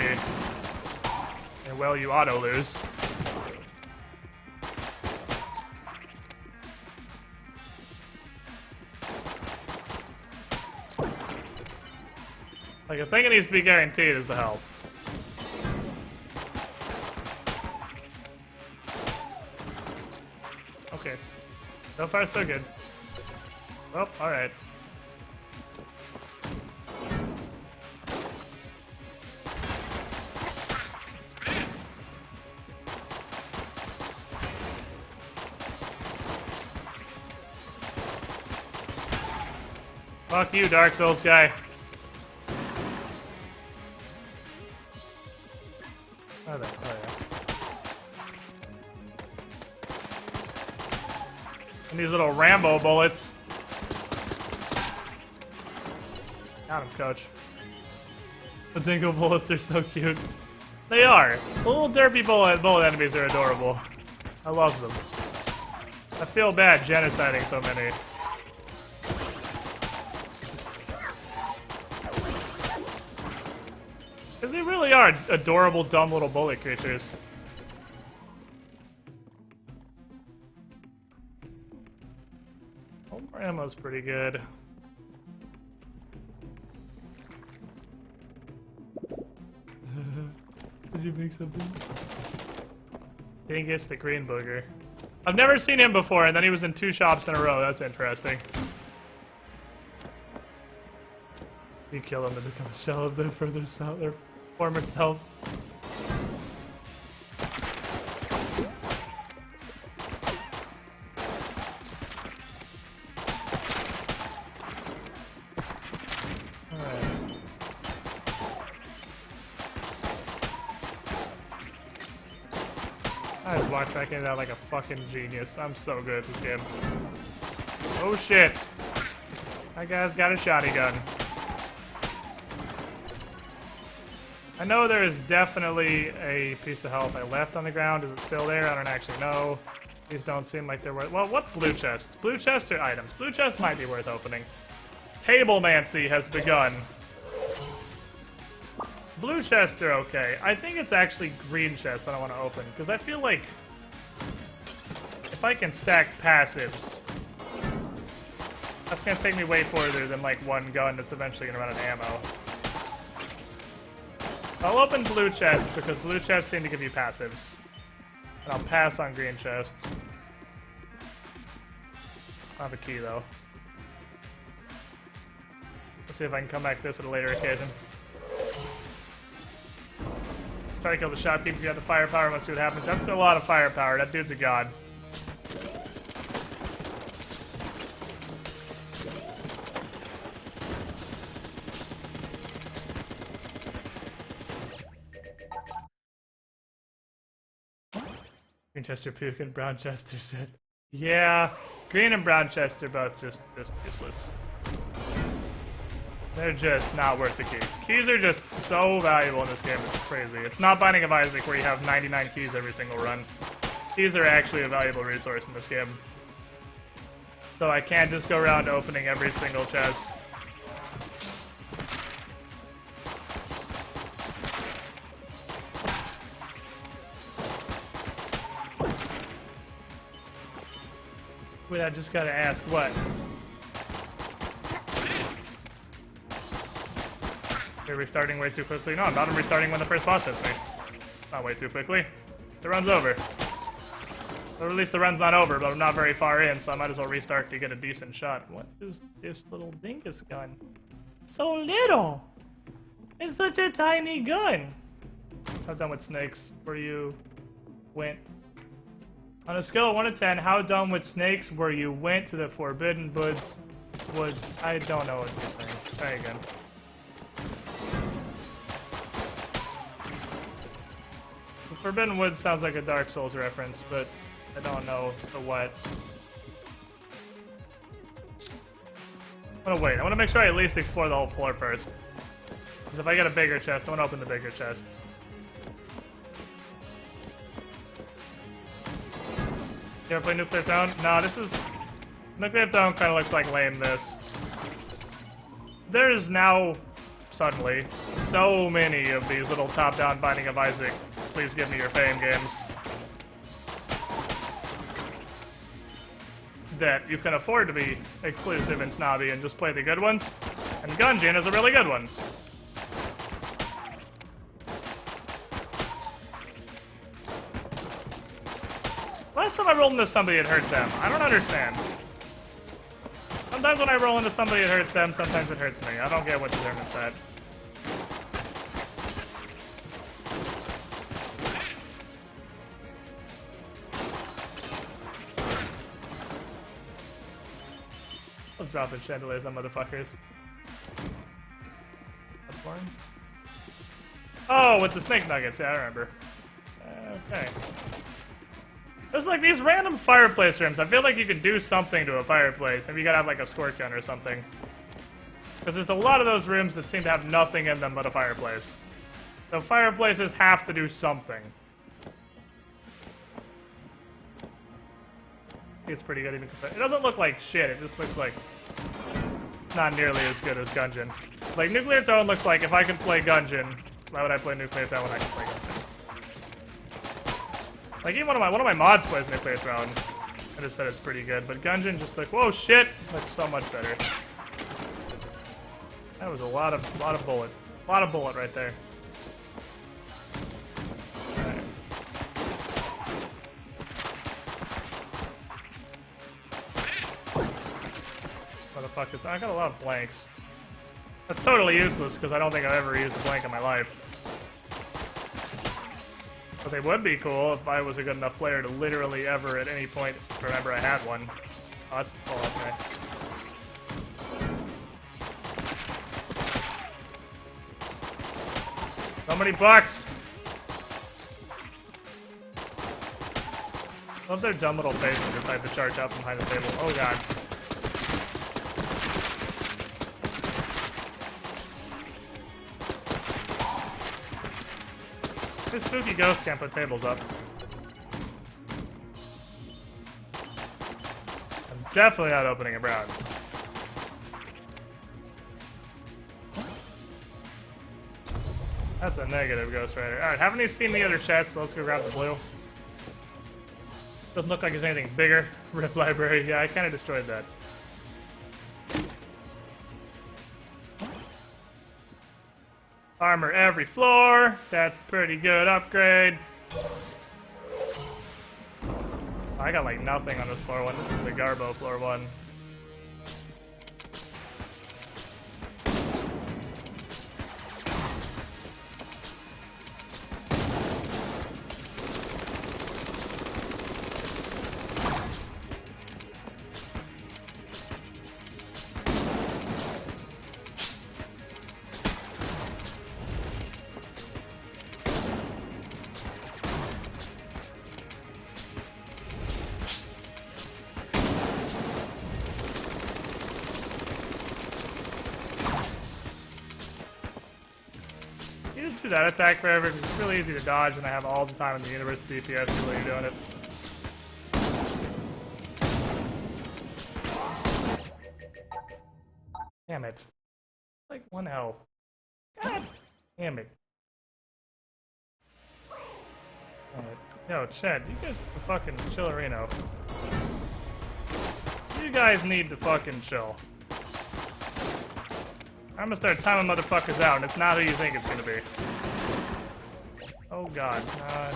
And well, you auto lose. Like, the thing that needs to be guaranteed is the health. Okay. So far, so good. Oh, alright. Fuck you, Dark Souls guy. Oh, there. Oh, yeah. And these little Rambo bullets. Got him, coach. The dingo bullets are so cute. They are. The little derpy bullet enemies are adorable. I love them. I feel bad genociding so many. Because they really are adorable, dumb little bullet creatures. Oh, more ammo's pretty good. Did you make something? Dingus the Green Booger. I've never seen him before, and then he was in 2 shops in a row. That's interesting. You kill him to become a shell of their further self, their former self. I just walked back into that like a fucking genius. I'm so good at this game. Oh shit. That guy's got a shotgun. I know there is definitely a piece of health I left on the ground. Is it still there? I don't actually know. These don't seem like they're worth... Well, what blue chests? Blue chests are items. Blue chests might be worth opening. Tablemancy has begun. Blue chests are okay. I think it's actually green chests that I want to open, because I feel like if I can stack passives, that's going to take me way further than like one gun that's eventually going to run out of ammo. I'll open blue chests because blue chests seem to give you passives. And I'll pass on green chests. I have a key though. Let's see if I can come back to this at a later occasion. Try to kill the shopkeeper if you got the firepower. Let's see what happens. That's a lot of firepower. That dude's a god. Green chest are puke and brown chest are shit. Yeah, green and brown chests are both just useless. They're just not worth the keys. Keys are just so valuable in this game, it's crazy. It's not Binding of Isaac where you have 99 keys every single run. Keys are actually a valuable resource in this game. So I can't just go around opening every single chest. Wait, I just gotta ask, what? Are we restarting way too quickly? No, I'm not restarting when the first boss hits me. Not way too quickly. The run's over. Or at least the run's not over, but I'm not very far in, so I might as well restart to get a decent shot. What is this little dingus gun? So little! It's such a tiny gun! How done with snakes were you went? On a scale of 1 to 10, how done with snakes were you went to the Forbidden Woods? I don't know what you're saying. Try again. The Forbidden Woods sounds like a Dark Souls reference, but I don't know the what. I'm gonna wait. I want to make sure I at least explore the whole floor first. Because if I get a bigger chest, I want to open the bigger chests. You ever play Nuclear Throne? No, this is... Nuclear Throne kind of looks like lame this. There's now, suddenly, so many of these little top-down Binding of Isaac, please give me your fame games, that you can afford to be exclusive and snobby and just play the good ones. And Gungeon is a really good one. Last time I rolled into somebody, it hurt them. I don't understand. Sometimes when I roll into somebody, it hurts them. Sometimes it hurts me. I don't get what determines that. I'm dropping chandeliers on motherfuckers. Platform? Oh, with the snake nuggets. Yeah, I remember. Okay. There's like these random fireplace rooms. I feel like you could do something to a fireplace. Maybe you gotta have like a squirt gun or something. Because there's a lot of those rooms that seem to have nothing in them but a fireplace. So fireplaces have to do something. It's pretty good even compared. It doesn't look like shit, it just looks like not nearly as good as Gungeon. Like Nuclear Throne looks like if I could play Gungeon, why would I play Nuclear Throne when I can play Gungeon? Like even one of my mods plays Nuclear Throne. I just said it's pretty good, but Gungeon just like, whoa shit, looks so much better. That was a lot of bullet. A lot of bullet right there. Alright. Motherfuckers. I got a lot of blanks. That's totally useless because I don't think I've ever used a blank in my life. But they would be cool if I was a good enough player to literally ever at any point remember I had one. Oh, that's full up there. So many bucks! Love their dumb little face when they decide to charge up from behind the table. Oh god. This spooky ghost can't put tables up. I'm definitely not opening a brown. That's a negative Ghost Rider. Alright, haven't you seen the other chest? So let's go grab the blue. Doesn't look like there's anything bigger. Rip library. Yeah, I kind of destroyed that. Armor every floor. That's a pretty good upgrade. I got like nothing on this floor one. This is the Garbo floor one. You just do that attack forever because it's really easy to dodge and I have all the time in the universe to DPS while you're doing it. Damn it. Like 1 health. God damn it. Alright. Yo, Chad, you guys are fucking chillerino. You guys need to fucking chill. I'm gonna start timing motherfuckers out, and it's not who you think it's gonna be. Oh god. I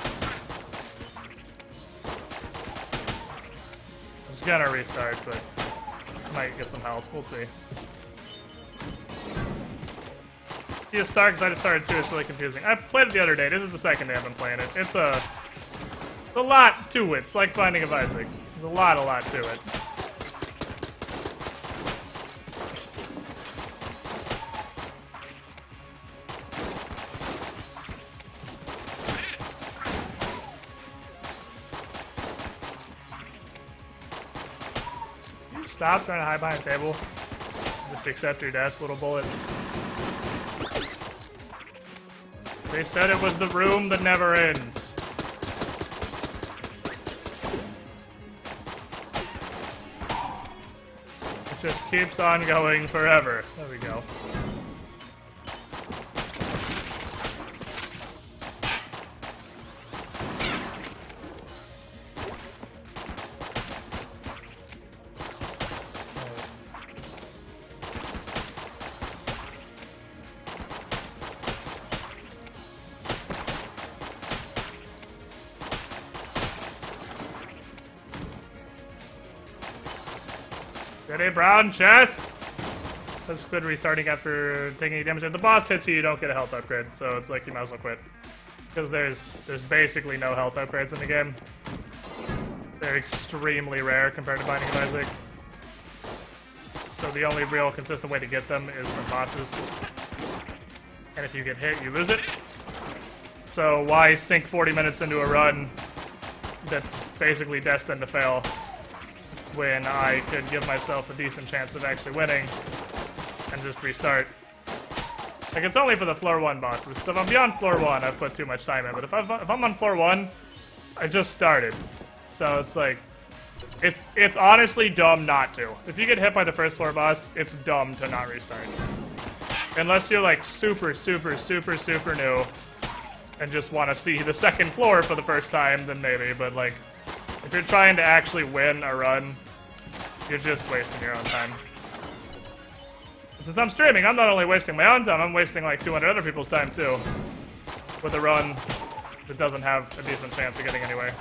was gonna restart, but I might get some health. We'll see. See a start because I just started too. It's really confusing. I played it the other day. This is the second day I've been playing it. It's a lot to it. It's like Binding of Isaac. There's a lot to it. Stop trying to hide behind a table. Just accept your death, little bullet. They said it was the room that never ends. It just keeps on going forever. There we go. Steady, brown chest! That's good restarting after taking any damage. If the boss hits you, you don't get a health upgrade, so it's like you might as well quit. Because there's basically no health upgrades in the game. They're extremely rare compared to Binding of Isaac. So the only real consistent way to get them is from bosses. And if you get hit, you lose it. So why sink 40 minutes into a run that's basically destined to fail when I could give myself a decent chance of actually winning and just restart? Like, it's only for the floor 1 bosses. So if I'm beyond floor 1, I've put too much time in. But if I'm on floor 1, I just started. So it's like, it's honestly dumb not to. If you get hit by the first floor boss, it's dumb to not restart. Unless you're like super, super, super, super new and just want to see the second floor for the first time, then maybe. But like, if you're trying to actually win a run, you're just wasting your own time. Since I'm streaming, I'm not only wasting my own time, I'm wasting like 200 other people's time too. With a run that doesn't have a decent chance of getting anywhere.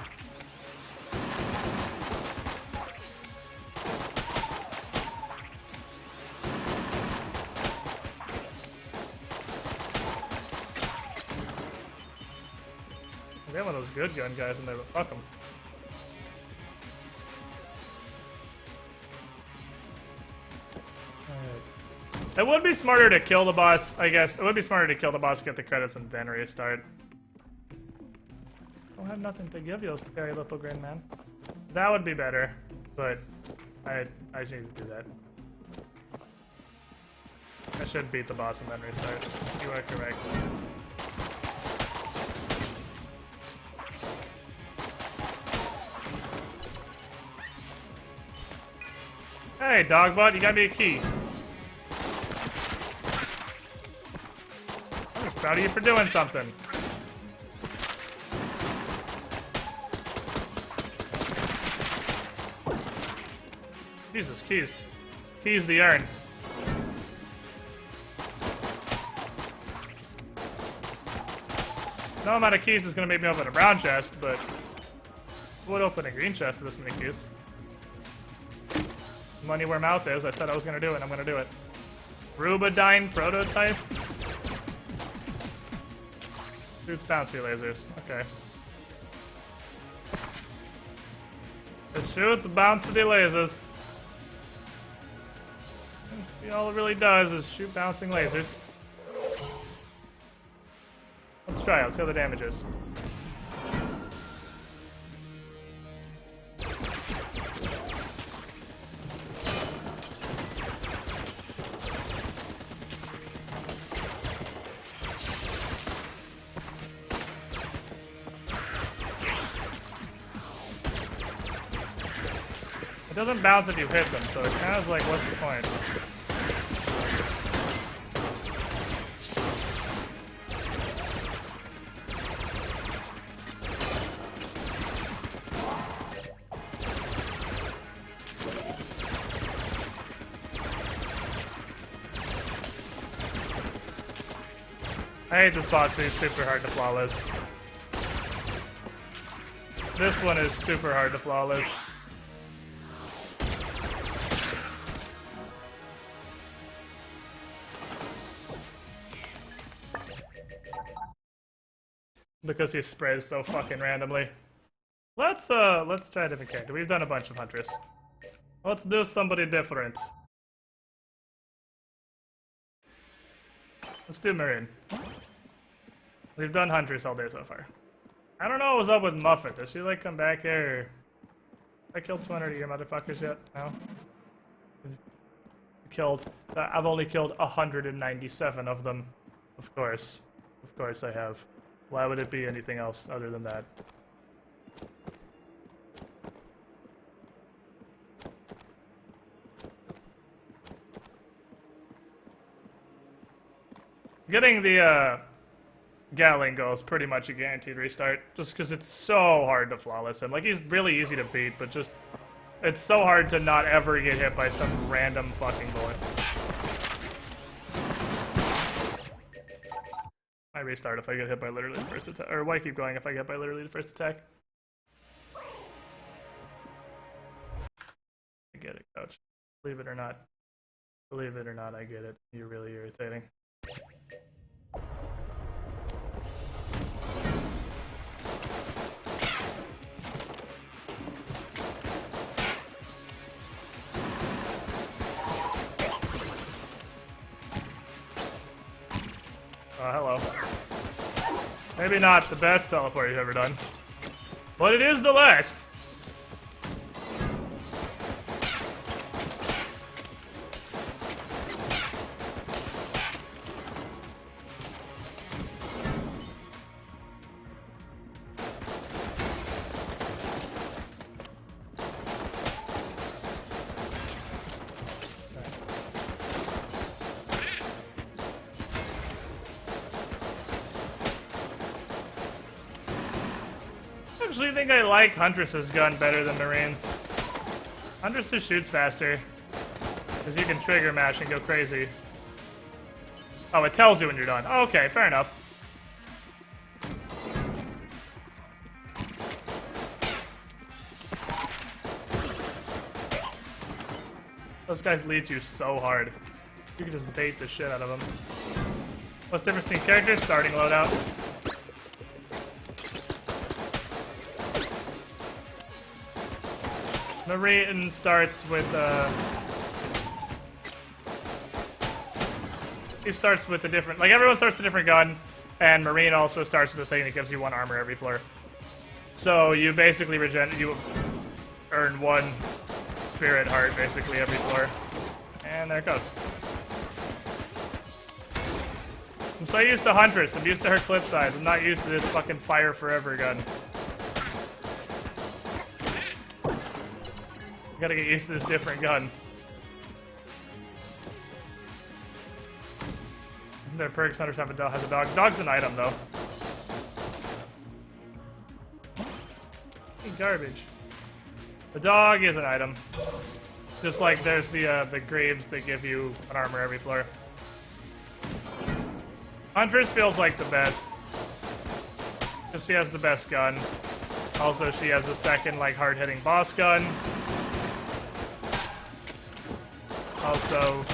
We have one of those good gun guys in there, but fuck them. It would be smarter to kill the boss, I guess. It would be smarter to kill the boss, get the credits, and then restart. I don't have nothing to give you, scary little grin man. That would be better, but I just need to do that. I should beat the boss and then restart. You are correct. Hey, Dogbot, you got me a key. I'm proud of you for doing something. Jesus, keys. Keys the urn. No amount of keys is gonna make me open a brown chest, but I would open a green chest with this many keys. Money where mouth is. I said I was gonna do it. I'm gonna do it. Rubidyne prototype. Shoots bouncy lasers. Okay. It shoots bouncy lasers. All it really does is shoot bouncing lasers. Let's try it. Let's see how the damage is. It doesn't bounce if you hit them, so it kind of is like, what's the point? I hate this boss being super hard to flawless. This one is super hard to flawless. Because he sprays so fucking randomly. Let's try a different character. We've done a bunch of Huntress. Let's do somebody different. Let's do Marine. We've done Huntress all day so far. I don't know what was up with Muffet. Does she like come back here? I killed 200 of your motherfuckers yet? No? I've only killed 197 of them. Of course. Of course I have. Why would it be anything else other than that? Getting the Gatling goal is pretty much a guaranteed restart, just because it's so hard to flawless him. Like, he's really easy to beat, but just it's so hard to not ever get hit by some random fucking bullet. I restart if I get hit by literally the first attack, or why keep going if I get by literally the first attack? I get it, coach. Believe it or not. Believe it or not, I get it. You're really irritating. Hello. Maybe not the best teleport you've ever done, but it is the last. I actually think I like Huntress's gun better than Marine's. Huntress's shoots faster, because you can trigger mash and go crazy. Oh, it tells you when you're done. Okay, fair enough. Those guys lead you so hard. You can just bait the shit out of them. What's the difference between characters? Starting loadout. Marine starts with he starts with a different, like everyone starts with a different gun, and Marine also starts with a thing that gives you 1 armor every floor. So you basically you earn 1 spirit heart basically every floor. And there it goes. I'm so used to Huntress, I'm used to her clip size, I'm not used to this fucking fire forever gun. Gotta get used to this different gun. Their perks Huntress have has a dog. Dog's an item though. Hey, garbage. The dog is an item. Just like there's the greaves that give you an armor every floor. Huntress feels like the best. Because she has the best gun. Also, she has a second, like, hard-hitting boss gun. Also,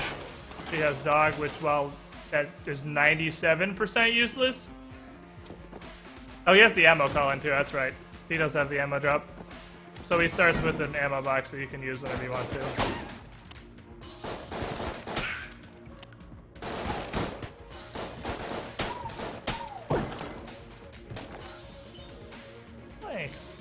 she has dog, which, well, that is 97% useless. Oh, he has the ammo call-in, too. That's right. He does have the ammo drop. So he starts with an ammo box that you can use whenever you want to. Thanks.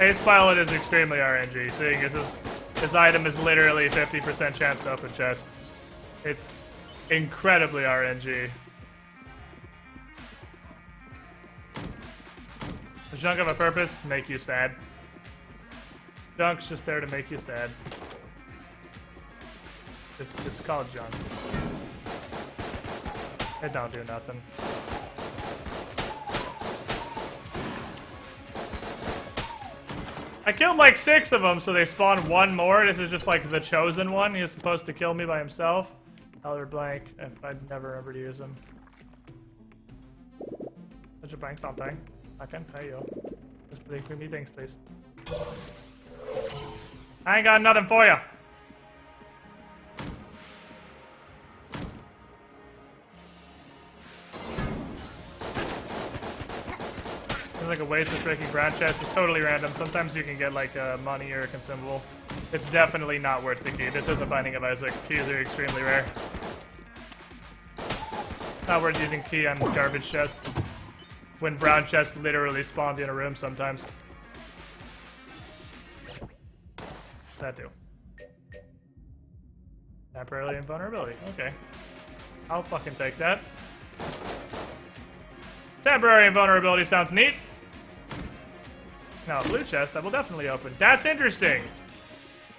Ace Pilot is extremely RNG, seeing as his item is literally 50% chance to open chests. It's incredibly RNG. Does junk have a purpose? Make you sad. Junk's just there to make you sad. It's called junk. It don't do nothing. I killed like 6 of them, so they spawned 1 more. This is just like the chosen one. He was supposed to kill me by himself. Color blank, if I'd never ever use him. Such a blank something. I can pay you. Just believe me things, please. I ain't got nothing for you. There's like a waste of breaking brown chest. It's totally random. Sometimes you can get like money or a consumable. It's definitely not worth the key. This is a Binding of Isaac. Keys are extremely rare. Not worth using key on garbage chests. When brown chests literally spawned in a room sometimes. That do. Temporarily invulnerability. Okay. I'll fucking take that. Temporary invulnerability sounds neat. Now, a blue chest that will definitely open. That's interesting.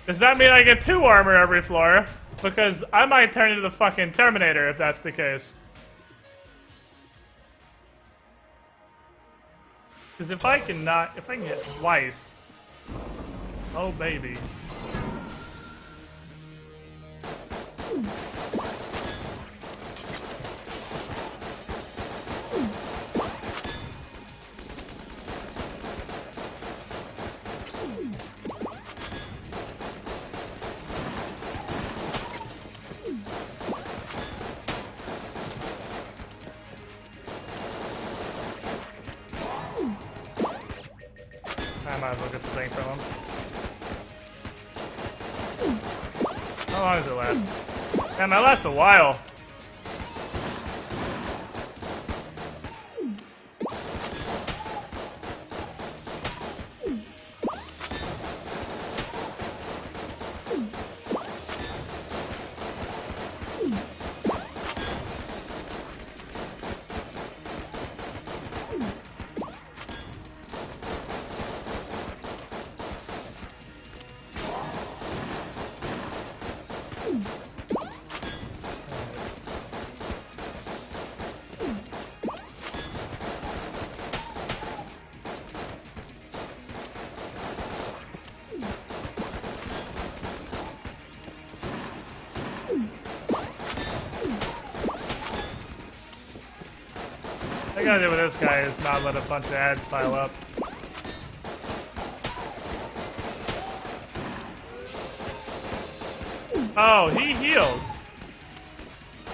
Does that mean I get 2 armor every floor? Because I might turn into the fucking Terminator if that's the case. Because if I can get twice. Oh, baby. might as well get the thing from him. How long does it last? Damn, that lasts a while. What I gotta do with this guy is not let a bunch of ads pile up. Oh, he heals.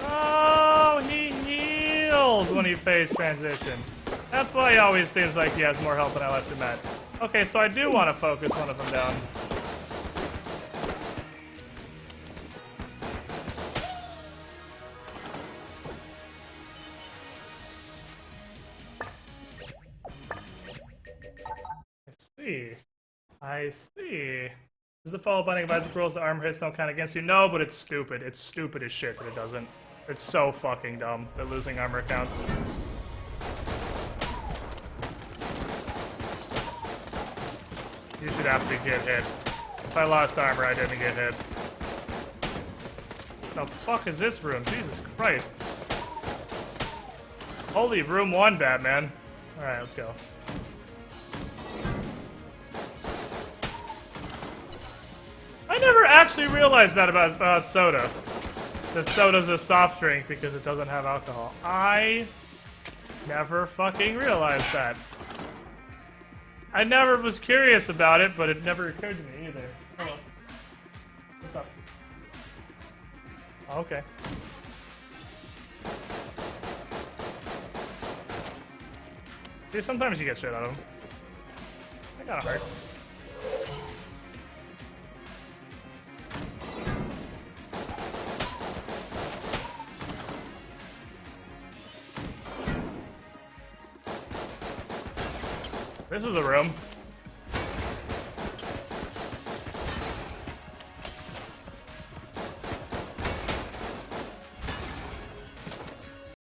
Oh, he heals when he phase transitions. That's why he always seems like he has more health than I left him at. Okay, so I do want to focus one of them down. I see. Does the follow binding advisor rules the armor hits don't count against you? No, but it's stupid. It's stupid as shit that it doesn't. It's so fucking dumb that losing armor counts. You should have to get hit. If I lost armor, I didn't get hit. The fuck is this room? Jesus Christ. Holy room 1, Batman. Alright, let's go. I never actually realized that about soda. That soda's a soft drink because it doesn't have alcohol. I never fucking realized that. I never was curious about it, but it never occurred to me either. Hello. What's up? Oh, okay. Dude, sometimes you get shit out of them. That gotta hurt. This is the room.